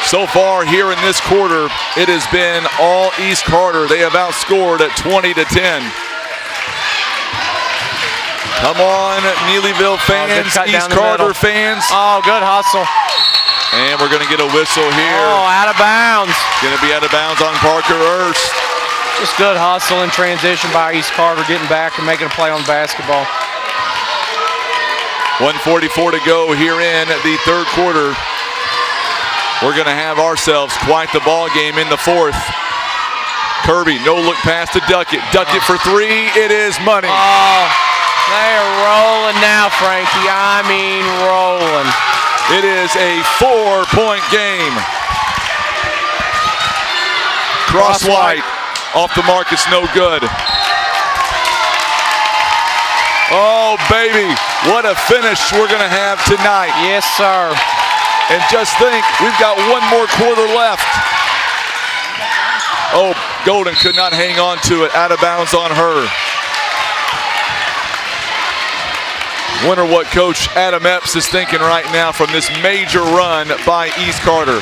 So far here in this quarter, it has been all East Carter. They have outscored at 20-10. Come on, Neelyville fans, East Carter fans.
Oh, good hustle.
And we're going to get a whistle here.
Oh, out of bounds.
Going to be out of bounds on Parker Ernst.
Just good hustle and transition by East Carter, getting back and making a play on basketball.
1:44 to go here in the third quarter. We're going to have ourselves quite the ball game in the 4th. Kirby, no look pass to Duckett. Duckett for 3. It is money.
Oh, they are rolling now, Frankie. I mean, rolling.
It is a 4-point game. Cross white. Off the mark, it's no good. Oh, baby, what a finish we're going to have tonight.
Yes, sir.
And just think, we've got 1 more quarter left. Oh, Golden could not hang on to it. Out of bounds on her. Wonder what Coach Adam Epps is thinking right now from this major run by East Carter.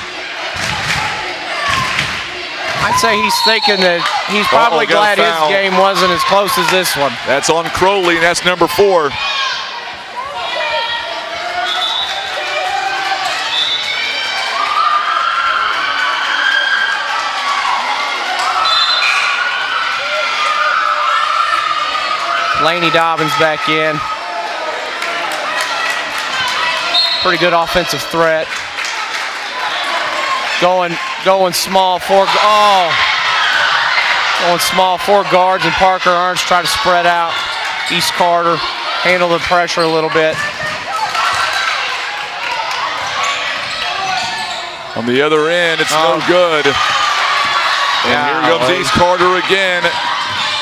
I'd say he's thinking that he's probably glad his game wasn't as close as this one.
That's on Crowley, and that's number 4.
Laney Dobbins back in. Pretty good offensive threat. Going small going small 4 guards, and Parker Ernst try to spread out. East Carter handle the pressure a little bit.
On the other end, it's no good. And here comes East Carter again.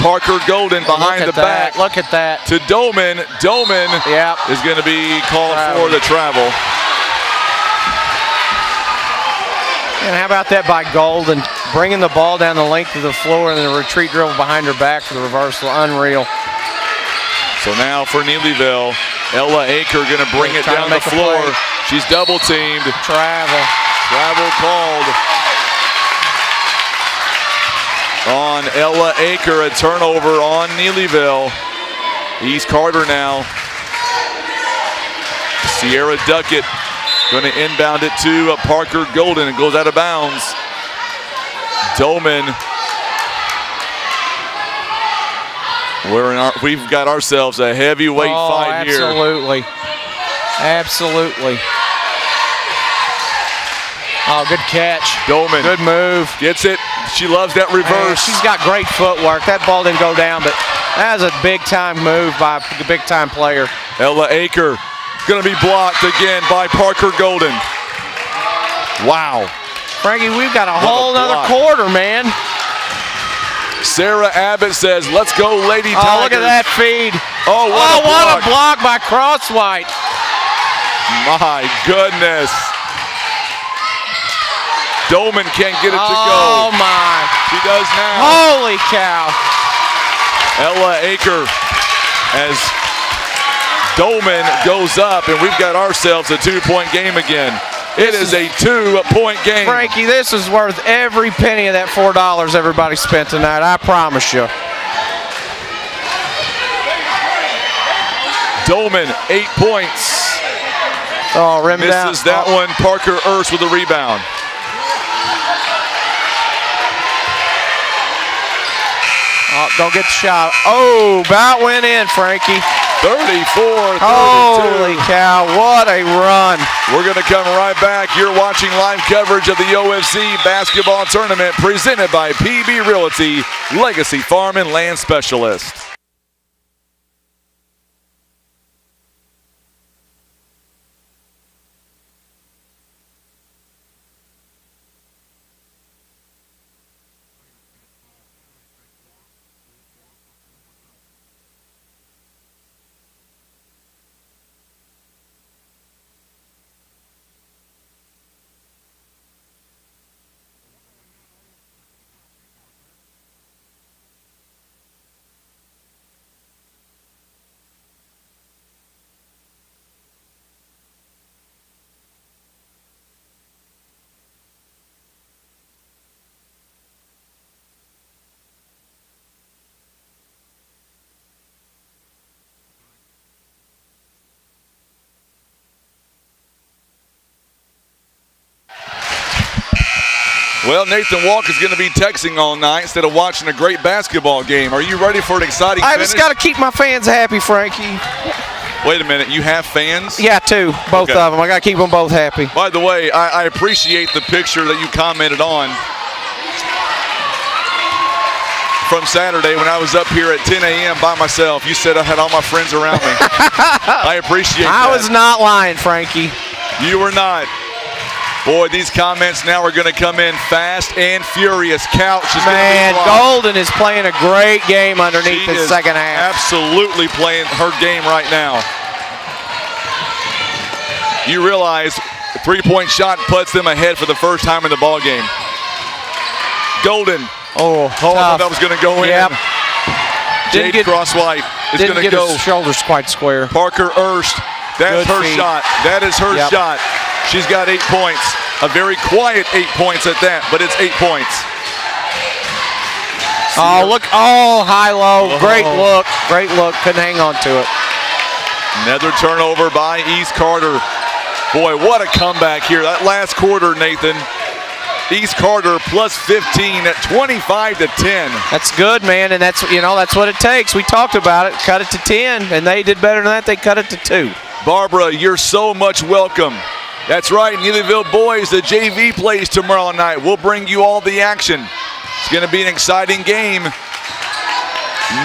Parker Golden behind the back.
Look at that.
To Doman. Doman is going to be called for the travel.
And how about that by Golden? Bringing the ball down the length of the floor and then a retreat dribble behind her back for the reversal. Unreal.
So now for Neelyville, Ella Aker going to bring it down the floor. She's double teamed.
Travel
called on Ella Aker. A turnover on Neelyville. East Carter now. Sierra Duckett going to inbound it to Parker Golden. It goes out of bounds. Doman. We've got ourselves a heavyweight fight here.
Absolutely. Oh, good catch.
Doman.
Good move.
Gets it. She loves that reverse.
She's got great footwork. That ball didn't go down, but that was a big-time move by a big-time player.
Ella Aker going to be blocked again by Parker Golden. Wow.
Frankie, we've got a whole nother quarter, man.
Sarah Abbott says, let's go, Lady Tigers.
Oh, look at that feed.
Oh,
what a block by Crosswhite.
My goodness. Doman can't get it to go.
Oh, my.
She does now.
Holy cow.
Ella Aker as Doman goes up, and we've got ourselves a 2-point game again. It is a 2-point game.
Frankie, this is worth every penny of that $4 everybody spent tonight, I promise you.
Doman, 8 points.
Oh, rimmed out.
Misses that one. Parker Ernst with a rebound.
Oh, don't get the shot. Oh, about went in, Frankie.
34-32.
Holy cow, what a run.
We're going to come right back. You're watching live coverage of the OFC Basketball Tournament presented by PB Realty, Legacy Farm and Land Specialist. Well, Nathan Walk is going to be texting all night instead of watching a great basketball game. Are you ready for an exciting finish?
I just got to keep my fans happy, Frankie.
Wait a minute, you have fans?
Yeah, 2, both of them. I got to keep them both happy.
By the way, I appreciate the picture that you commented on from Saturday when I was up here at 10 a.m. by myself. You said I had all my friends around me. I appreciate that.
I was not lying, Frankie.
You were not. Boy, these comments now are going to come in fast and furious. Couch is going to be blocked.
Golden is playing a great game underneath the second half.
Absolutely playing her game right now. You realize the three-point shot puts them ahead for the first time in the ball game. Golden.
Oh,
I thought that was going to go in.
Yep.
Jade Crosswhite is going to go.
His shoulders quite square.
Parker Ernst. That's her shot. That is her shot. She's got 8 points. A very quiet 8 points at that, but it's 8 points.
Oh, look. Oh, high-low. Great look. Great look. Couldn't hang on to it.
Another turnover by East Carter. Boy, what a comeback here. That last quarter, Nathan. East Carter plus 15 at 25-10.
That's good, man, and that's what it takes. We talked about it. Cut it to 10, and they did better than that. They cut it to 2.
Barbara, you're so much welcome. That's right, Neelyville boys, the JV plays tomorrow night. We'll bring you all the action. It's going to be an exciting game.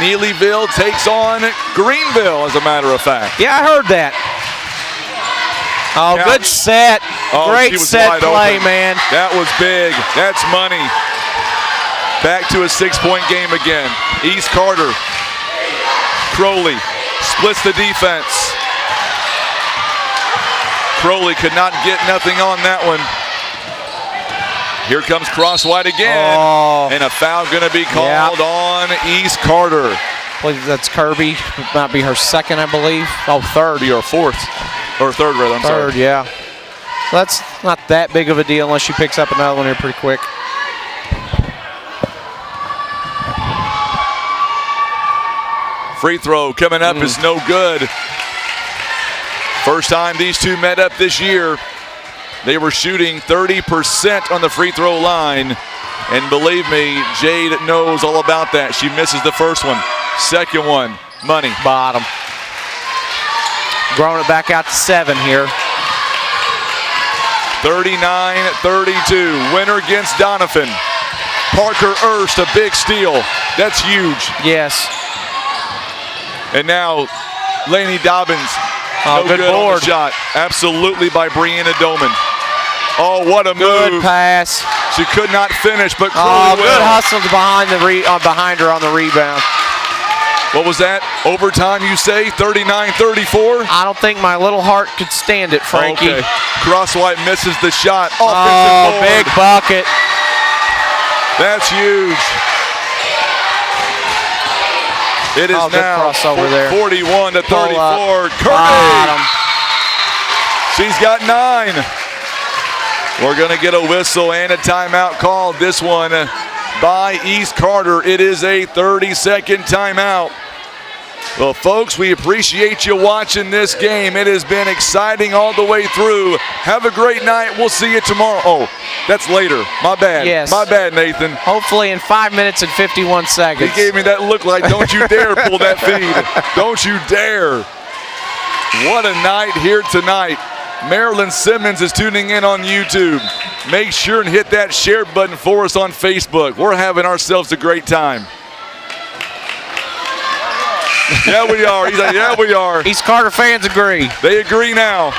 Neelyville takes on Greenville, as a matter of fact.
Yeah, I heard that. Oh, good set. Great set play, man.
That was big. That's money. Back to a 6-point game again. East Carter. Crowley splits the defense. Crowley could not get nothing on that one. Here comes Cross-White again. And a foul going to be called on East Carter.
I believe that's Kirby. It might be her second, I believe. Oh, third.
Or fourth. Or third, rather. I'm sorry.
Third, yeah. So that's not that big of a deal unless she picks up another one here pretty quick.
Free throw coming up is no good. First time these two met up this year. They were shooting 30% on the free throw line. And believe me, Jade knows all about that. She misses the first one. Second one, money.
Bottom. Growing it back out to 7 here.
39-32. Winner against Doniphan. Parker Erst, a big steal. That's huge.
Yes.
And now, Lainey Dobbins.
Oh,
no
good board.
On the shot. Absolutely by Brianna Doman. Oh, what a
good
move.
Pass.
She could not finish, but Crowley
good hustle behind her on the rebound.
What was that? Overtime, you say? 39-34?
I don't think my little heart could stand it, Frankie.
Okay. Cross-White misses the shot.
Oh, big bucket.
That's huge. It is now 41-34. Kirby. She's got 9. We're going to get a whistle and a timeout called. This one by East Carter. It is a 30-second timeout. Well, folks, we appreciate you watching this game. It has been exciting all the way through. Have a great night. We'll see you tomorrow. Oh, that's later. My bad.
Yes.
My bad, Nathan.
Hopefully in 5 minutes and 51 seconds.
He gave me that look like, don't you dare pull that feed. Don't you dare. What a night here tonight. Marilyn Simmons is tuning in on YouTube. Make sure and hit that share button for us on Facebook. We're having ourselves a great time. Yeah, we are. He's like, yeah, we are.
East Carter fans agree.
They agree now.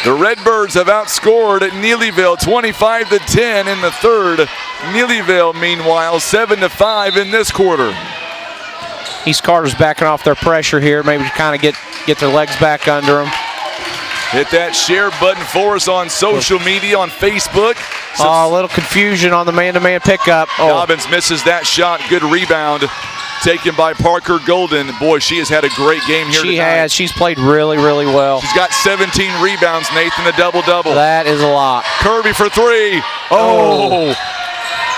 The Redbirds have outscored at Neelyville 25-10 in the third. Neelyville, meanwhile, 7-5 in this quarter.
East Carter's backing off their pressure here. Maybe kind of get their legs back under them.
Hit that share button for us on social media, on Facebook.
A little confusion on the man-to-man pickup.
Dobbins misses that shot. Good rebound taken by Parker Golden. Boy, she has had a great game here tonight.
She has. She's played really, really well.
She's got 17 rebounds, Nathan, a double-double.
That is a lot.
Kirby for 3. Oh.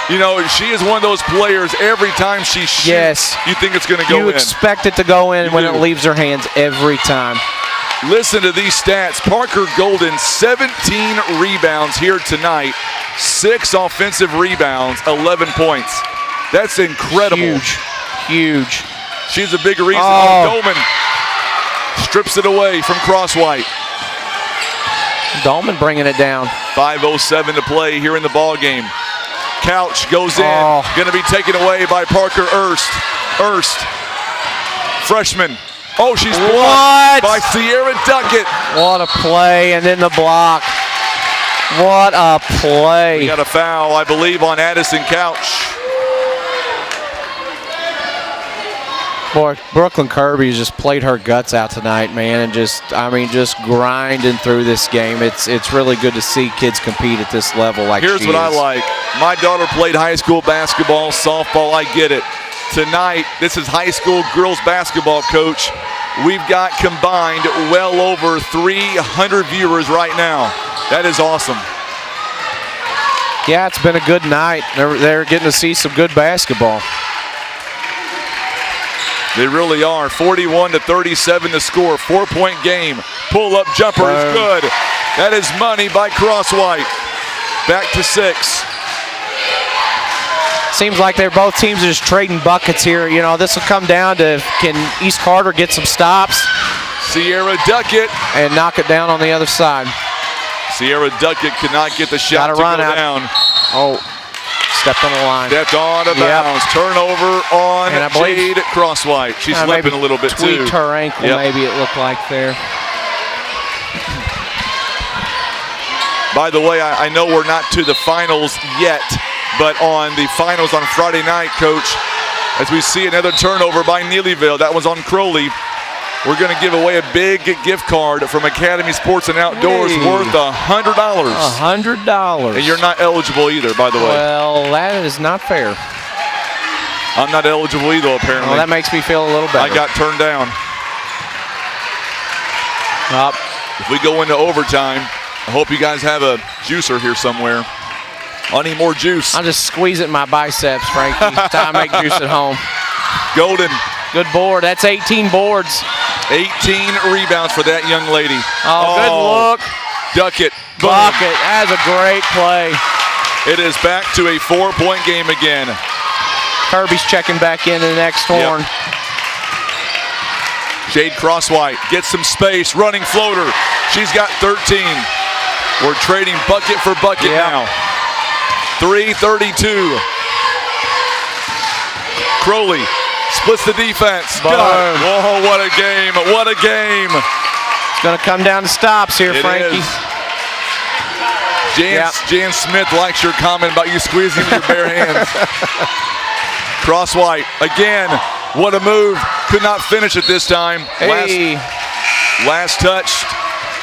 You know, she is one of those players, every time she shoots, you think it's going to go in.
You expect it to go in when it leaves her hands every time.
Listen to these stats. Parker Golden, 17 rebounds here tonight, 6 offensive rebounds, 11 points. That's incredible.
Huge.
She's a big reason. Dolman strips it away from Cross-White.
Dolman bringing it down.
5:07 to play here in the ball game. Couch goes in, going to be taken away by Parker Erst. Freshman. Oh, she's blocked by Sierra Duckett.
What a play, and then the block. What a play.
We got a foul, I believe, on Addison Couch.
Boy, Brooklyn Kirby has just played her guts out tonight, man, and just grinding through this game. It's really good to see kids compete at this level like
Here's what I like. My daughter played high school basketball, softball, I get it. Tonight, this is high school girls basketball, Coach. We've got combined well over 300 viewers right now. That is awesome.
Yeah, it's been a good night. They're getting to see some good basketball.
They really are. 41-37 to score. 4-point game. Pull-up jumper is good. That is money by Crosswhite. Back to 6.
Seems like both teams are just trading buckets here. You know, this will come down to can East Carter get some stops.
Sierra Duckett.
And knock it down on the other side.
Sierra Duckett cannot get the shot to
run
go
out.
down.
Oh, stepped on the line.
Stepped on a bounds. Turnover on Jade Crosswhite. She's limping a little bit too.
Tweaked her ankle, maybe it looked like there.
By the way, I know we're not to the finals yet, but on the finals on Friday night, Coach, as we see another turnover by Neelyville, that was on Crowley. We're going to give away a big gift card from Academy Sports and Outdoors worth $100.
$100.
And you're not eligible either, by the way.
Well, that is not fair.
I'm not eligible either, apparently.
Well, that makes me feel a little better.
I got turned down. If we go into overtime, I hope you guys have a juicer here somewhere. I need more juice.
I'll just squeeze it in my biceps, Frankie. Time to make juice at home.
Golden.
Good board. That's 18 boards.
18 rebounds for that young lady.
Oh, good look.
Duckett.
Bucket. That's a great play.
It is back to a 4-point game again.
Kirby's checking back into the next horn.
Jade Crosswhite gets some space. Running floater. She's got 13. We're trading bucket for bucket now. 3:32. Crowley splits the defense. Whoa, what a game. What a game.
It's going to come down to stops here, Frankie.
Jan Smith likes your comment about you squeezing your bare hands. Crosswhite again. What a move. Could not finish it this time.
Hey.
Last touched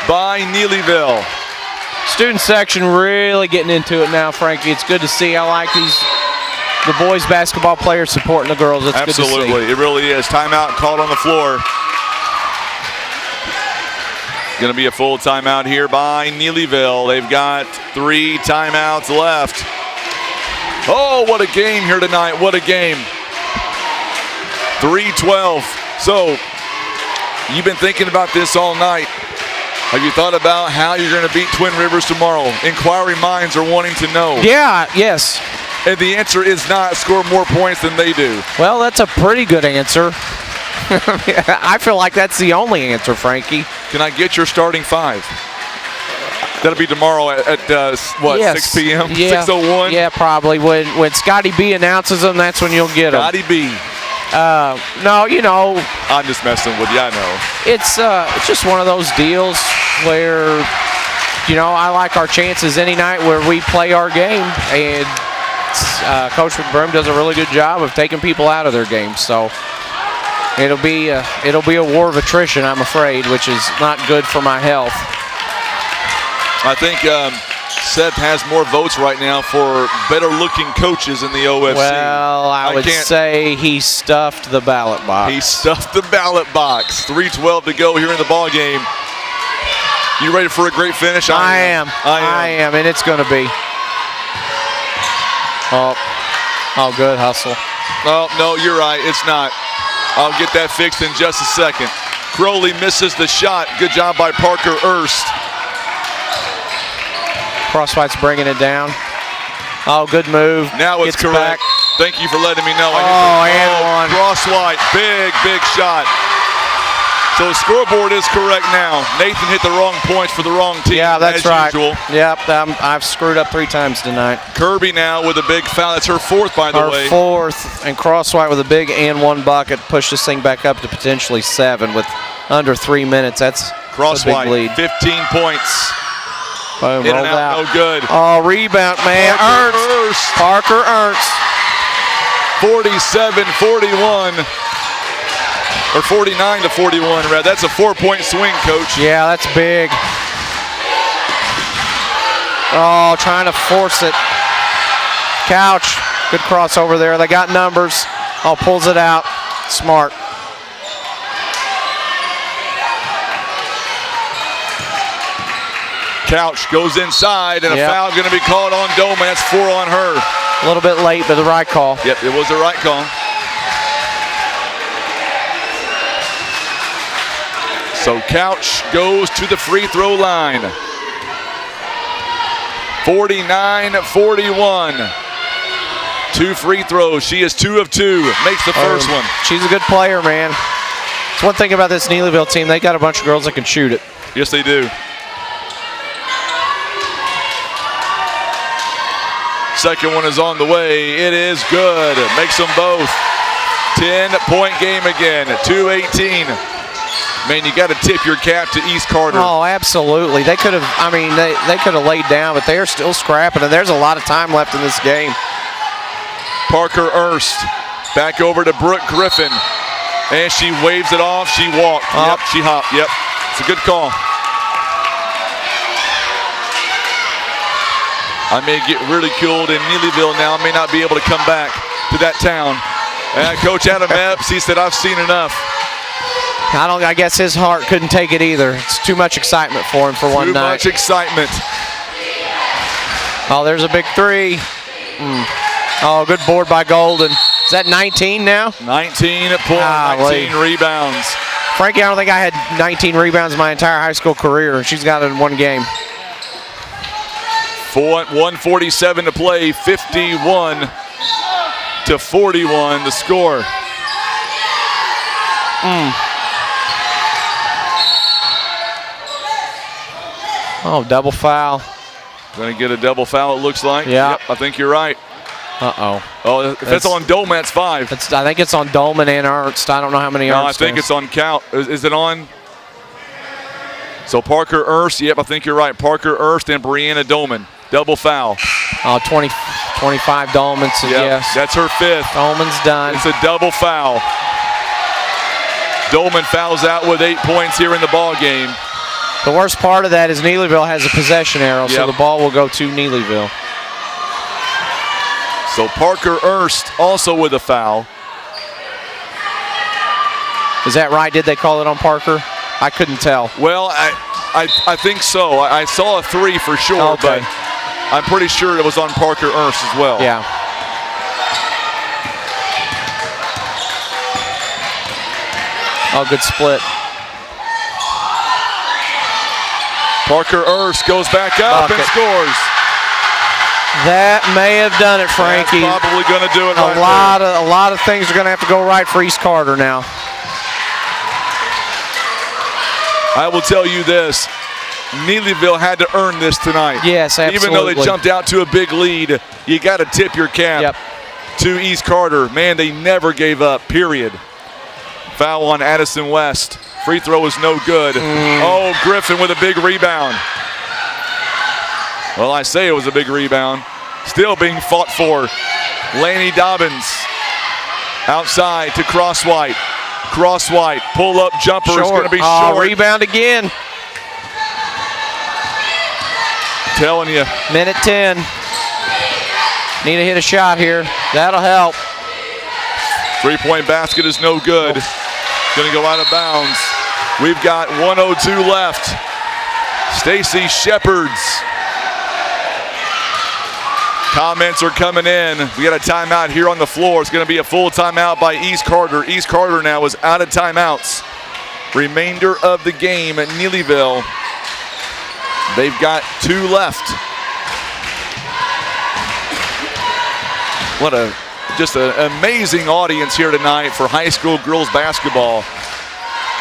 by Neelyville.
Student section really getting into it now, Frankie. It's good to see. I like the boys basketball players supporting the girls. It's
Absolutely.
Good to see.
It really is. Timeout called on the floor. Going to be a full timeout here by Neelyville. They've got 3 timeouts left. Oh, what a game here tonight. What a game. 3:12. So, you've been thinking about this all night. Have you thought about how you're going to beat Twin Rivers tomorrow? Inquiring minds are wanting to know.
Yes.
And the answer is not score more points than they do.
Well, that's a pretty good answer. I feel like that's the only answer, Frankie.
Can I get your starting 5? That'll be tomorrow at 6 p.m.?
Yeah.
6:01?
Yeah, probably. When Scotty B announces them, that's when you'll get them.
Scotty B.
No, you know.
I'm just messing with you, I know.
It's just one of those deals where, you know, I like our chances any night where we play our game. And Coach McBroom does a really good job of taking people out of their games. So it'll be a war of attrition, I'm afraid, which is not good for my health.
I think Seth has more votes right now for better-looking coaches in the OFC.
Well, I would say he stuffed the ballot box.
He stuffed the ballot box. 3:12 to go here in the ball game. You ready for a great finish?
I am, and it's going to be. Oh, good hustle.
Oh, no, you're right. It's not. I'll get that fixed in just a second. Crowley misses the shot. Good job by Parker Erst.
Crosswhite's bringing it down. Oh, good move.
Now it's correct.
Back.
Thank you for letting me know.
And one.
Crosswhite, big shot. So the scoreboard is correct now. Nathan hit the wrong points for the wrong team.
Yeah, that's
as
right.
Usual.
Yep, I've screwed up 3 times tonight.
Kirby now with a big foul. That's her 4th, by the way.
Her 4th, and Crosswhite with a big and 1 bucket. Push this thing back up to potentially 7 with under 3 minutes. That's
Crosswhite,
a big lead.
15 points.
Boom,
in
rolled
and out, no good.
Oh, rebound, man. Parker Ernst.
47-41. Or 49-41, rather. That's a 4-point swing, Coach.
Yeah, that's big. Oh, trying to force it. Couch, good crossover there. They got numbers. Oh, pulls it out. Smart.
Couch goes inside, and a foul going to be called on Doman. That's 4 on her.
A little bit late, but the right call.
Yep, it was the right call. So Couch goes to the free throw line. 49-41. 2 free throws. She is 2 of 2. Makes the first one.
She's a good player, man. It's one thing about this Neelyville team. They got a bunch of girls that can shoot it.
Yes, they do. Second one is on the way. It is good. Makes them both. 10-point game again. 2:18. Man, you got to tip your cap to East Carter.
Oh, absolutely. They could have, I mean, they could have laid down, but they're still scrapping, and there's a lot of time left in this game.
Parker Erst back over to Brooke Griffin. And she waves it off. She walked. Yep, she hopped. Yep, it's a good call. I may get ridiculed in Neelyville now. I may not be able to come back to that town. And Coach Adam Epps, he said, I've seen enough.
I guess his heart couldn't take it either. It's too much excitement for him for one night.
Too much excitement.
Oh, there's a big 3. Oh, good board by Golden. Is that 19 now?
19 rebounds.
Frankie, I don't think I had 19 rebounds my entire high school career, and she's got it in one game.
1:47 to play, 51-41 the score.
Oh, double foul.
Going to get a double foul, it looks like.
Yeah.
Yep, I think you're right.
Uh-oh.
Oh, if that's on Dolman, that's 5.
I think it's on Dolman and Ernst. I don't know how many Ernst.
No, I think it's on Count. Is it on? So Parker Erst, yep, I think you're right. Parker Erst and Brianna Dolman. Double foul.
Oh, 25 Dolman, so yes.
That's her 5th.
Dolman's done.
It's a double foul. Dolman fouls out with 8 points here in the ball game.
The worst part of that is Neelyville has a possession arrow, so the ball will go to Neelyville.
So Parker Erst also with a foul.
Is that right? Did they call it on Parker? I couldn't tell.
Well, I think so. I saw a 3 for sure, but I'm pretty sure it was on Parker Erst as well.
Yeah. Oh, good split.
Parker Erst goes back up and scores.
That may have done it, Frankie.
That's probably going to do it.
A lot of things are going to have to go right for East Carter now.
I will tell you this. Neelyville had to earn this tonight.
Yes, absolutely.
Even though they jumped out to a big lead, you got to tip your cap to East Carter. Man, they never gave up, period. Foul on Addison West. Free throw is no good. Oh, Griffin with a big rebound. Well, I say it was a big rebound. Still being fought for. Laney Dobbins outside to Crosswhite. Crosswhite, pull-up jumper is going to be short.
Rebound again.
Telling you.
Minute 10. Need to hit a shot here. That'll help.
3-point basket is no good. Going to go out of bounds. We've got 1:02 left. Stacy Shepherds. Comments are coming in. We got a timeout here on the floor. It's going to be a full timeout by East Carter. East Carter now is out of timeouts. Remainder of the game at Neelyville. They've got 2 left. What just an amazing audience here tonight for high school girls basketball.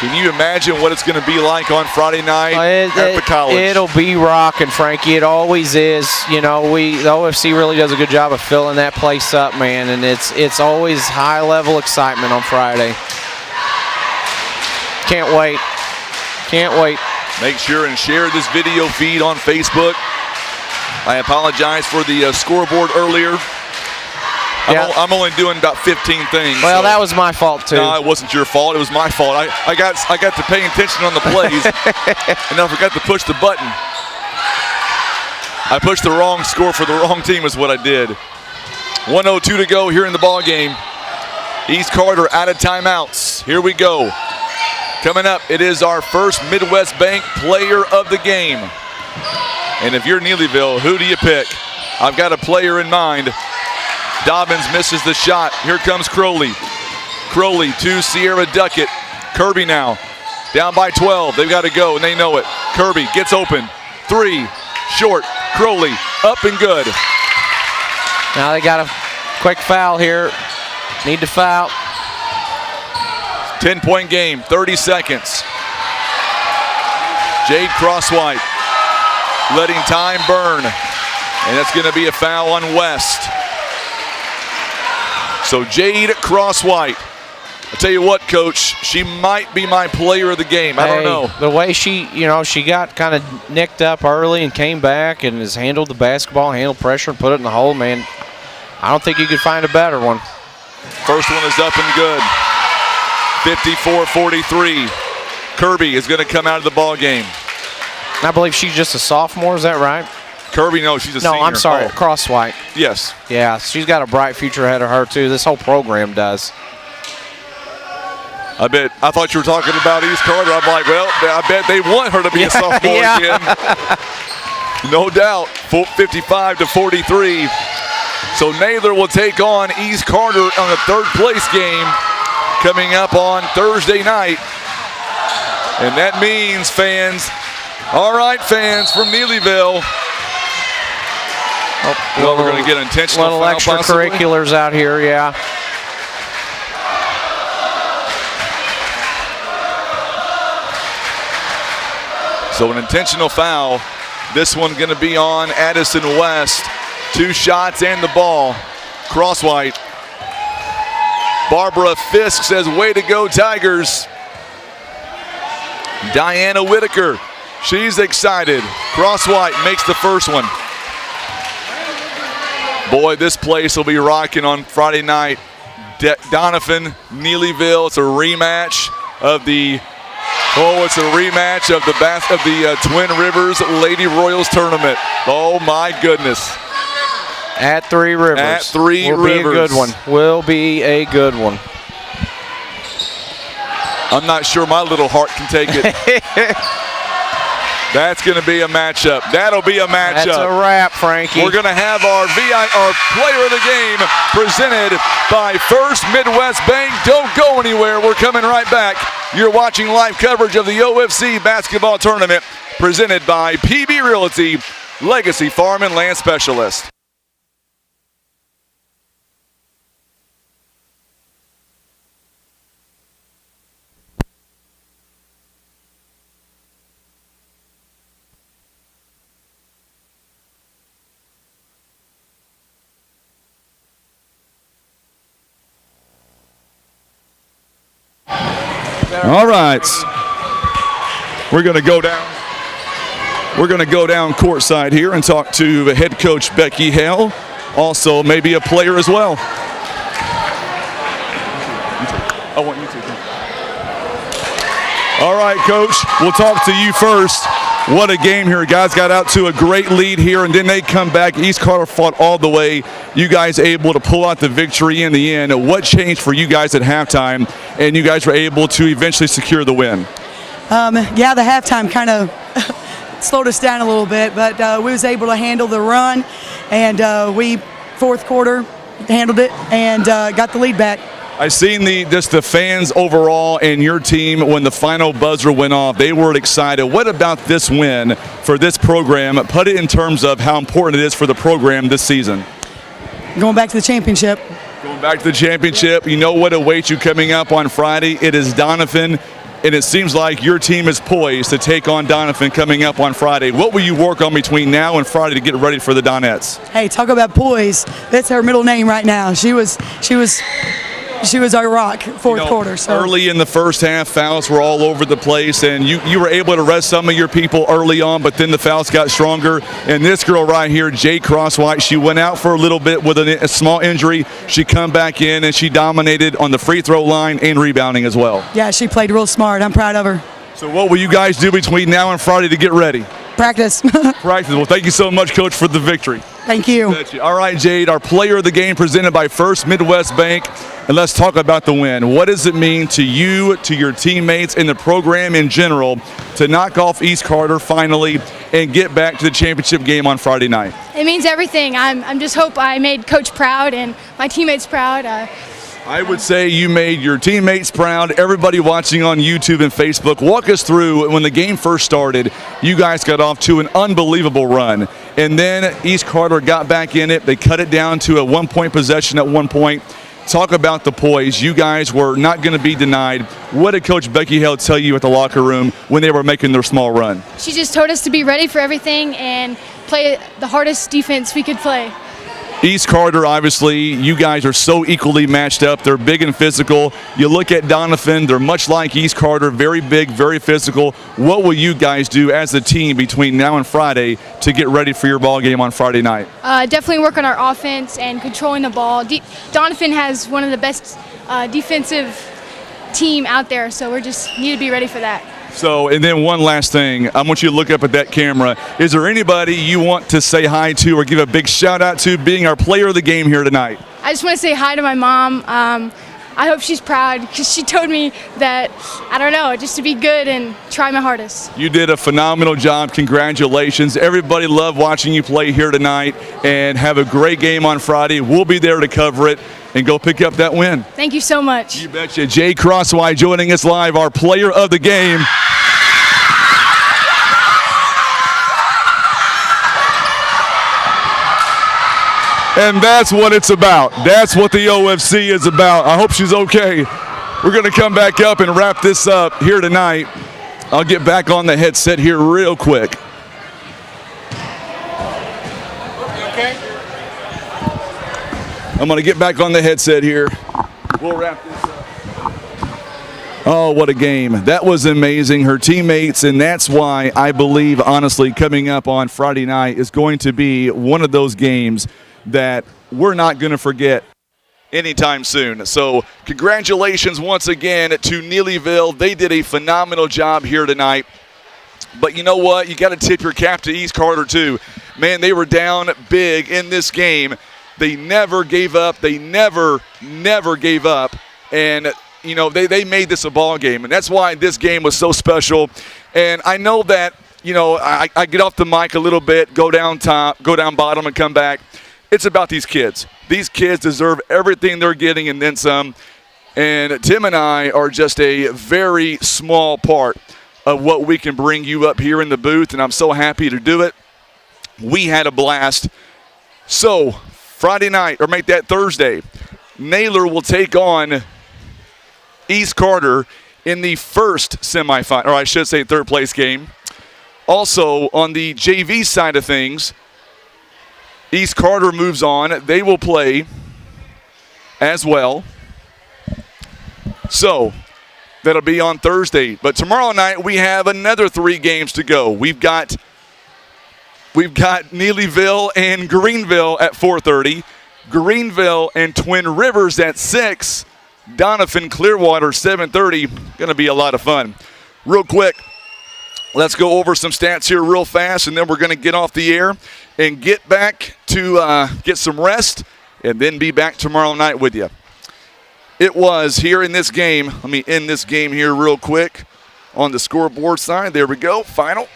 Can you imagine what it's going to be like on Friday night at the college?
It'll be rocking, Frankie. It always is. You know, the OFC really does a good job of filling that place up, man, and it's always high-level excitement on Friday. Can't wait. Can't wait.
Make sure and share this video feed on Facebook. I apologize for the scoreboard earlier. I'm only doing about 15 things.
Well, that was my fault too.
No, it wasn't your fault. It was my fault. I got to pay attention on the plays, and I forgot to push the button. I pushed the wrong score for the wrong team is what I did. 1:02 to go here in the ball game. East Carter out of timeouts. Here we go. Coming up, it is our first Midwest Bank player of the game. And if you're Neelyville, who do you pick? I've got a player in mind. Dobbins misses the shot. Here comes Crowley. Crowley to Sierra Duckett. Kirby now down by 12. They've got to go, and they know it. Kirby gets open. 3, short. Crowley up and good.
Now they got a quick foul here. Need to foul.
10-point game, 30 seconds. Jade Crosswhite letting time burn. And that's going to be a foul on West. So Jade Crosswhite. I'll tell you what, Coach, she might be my player of the game. I don't know.
The way she got kind of nicked up early and came back and has handled the basketball, handled pressure, and put it in the hole, man. I don't think you could find a better one.
First one is up and good. 54-43. Kirby is going to come out of the ball game.
I believe she's just a sophomore. Is that right?
Kirby, no, she's a senior.
No, I'm sorry, Crosswhite.
Yes.
Yeah, she's got a bright future ahead of her, too. This whole program does.
I thought you were talking about East Carter. I'm like, well, I bet they want her to be a sophomore again. No doubt. 55-43. So Naylor will take on East Carter on the third place game coming up on Thursday night. And that means, fans, all right, fans from Neelyville. Well, we're going to get an intentional
little
foul
extracurriculars out here, yeah.
So an intentional foul. This one going to be on Addison West. 2 shots and the ball. Crosswhite. Barbara Fisk says, way to go, Tigers. Diana Whitaker, she's excited. Crosswhite makes the first one. Boy, this place will be rocking on Friday night. Doniphan, Neelyville. It's a rematch of the Twin Rivers Lady Royals tournament. Oh my goodness.
At 3 Rivers.
At 3 Rivers.
Will be a good one. Will be a good one.
I'm not sure my little heart can take it. That's going to be a matchup. That'll be a matchup.
That's a wrap, Frankie.
We're going to have our player of the game presented by First Midwest Bank. Don't go anywhere. We're coming right back. You're watching live coverage of the OFC Basketball Tournament presented by PB Realty, Legacy Farm and Land Specialist. All right, we're going to go down. We're going to go down courtside here and talk to head coach Becky Hale, also maybe a player as well. I want you to. All right, Coach, we'll talk to you first. What a game here. Guys got out to a great lead here, and then they come back. East Carter fought all the way. You guys able to pull out the victory in the end. What changed for you guys at halftime, and you guys were able to eventually secure the win?
Yeah, the halftime kind of slowed us down a little bit, but we was able to handle the run, and we, fourth quarter, handled it and got the lead back.
I seen the fans overall and your team when the final buzzer went off. They were excited. What about this win for this program? Put it in terms of how important it is for the program this season.
Going back to the championship.
Going back to the championship. You know what awaits you coming up on Friday? It is Doniphan, and it seems like your team is poised to take on Doniphan coming up on Friday. What will you work on between now and Friday to get ready for the Donettes?
Hey, talk about poise. That's her middle name right now. She was our rock fourth quarter. So
early in the first half, fouls were all over the place, and you were able to rest some of your people early on, but then the fouls got stronger. And this girl right here, Jade Crosswhite, she went out for a little bit with a small injury. She come back in, and she dominated on the free throw line and rebounding as well.
Yeah, she played real smart. I'm proud of her.
So what will you guys do between now and Friday to get ready?
Practice.
Practice. Well, thank you so much, Coach, for the victory.
Thank you.
All right, Jade, our player of the game presented by First Midwest Bank. And let's talk about the win. What does it mean to you, to your teammates, and the program in general to knock off East Carter finally and get back to the championship game on Friday night?
It means everything. I'm just hope I made Coach proud and my teammates proud.
I would say you made your teammates proud, everybody watching on YouTube and Facebook. Walk us through when the game first started, you guys got off to an unbelievable run. And then East Carter got back in it. They cut it down to a one-point possession at one point. Talk about the poise. You guys were not going to be denied. What did Coach Becky Hale tell you at the locker room when they were making their small run?
She just told us to be ready for everything and play the hardest defense we could play.
East Carter, obviously, you guys are so equally matched up. They're big and physical. You look at Doniphan, they're much like East Carter, very big, very physical. What will you guys do as a team between now and Friday to get ready for your ball game on Friday night?
Definitely work on our offense and controlling the ball. Doniphan has one of the best defensive team out there, so we just need to be ready for that.
So, and then one last thing. I want you to look up at that camera. Is there anybody you want to say hi to or give a big shout out to being our player of the game here tonight?
I just want to say hi to my mom. I hope she's proud because she told me that, I don't know, just to be good and try my hardest.
You did a phenomenal job. Congratulations. Everybody loved watching you play here tonight, and have a great game on Friday. We'll be there to cover it and go pick up that win.
Thank you so much.
You betcha. Jay Crosswhite joining us live, our player of the game. And that's what it's about. That's what the OFC is about. I hope she's okay. We're going to come back up and wrap this up here tonight. I'll get back on the headset here real quick.
Okay.
I'm going to get back on the headset here. We'll wrap this up. Oh, what a game. That was amazing. Her teammates, and that's why I believe, honestly, coming up on Friday night is going to be one of those games that we're not going to forget anytime soon. So congratulations once again to Neelyville. They did a phenomenal job here tonight. But you know what? You got to tip your cap to East Carter too. Man, they were down big in this game. They never gave up. They never gave up. And, you know, they made this a ball game. And that's why this game was so special. And I know that, you know, I get off the mic a little bit, go down top, go down bottom, and come back. It's about these kids. These kids deserve everything they're getting and then some. And Tim and I are just a very small part of what we can bring you up here in the booth, and I'm so happy to do it. We had a blast. So Friday night, or make that Thursday, Naylor will take on East Carter in the first semifinal, or I should say third place game. Also, on the JV side of things, East Carter moves on. They will play as well. So that'll be on Thursday. But tomorrow night we have another 3 games to go. We've got Neelyville and Greenville at 4:30. Greenville and Twin Rivers at 6. Doniphan Clearwater 7:30. Going to be a lot of fun. Real quick, let's go over some stats here real fast, and then we're going to get off the air and get back to get some rest and then be back tomorrow night with you. It was here in this game. Let me end this game here real quick on the scoreboard side. There we go, final.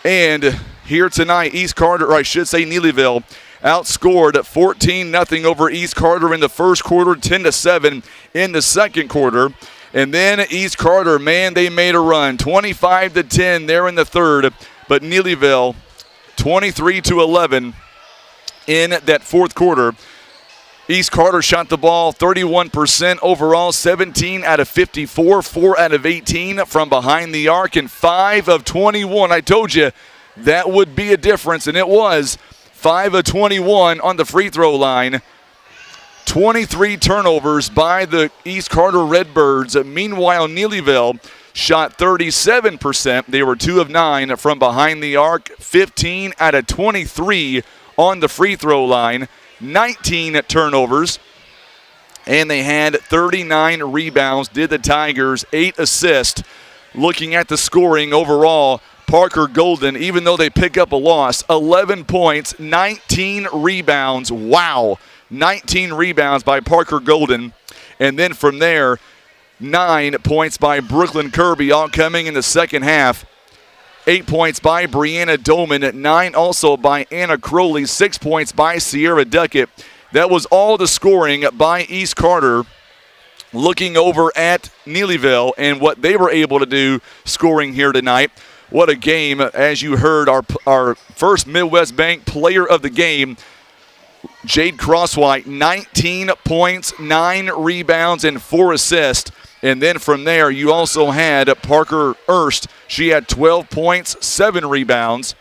And here tonight, East Carter, or I should say Neelyville, outscored 14-0 over East Carter in the first quarter, 10-7 in the second quarter. And then East Carter, man, they made a run, 25-10 there in the third. But Neelyville, 23-11 in that fourth quarter. East Carter shot the ball 31% overall, 17 out of 54, 4 out of 18 from behind the arc, and 5 of 21. I told you that would be a difference, and it was 5 of 21 on the free throw line. 23 turnovers by the East Carter Redbirds. Meanwhile, Neelyville shot 37%. They were 2 of 9 from behind the arc, 15 out of 23 on the free throw line, 19 turnovers, and they had 39 rebounds. Did the Tigers, 8 assists. Looking at the scoring overall, Parker Golden, even though they pick up a loss, 11 points, 19 rebounds. Wow. 19 rebounds by Parker Golden. And then from there, 9 points by Brooklyn Kirby, all coming in the second half. 8 points by Brianna Dolman, 9 also by Anna Crowley, 6 points by Sierra Duckett. That was all the scoring by East Carter. Looking over at Neelyville and what they were able to do scoring here tonight. What a game. As you heard, our first Midwest Bank player of the game, Jade Crosswhite, 19 points, 9 rebounds, and 4 assists. And then from there, you also had Parker Erst. She had 12 points, 7 rebounds.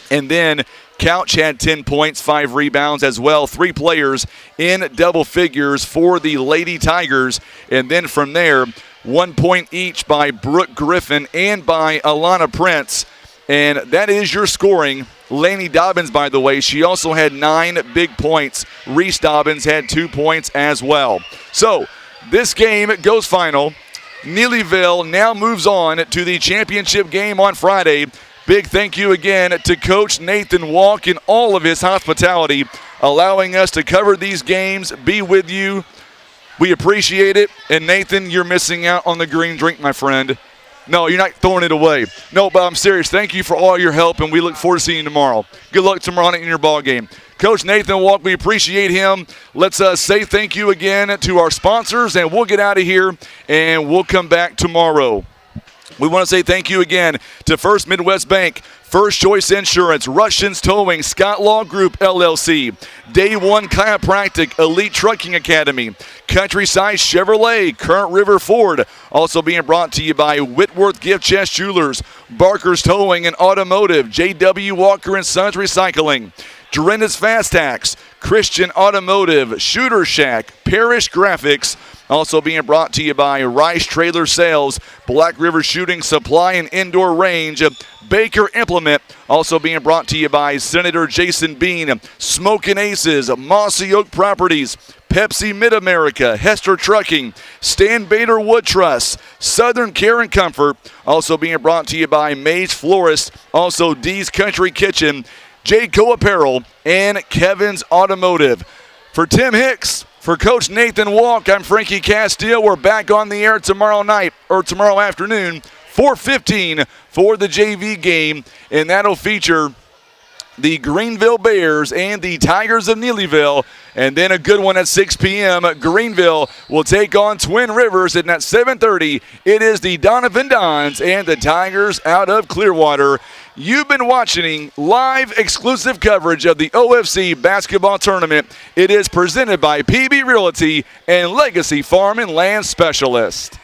And then Couch had 10 points, 5 rebounds as well. 3 players in double figures for the Lady Tigers. And then from there, 1 point each by Brooke Griffin and by Alana Prince. And that is your scoring. Laney Dobbins, by the way, she also had 9 big points. Reese Dobbins had 2 points as well. So this game goes final. Neelyville now moves on to the championship game on Friday. Big thank you again to Coach Nathan Walk and all of his hospitality, allowing us to cover these games, be with you. We appreciate it. And Nathan, you're missing out on the green drink, my friend. No, you're not throwing it away. No, but I'm serious. Thank you for all your help, and we look forward to seeing you tomorrow. Good luck tomorrow night in your ball game. Coach Nathan Walk, we appreciate him. Let's say thank you again to our sponsors, and we'll get out of here, and we'll come back tomorrow. We want to say thank you again to First Midwest Bank, First Choice Insurance, Russians Towing, Scott Law Group, LLC, Day One Chiropractic, Elite Trucking Academy, Countryside Chevrolet, Current River Ford, also being brought to you by Whitworth Gift Chest Jewelers, Barker's Towing and Automotive, J.W. Walker and Sons Recycling, Dorinda's Fast Tax, Christian Automotive, Shooter Shack, Parish Graphics, also being brought to you by Rice Trailer Sales, Black River Shooting Supply and Indoor Range, Baker Implement, also being brought to you by Senator Jason Bean, Smokin' Aces, Mossy Oak Properties, Pepsi Mid-America, Hester Trucking, Stan Bader Wood Truss, Southern Care and Comfort, also being brought to you by Maze Florist, also D's Country Kitchen, Jayco Apparel, and Kevin's Automotive. For Tim Hicks, for Coach Nathan Walk, I'm Frankie Castile. We're back on the air tomorrow night, or tomorrow afternoon, 4:15 for the JV game, and that'll feature the Greenville Bears and the Tigers of Neelyville. And then a good one at 6 p.m. Greenville will take on Twin Rivers. And at 7:30, it is the Doniphan Dons and the Tigers out of Clearwater. You've been watching live exclusive coverage of the OFC Basketball Tournament. It is presented by PB Realty and Legacy Farm and Land Specialist.